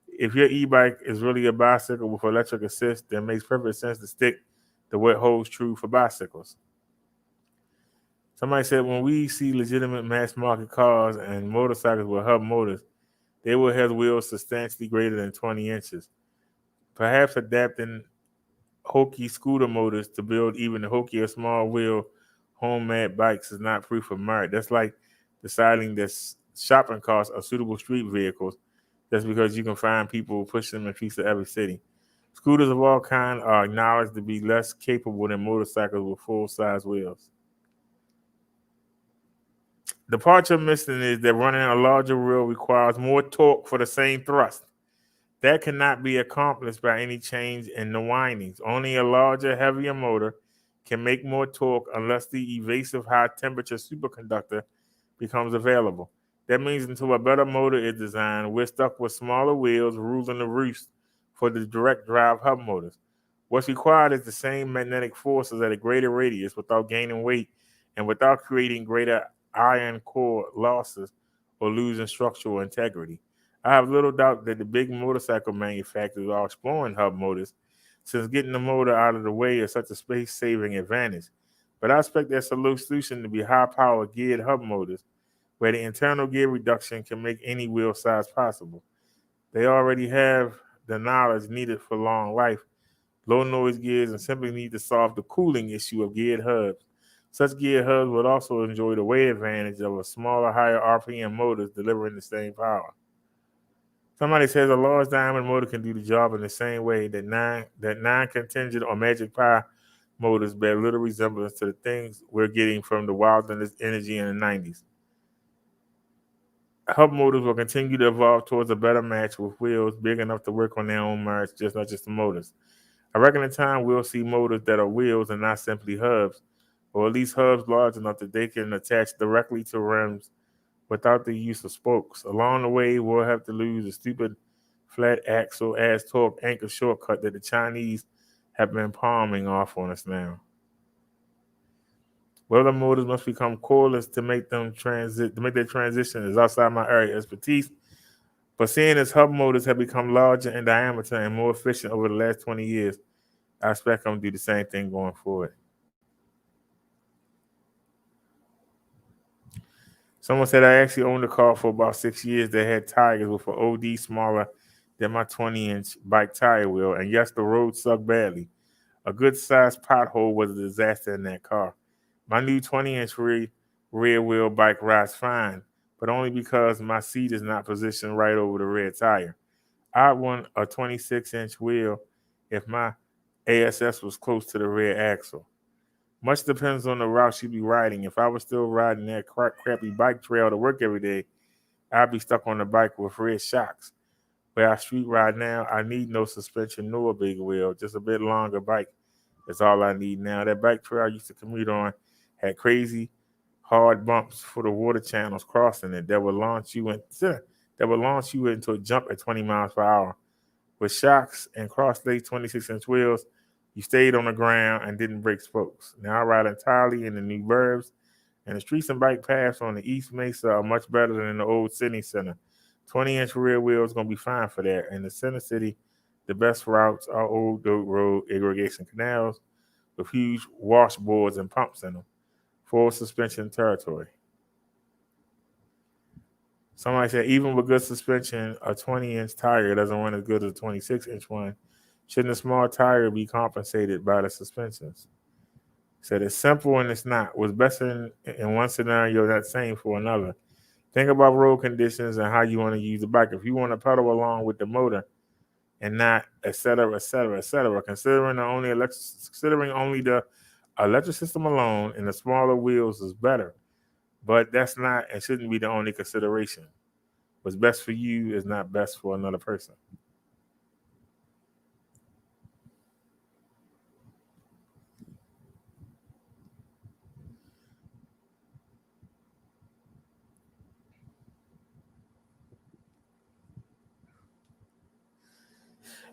S1: If your e-bike is really a bicycle with electric assist, then it makes perfect sense to stick to what holds true for bicycles. Somebody said when we see legitimate mass market cars and motorcycles with hub motors, they will have wheels substantially greater than 20 inches. Perhaps adapting hokey scooter motors to build even the hokier small wheel homemade bikes is not proof of merit. That's like deciding that shopping carts are suitable street vehicles just because you can find people pushing them in streets of every city. Scooters of all kinds are acknowledged to be less capable than motorcycles with full-size wheels. The part you're missing is that running a larger wheel requires more torque for the same thrust. That cannot be accomplished by any change in the windings. Only a larger, heavier motor can make more torque unless the evasive high-temperature superconductor becomes available. That means until a better motor is designed, we're stuck with smaller wheels ruling the roost for the direct drive hub motors. What's required is the same magnetic forces at a greater radius without gaining weight and without creating greater iron core losses or losing structural integrity. I have little doubt that the big motorcycle manufacturers are exploring hub motors, since getting the motor out of the way is such a space-saving advantage. But I expect their solution to be high-power geared hub motors, where the internal gear reduction can make any wheel size possible. They already have the knowledge needed for long life, low noise gears, and simply need to solve the cooling issue of geared hubs. Such geared hubs would also enjoy the weight advantage of a smaller, higher RPM motors delivering the same power. Somebody says a large diameter motor can do the job in the same way that non-contingent or Magic Pi motors bear little resemblance to the things we're getting from the wilderness energy in the 90s. Hub motors will continue to evolve towards a better match with wheels big enough to work on their own merits, just not just the motors. I reckon in time we'll see motors that are wheels and not simply hubs, or at least hubs large enough that they can attach directly to rims without the use of spokes. Along the way, we'll have to lose the stupid flat axle ass torque anchor shortcut that the Chinese have been palming off on us now. Whether motors must become cordless to make their transition is outside my area of expertise. But seeing as hub motors have become larger in diameter and more efficient over the last 20 years, I expect them to do the same thing going forward. Someone said I actually owned a car for about 6 years that had tires with an OD smaller than my 20-inch bike tire wheel, and yes, the road sucked badly. A good-sized pothole was a disaster in that car. My new 20-inch rear wheel bike rides fine, but only because my seat is not positioned right over the rear tire. I'd want a 26-inch wheel if my ASS was close to the rear axle. Much depends on the route you'd be riding. If I was still riding that crappy bike trail to work every day, I'd be stuck on the bike with rear shocks. Where I street ride now, I need no suspension nor a big wheel, just a bit longer bike. That's all I need now. That bike trail I used to commute on had crazy hard bumps for the water channels crossing it that would launch you into a jump at 20 miles per hour. With shocks and cross-laid 26-inch wheels, you stayed on the ground and didn't break spokes. Now I ride entirely in the new burbs, and the streets and bike paths on the East Mesa are much better than the old Sydney Center. 20-inch rear wheel is going to be fine for that. In the center city, the best routes are old dirt road irrigation canals with huge washboards and pumps in them. Full suspension territory. Somebody said even with good suspension, a 20-inch tire doesn't run as good as a 26-inch one. Shouldn't a small tire be compensated by the suspensions? Said it's simple and it's not. What's best in one scenario, not same for another. Think about road conditions and how you want to use the bike. If you want to pedal along with the motor and not et cetera, considering only the Electric system alone and the smaller wheels is better, but that's not and shouldn't be the only consideration. What's best for you is not best for another person.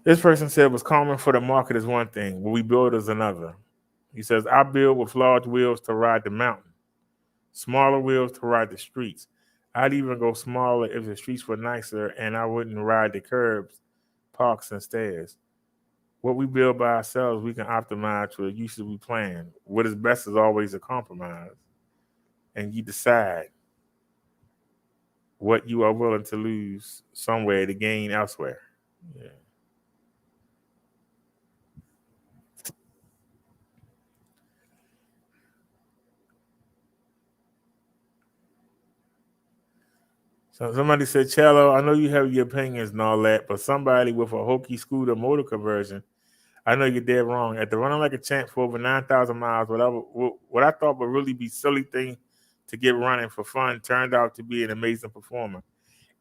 S1: This person said what's common for the market is one thing, what we build is another. He says, I build with large wheels to ride the mountain, smaller wheels to ride the streets. I'd even go smaller if the streets were nicer and I wouldn't ride the curbs, parks, and stairs. What we build by ourselves, we can optimize to the uses we plan. What is best is always a compromise. And you decide what you are willing to lose somewhere to gain elsewhere. Yeah. So somebody said, Cello, I know you have your opinions and all that, but somebody with a hokey scooter motor conversion, I know you're dead wrong. After running like a champ for over 9,000 miles, what I thought would really be silly thing to get running for fun turned out to be an amazing performer.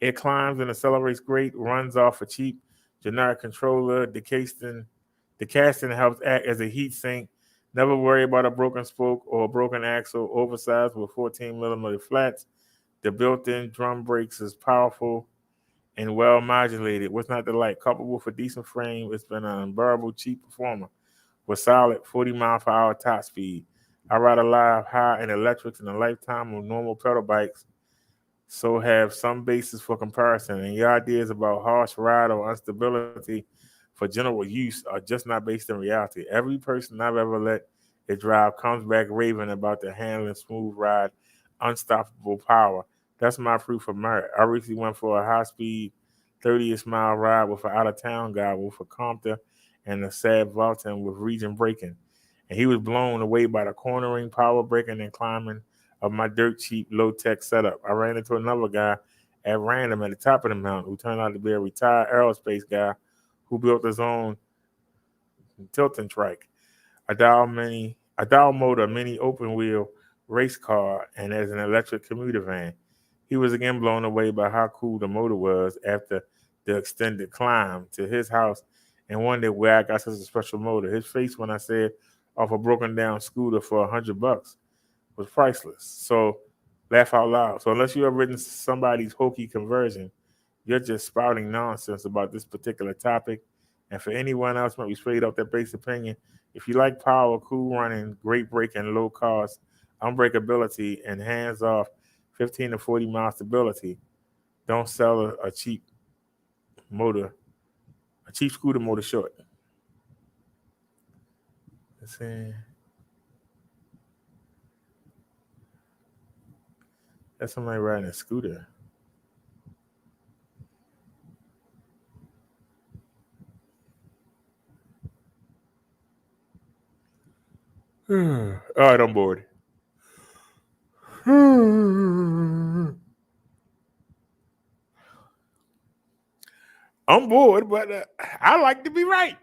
S1: It climbs and accelerates great, runs off a cheap generic controller. The casting helps act as a heat sink. Never worry about a broken spoke or a broken axle. Oversized with 14 millimeter flats. The built-in drum brakes is powerful and well modulated. What's not to like? Coupled with a decent frame, it's been an unbearable cheap performer with solid 40 mile per hour top speed. I ride a lot high in electrics in a lifetime of normal pedal bikes, so have some basis for comparison. And your ideas about harsh ride or instability for general use are just not based in reality. Every person I've ever let it drive comes back raving about the handling, smooth ride, unstoppable power. That's my proof of merit. I recently went for a high speed 30th mile ride with an out of town guy with a Compton and a Sad Valton with region braking. And he was blown away by the cornering, power braking, and climbing of my dirt cheap, low tech setup. I ran into another guy at random at the top of the mountain who turned out to be a retired aerospace guy who built his own tilting trike, a dial motor, mini open wheel race car, and as an electric commuter van. He was again blown away by how cool the motor was after the extended climb to his house and wondered where I got such a special motor. His face when I said off a broken down scooter for $100 was priceless. So laugh out loud. So unless you have written somebody's hokey conversion, you're just spouting nonsense about this particular topic. And for anyone else, might be straight up their base opinion. If you like power, cool running, great braking, low cost, unbreakability, and hands off 15 to 40 mile stability, don't sell a cheap motor, a cheap scooter motor short. Let's see. That's somebody riding a scooter. All right, I'm bored. I'm bored, but I like to be right.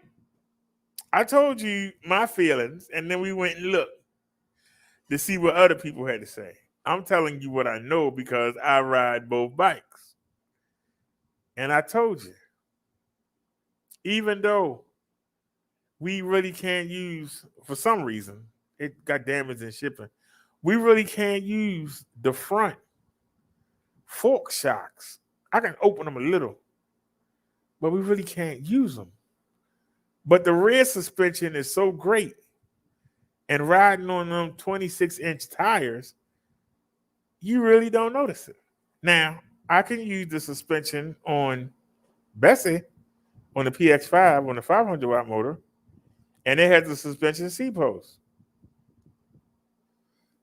S1: I told you my feelings, and then we went and looked to see what other people had to say. I'm telling you what I know because I ride both bikes. And I told you, even though we really can't use, for some reason, it got damaged in shipping, we really can't use the front fork shocks. I can open them a little, but we really can't use them. But the rear suspension is so great, and riding on them 26-inch tires, you really don't notice it. Now, I can use the suspension on Bessie on the PX5 on the 500 watt motor, and it has the suspension C post.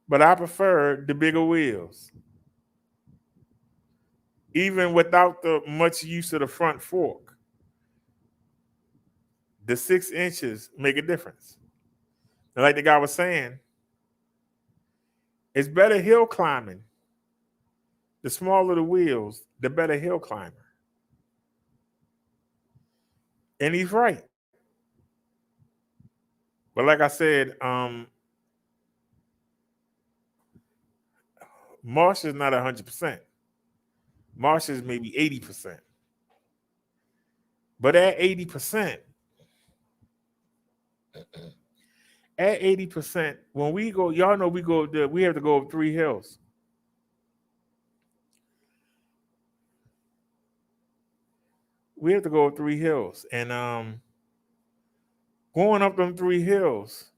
S1: But I prefer the bigger wheels, even without the much use of the front fork. The 6 inches make a difference. And like the guy was saying, it's better hill climbing. The smaller the wheels, the better hill climber. And he's right. But like I said, Marsh is not 100%. Marsh is maybe 80%. But at 80%, when we go, y'all know we have to go up 3 hills. We have to go up 3 hills. And going up them 3 hills,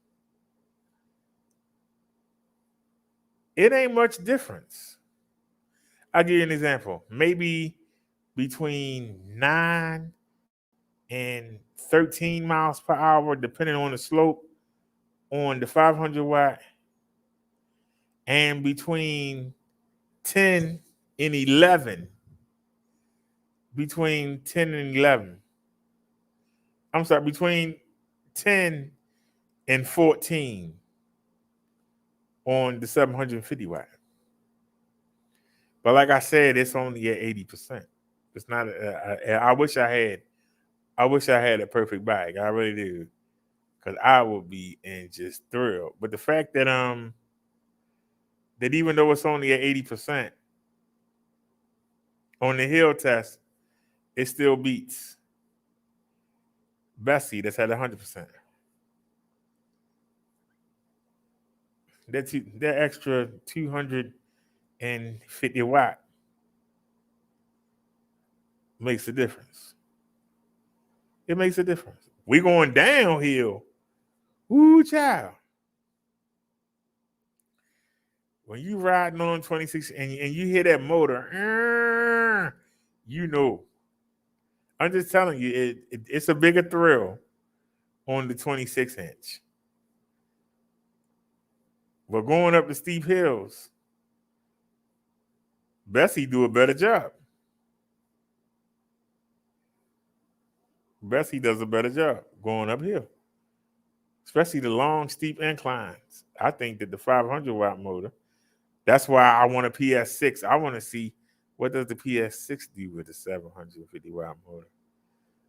S1: it ain't much difference. I'll give you an example. Maybe between 9 and 13 miles per hour, depending on the slope on the 500 watt, and between 10 and 11. Between 10 and 11. I'm sorry, between 10 and 14 on the 750 watt. But like I said, it's only at 80%. It's not. I wish I had a perfect bag. I really do, because I would be in just thrilled. But the fact that that even though it's only at 80% on the hill test, it still beats Bessie that's at 100%. That extra 250 watt makes a difference. It makes a difference. We going downhill. Woo, child. When you riding on 26 and you hear that motor, you know. I'm just telling you, it's a bigger thrill on the 26 inch. But going up the steep hills, Bessie do a better job. Bessie does a better job going uphill, especially the long, steep inclines. I think that the 500 watt motor, that's why I want a PS6. I want to see what does the PS6 do with the 750 watt motor.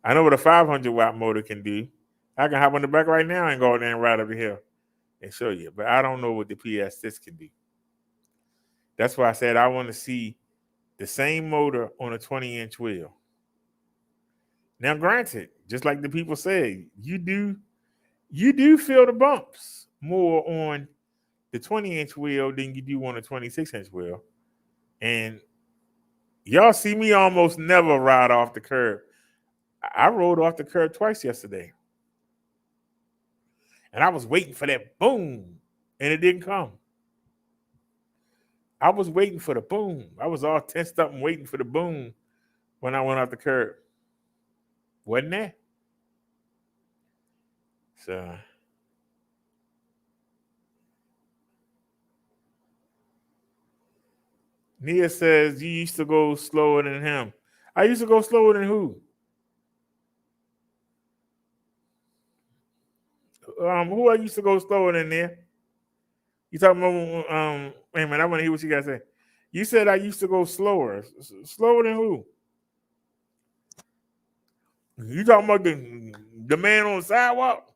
S1: I know what a 500 watt motor can do. I can hop on the back right now and go there and ride up the hill and show you. But I don't know what the PS6 can do. That's why I said I want to see the same motor on a 20-inch wheel. Now, granted, just like the people say, you do feel the bumps more on the 20-inch wheel than you do on a 26-inch wheel. And y'all see me almost never ride off the curb. I rode off the curb twice yesterday. And I was waiting for that boom, and it didn't come. I was waiting for the boom. I was all tensed up and waiting for the boom when I went off the curb. Wasn't there? So Nia says you used to go slower than him. I used to go slower than who? Who I used to go slower than there? You talking about wait a minute, I want to hear what you guys say. You said I used to go slower. Slower than who? You talking about the man on the sidewalk?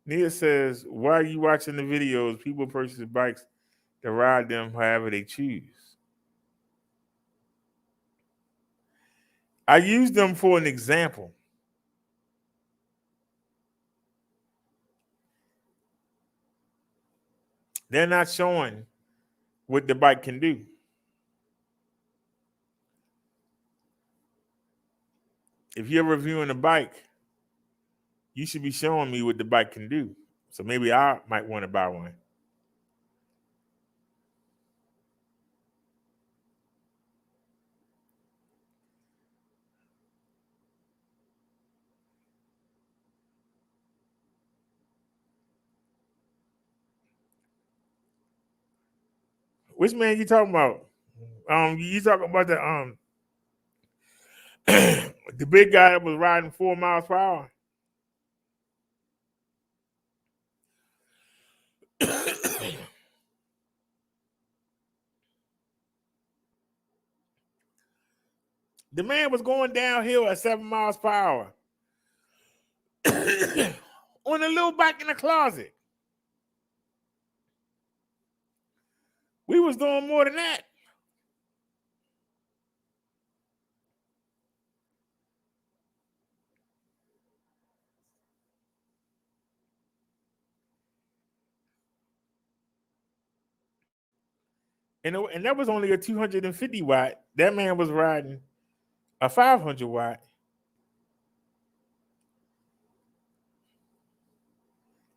S1: Nia says, why are you watching the videos? People purchase bikes to ride them however they choose. I use them for an example. They're not showing what the bike can do. If you're reviewing a bike, you should be showing me what the bike can do. So maybe I might want to buy one. Which man you talking about? You talking about the big guy that was riding 4 miles per hour? The man was going downhill at 7 miles per hour on a little bike in the closet. We was doing more than that. And that was only a 250 watt. That man was riding a 500 watt.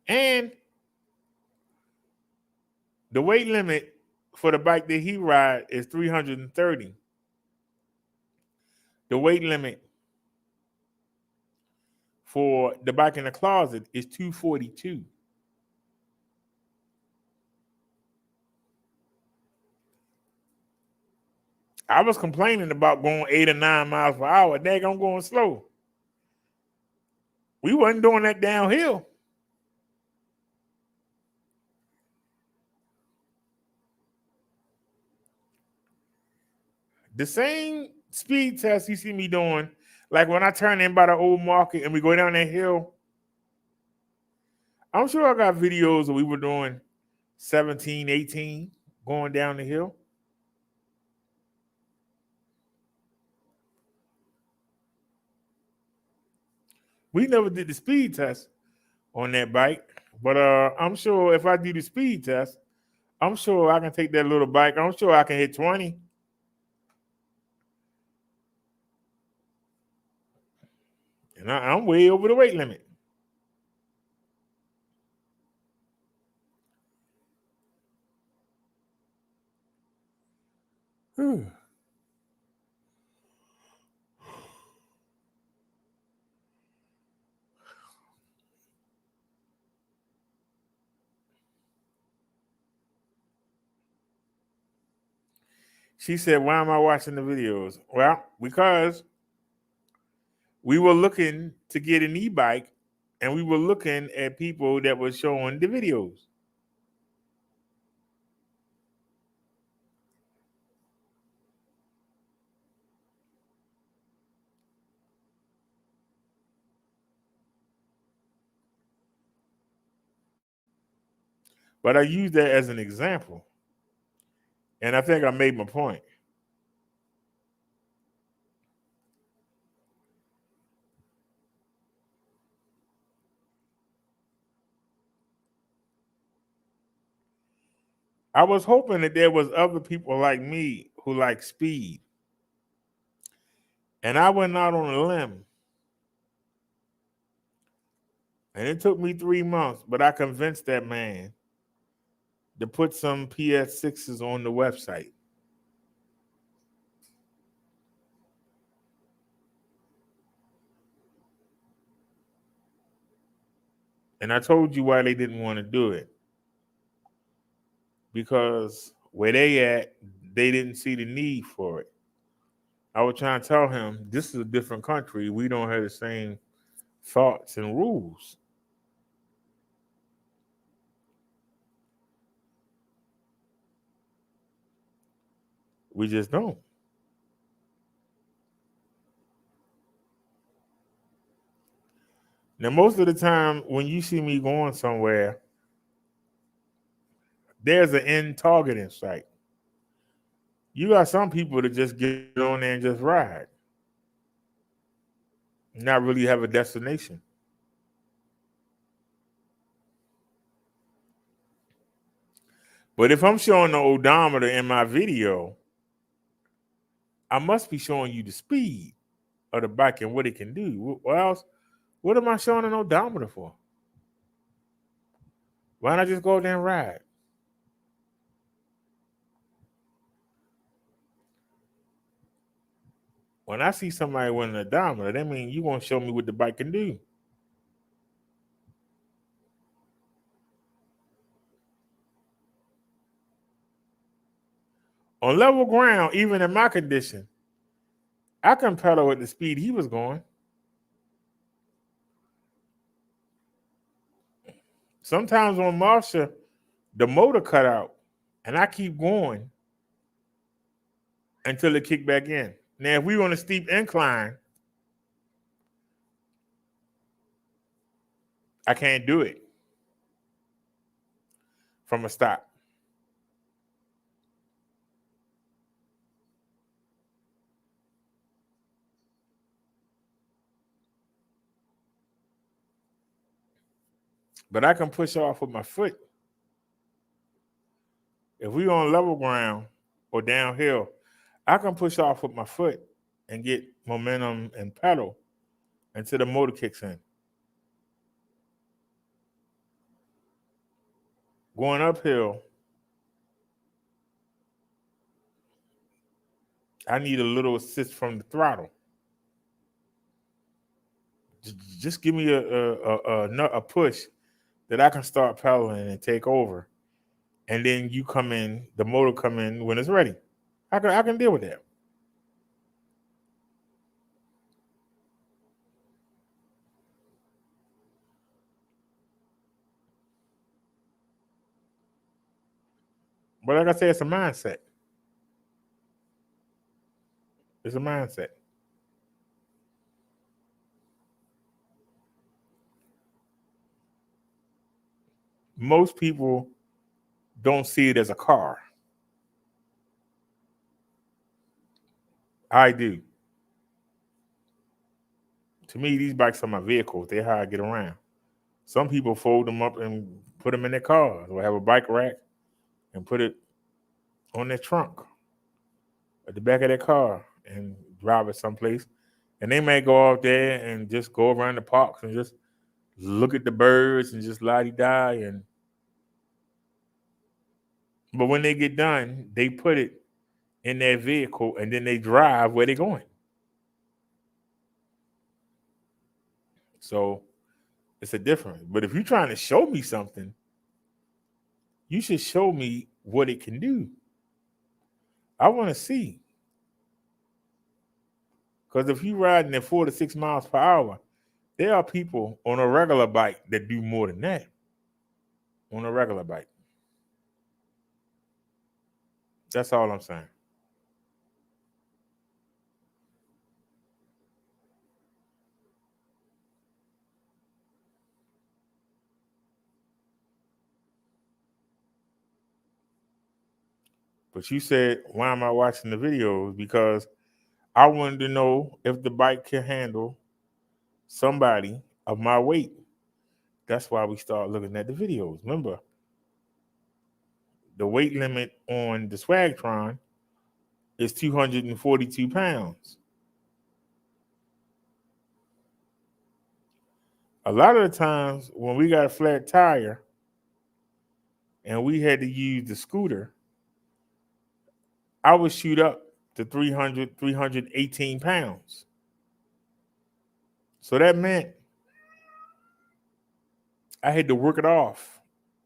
S1: And the weight limit for the bike that he ride is 330. The weight limit for the bike in the closet is 242. I was complaining about going 8 or 9 miles per hour. Dang, I'm going slow. We wasn't doing that downhill. The same speed test you see me doing, like when I turn in by the old market and we go down that hill, I'm sure I got videos that we were doing 17, 18, going down the hill. We never did the speed test on that bike, but I'm sure if I do the speed test, I'm sure I can take that little bike. I'm sure I can hit 20. And I'm way over the weight limit. She said, why am I watching the videos? Well, because we were looking to get an e-bike and we were looking at people that were showing the videos. But I used that as an example. And I think I made my point. I was hoping that there was other people like me who like speed. And I went out on a limb. And it took me 3 months, but I convinced that man to put some PS6s on the website. And I told you why they didn't want to do it. Because where they at, they didn't see the need for it. I was trying to tell him, this is a different country. We don't have the same thoughts and rules. We just don't. Now, most of the time when you see me going somewhere, there's an end target in sight. You got some people that just get on there and just ride, not really have a destination. But if I'm showing the odometer in my video, I must be showing you the speed of the bike and what it can do. What else? What am I showing an odometer for? Why not just go there and ride? When I see somebody with an odometer, that means you want to show me what the bike can do. On level ground, even in my condition, I can pedal at the speed he was going. Sometimes on Marsha, the motor cut out, and I keep going until it kick back in. Now, if we on a steep incline, I can't do it from a stop. But I can push off with my foot. If we on level ground or downhill, I can push off with my foot and get momentum and pedal until the motor kicks in. Going uphill, I need a little assist from the throttle. Just give me a push that I can start pedaling and take over, and then you come in, the motor come in when it's ready. I can deal with that. But like I said, it's a mindset. It's a mindset. Most people don't see it as a car. I do. To me, these bikes are my vehicles. They're how I get around. Some people fold them up and put them in their cars, or have a bike rack and put it on their trunk at the back of their car and drive it someplace. And they may go out there and just go around the parks and just look at the birds and just la-di-die. But when they get done, they put it in their vehicle and then they drive where they're going. So it's a difference. But if you're trying to show me something, you should show me what it can do. I want to see. Because if you're riding at 4 to 6 miles per hour, there are people on a regular bike that do more than that on a regular bike. That's all I'm saying. But you said, why am I watching the videos? Because I wanted to know if the bike can handle somebody of my weight. That's why we start looking at the videos. Remember, the weight limit on the Swagtron is 242 pounds. A lot of the times when we got a flat tire and we had to use the scooter, I would shoot up to 300, 318 pounds. So that meant I had to work it off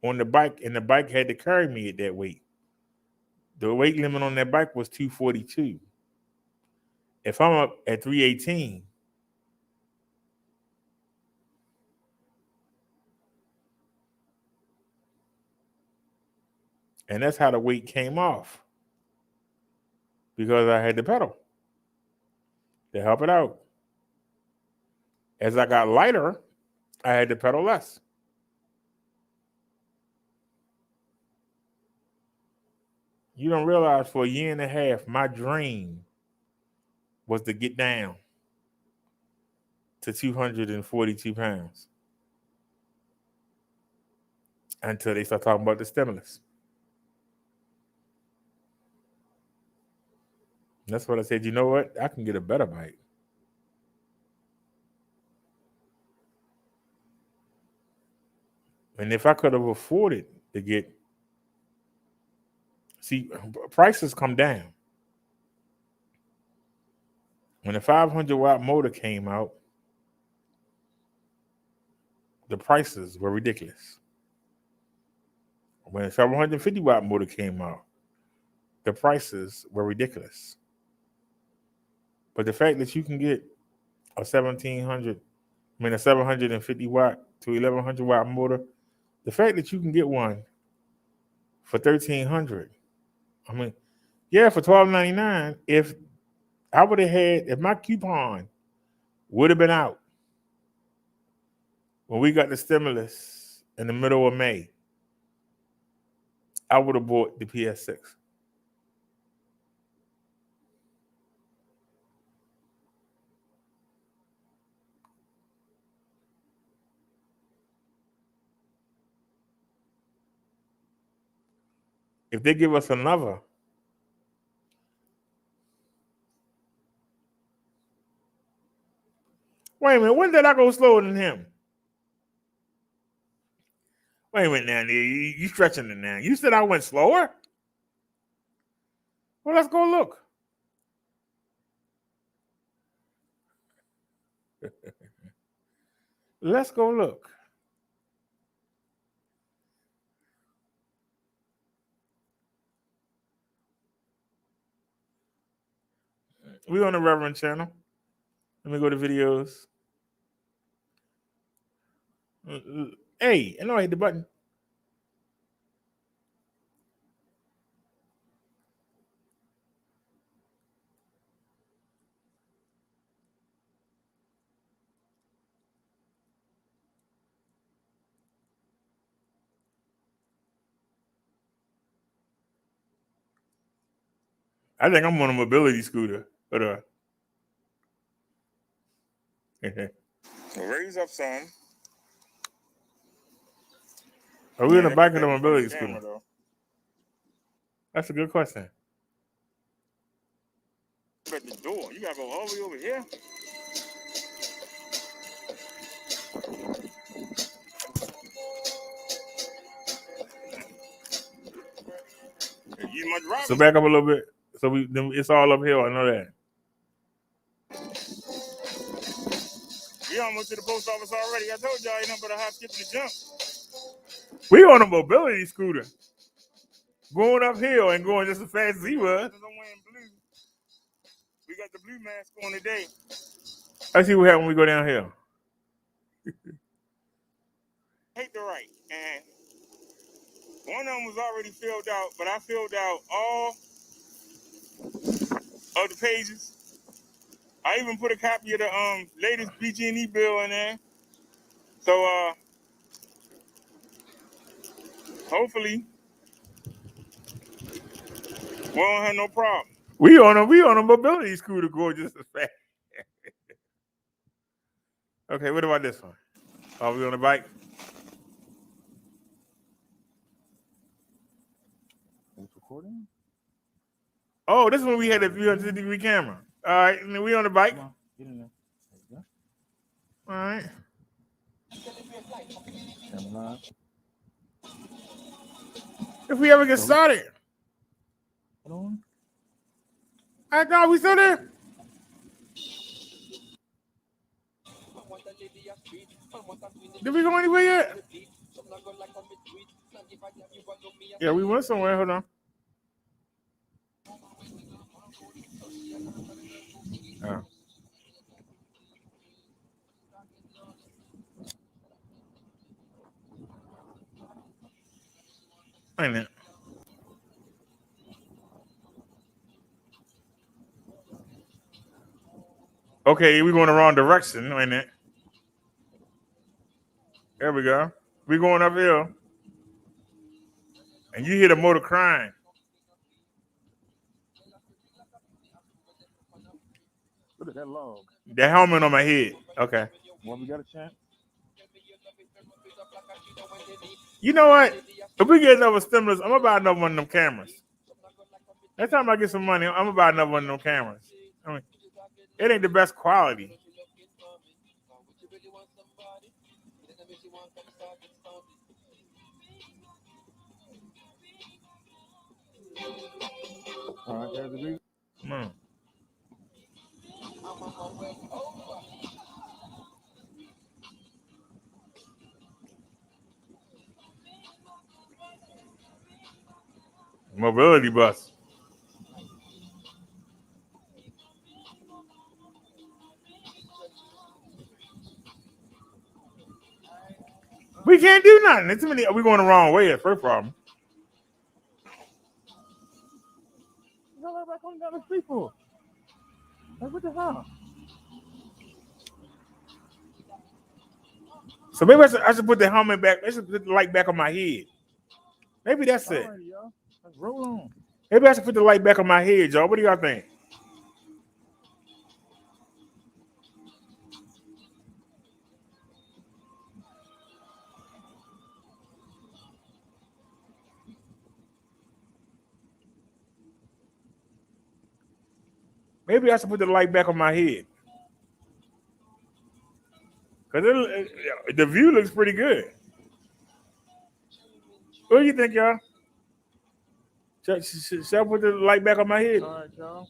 S1: on the bike, and the bike had to carry me at that weight. The weight limit on that bike was 242. If I'm up at 318, and that's how the weight came off, because I had to pedal to help it out. As I got lighter, I had to pedal less. You don't realize for a year and a half, my dream was to get down to 242 pounds until they start talking about the stimulus. That's what I said. You know what? I can get a better bike. And if I could have afforded to get, see, prices come down. When the 500-watt motor came out, the prices were ridiculous. When the 750-watt motor came out, the prices were ridiculous. But the fact that you can get a 750-watt to 1100-watt motor, the fact that you can get one for $1,300, I mean, yeah, for $1,299 if I would have had, if my coupon would have been out when we got the stimulus in the middle of May, I would have bought the PS6. If they give us another, wait a minute, when did I go slower than him? Wait a minute now, you stretching it now. You said I went slower? Well, let's go look. Let's go look. We on the Reverend channel. Let me go to videos. Hey, I know I hit the button. I think I'm on a mobility scooter. But
S2: Raise up some.
S1: are we on the bike or the
S2: That's
S1: mobility
S2: the camera,
S1: scooter?
S2: though.
S1: That's a good question.
S2: At the door. You gotta go all the way over here. You much driving.
S1: So back up a little bit. So it's all uphill. I know that.
S2: We almost to the post office already. I told y'all ain't nothing but a hop, skip, and a jump.
S1: We on a mobility scooter, going uphill and going just as fast as he was.
S2: I'm wearing blue. We got the blue mask on today.
S1: Let's see what happens when we go downhill.
S2: Hate the right, and one of them was already filled out, but I filled out all of the pages. I even put a copy of the latest BG&E bill in there. So hopefully we don't have no problem.
S1: We on a mobility scooter going just as fast. Okay, what about this one? Are we on a bike?
S5: It's recording?
S1: Oh, this one we had a 360-degree camera. All right, and then we on the bike.
S5: Come on, get in there. There you
S1: All right.
S5: go. Camera live.
S1: If we ever get started.
S5: Hold on.
S1: I thought we still there. Did we go anywhere yet? Yeah, we went somewhere. Hold on. Oh. Wait a minute. Okay, we going the wrong direction. Wait a minute. There we go. We going uphill. And you hear the motor crying.
S5: Look at that log.
S1: The helmet on my head. Okay.
S5: Well, we got a chance.
S1: You know what? If we get another stimulus, I'm about another one of them cameras. Next time I get some money, I'm about another one of them cameras. I mean, it ain't the best quality.
S5: All right, there's the view.
S1: Come on. Mobility bus. We can't do nothing. It's too many. We're going the wrong way. That's the first problem.
S5: Y'all are back on down the street for. What the hell?
S1: So maybe I should put the helmet back. I should put the light back on my head. Maybe that's it.
S5: Alrighty, y'all. Let's roll on.
S1: Maybe I should put the light back on my head, y'all. What do y'all think? Maybe I should put the light back on my head. Because the view looks pretty good. What do you think, y'all? Should I put the light back on my head?
S5: All right, y'all.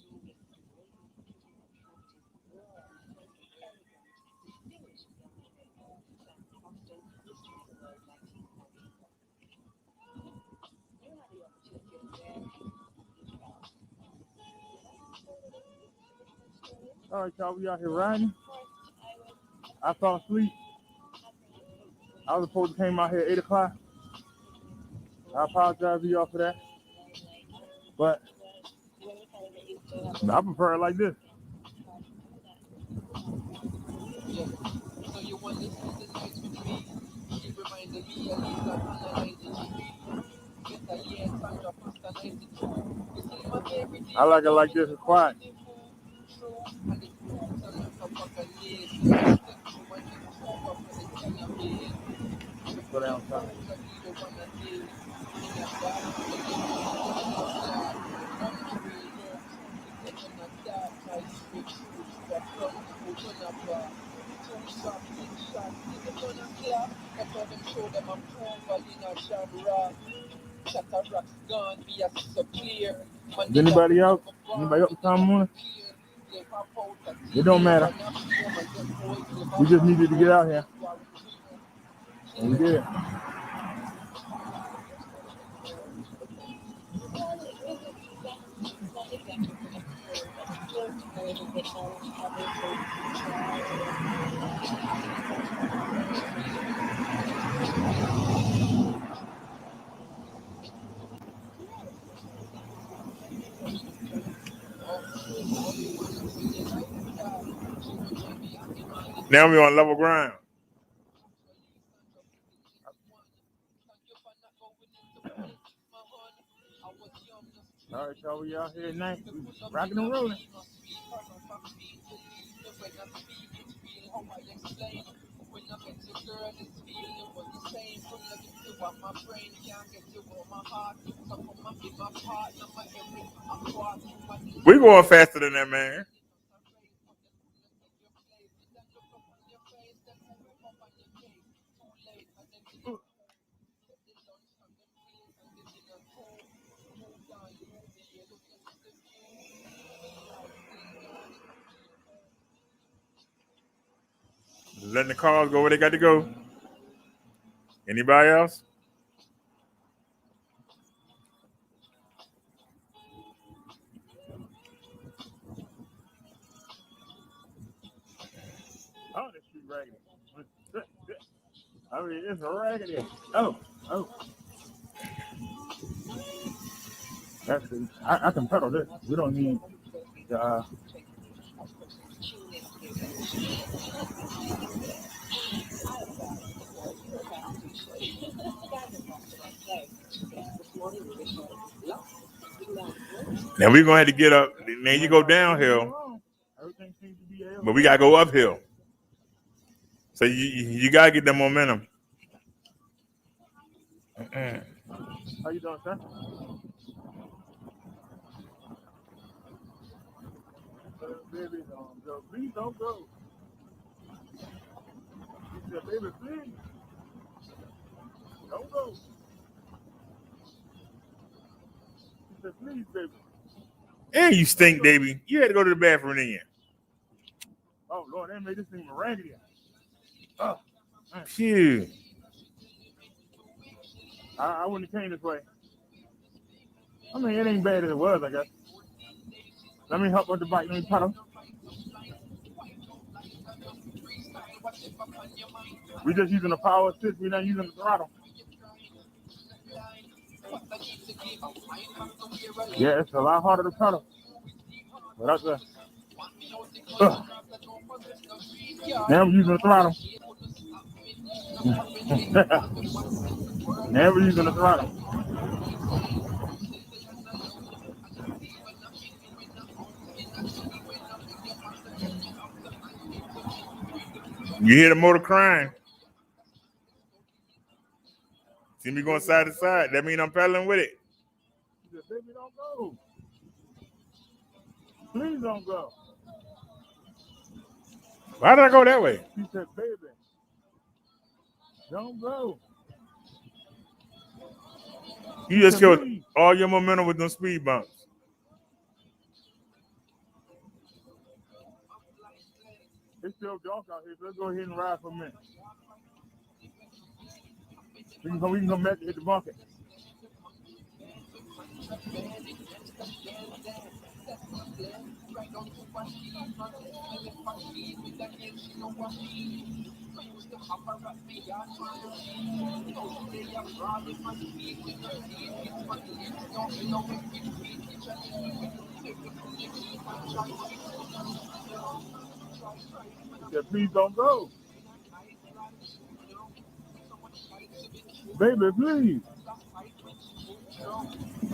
S5: All right, y'all. We out here riding. I fell asleep. I was supposed to came out here at 8 o'clock. I apologize to y'all for that. But I prefer it like this. I like it like this. It's quiet. Go down top. Is anybody else? Anybody else time on? It don't matter. We just needed to get out here. And we did.
S1: Now we're on level ground.
S5: All right, y'all. We out here tonight. Rocking and rolling.
S1: We going faster than that, man. Letting the cars go where they got to go. Anybody else?
S5: Oh, this shit raggedy. I mean, it's raggedy. Oh. That's it. I can pedal this. We don't need
S1: Now we're going to have to get up. Now you go downhill,
S5: everything seems to be able.
S1: but we got to go uphill. So you got to get the momentum.
S5: How you doing, sir? Baby, don't go. Please don't go. He said, baby, please. Don't go. He said, please, baby.
S1: And you stink, baby. You had to go to the bathroom then.
S5: Oh, Lord, they made this thing raggedy. Oh,
S1: Phew.
S5: I wouldn't have came this way. I mean, it ain't bad as it was, I guess. Let me help with the bike. Let me pedal. We're just using the power assist. We're not using the throttle. Yeah, it's a lot harder to pedal. But that's Now we're using the throttle. Now we're using the throttle.
S1: You hear the motor crying. See me going side to side. That means I'm pedaling with it.
S5: He said, baby, don't go. Please don't go.
S1: Why did I go that way?
S5: He said, baby, don't go.
S1: You just killed all your momentum with them speed bumps.
S5: It's still dark out here, so let's go ahead and ride for a minute. We can come back to hit the bucket. He said, please don't go. Baby, please.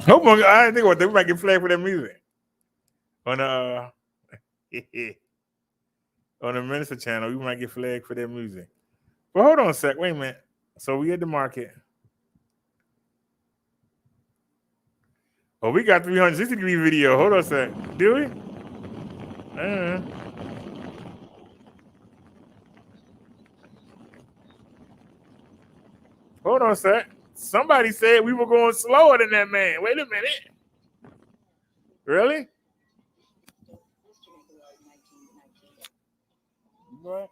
S1: Hope I didn't think about that. We might get flagged for that music. On the on the Minister channel, we might get flagged for that music. But hold on a sec. Wait a minute. So we at the market. Oh, we got 360-degree video. Hold on a sec. Do we? Hold on a sec. Somebody said we were going slower than that man. Wait a minute. Really?
S5: What?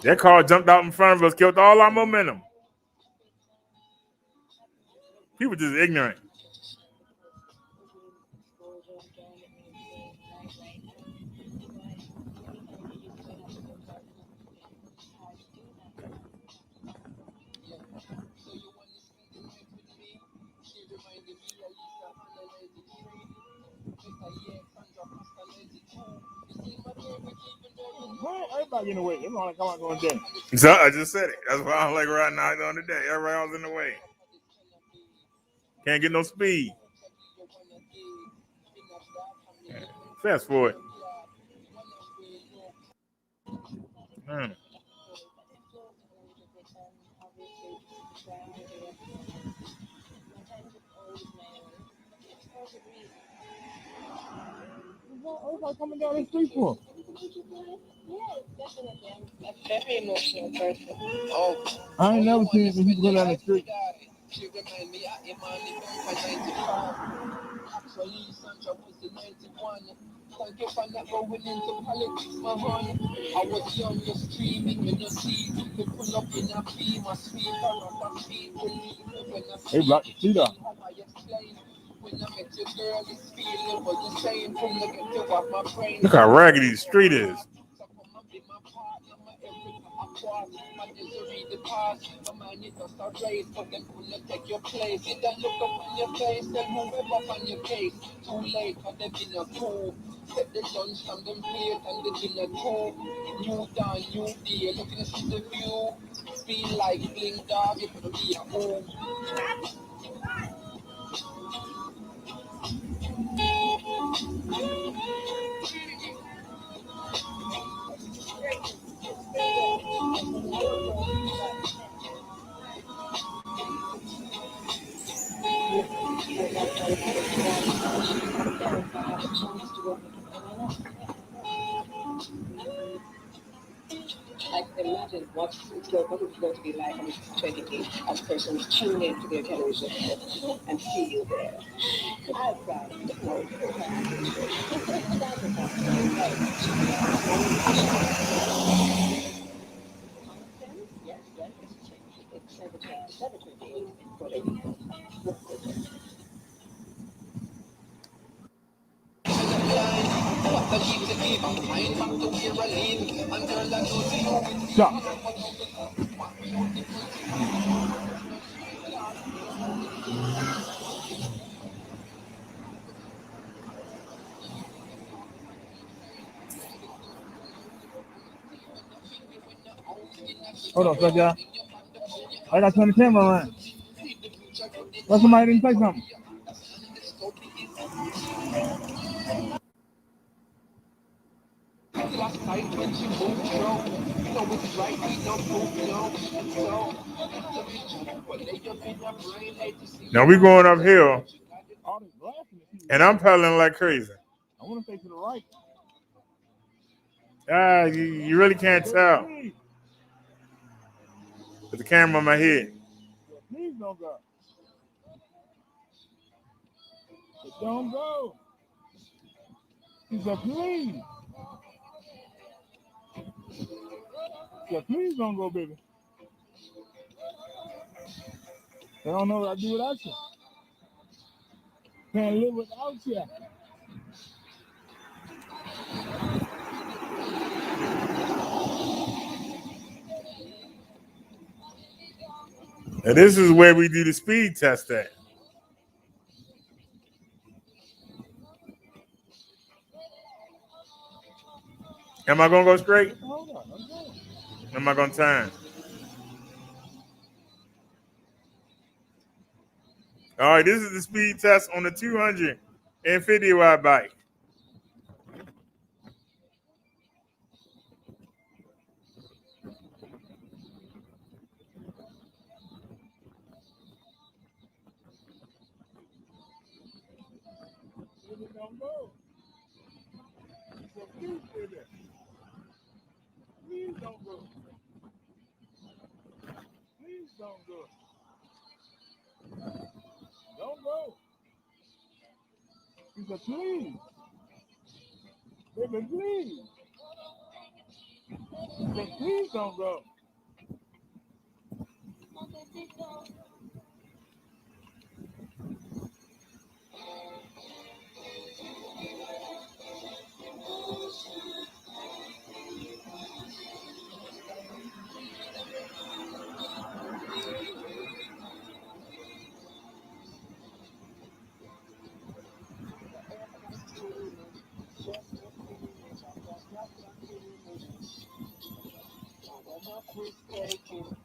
S1: That car jumped out in front of us, killed all our momentum. People just ignorant.
S5: Everybody in the way. Everybody come out going down.
S1: So I just said it. That's why I don't like riding out on the day. Everybody else in the way. Can't get no speed. Fast forward.
S5: Everybody coming down the street for?
S6: I'm a very emotional person.
S5: I ain't never seen some people go down the street.
S6: She remind me of Imani for 95. Actually, Sandra was the 91. Thank you for not going into politics, my honey. I was young, just dreaming, you know, see. You pull up in a beam, a sweet, or a feet.
S5: Hey, block the street up.
S6: When I met your girl, this feeling was the same. From the get you off my brain.
S1: Look how raggedy the street is.
S6: My misery the past, my mind is just a race, but them couldn't take your place. It don't look up on your face, then move up on your case. Too late, but they've been a fool. Set the lunch from them plate and the dinner too. New dawn, new day, looking to see the view. Feel like bling dog, it could be a home.
S7: I can imagine what it's going to be like on 28 as persons tune in to their television and see you there. I've got Yes, it's 7:28 for the
S5: Stop. Hold on, so y'all. I got to turn the camera around. But somebody didn't say something.
S1: Now we going uphill,
S5: All this blasting is
S1: and I'm pedaling like crazy.
S5: I want to say to the right.
S1: You really can't tell. With the camera on my head.
S5: Please don't go. But don't go. He said, please. He said, please don't go, baby. They don't know what I do without you. Can't live without you.
S1: And this is where we do the speed test at. Am I gonna go straight?
S5: Hold on.
S1: Am I gonna turn? All right, this is the speed test on the 250 watt bike.
S5: Don't go. So please, baby. Please don't go. Please don't go. Don't go. He said, please. Baby, please. He said, please don't go.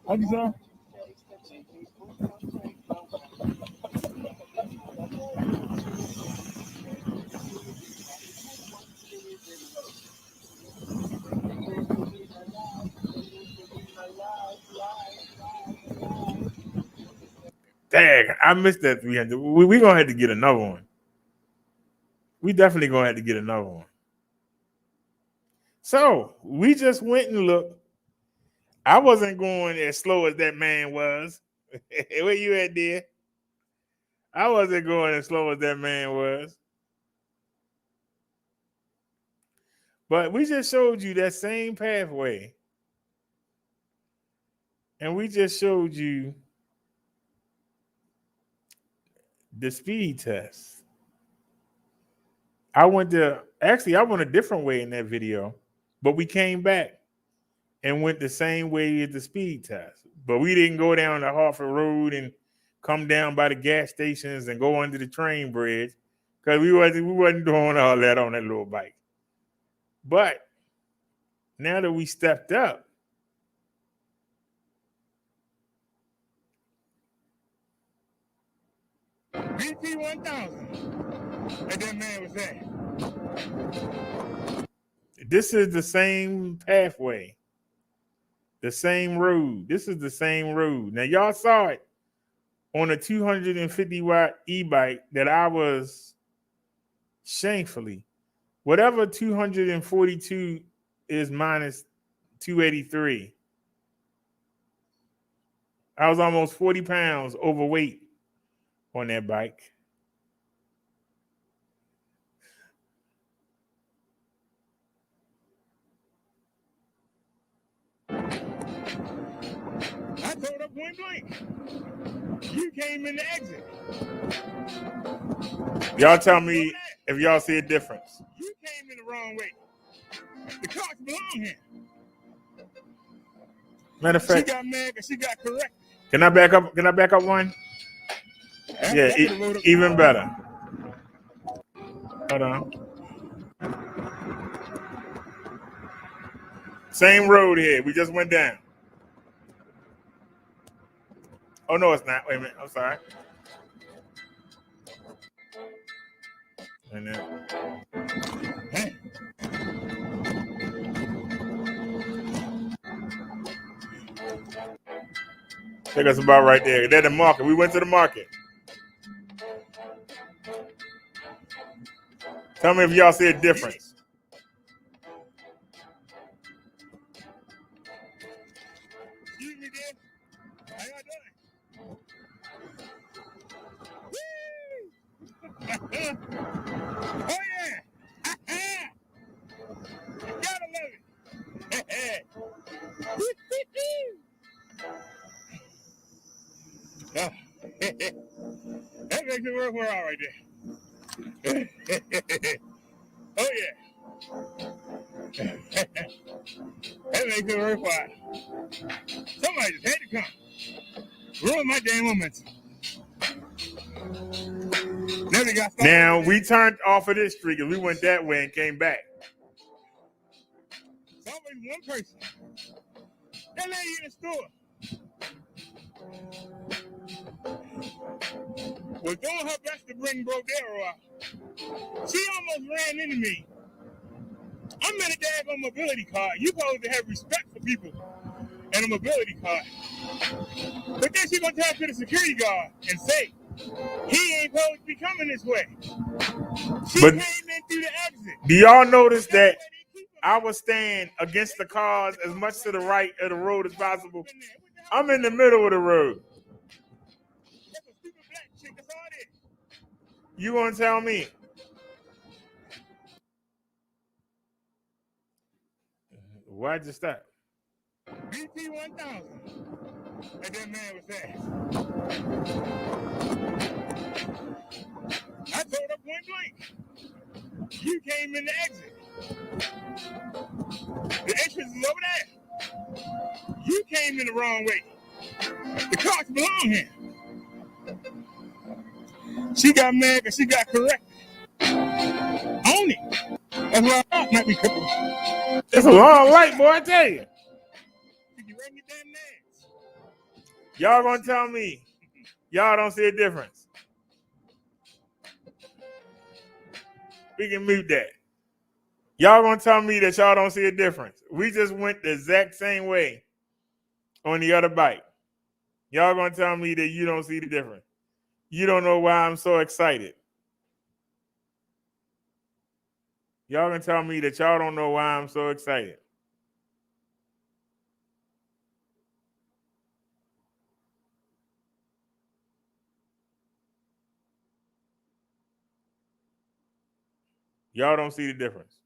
S5: Thank you, sir.
S1: Dang, I missed that 300. We gonna have to get another one. We definitely gonna have to get another one. So we just went and looked. I wasn't going as slow as that man was. Where you at, dear? I wasn't going as slow as that man was. But we just showed you that same pathway. And we just showed you the speed test. I went a different way in that video, but we came back and went the same way as the speed test. But we didn't go down the Hartford Road and come down by the gas stations and go under the train bridge because we wasn't doing all that on that little bike. But now that we stepped up,
S2: BT 1000. And that man was there.
S1: this is the same pathway, the same road. This is the same road. Now, y'all saw it on a 250 watt e-bike that I was shamefully, whatever 242 is minus 283. I was almost 40 pounds overweight on that bike.
S2: I told her point blank. You came in the exit.
S1: Y'all tell me if y'all see a difference.
S2: You came in the wrong way. The carts belong here.
S1: Matter of
S2: She
S1: fact,
S2: got mad because she got corrected.
S1: can I back up? Can I back up one? Yeah, even better. Hold on. Same road here. We just went down. Oh no, it's not. Wait a minute. I'm sorry. And then take us about right there. They're the market. We went to the market. Tell me if y'all see a difference.
S2: Excuse me, dear. How y'all doing? Oh yeah. Gotta love it. That makes it worthwhile right there. Oh yeah. That makes it worthwhile. Somebody just had to come. Ruin my damn momentum.
S1: Now we turned off of this street and we went that way and came back.
S2: It's always one person. That lady in the store was doing her best to bring Brodero out. She almost ran into me. I'm in a daggone mobility car. You supposed to have respect for people in a mobility car. But then she gonna talk to the security guard and say, he ain't supposed to be coming this way. She came in through the exit.
S1: Do y'all notice that I was staying against the cars as much to the right of the road as possible? I'm in the middle of the road.
S2: That's a stupid black chick. That's all it is.
S1: You gonna tell me? Why'd you stop?
S2: BT 1000. And that man was fast. I told her point blank. You came in the exit. The entrance is over there. You came in the wrong way. The cars belong here. She got mad because she got corrected. Own it. That's why I thought might be crippled.
S1: It's a long light, boy, I tell you.
S2: You run your damn nails.
S1: Y'all gonna tell me y'all don't see a difference? We can mute that. Y'all gonna tell me that y'all don't see a difference? We just went the exact same way on the other bike. Y'all gonna tell me that you don't see the difference? You don't know why I'm so excited. Y'all gonna tell me that y'all don't know why I'm so excited. Y'all don't see the difference.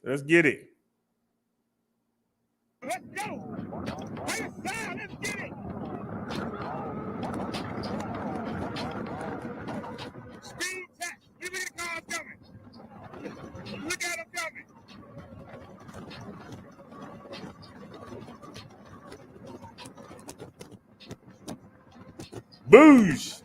S1: Let's get it.
S2: Let's go. Hey, sound, let's get it. Speed test. Look at the cars coming. Look at them coming.
S1: Boosh.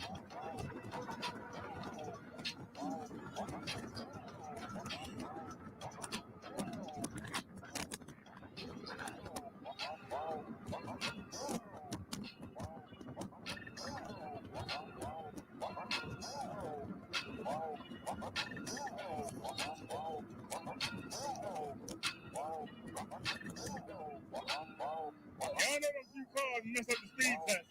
S2: Y'all know them few cars mess up the speed test.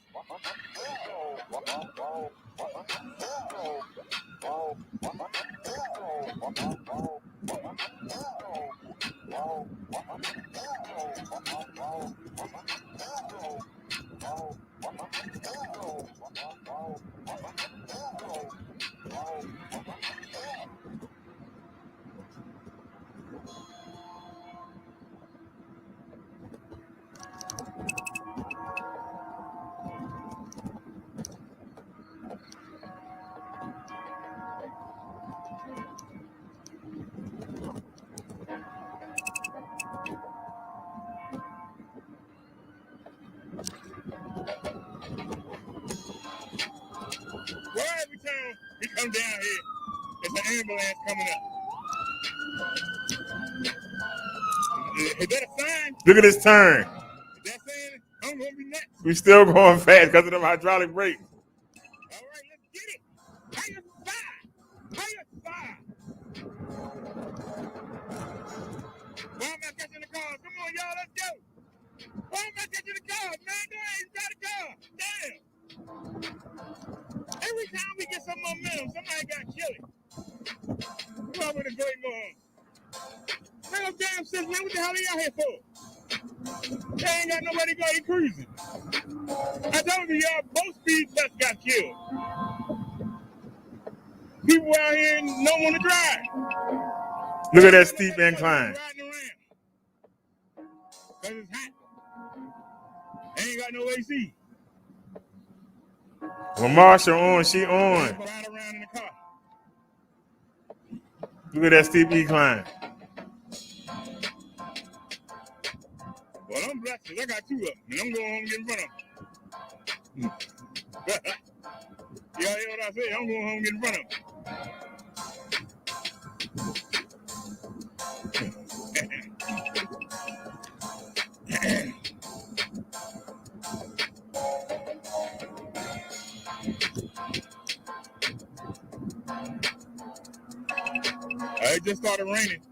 S2: He come down here. It's an ambulance coming up. Is that a sign?
S1: Look at this turn.
S2: Is that saying I'm gonna be next?
S1: We still going fast because of them hydraulic brakes.
S2: All right, let's get it. Higher five. Higher five. Why am I catching the car? Come on, y'all, let's go. Why am I catching the car? Man, go ahead, got the car. Damn. Every time we get some momentum, somebody got killed. Come on with a great move. Man, I'm damn sis, man, what the hell are y'all here for? They ain't got nobody go, he cruising. I told you, y'all, both speed busts got killed. People out here don't want to drive.
S1: Look at that steep incline.
S2: Riding around. Because it's hot. They ain't got no AC.
S1: When Marsha on, she on.
S2: Ride around in the car.
S1: Look at that steep incline.
S2: Well, I'm blessed because I got two of them, and I'm going home and get in front of them. Y'all hear what I say? I'm going home and get in front of them. It just started raining.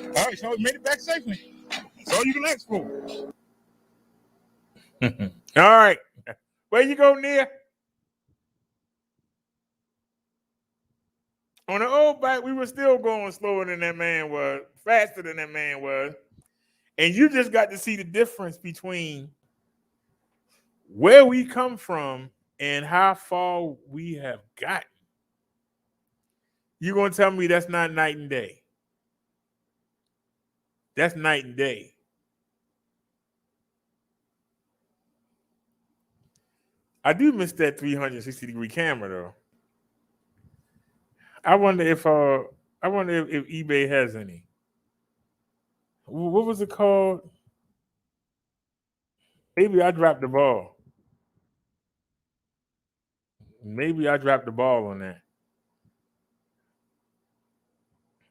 S2: All right, so we made it back safely. That's all you can ask for.
S1: All right. Where you go, Nia? On the old bike, we were still going slower than that man was, faster than that man was. And you just got to see the difference between where we come from and how far we have gotten. You're going to tell me that's not night and day. That's night and day. I do miss that 360-degree camera, though. I wonder if eBay has any. What was it called? Maybe I dropped the ball. Maybe I dropped the ball on that.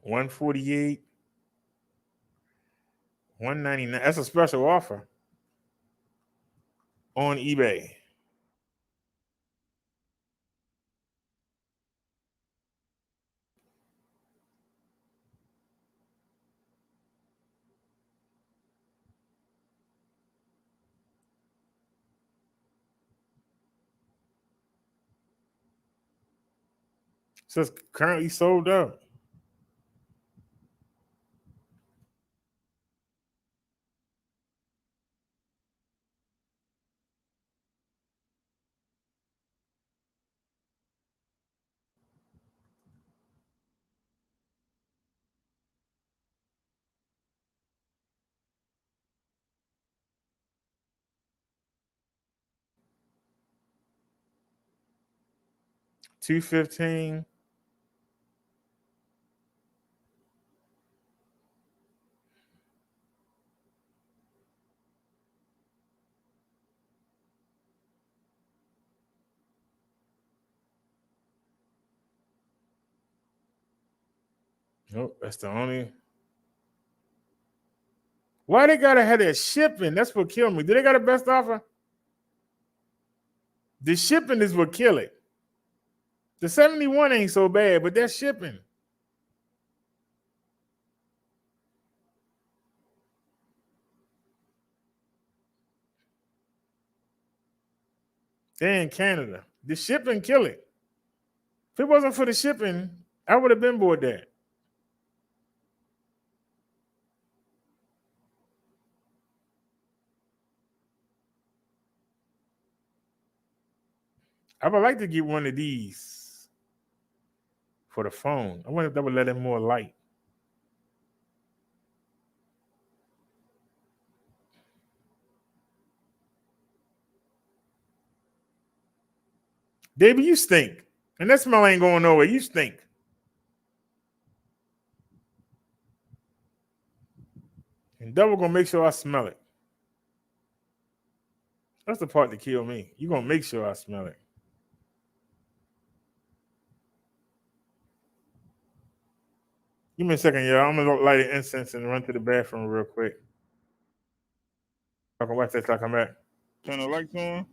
S1: 148, 199. That's a special offer on eBay. So it's currently sold out. $215. Nope, that's the only. Why they gotta have that shipping? That's what killed me. Do they got a best offer? The shipping is what kill it. The 71 ain't so bad, but that shipping. They're in Canada. The shipping kill it. If it wasn't for the shipping, I would have been bought that. I would like to get one of these for the phone. I wonder if that would let in more light. Davey, you stink. And that smell ain't going nowhere. You stink. And Double gonna make sure I smell it. That's the part that kill me. You gonna make sure I smell it. Give me a second, y'all. I'm gonna light an incense and run to the bathroom real quick. I can watch that till I come back.
S2: Turn the lights on.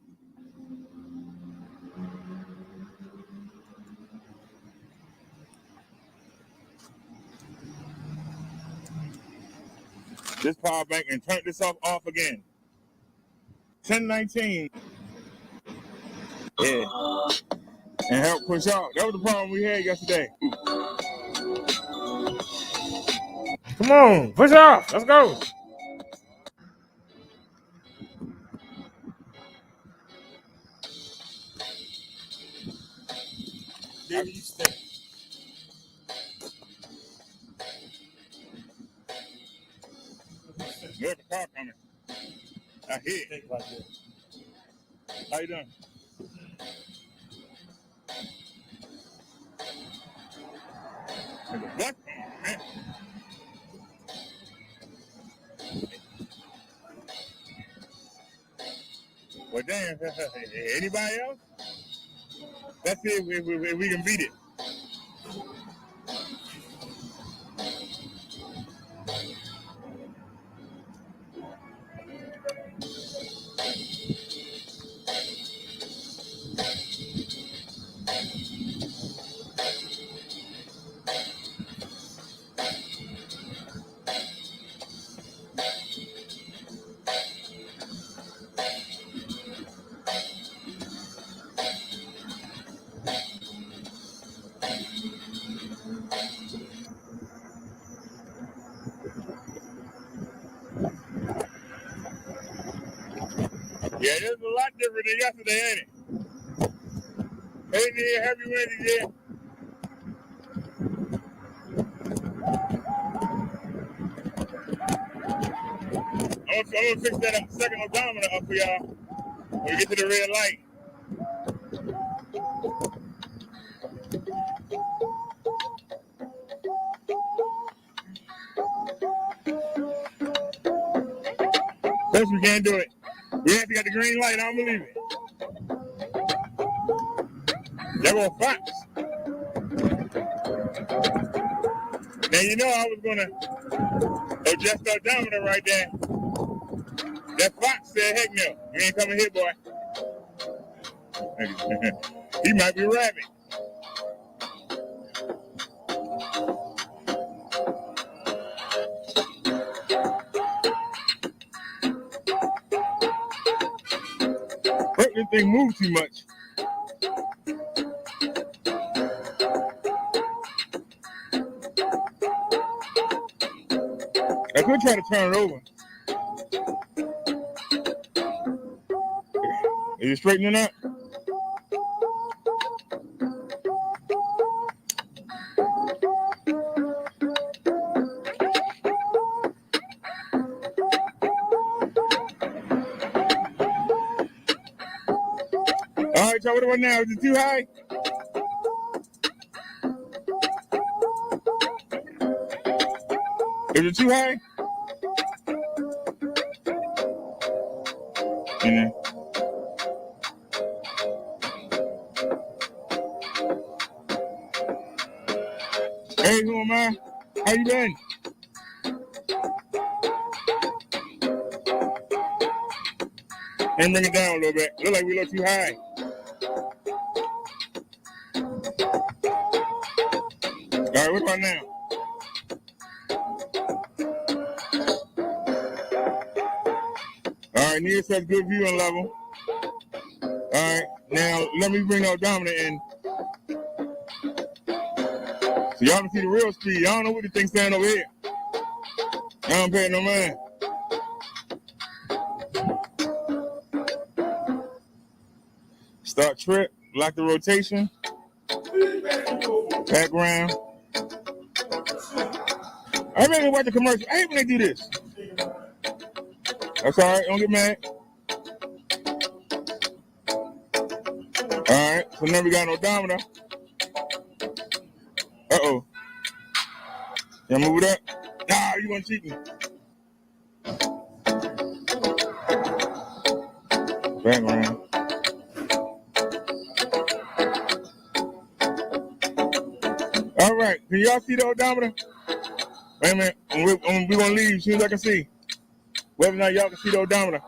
S2: This power bank and turn this off again. 1019. Yeah. And help push out. That was the problem we had yesterday.
S1: Come on, push off. Let's go. Davey, you stink.
S2: There's the car coming. I hear it.
S1: Think like that.
S2: How you doing? What? Man. Well, damn. Anybody else? Let's see if we can beat it. Yeah, this is a lot different than yesterday, ain't it? Ain't it heavy windy there? I'm gonna fix that second odometer up for y'all when we get to the red light. First, we can't do it. We have to get the green light. I don't believe it. Y'all going Fox. Now, you know I was going to adjust the odometer right there. That Fox said, heck no. You ain't coming here, boy. He might be rabid. This thing moves too much. I could try to turn it over. Are you straightening up? All right, y'all, what about now? Is it too high? Is it too high? Yeah. Hey, who am I? How you been? And bring it down a little bit. Look like we look too high. All right, what about now? All right, near such good view and level. All right, now let me bring the odometer in. So y'all can see the real speed. I don't know what the thing's saying over here. I don't pay no mind. Start trip. Lock the rotation. Background. I really watch the commercial. I hate when they do this. That's all right. Don't get mad. All right. So now we got an odometer. Uh-oh. Y'all move it up? Nah, you gonna cheat me. Background. All right. Can y'all see the odometer? Wait a minute. We're gonna leave as soon as I can see. Whether or not y'all can see the odometer.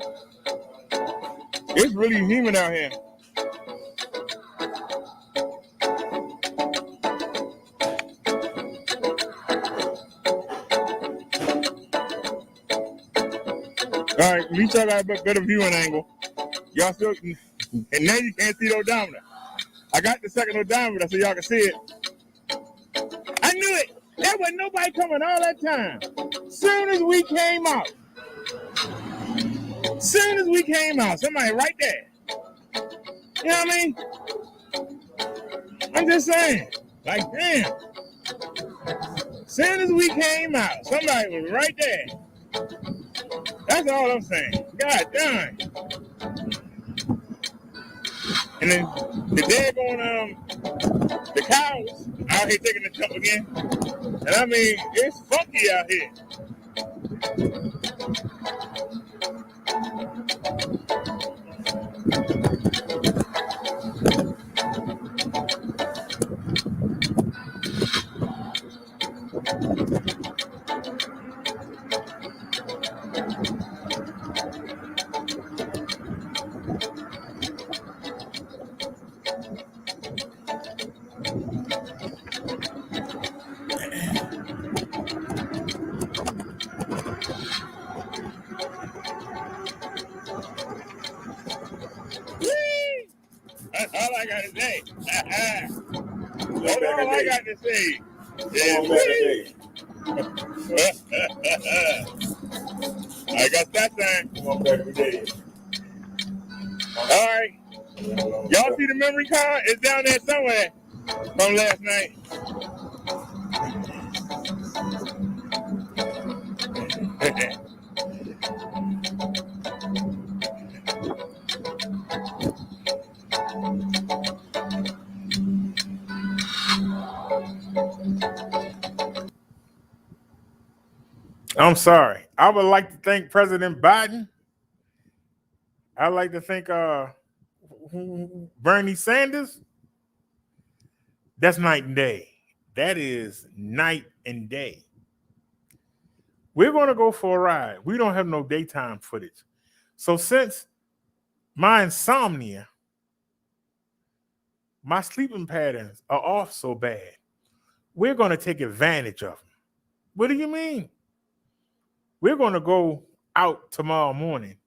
S2: It's really humid out here. All right, at least y'all got a better viewing angle. Y'all still, and now you can't see the odometer. I got the second odometer so y'all can see it. I knew it. There wasn't nobody coming all that time. Soon as we came out, somebody right there. You know what I mean? I'm just saying. Like, damn. Soon as we came out, somebody was right there. That's all I'm saying. God darn. And then the daggone the cows out here taking the jump again. And I mean, it's funky out here. That's all I got to say. That's all I got to say. I got that thing. All right. Y'all see the memory card? It's down there somewhere from last night.
S1: I'm sorry. I would like to thank President Biden. I'd like to thank Bernie Sanders. That's night and day. That is night and day. We're going to go for a ride. We don't have no daytime footage. So since my insomnia, my sleeping patterns are off so bad, we're going to take advantage of them. What do you mean? We're going to go out tomorrow morning.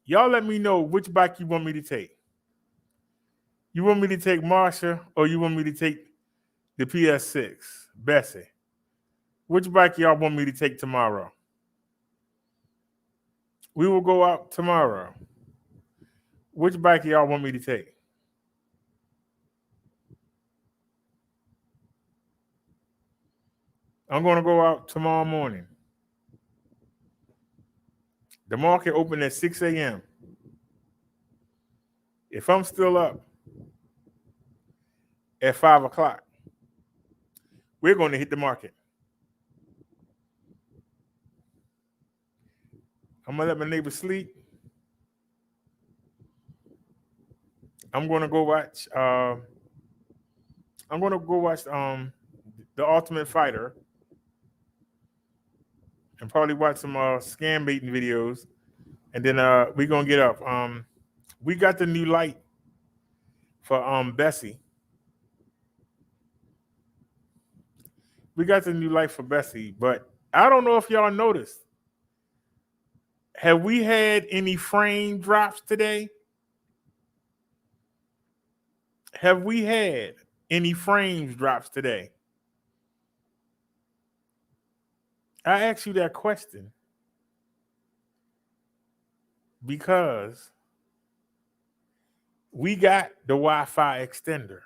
S1: Y'all let me know which bike you want me to take. You want me to take Marsha or you want me to take the PS6, Bessie? Which bike y'all want me to take tomorrow? We will go out tomorrow. Which bike y'all want me to take? I'm going to go out tomorrow morning. The market opened at 6 a.m. If I'm still up at 5 o'clock, we're going to hit the market. I'm going to let my neighbor sleep. I'm going to go watch The Ultimate Fighter and probably watch some scam baiting videos. And then we're going to get up. We got the new light for Bessie. We got the new light for Bessie, but I don't know if y'all noticed. Have we had any frame drops today? Have we had any frames drops today? I asked you that question because we got the Wi-Fi extender.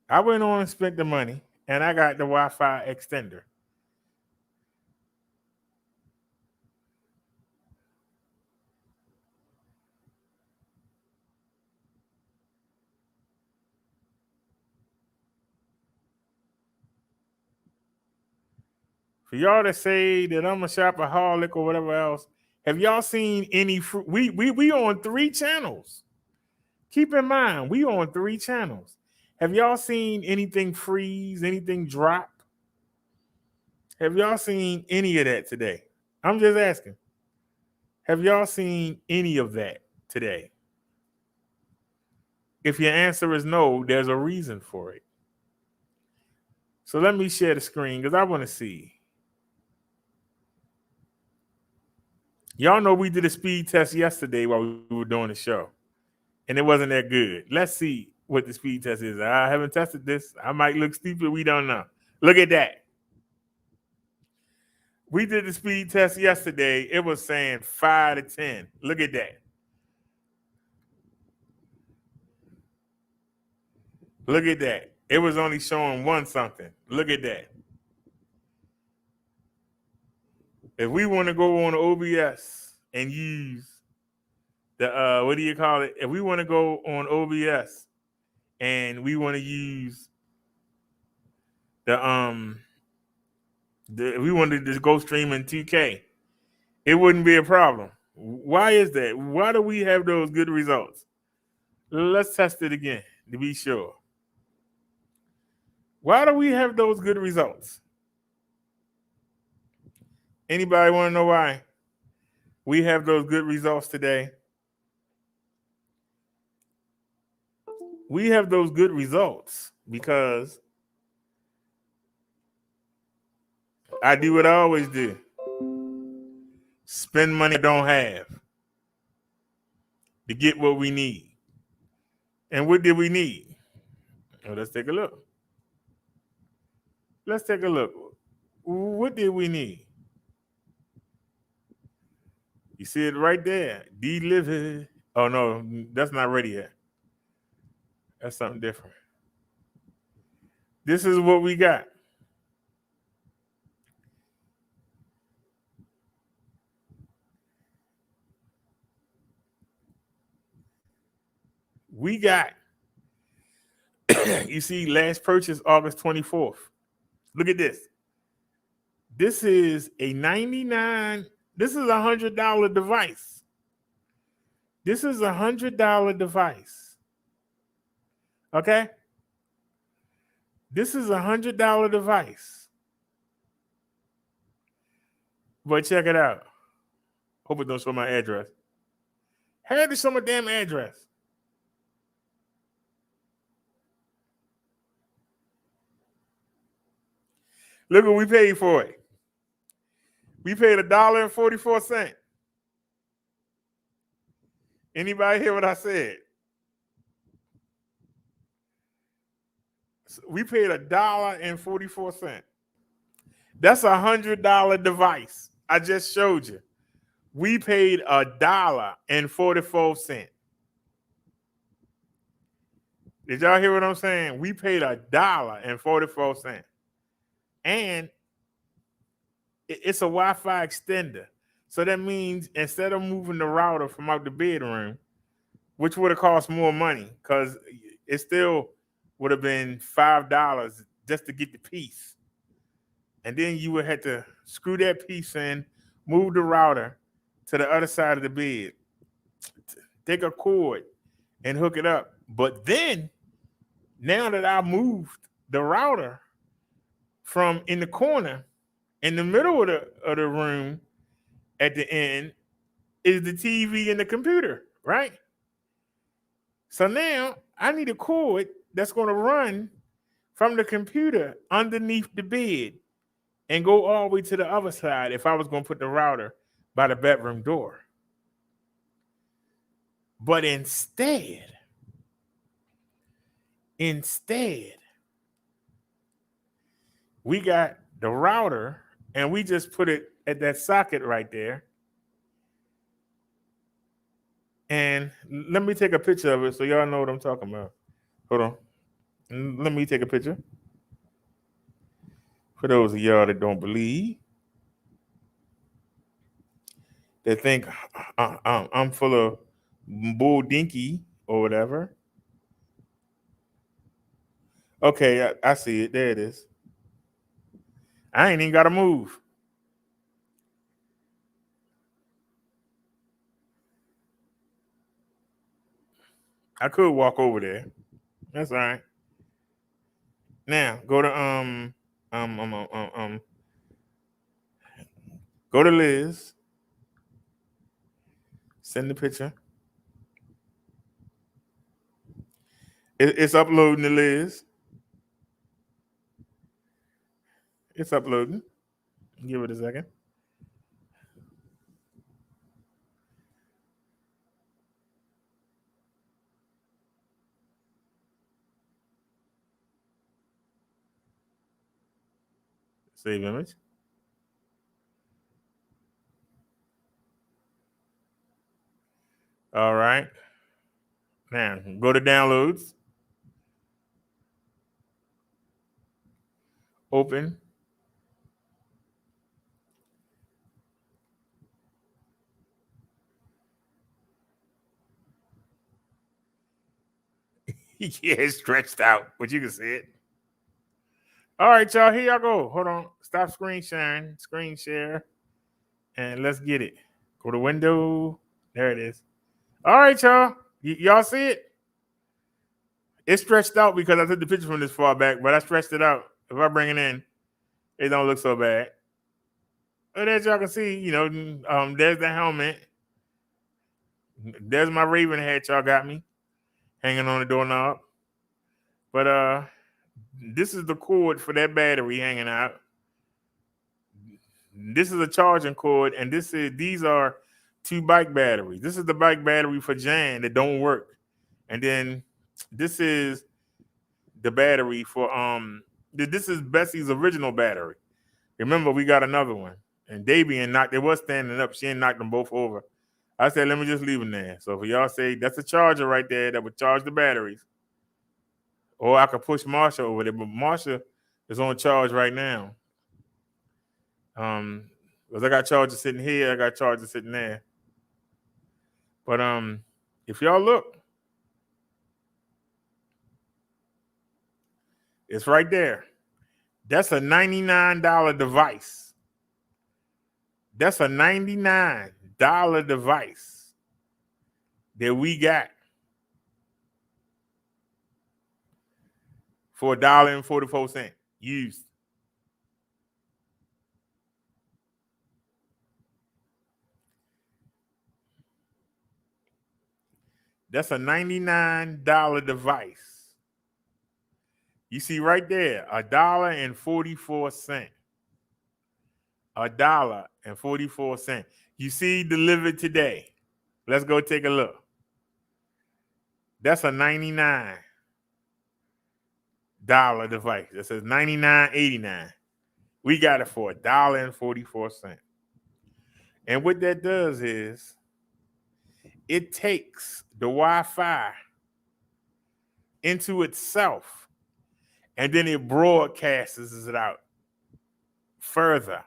S1: I went on and spent the money, and I got the Wi-Fi extender. For y'all that say that I'm a shopaholic or whatever else, have y'all seen any fruit? We on 3 channels. Keep in mind, we on 3 channels. Have y'all seen anything freeze, anything drop? Have y'all seen any of that today? I'm just asking. Have y'all seen any of that today? If your answer is no, there's a reason for it. So let me share the screen because I want to see. Y'all know we did a speed test yesterday while we were doing the show, and it wasn't that good. Let's see what the speed test is. I haven't tested this. I might look stupid. We don't know. Look at that. We did the speed test yesterday. It was saying 5 to 10. Look at that. Look at that. It was only showing 1 something. Look at that. If we want to go on OBS and use the what do you call it? If we want to go on OBS and we want to use if we wanted to just go stream in 2K, it wouldn't be a problem. Why is that? Why do we have those good results? Let's test it again to be sure. Why do we have those good results? Anybody want to know why we have those good results today? We have those good results because I do what I always do. Spend money I don't have to get what we need. And what did we need? Well, let's take a look. Let's take a look. What did we need? You see it right there. Deliver. Oh, no, that's not ready yet. That's something different. This is what we got. We got, you see, last purchase August 24th. Look at this. This is a $99, this is a $100 device. This is a $100 device. Okay? This is a $100 device. But check it out. Hope it don't show my address. Had to show my damn address. Look what we paid for it. We paid $1.44. Anybody hear what I said? We paid $1.44. That's a $100 device. I just showed you. We paid $1.44. Did y'all hear what I'm saying? We paid $1.44. And it's a Wi-Fi extender. So that means instead of moving the router from out the bedroom, which would have cost more money, because it still would have been $5 just to get the piece. And then you would have to screw that piece in, move the router to the other side of the bed, take a cord and hook it up. But then, now that I moved the router from in the corner, in the middle of the room at the end is the TV and the computer, right? So now I need a cord that's going to run from the computer underneath the bed and go all the way to the other side if I was going to put the router by the bedroom door. But instead, we got the router and we just put it at that socket right there. And let me take a picture of it so y'all know what I'm talking about. Hold on. Let me take a picture. For those of y'all that don't believe, that think I'm full of bull dinky or whatever. Okay, I see it. There it is. I ain't even got to move. I could walk over there. That's all right. Now go to go to Liz. Send the picture. It's uploading to Liz. It's uploading. Give it a second. Save image. All right. Now go to downloads. Open. Yeah, it's stretched out, but you can see it. All right, y'all. Here y'all go. Hold on. Stop screen sharing. Screen share. And let's get it. Go to window. There it is. All right, y'all. Y'all see it? It's stretched out because I took the picture from this far back, but I stretched it out. If I bring it in, it don't look so bad. But as y'all can see, there's the helmet. There's my Raven hat y'all got me hanging on the doorknob. But this is the cord for that battery hanging out. This is a charging cord, and these are 2 bike batteries. This is the bike battery for Jan that don't work. And then this is the battery for this is Bessie's original battery. Remember, we got another one. And Davian they was standing up. She knocked them both over. I said, let me just leave them there. So for y'all say that's a charger right there that would charge the batteries. Or I could push Marsha over there, but Marsha is on charge right now. Because I got chargers sitting here, I got chargers sitting there. But if y'all look, it's right there. That's a $99 device. That's a $99 device that we got for $1.44 used. That's a $99 device. You see right there, $1.44. $1.44. You see delivered today. Let's go take a look. That's a $99 device. That says $99.89. We got it for $1.44. And what that does is it takes the Wi-Fi into itself, and then it broadcasts it out further.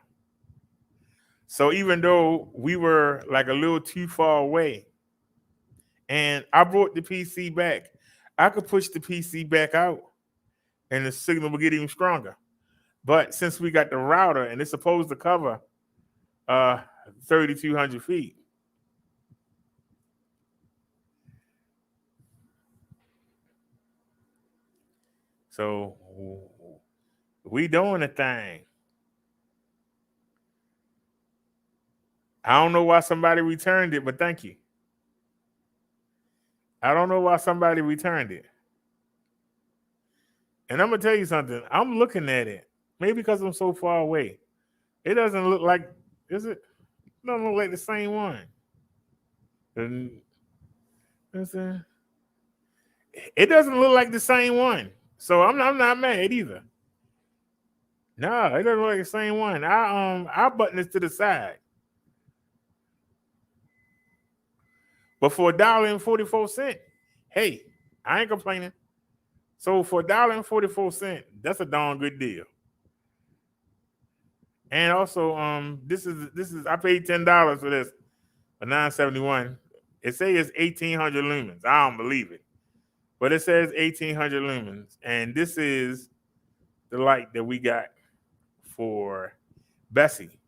S1: So even though we were like a little too far away, and I brought the PC back, I could push the PC back out, and the signal will get even stronger. But since we got the router, and it's supposed to cover 3,200 feet, so we doing a thing. I don't know why somebody returned it, but thank you. I don't know why somebody returned it. And I'm going to tell you something. I'm looking at it. Maybe because I'm so far away. It doesn't look like, is it? It doesn't look like the same one. And it doesn't look like the same one. So I'm not mad either. No, it doesn't look like the same one. I button this to the side. But for $1.44, hey, I ain't complaining. So for $1.44, that's a darn good deal. And also, this is I paid $10 for this, a 971. It says it's 1800 lumens. I don't believe it, but it says 1800 lumens, and this is the light that we got for Bessie.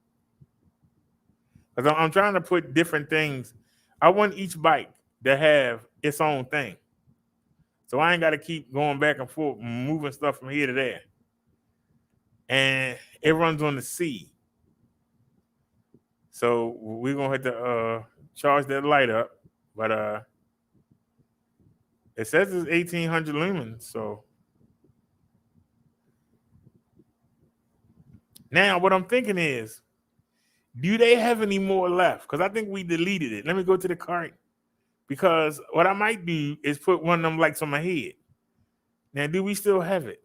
S1: Because I'm trying to put different things. I want each bike to have its own thing, so I ain't got to keep going back and forth, moving stuff from here to there. And it runs on the C. So we're gonna have to charge that light up, but it says it's 1800 lumens. So now what I'm thinking is, do they have any more left? Because I think we deleted it. Let me go to the cart, because what I might do is put one of them lights on my head. Now, do we still have it?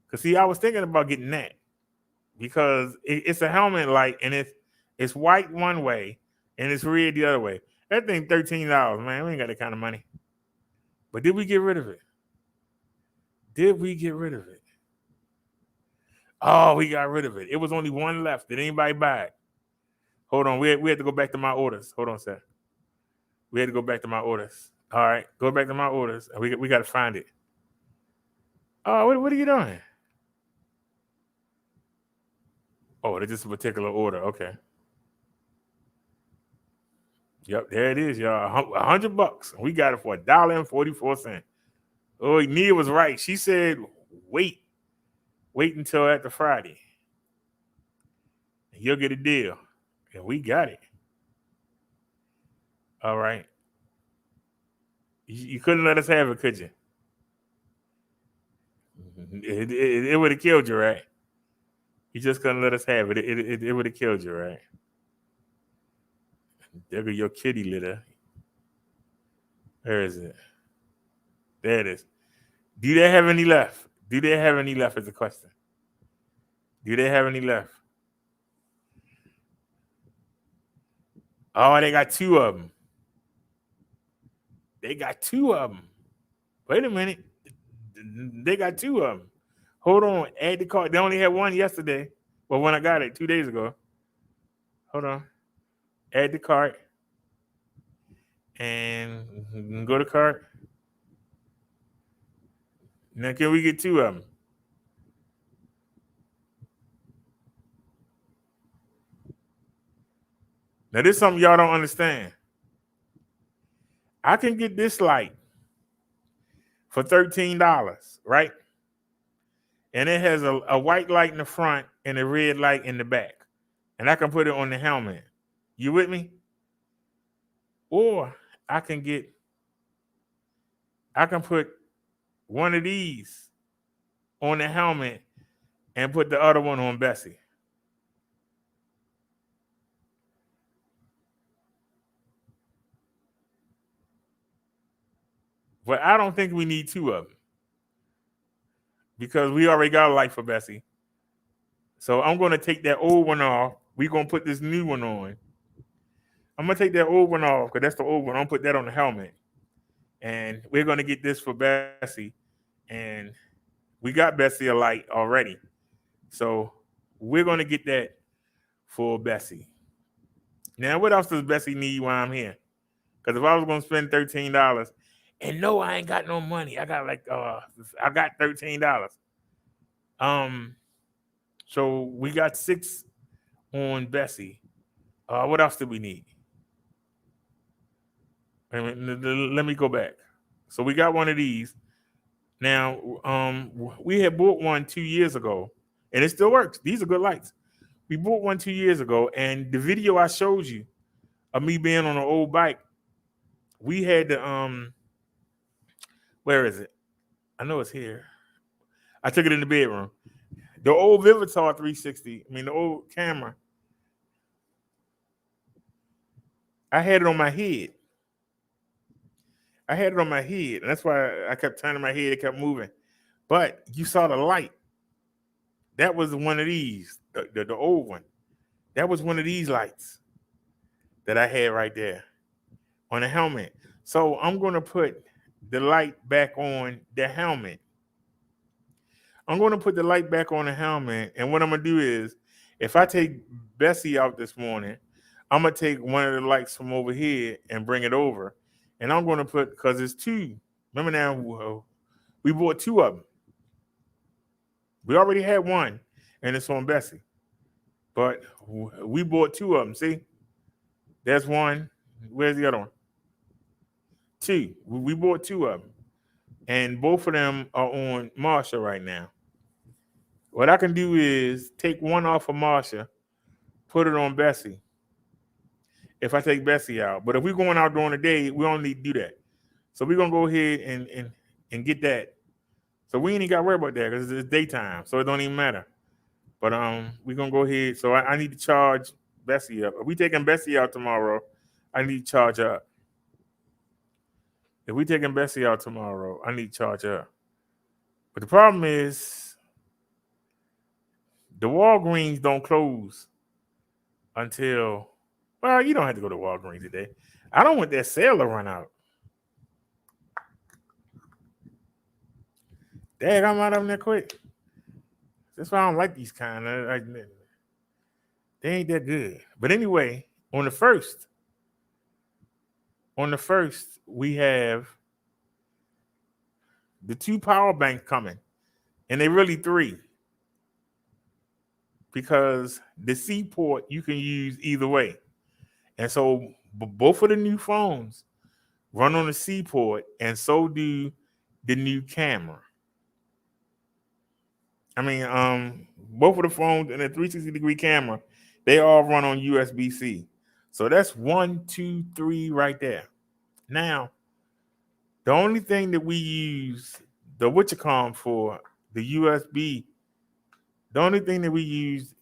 S1: Because see, I was thinking about getting that, because it's a helmet light, and it's white one way and it's red the other way. That thing $13, man. We ain't got that kind of money. But did we get rid of it? Did we get rid of it? Oh, we got rid of it. It was only one left. Did anybody buy it? Hold on. We had to go back to my orders. Hold on a sec. We had to go back to my orders. All right. Go back to my orders. We got to find it. Oh, what are you doing? Oh, it's just a particular order. Okay. Yep, there it is, y'all. $100. We got it for $1.44. Oh, Nia was right. She said, wait until after Friday. And you'll get a deal. And we got it. All right. You couldn't let us have it, could you? It would have killed you, right? You just couldn't let us have it. It would have killed you, right? There go your kitty litter. Where is it? There it is. Do they have any left? Do they have any left is the question. Do they have any left? Oh, they got two of them. They got two of them. Wait a minute. They got two of them. Hold on. Add the cart. They only had one yesterday. Well, when I got it 2 days ago. Hold on. Add the cart. And go to cart. Now, can we get two of them? Now, this is something y'all don't understand. I can get this light for $13, right? And it has a white light in the front and a red light in the back. And I can put it on the helmet. You with me? Or I can put one of these on the helmet and put the other one on Bessie. But I don't think we need two of them, because we already got a light for Bessie. So I'm going to take that old one off. We're going to put this new one on. I'm going to take that old one off, because that's the old one. I'm going to put that on the helmet. And we're going to get this for Bessie. And we got Bessie a light already. So we're going to get that for Bessie. Now, what else does Bessie need while I'm here? Because if I was going to spend $13, and no, I ain't got no money. I got $13. So we got 6 on Bessie. What else do we need? Let me go back. So we got one of these. Now, we had bought one 2 years ago, and it still works. These are good lights. We bought one 2 years ago, and the video I showed you of me being on an old bike, we had the where is it? I know it's here. I took it in the bedroom. The old Vivitar 360. I mean, the old camera. I had it on my head. And that's why I kept turning my head. It kept moving. But you saw the light. That was one of these, the old one. That was one of these lights. that I had right there on the helmet. So I'm going to put the light back on the helmet. I'm going to put the light back on the helmet. And what I'm going to do is, if I take Bessie out this morning, I'm going to take one of the lights from over here and bring it over. And I'm going to put, because it's two. Remember now, we bought two of them. We already had one, and it's on Bessie. But we bought two of them. See? There's one. Where's the other one? Two. We bought two of them. And both of them are on Marsha right now. What I can do is take one off of Marsha, put it on Bessie. If I take Bessie out. But if we're going out during the day, we don't need to do that. So we're going to go ahead and get that. So we ain't even got to worry about that because it's daytime. So it don't even matter. But we're going to go ahead. So I need to charge Bessie up. If we taking Bessie out tomorrow, I need to charge her up. If we taking Bessie out tomorrow, I need to charge her. But the problem is the Walgreens don't close until, well, you don't have to go to Walgreens today. I don't want that sale to run out. Dang, I'm out of them that quick. That's why I don't like these kind of. They ain't that good. But anyway, on the first, we have the two power banks coming, and they really three, because the C port you can use either way, and so both of the new phones run on the C port, and so do the new camera. I mean, both of the phones and the 360-degree camera, they all run on USB-C. So that's 1, 2, 3 right there. Now, the only thing that we use the Witchcom for, the USB, the only thing that we use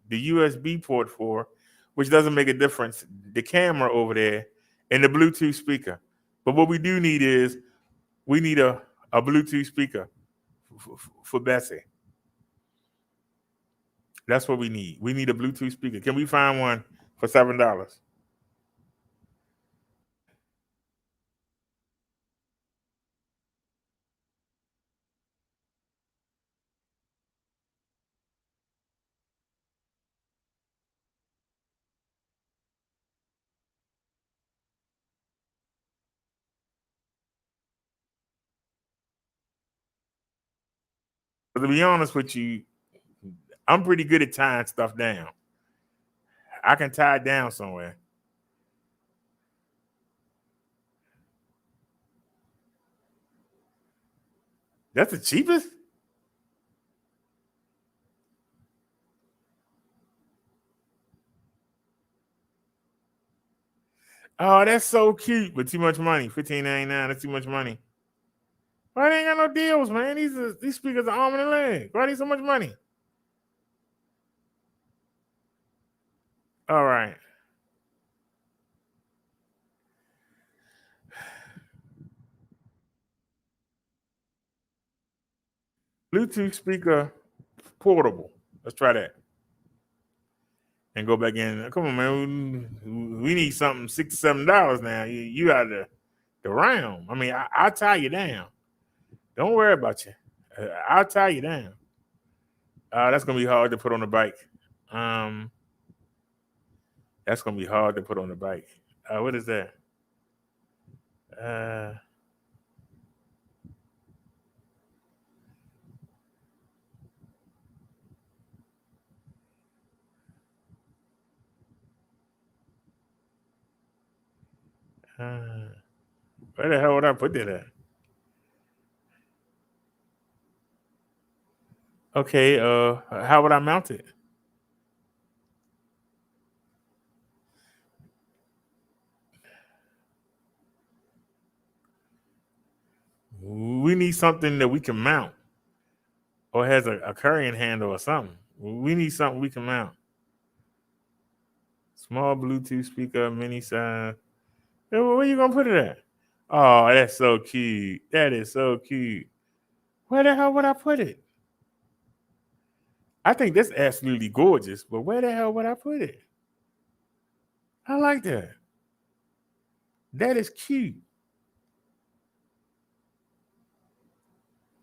S1: the USB port for, which doesn't make a difference, the camera over there and the Bluetooth speaker. But what we do need is, we need a Bluetooth speaker for Bessie. That's what we need. We need a Bluetooth speaker. Can we find one for $7? But to be honest with you, I'm pretty good at tying stuff down. I can tie it down somewhere. That's the cheapest? Oh, that's so cute, but too much money. $15.99. That's too much money. Why they ain't got no deals, man? These speakers are arm and a leg. Why need so much money? All right. Bluetooth speaker portable. Let's try that. And go back in. Come on, man. We need something $6, $7 now. You out of the realm. I mean, I'll tie you down. Don't worry about you. I'll tie you down. That's gonna be hard to put on the bike. That's gonna be hard to put on the bike. What is that? Where the hell would I put that at? Okay, how would I mount it? We need something that we can mount, or has a carrying handle or something. We need something we can mount. Small Bluetooth speaker, mini size. Where you gonna put it at? Oh, that's so cute. That is so cute. Where the hell would I put it? I think that's absolutely gorgeous, but where the hell would I put it? I like that. That is cute.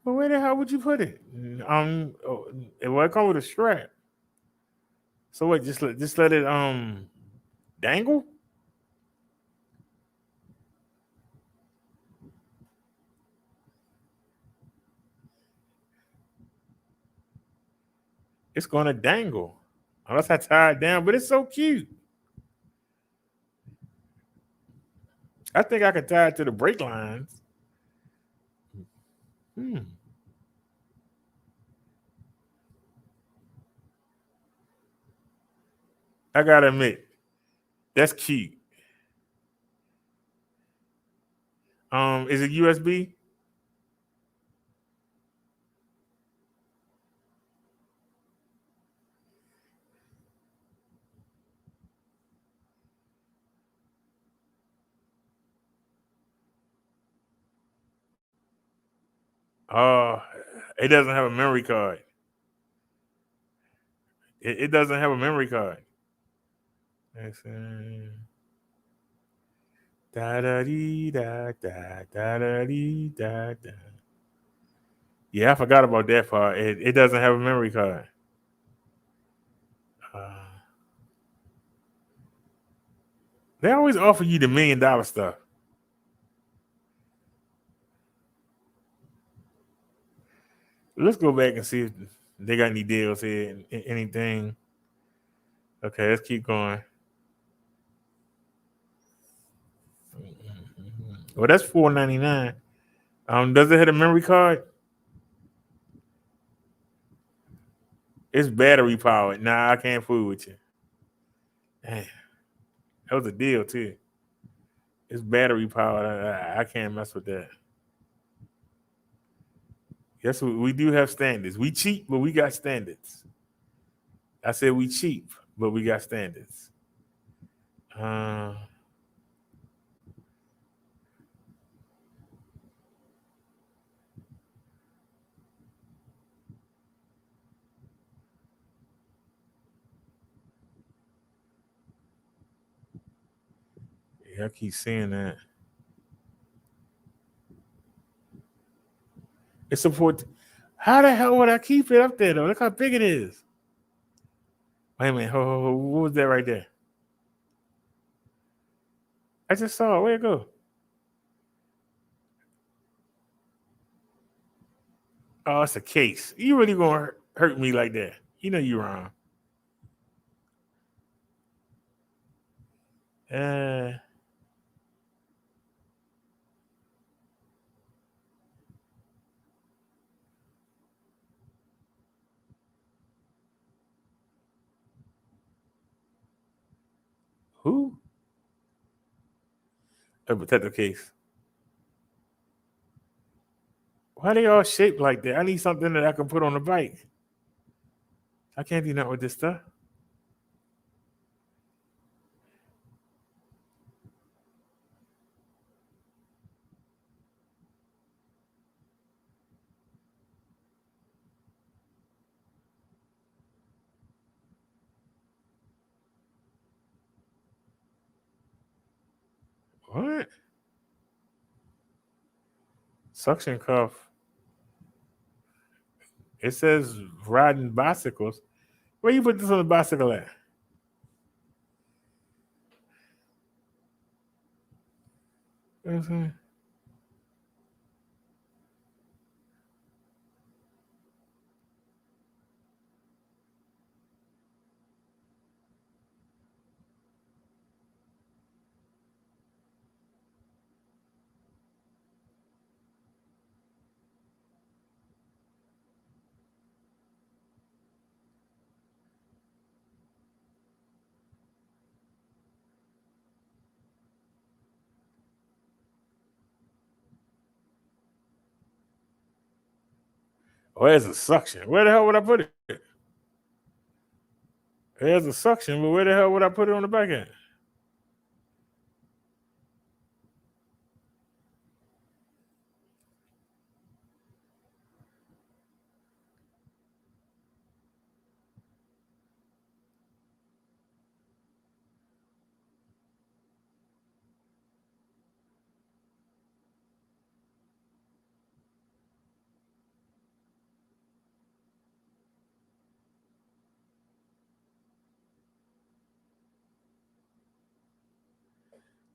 S1: But where the hell would you put it? It will come with a strap. So what? Just let it dangle. It's gonna dangle unless I tie it down. But it's so cute. I think I could tie it to the brake lines. Hmm. I gotta admit, that's cute. Is it USB? Uh, it doesn't have a memory card. It doesn't have a memory card. It's, da da dee da da da da dee da da. Yeah, I forgot about that part. It doesn't have a memory card. Uh, they always offer you the $1 million stuff. Let's go back and see if they got any deals here. Anything? Okay, let's keep going. Well, that's $4.99. Does it have a memory card? It's battery powered. Nah, I can't fool with you. Damn, that was a deal too. It's battery powered. I can't mess with that. Yes, we do have standards. We cheap, but we got standards. I said we cheap, but we got standards. Uh, yeah, I keep seeing that. It's support. How the hell would I keep it up there though? Look how big it is. Wait a minute. What was that right there? I just saw it. Where'd it go? Oh, it's a case. You really gonna hurt me like that? You know you're wrong. Uh, who? A potato case. Why they all shaped like that? I need something that I can put on the bike. I can't do nothing with this stuff. What? Suction cuff. It says riding bicycles. Where you put this on the bicycle at? You know what I'm saying? Oh, there's a suction. Where the hell would I put it? There's a suction, but where the hell would I put it on the back end?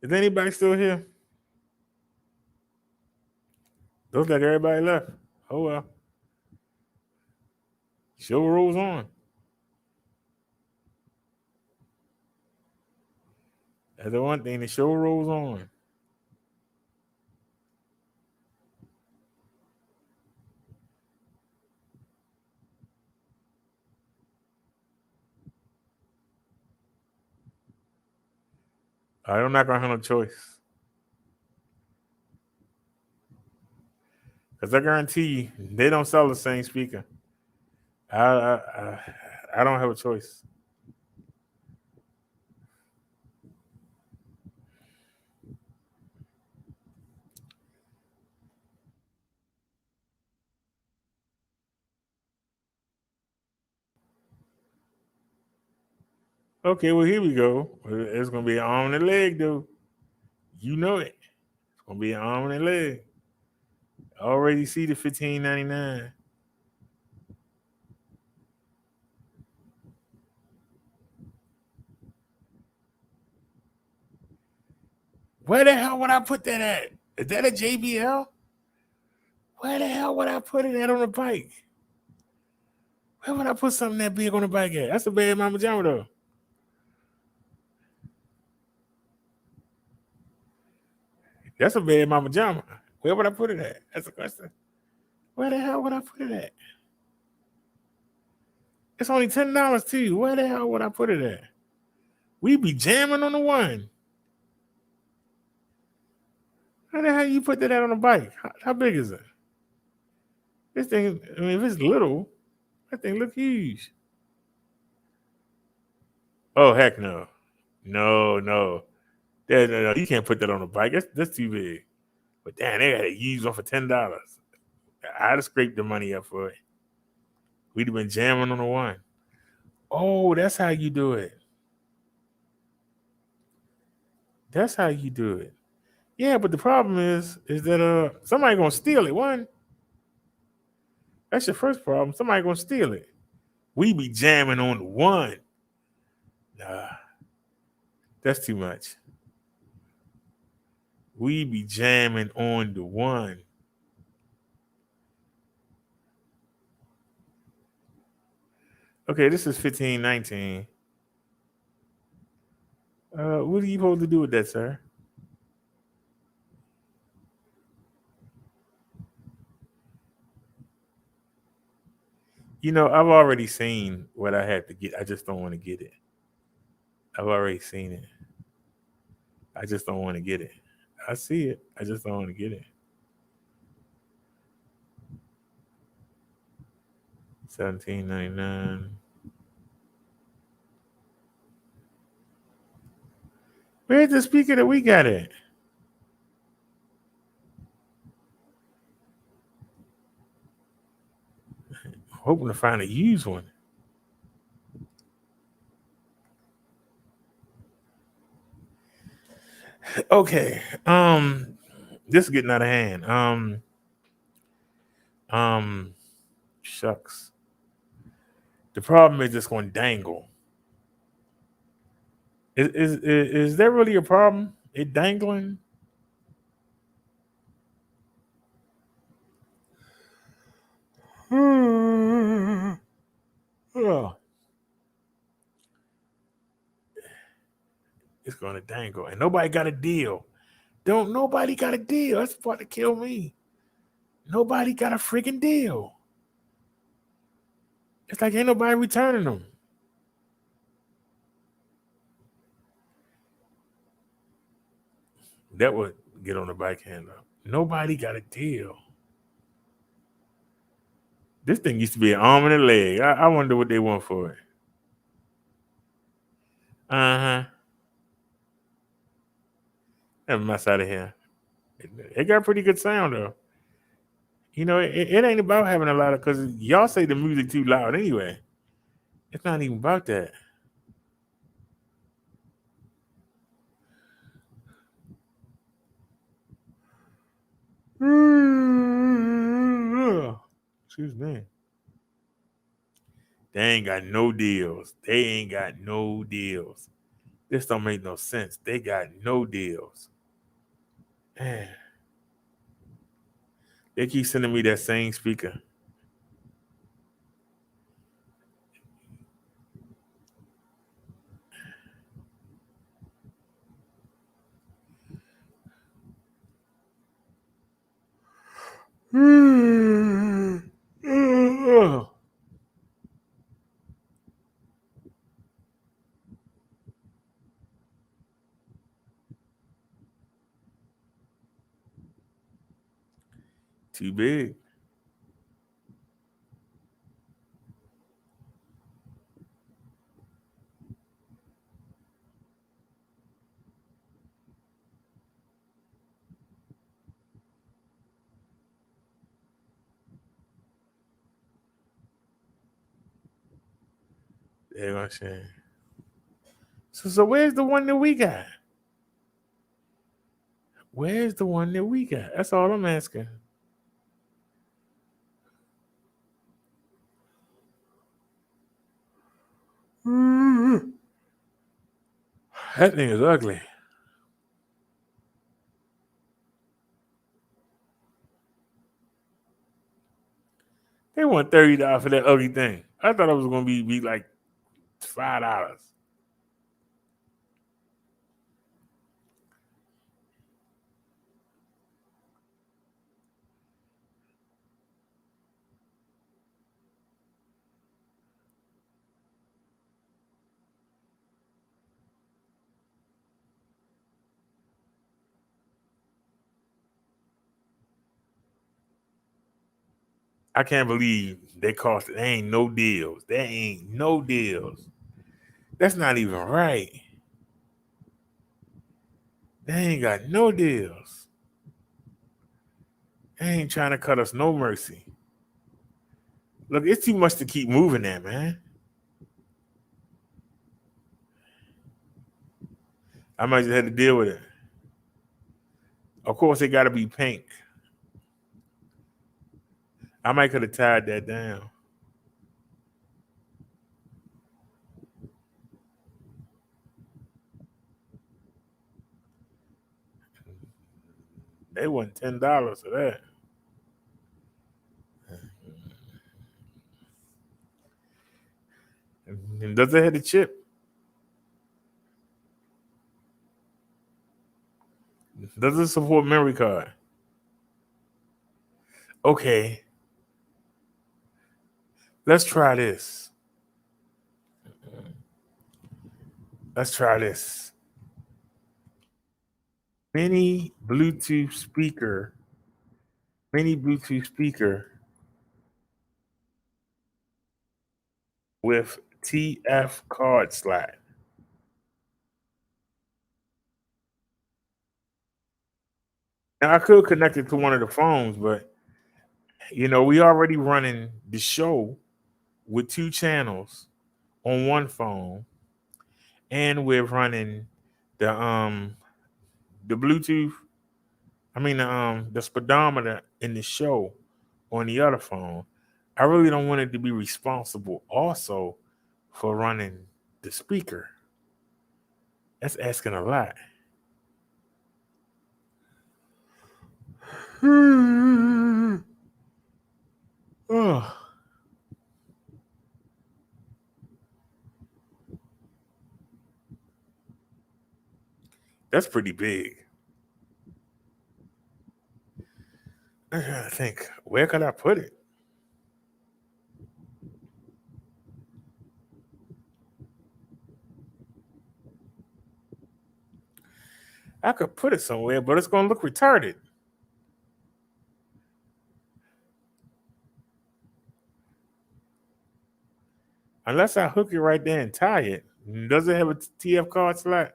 S1: Is anybody still here? Looks like everybody left. Oh well. Show rolls on. That's the one thing. The show rolls on. I'm not gonna have no choice. Because I guarantee you, they don't sell the same speaker. I don't have a choice. Okay, well here we go. It's gonna be an arm and a leg, though. You know it. It's gonna be an arm and a leg. I already see the $15.99. Where the hell would I put that at? Is that a JBL? Where the hell would I put it at on the bike? Where would I put something that big on the bike at? That's a bad mama jamma, though. That's a bad mama jamma. Where would I put it at? That's the question. Where the hell would I put it at? It's only $10 too. Where the hell would I put it at? We be jamming on the one. How the hell you put that on a bike? How big is it? This thing, I mean, if it's little, that thing look huge. Oh, heck no. No. You can't put that on a bike. That's too big. But damn, they got it used one for $10. I'd have scraped the money up for it. We'd have been jamming on the one. Oh, that's how you do it. That's how you do it. Yeah, but the problem is that somebody gonna steal it. One, that's your first problem. Somebody gonna steal it. We be jamming on the one. Nah, that's too much. We be jamming on the one. Okay, this is 15.19. What are you supposed to do with that, sir? You know, I've already seen what I had to get. I just don't want to get it. I've already seen it. I just don't want to get it. I see it. I just don't want to get it. 17.99. Where's the speaker that we got at? Hoping to find a used one. Okay. This is getting out of hand. Shucks. The problem is it's going to dangle. Is there really a problem? It dangling? Oh. It's going to dangle. And nobody got a deal. Nobody got a deal. That's about to kill me. Nobody got a freaking deal. It's like ain't nobody returning them. That would get on the bike handler. Nobody got a deal. This thing used to be an arm and a leg. I wonder what they want for it. Uh-huh. That mess out of here. It got pretty good sound though. You know, it ain't about having a lot of, because y'all say the music too loud anyway. It's not even about that. Excuse me. They ain't got no deals. This This don't make no sense. They got no deals. Man. They keep sending me that same speaker. Too big. They're gonna say. So where's the one that we got? Where's the one that we got? That's all I'm asking. That thing is ugly. They want $30 for that ugly thing. I thought it was gonna be like $5. I can't believe they cost it. There ain't no deals. There ain't no deals. That's not even right. They ain't got no deals. They ain't trying to cut us no mercy. Look, it's too much to keep moving there, man. I might just have to deal with it. Of course, it got to be pink. I might could have tied that down. They want $10 for that. And does it have the chip? Does it support memory card? Okay. Let's try this. Let's try this. Mini Bluetooth speaker with TF card slot. Now I could connect it to one of the phones, but we already running the show with 2 channels on one phone, and we're running the Bluetooth. I mean the speedometer in the show on the other phone. I really don't want it to be responsible also for running the speaker. That's asking a lot. Oh. That's pretty big. I gotta think, where could I put it? I could put it somewhere, but it's gonna look retarded. Unless I hook it right there and tie it. Does it have a TF card slot?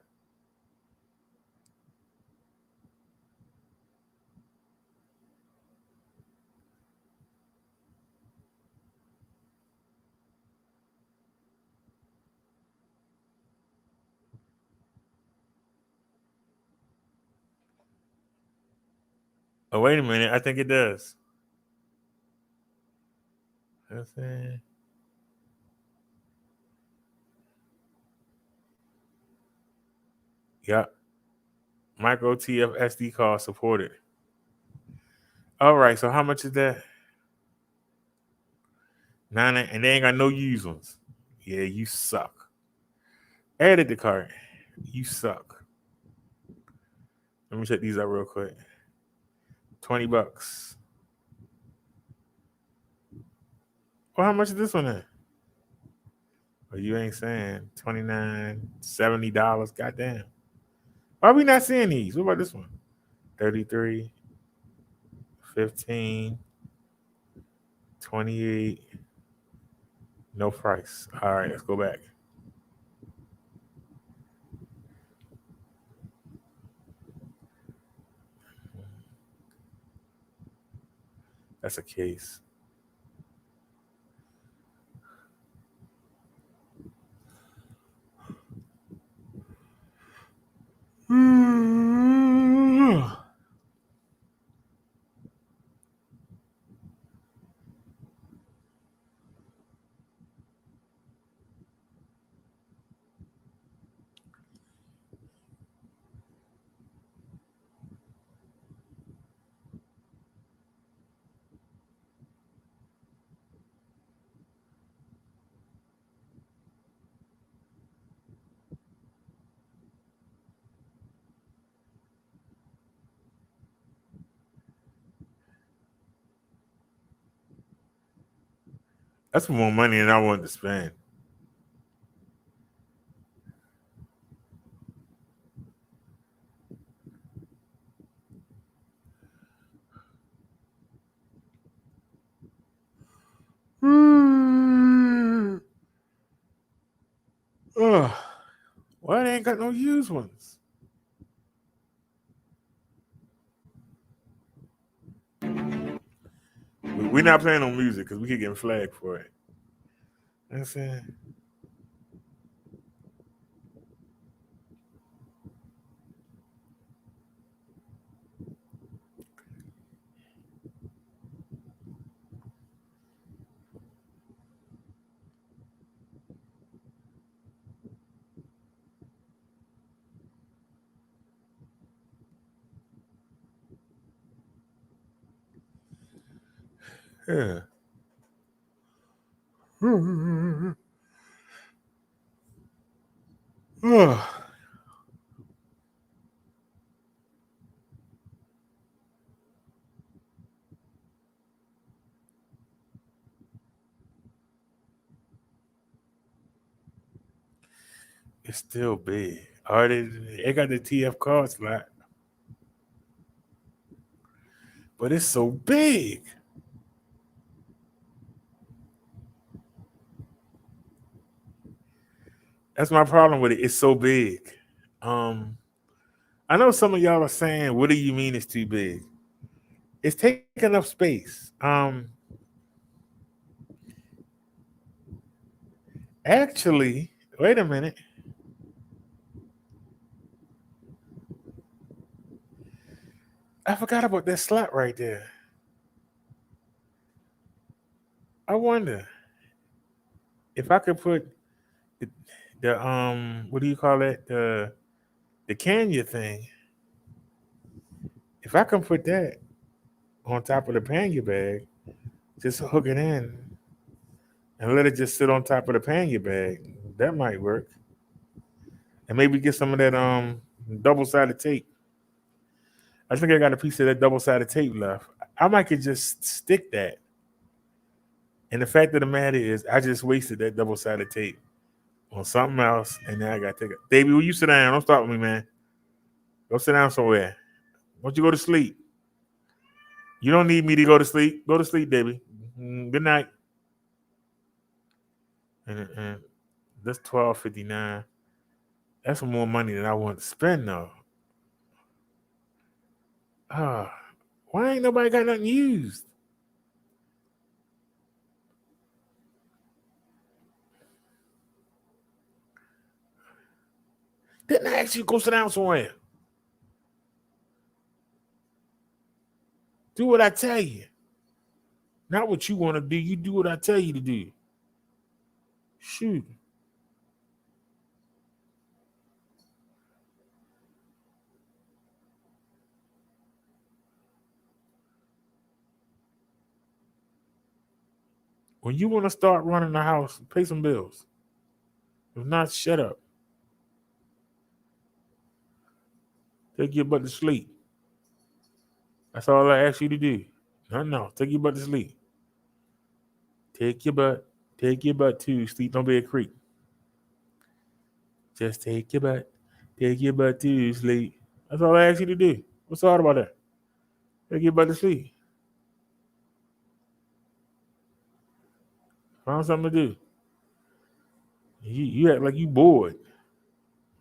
S1: Oh, wait a minute. I think it does. That's it. Yep. Micro TF SD card supported. All right, so how much is that? 9, and they ain't got no used ones. Yeah, you suck. Added the cart. You suck. Let me check these out real quick. $20. Well, how much is this one then? Well, you ain't saying $29, $70. Goddamn. Why are we not seeing these? What about this one? 33, 15, 28. No price. All right, let's go back. That's a case. That's more money than I wanted to spend. Ugh. Well, they ain't got no used ones. We're not playing on music because we keep getting flagged for it. You know what I'm saying? Yeah. Ugh. It's still big. All they got the TF card slot, but it's so big. That's my problem with it. It's so big. Um, I know some of y'all are saying, "What do you mean it's too big?" It's taking up space. Actually, wait a minute. I forgot about that slot right there. I wonder if I could put the what do you call it? The Kenya thing. If I can put that on top of the Panya bag, just hook it in and let it just sit on top of the Panya bag, that might work. And maybe get some of that double-sided tape. I think I got a piece of that double-sided tape left. I might could just stick that. And the fact of the matter is, I just wasted that double-sided tape on something else, and now I got to take it. Baby, will you sit down? Don't stop with me, man. Go sit down somewhere. Why don't you go to sleep? You don't need me to go to sleep. Go to sleep, baby. Good night. And that's $12.59. That's more money than I want to spend, though. Why ain't nobody got nothing used? Didn't I ask you to go sit down somewhere? Do what I tell you. Not what you want to do. You do what I tell you to do. Shoot. When you want to start running the house, pay some bills. If not, shut up. Take your butt to sleep. That's all I ask you to do. No. Take your butt to sleep. Take your butt to sleep. Don't be a creep. Just take your butt to sleep. That's all I ask you to do. What's hard about that? Take your butt to sleep. Find something to do. You act like you bored.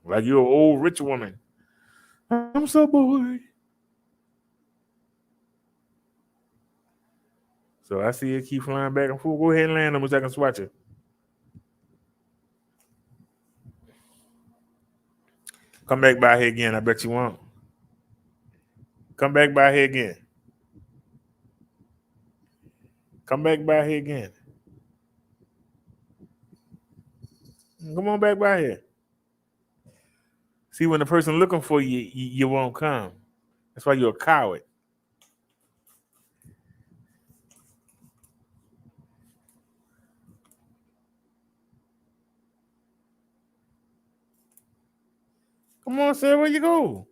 S1: Like you're an old rich woman. I'm so bored. So I see it keep flying back and forth. Go ahead and land them so I can swatch it. Come back by here again. I bet you won't. Come back by here again. Come back by here again. Come on back by here. See, when the person looking for you, you won't come. That's why you're a coward. Come on, sir. Where you go?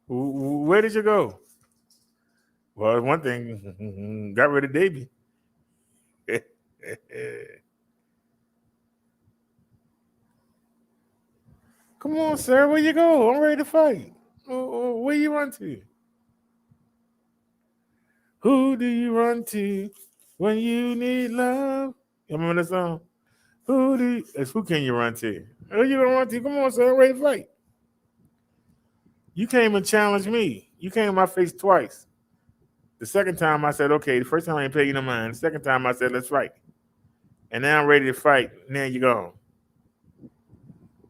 S1: Where did you go? Well, one thing, got rid of Davey. Come on, sir. Where you go? I'm ready to fight. Where you run to? Who do you run to when you need love? You remember that song? Who can you run to? Who you gonna run to? Come on, sir. I'm ready to fight. You came and challenged me. You came in my face twice. The second time I said, okay. The first time I didn't pay you no mind. The second time I said, let's fight. And now I'm ready to fight. Now you're gone.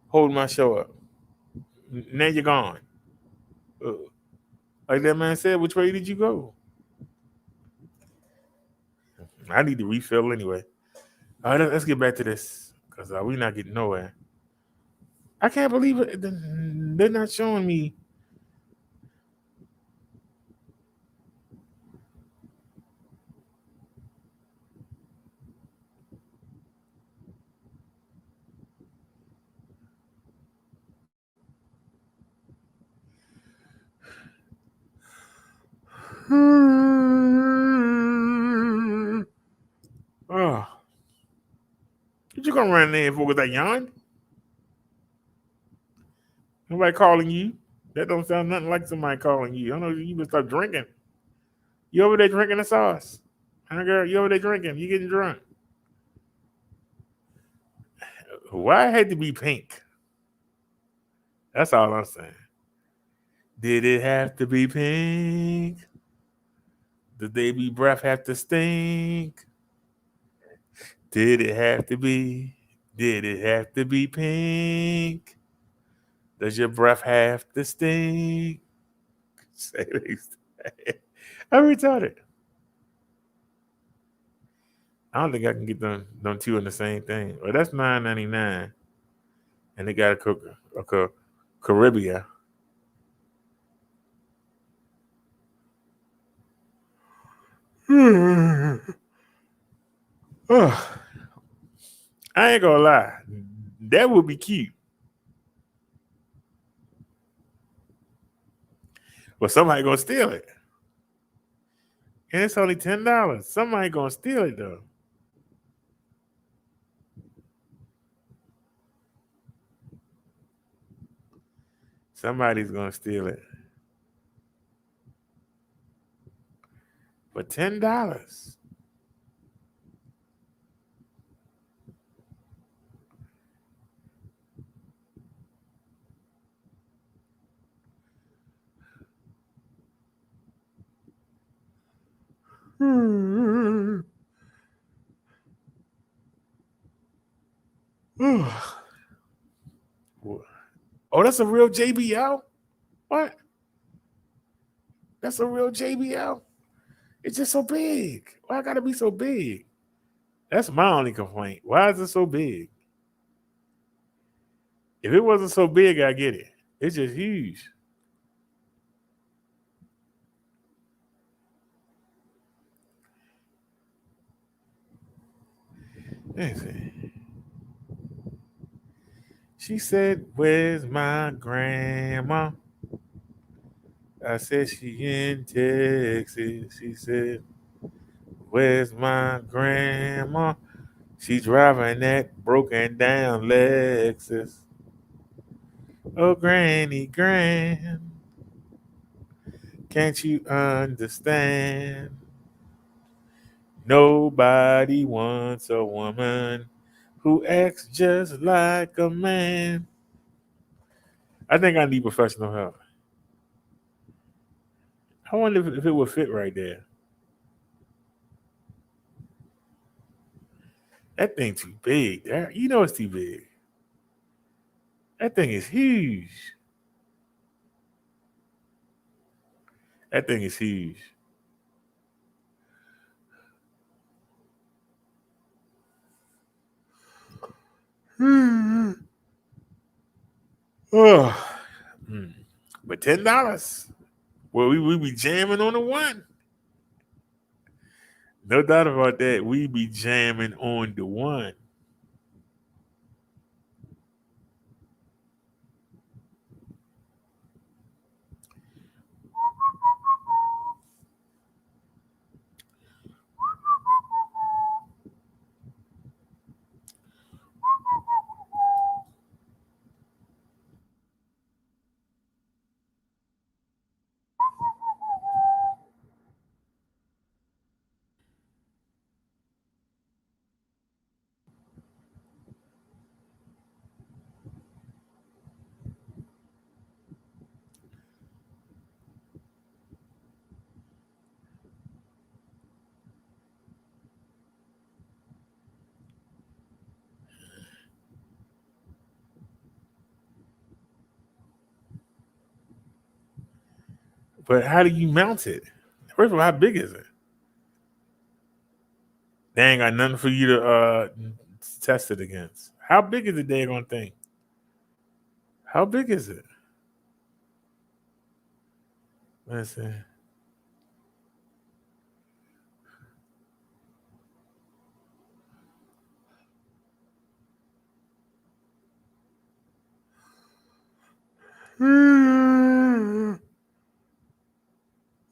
S1: Hold my show up. Now you're gone. Like that man said, which way did you go? I need to refill anyway. All right, let's get back to this because we're not getting nowhere. I can't believe it. They're not showing me. Oh. What you gonna run there for with that yawn? Nobody calling you. That don't sound nothing like somebody calling you. I know you must stop drinking. You over there drinking the sauce. Huh, girl? You over there drinking. You getting drunk. Why it had to be pink? That's all I'm saying. Did it have to be pink? Did the baby breath have to stink? Did it have to be? Did it have to be pink? Does your breath have to stink? Say this. I'm retarded. I don't think I can get them two in the same thing. Well, that's $9.99, and they got a Caribbean. Oh, I ain't gonna lie, that would be cute. But somebody gonna steal it, and it's only $10. Somebody gonna steal it though. Somebody's gonna steal it for $10. Oh, that's a real JBL? What? That's a real JBL? It's just so big. Why I gotta be so big? That's my only complaint. Why is it so big? If it wasn't so big, I get it. It's just huge. Let me see. She said, "Where's my grandma?" I said, "She in Texas." She said, "Where's my grandma?" She driving that broken down Lexus. Oh, Granny, Gran, can't you understand? Nobody wants a woman who acts just like a man. I think I need professional help. I wonder if it would fit right there. That thing too big. You know it's too big. That thing is huge. That thing is huge. Oh. But $10. Well, we be jamming on the one. No doubt about that. We be jamming on the one. But how do you mount it? First of all, how big is it? They ain't got nothing for you to test it against. How big is the daggone thing? How big is it? Let's see.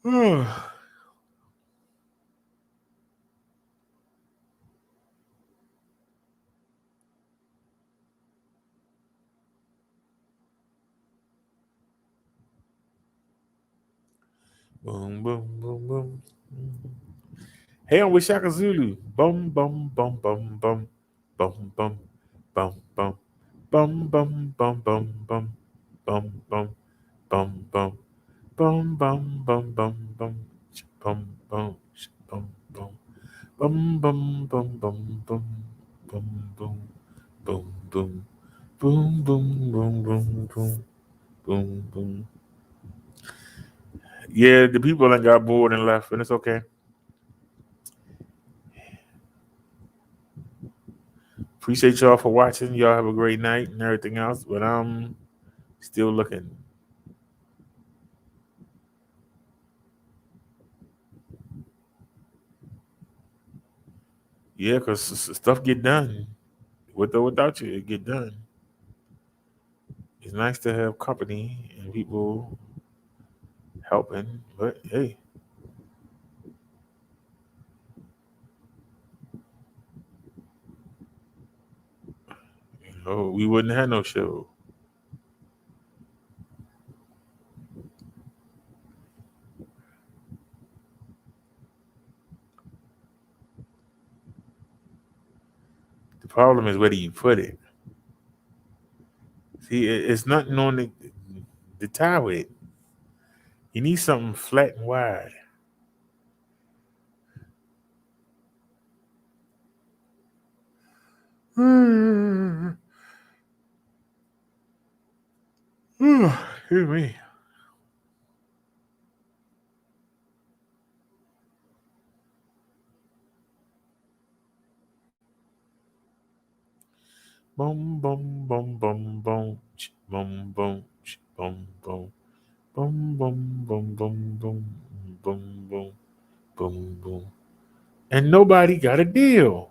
S1: Oh. Boom, boom, boom, boom. Hey, I'm with Shaka Zulu. Bum, bum, bum, bum, bum. Bum, bum, bum, bum. Bum, bum, bum, bum, bum. Bum, bum, bum, bum. Bum, bum, bum, bum, bum. Bum, bum, bum, bum. Bum, bum, bum, bum, bum. Bum, boom, boom, boom. Boom, boom, boom, boom, boom. Boom, boom. Yeah, the people that got bored and left, and it's okay. Appreciate y'all for watching. Y'all have a great night and everything else. But I'm still looking. Yeah, because stuff get done. With or without you, it get done. It's nice to have company and people helping. But hey, we wouldn't have no show. The problem is where do you put it? See, it's nothing on the tie with. You need something flat and wide. Excuse me. Boom, boom, boom, boom, boom, boom, boom, boom, boom, boom, boom, boom, boom, boom, boom, boom, boom, boom. And nobody got a deal.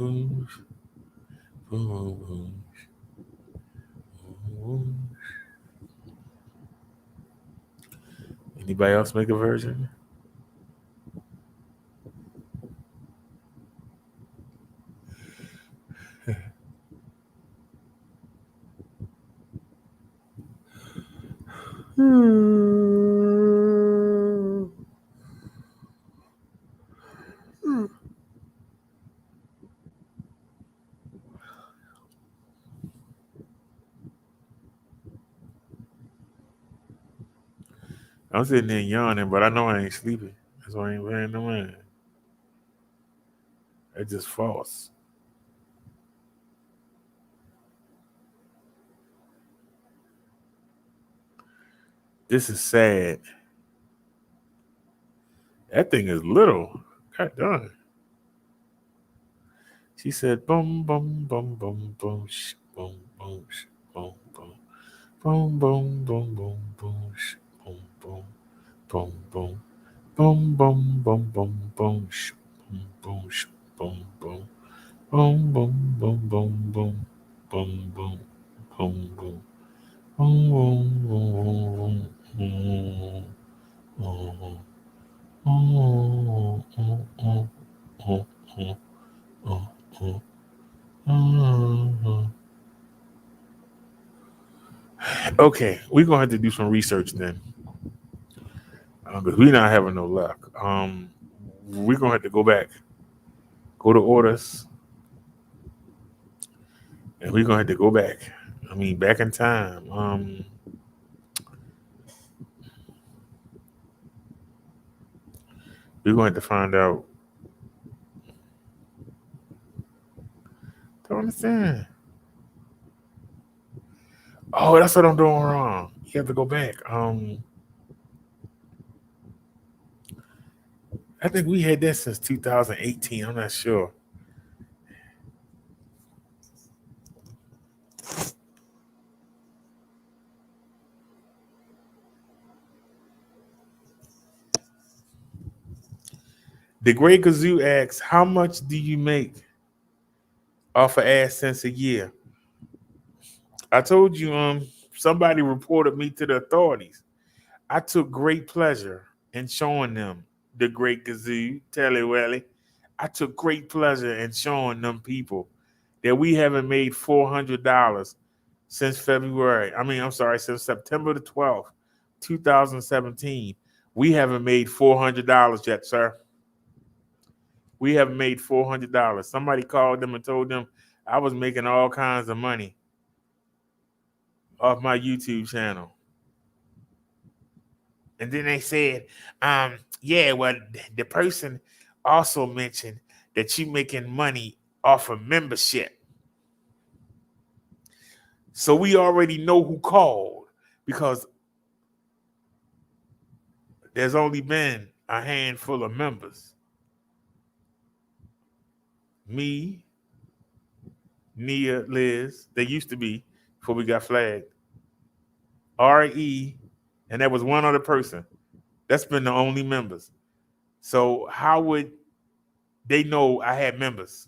S1: boom, boom, boom. Anybody else make a version? I'm sitting there yawning, but I know I ain't sleeping. That's why I ain't paying no mind. It's just false. This is sad. That thing is little. God darn. She said, boom, boom, boom, boom, boom, sh, boom, boom, sh, boom, boom, boom, boom, boom, boom, boom, sh, boom, boom, boom, boom, boom, boom, boom, boom, boom, sh, boom, boom, sh, boom, boom, boom, boom, boom, boom, boom, boom, boom, boom, boom. Okay, we're gonna have to do some research then, because we're not having no luck. We're gonna have to go back, go to orders, and we're gonna have to go back. I mean, back in time. We're going to have to find out. Don't understand. Oh, that's what I'm doing wrong. You have to go back. I think we had that since 2018. I'm not sure. The Great Kazoo asks, how much do you make off of AdSense a year? I told you, somebody reported me to the authorities. I took great pleasure in showing them the Great Kazoo, Telly Welly. I took great pleasure in showing them people that we haven't made $400 since February. Since September the 12th, 2017. We haven't made $400 yet, sir. We haven't made $400. Somebody called them and told them I was making all kinds of money off my YouTube channel. And then they said, the person also mentioned that you making money off of membership. So we already know who called, because there's only been a handful of members. Me, Nia, Liz, they used to be before we got flagged. RE, and that was one other person. That's been the only members. So how would they know I had members?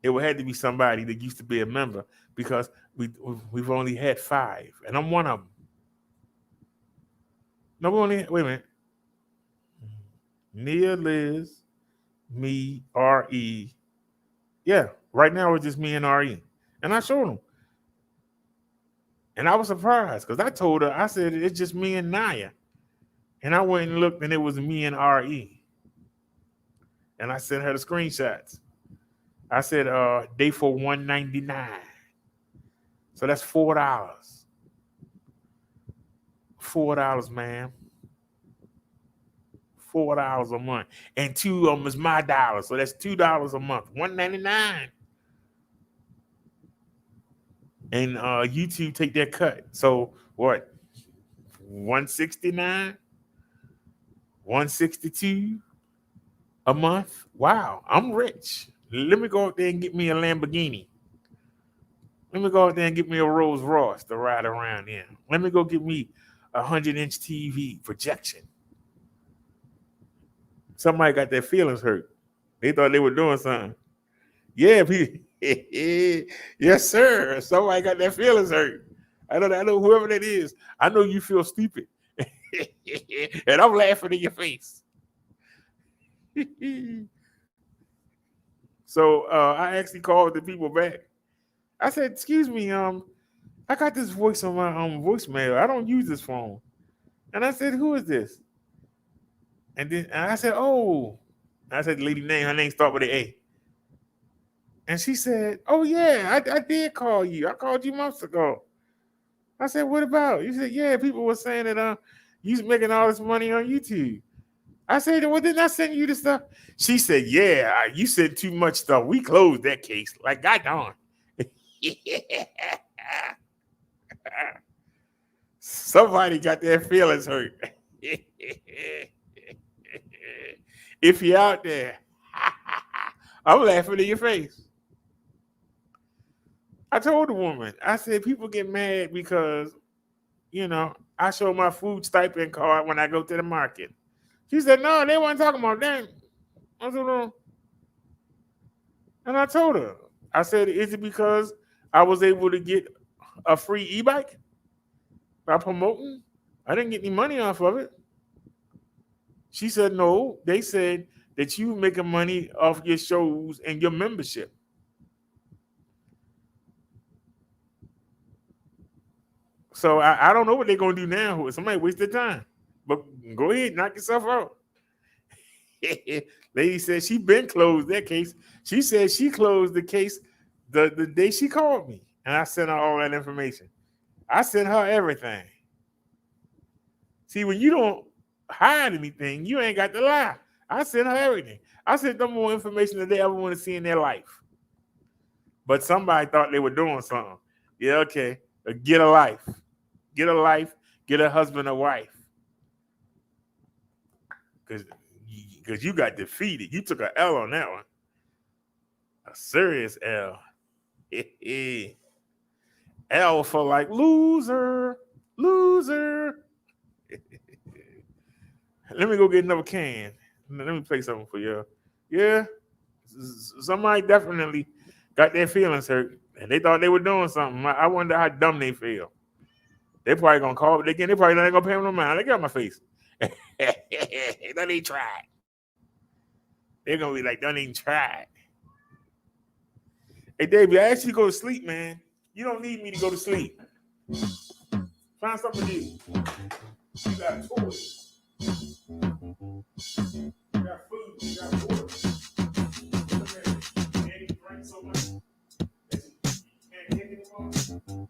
S1: It would have to be somebody that used to be a member, because we've only had 5, and I'm one of them. No, wait a minute. Nia, Liz, me, RE. Yeah, right now it's just me and RE. And I showed them. And I was surprised, because I told her, I said, it's just me and Naya. And I went and looked, and it was me and RE. And I sent her the screenshots. I said, they for $199. So that's $4. $4, ma'am. $4 a month. And 2 of them is my dollars. So that's $2 a month. $199. And YouTube take their cut. So what? $169? $162 a month? Wow, I'm rich. Let me go out there and get me a Lamborghini. Let me go out there and get me a Rolls Royce to ride around in. Let me go get me a 100-inch TV projection. Somebody got their feelings hurt. They thought they were doing something. Yeah, yes, sir. Somebody got their feelings hurt. I know whoever that is. I know you feel stupid. And I'm laughing in your face. So I actually called the people back. I said, excuse me, I got this voice on my voicemail. I don't use this phone. And I said, who is this? And I said, oh. I said the lady name, her name start with an A. And she said, oh yeah, I did call you. I called you months ago. I said, what about? You said, yeah, people were saying that you's making all this money on YouTube. I said, well, didn't I send you the stuff? She said, yeah, you said too much stuff. We closed that case. Like, God darn. Somebody got their feelings hurt. If you're out there, I'm laughing in your face. I told the woman, I said, people get mad because, I show my food stipend card when I go to the market. She said, no, they weren't talking about that. I said, no. And I told her, I said, is it because I was able to get a free e-bike by promoting? I didn't get any money off of it. She said, no, they said that you making money off your shows and your membership. So I don't know what they're going to do now. Somebody waste their time. But go ahead, knock yourself out. Lady said she been closed that case. She said she closed the case the day she called me. And I sent her all that information. I sent her everything. See, when you don't hide anything, you ain't got to lie. I sent her everything. I sent them more information than they ever want to see in their life. But somebody thought they were doing something. Yeah, okay. Get a life. Get a life. Get a husband or wife. Because you got defeated. You took an L on that one. A serious L. L for like loser. Loser. Let me go get another can. Let me play something for you. Yeah. Somebody definitely got their feelings hurt. And they thought they were doing something. I wonder how dumb they feel. They probably going to call it again. They probably not going to pay them no mind. They got my face. Don't even try. They're going to be like, don't even try. Hey, Davey, I asked you to go to sleep, man. You don't need me to go to sleep. Find something to do. You got toys. You got food. You got water. And you drink so much that you can't take it anymore.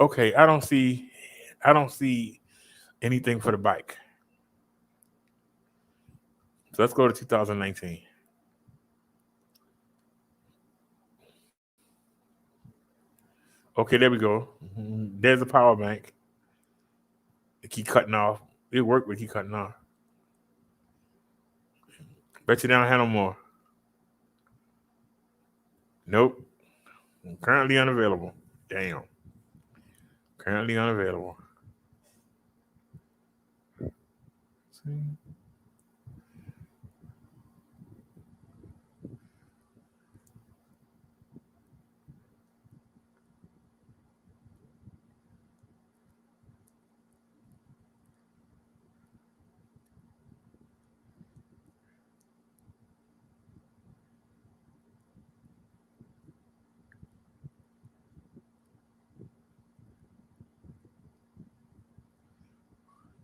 S1: Okay, I don't see anything for the bike. So let's go to 2019. Okay, there we go. There's a power bank. It keep cutting off. It worked, but keep cutting off. Bet you they don't have no more. Nope. Currently unavailable. Damn. Currently unavailable. See?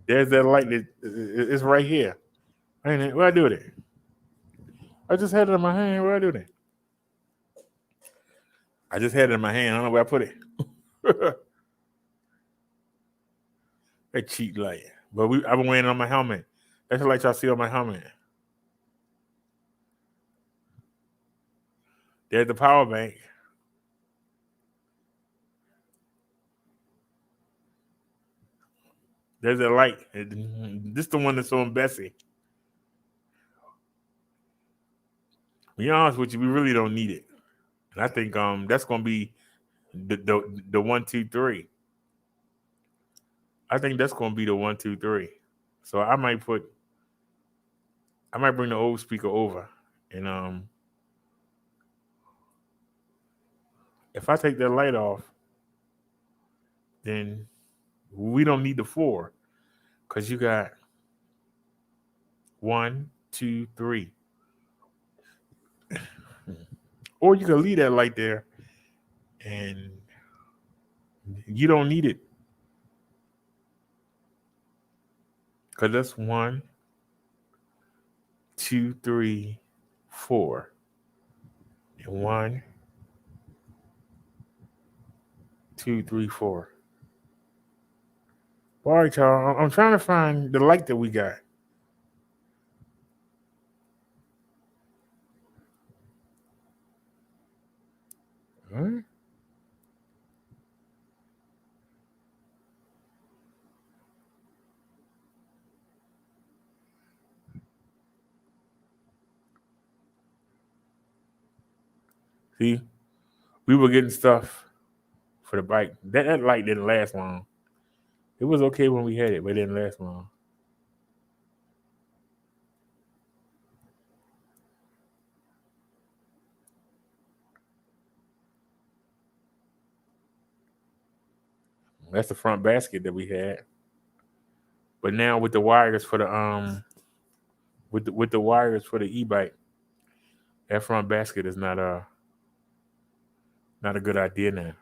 S1: There's that light that it's right here. Ain't it? Where I do it? I just had it in my hand. Where I do it? I just had it in my hand. I don't know where I put it. That cheap light. But I've been wearing it on my helmet. That's the light y'all see on my helmet. There's the power bank. There's that light. This the one that's on Bessie. To be honest with you, we really don't need it. And I think that's gonna be the 1, 2, 3. I think that's gonna be the 1, 2, 3. So I might bring the old speaker over. And if I take that light off, then we don't need the 4. Because you got 1, 2, 3. Or you can leave that light there and you don't need it. Because that's 1, 2, 3, 4. And 1, 2, 3, 4. All right, y'all. I'm trying to find the light that we got. All right. See, we were getting stuff for the bike. That light didn't last long. It was okay when we had it, but it didn't last long. That's the front basket that we had. But now with the wires for the with the wires for the e-bike, that front basket is not a good idea now.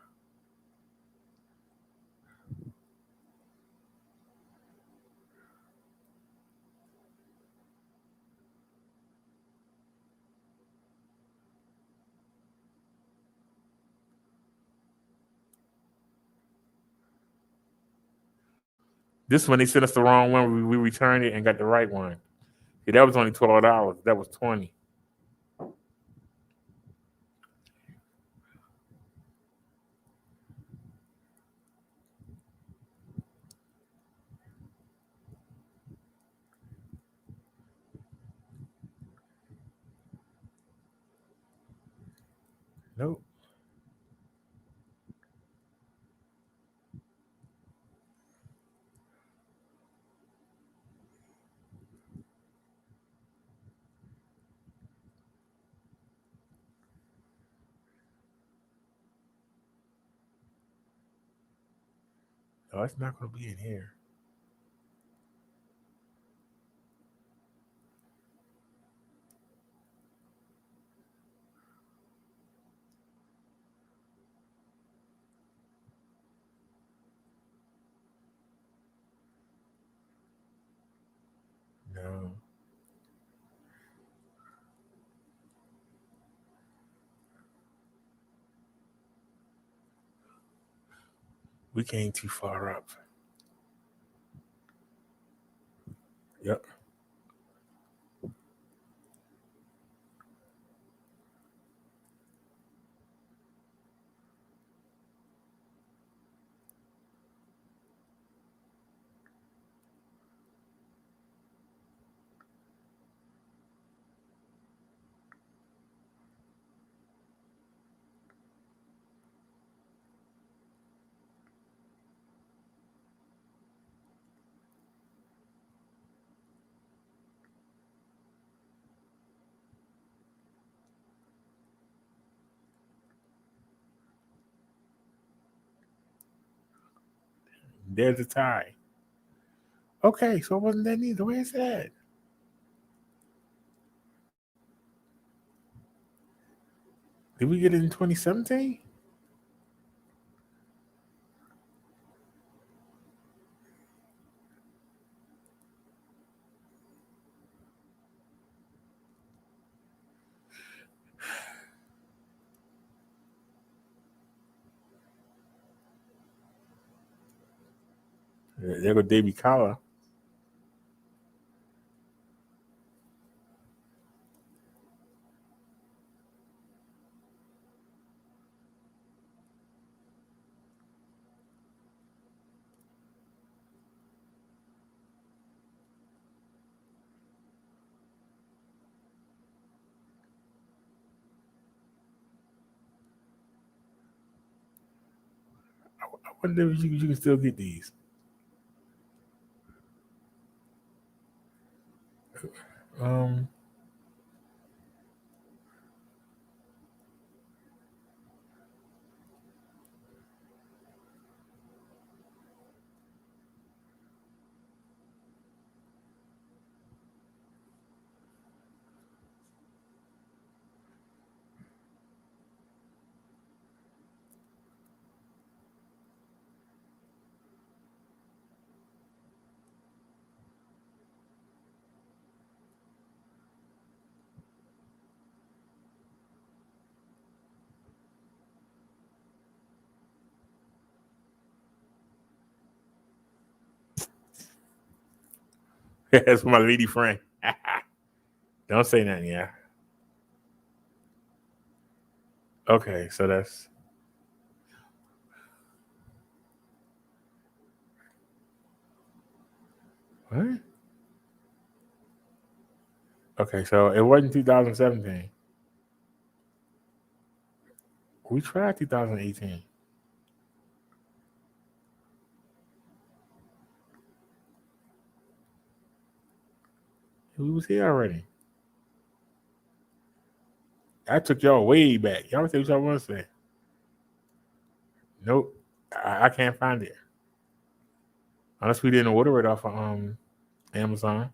S1: This one they sent us the wrong one. We returned it and got the right one. See, that was only $12. That was 20. Nope. No, it's not gonna be in here. No. We came too far up. Yep. There's a tie. Okay, so it wasn't that neither. Where's that? Did we get it in 2017? There go Davey Collar. I wonder if you can still get these. Um, that's my lady friend. Don't say nothing, yeah. Okay, so that's what? Okay, so it wasn't 2017. We tried 2018. We was here already. I took y'all way back. Y'all say what y'all want to say. Nope. I can't find it. Unless we didn't order it off of Amazon.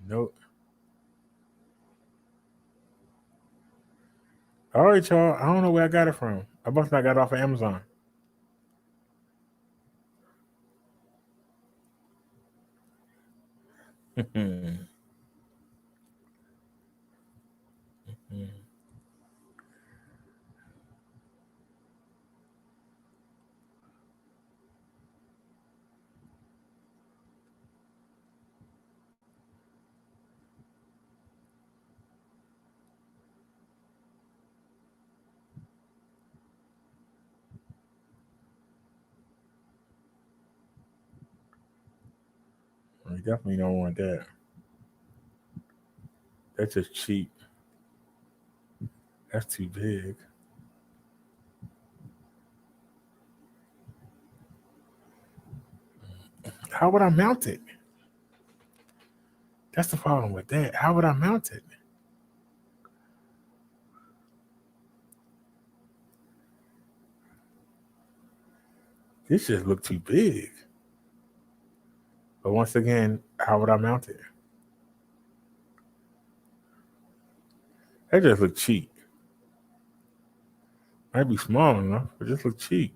S1: Nope. All right, y'all. I don't know where I got it from. I must have got it off of Amazon. We definitely don't want that. That's just cheap. That's too big. How would I mount it? That's the problem with that. How would I mount it? This just looked too big. But once again, how would I mount it? That just looked cheap. Might be small enough, but just look cheap.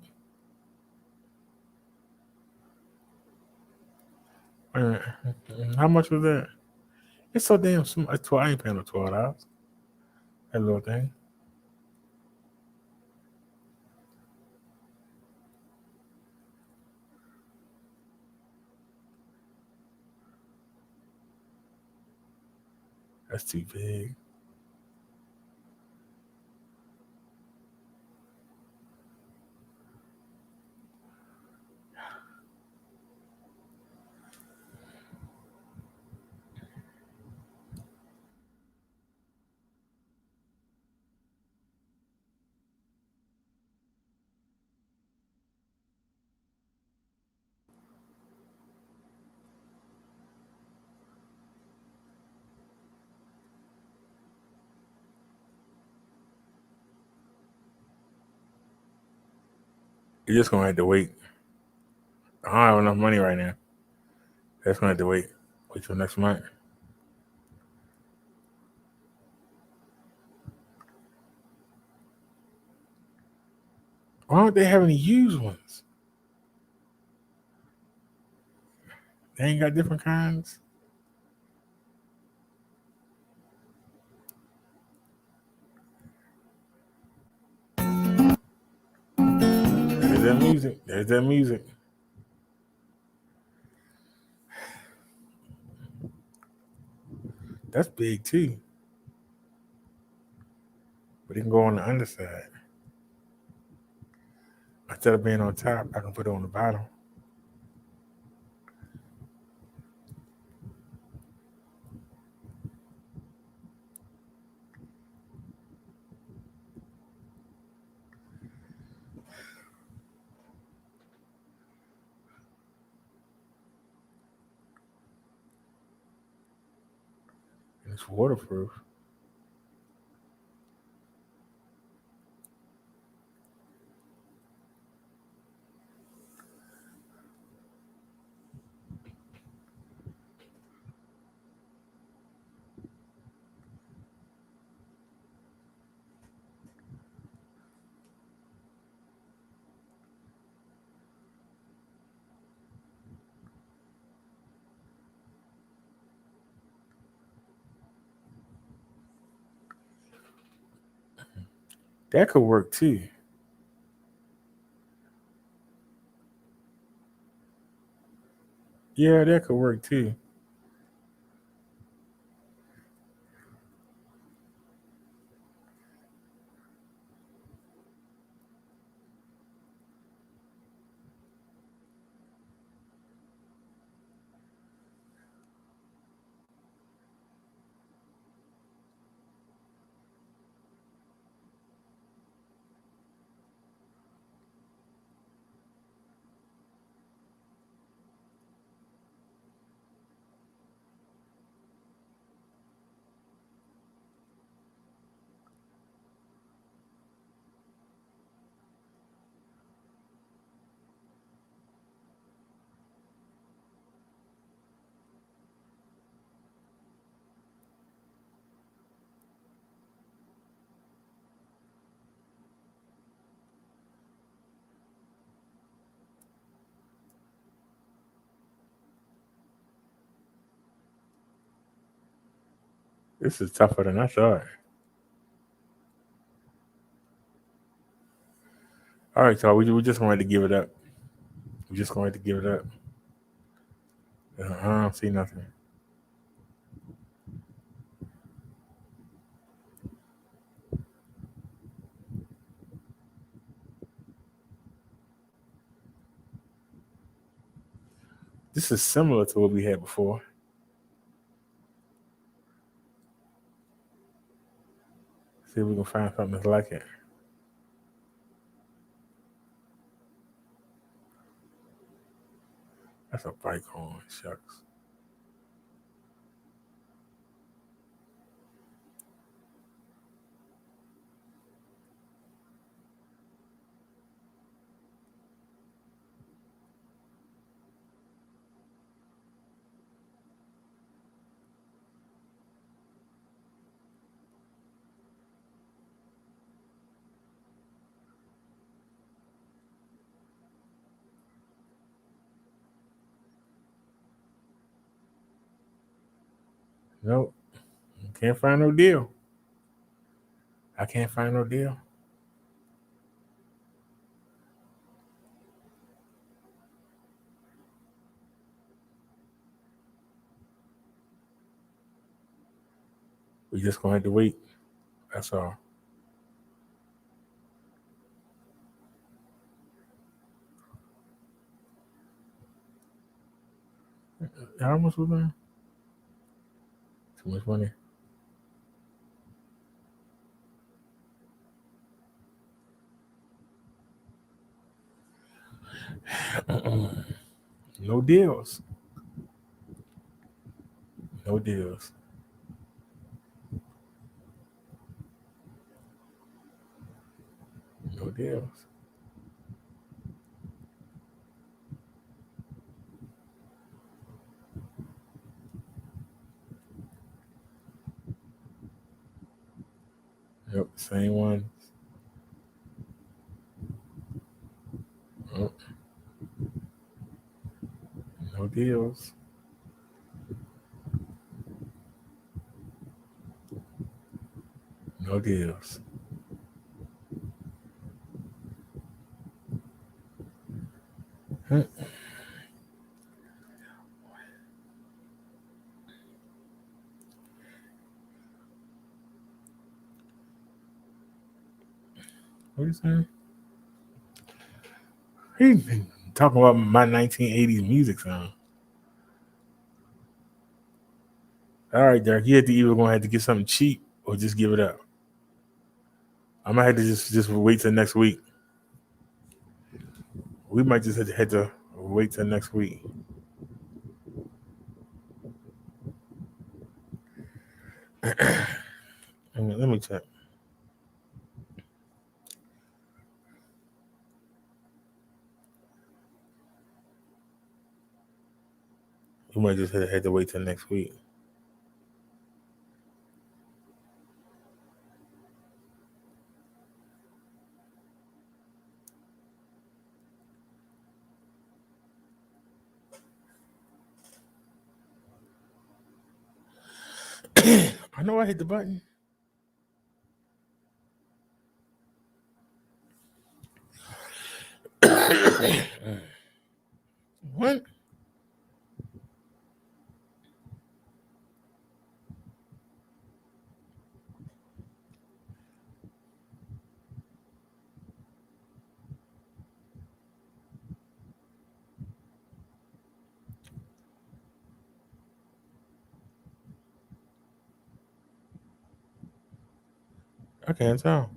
S1: How much was that? It's so damn small. It's 12. I ain't paying no $12. That little thing. That's too big. You're just gonna have to wait. I don't have enough money right now. That's gonna have to wait. Wait till next month. Why don't they have any used ones? They ain't got different kinds. There's that music. There's that music. That's big too. But it can go on the underside. Instead of being on top, I can put it on the bottom. And it's waterproof. That could work too. Yeah, that could work too. This is tougher than I thought. All right, y'all. We just wanted to give it up. We just going to give it up. I don't see nothing. This is similar to what we had before. See if we can find something that's like it. That's a bike horn. Shucks. Nope. Can't find no deal. I can't find no deal. We just gonna have to wait. That's all. How much was that? Too much money. No deals. No deals. No deals. Yep, same one. Yep, no deals. No deals. Huh. What you saying? He's talking about my 1980s music sound. All right, Derek, you had to either gonna have to get something cheap or just give it up. I might have to just wait till next week. We might just have to wait till next week. Let me check. We might just have to wait till next week. I know I hit the button. What? I can't tell.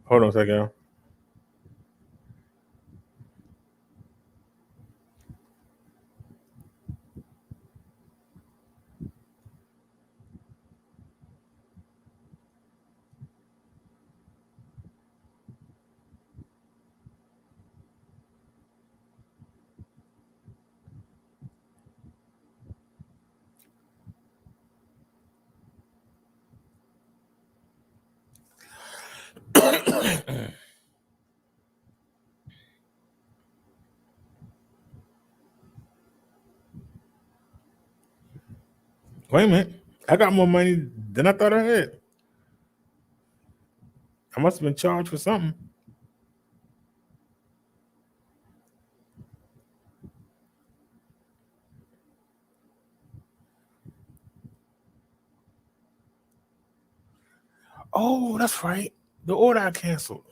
S1: Hold on a second. Wait a minute. I got more money than I thought I had. I must have been charged for something. Oh, that's right. The order I canceled.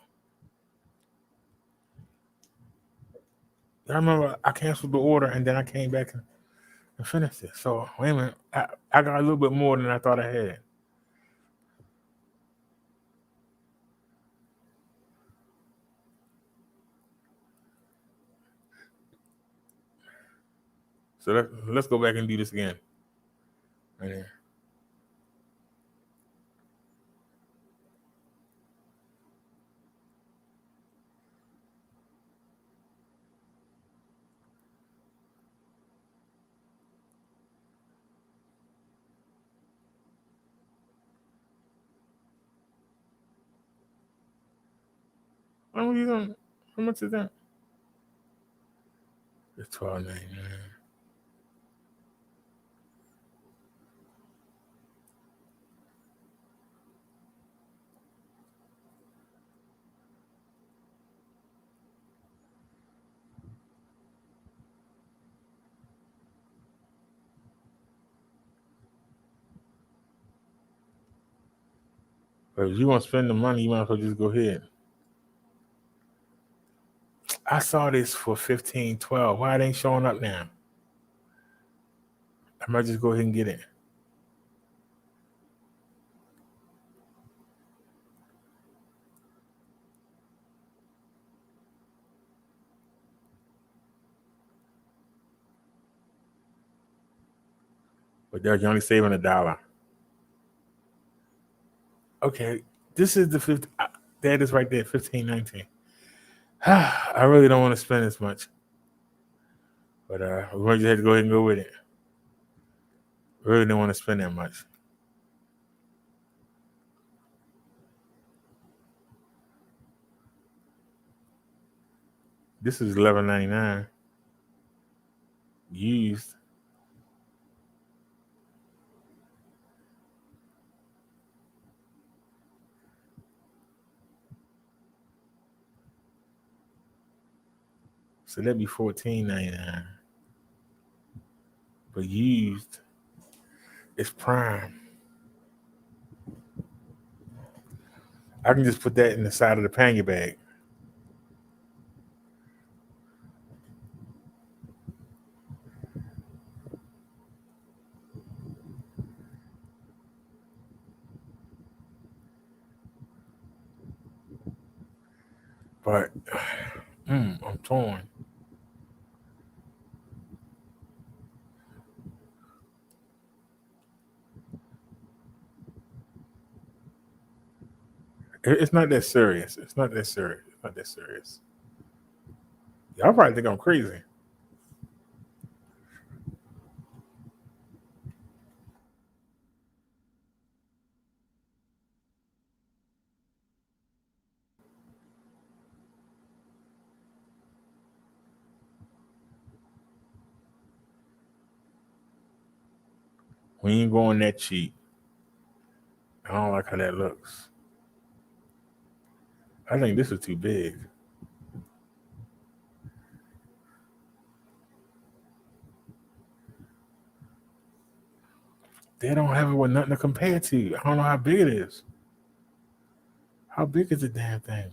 S1: I remember I canceled the order and then I came back and finished it. So wait a minute. I got a little bit more than I thought I had. So let's go back and do this again. Right there. How much is that? It's $12.99. But if you want to spend the money, you might as well just go ahead. I saw this for $15.12. Why it ain't showing up now? I might just go ahead and get it. But Derek, you're only saving $1. Okay, this is the 50. That is right there, $15.19. I really don't want to spend as much, but we're going to have to go ahead and go with it. Really don't want to spend that much. This is $11.99 used. So that'd be $14.99. But used is prime. I can just put that in the side of the pangy bag. But I'm torn. It's not that serious. It's not that serious. It's not that serious. Y'all probably think I'm crazy. We ain't going that cheap. I don't like how that looks. I think this is too big. They don't have it with nothing to compare to. I don't know how big it is. How big is the damn thing?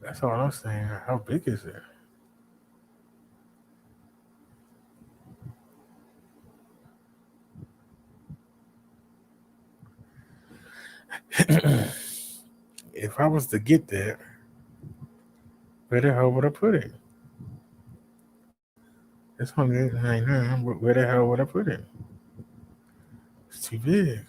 S1: That's all I'm saying. How big is it? If I was to get that, where the hell would I put it? It's only $8.99. Where the hell would I put it? It's too big.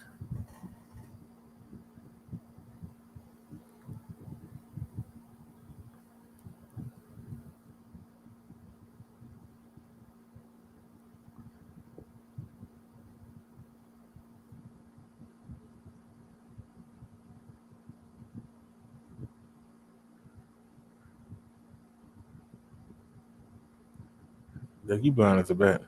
S1: Like you blind as a bat.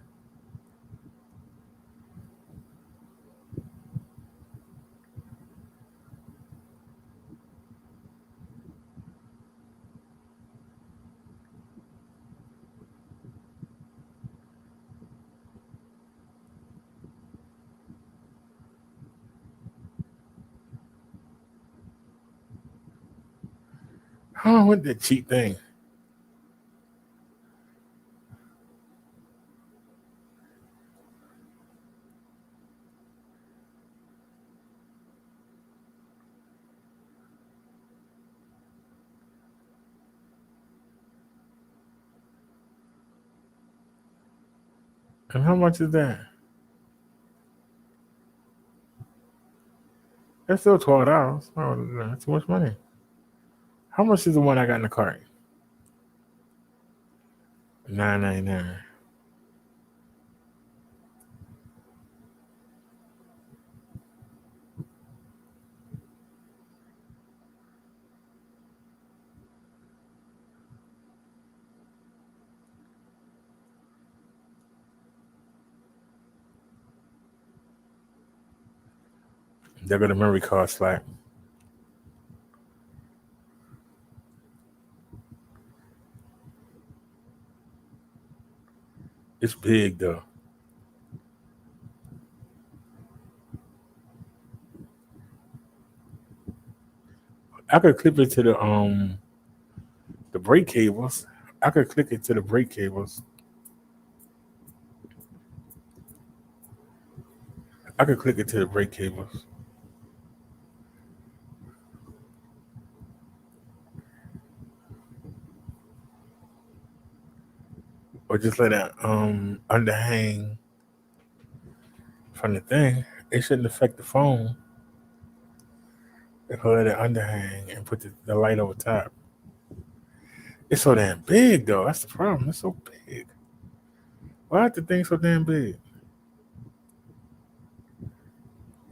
S1: Oh, what that cheap thing? And how much is that? That's still $12. Oh, that's too much money. How much is the one I got in the cart? $9.99. They're gonna memory card slack. It's big though. I could clip it to the brake cables. I could click it to the brake cables. I could click it to the brake cables. Or just let it underhang from the thing. It shouldn't affect the phone. If I let it underhang and put the light over top. It's so damn big though. That's the problem. It's so big. Why is the thing so damn big?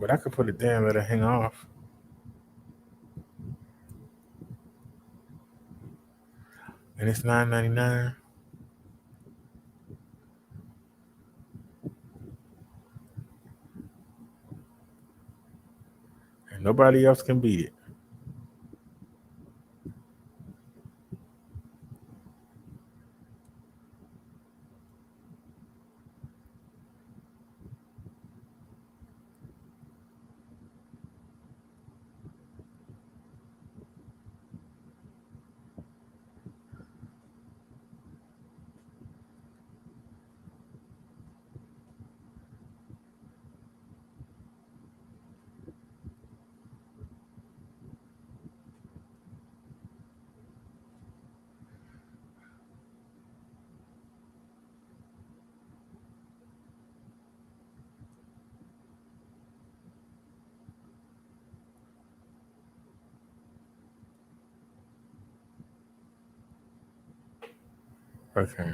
S1: But I could put it down, let it hang off. And it's $9.99. And nobody else can beat it. Okay.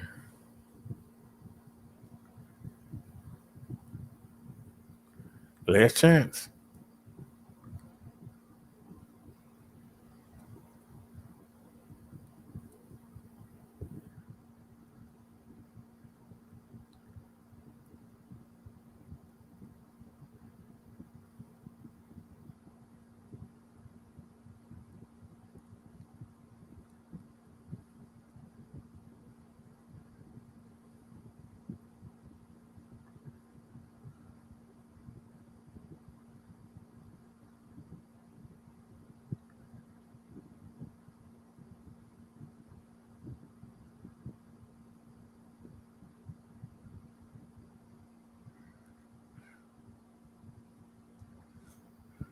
S1: Last chance.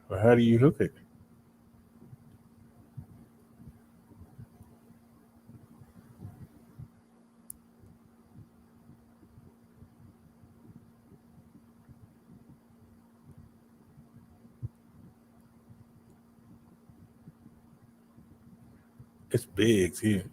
S1: Well, how do you hook it? It's big too.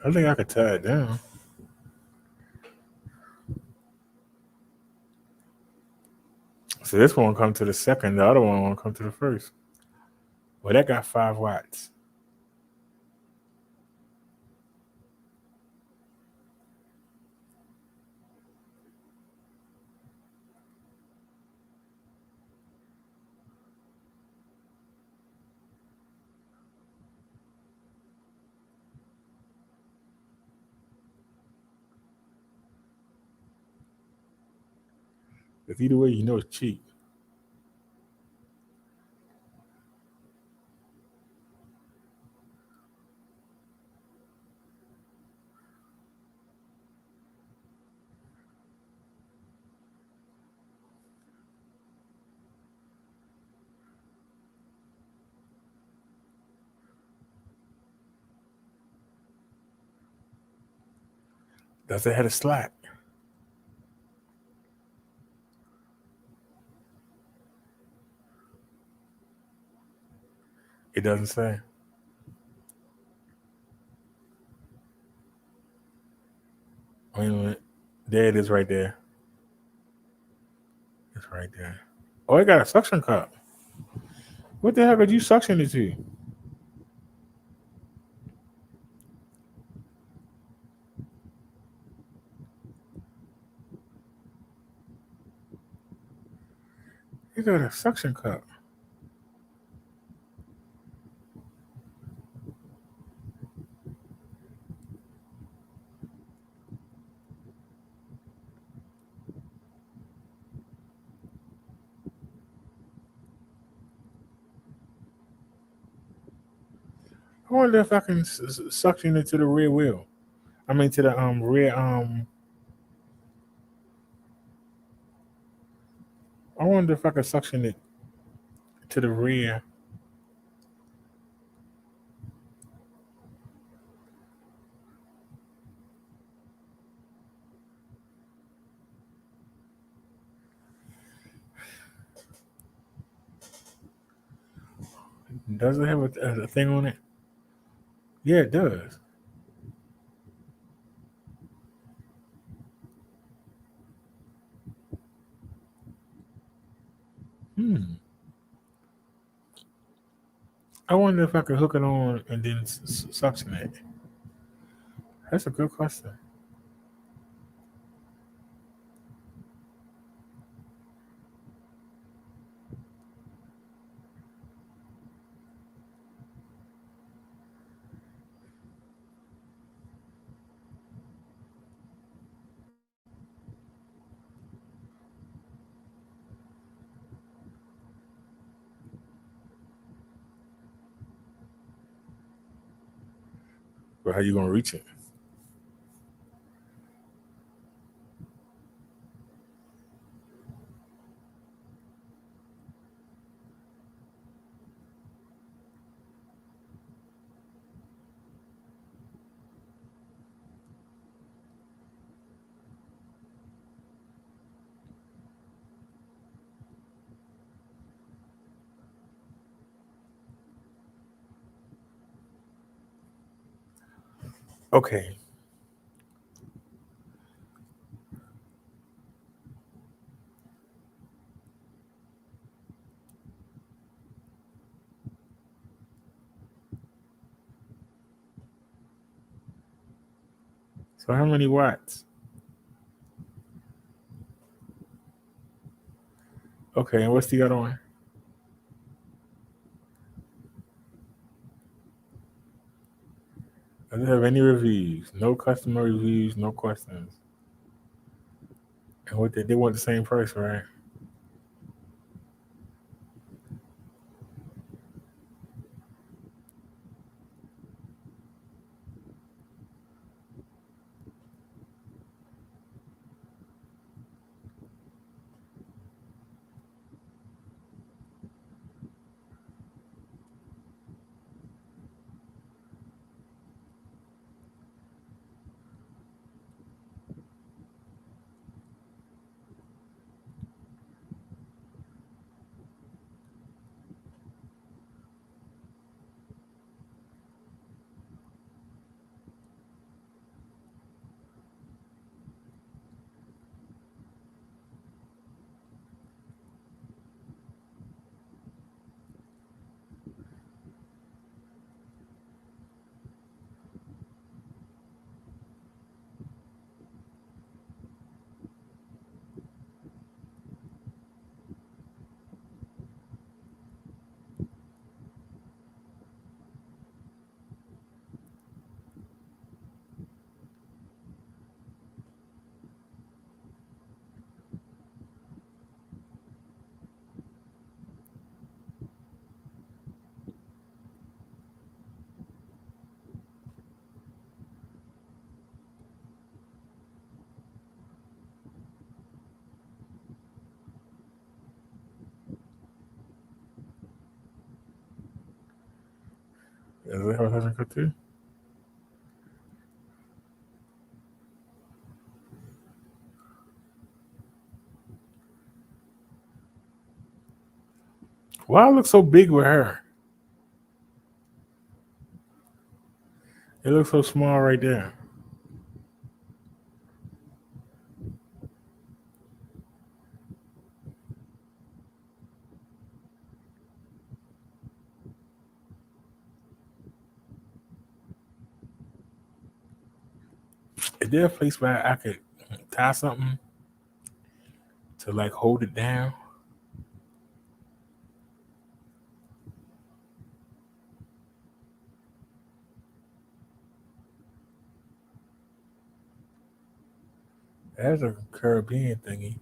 S1: I think I could tie it down. So this one come to the second, the other one won't come to the first. Well, that got 5 watts. Because either way, you know it's cheap. Does it have a slack? It doesn't say. Wait a minute. There it is right there. It's right there. Oh, it got a suction cup. What the hell could you suction it to? It got a suction cup. I wonder if I can suction it to the rear wheel. I mean to the rear I wonder if I could suction it to the rear. Does it have a thing on it? Yeah, it does. Hmm. I wonder if I could hook it on and then suction it. That's a good question. But how you gonna reach it? Okay. So how many watts? Okay, and what's the other one? Does it have any reviews? No customer reviews, no questions. And what they want the same price, right? Is that how it go through? Why it look so big with her? It looks so small right there. Is there a place where I could tie something to like hold it down? That's a Caribbean thingy.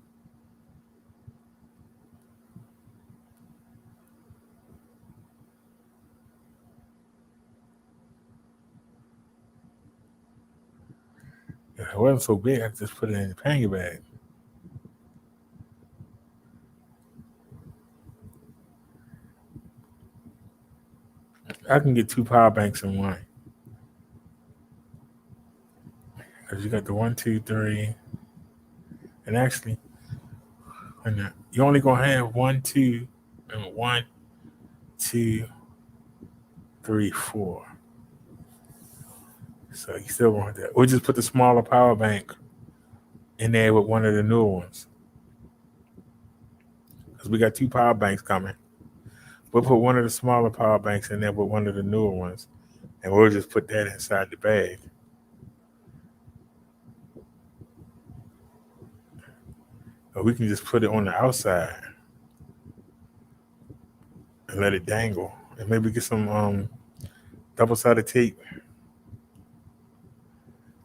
S1: If it wasn't so big, I could just put it in the panty bag. I can get 2 power banks in one. Because you got the 1, 2, 3. And actually, you're only going to have 1, 2, and 1, 2, 3, 4. So you still want that. We'll just put the smaller power bank in there with one of the newer ones. Because we got 2 power banks coming. We'll put one of the smaller power banks in there with one of the newer ones. And we'll just put that inside the bag. Or we can just put it on the outside and let it dangle. And maybe get some double-sided tape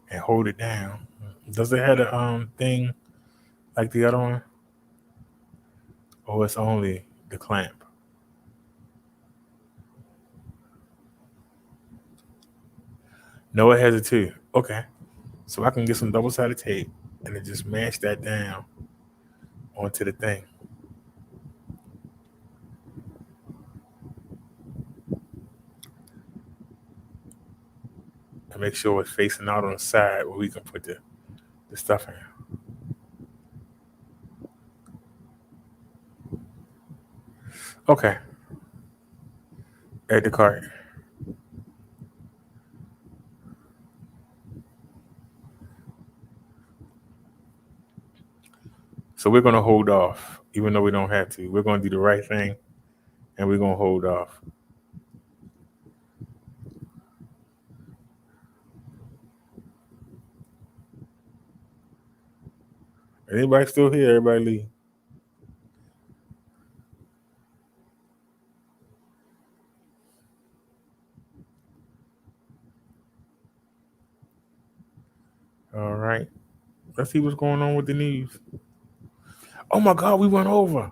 S1: and hold it down. Does it have a thing like the other one? Or it's only the clamp? No, it has it too. Okay. So I can get some double-sided tape and then just mash that down onto the thing. And make sure it's facing out on the side where we can put the stuff in. Okay. Add the cart. So we're going to hold off, even though we don't have to. We're going to do the right thing, and we're going to hold off. Anybody still here? Everybody leave. All right. Let's see what's going on with the news. Oh my God, we went over.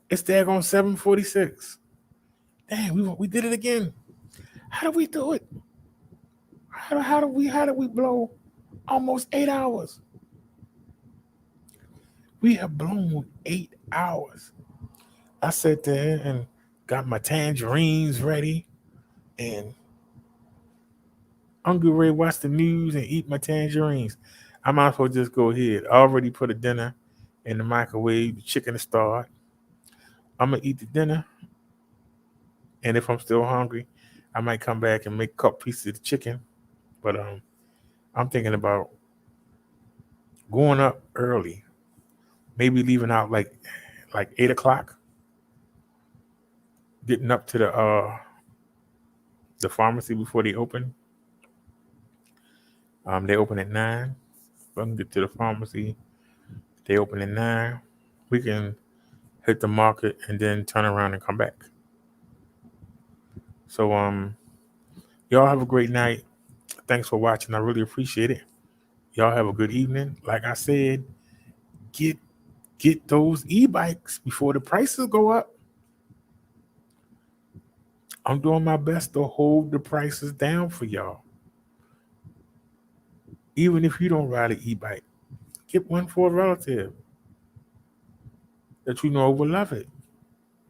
S1: It's daggone 7:46. Dang, we did it again. How did we do it? How did we blow almost 8 hours? We have blown 8 hours. I sat there and got my tangerines ready, and I'm getting ready to watch the news and eat my tangerines. I might as well just go ahead. I already put a dinner in the microwave. The chicken is starved. I'm gonna eat the dinner, and if I'm still hungry, I might come back and make a couple pieces of the chicken. But I'm thinking about going up early, maybe leaving out like 8 o'clock, getting up to the pharmacy before they open. They open at 9. If I can get to the pharmacy, they open at 9. We can hit the market and then turn around and come back. So y'all have a great night. Thanks for watching. I really appreciate it. Y'all have a good evening. Like I said, get those e-bikes before the prices go up. I'm doing my best to hold the prices down for y'all. Even if you don't ride an e-bike, get one for a relative that you know will love it.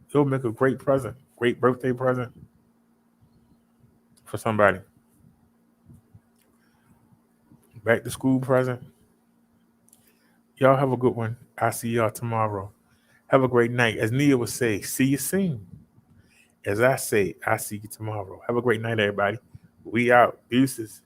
S1: It'll make a great present, great birthday present. for somebody. Back to school present. Y'all have a good one. I'll see y'all tomorrow. Have a great night. As Nia would say, see you soon. As I say, I'll see you tomorrow. Have a great night, everybody. We out. Deuces.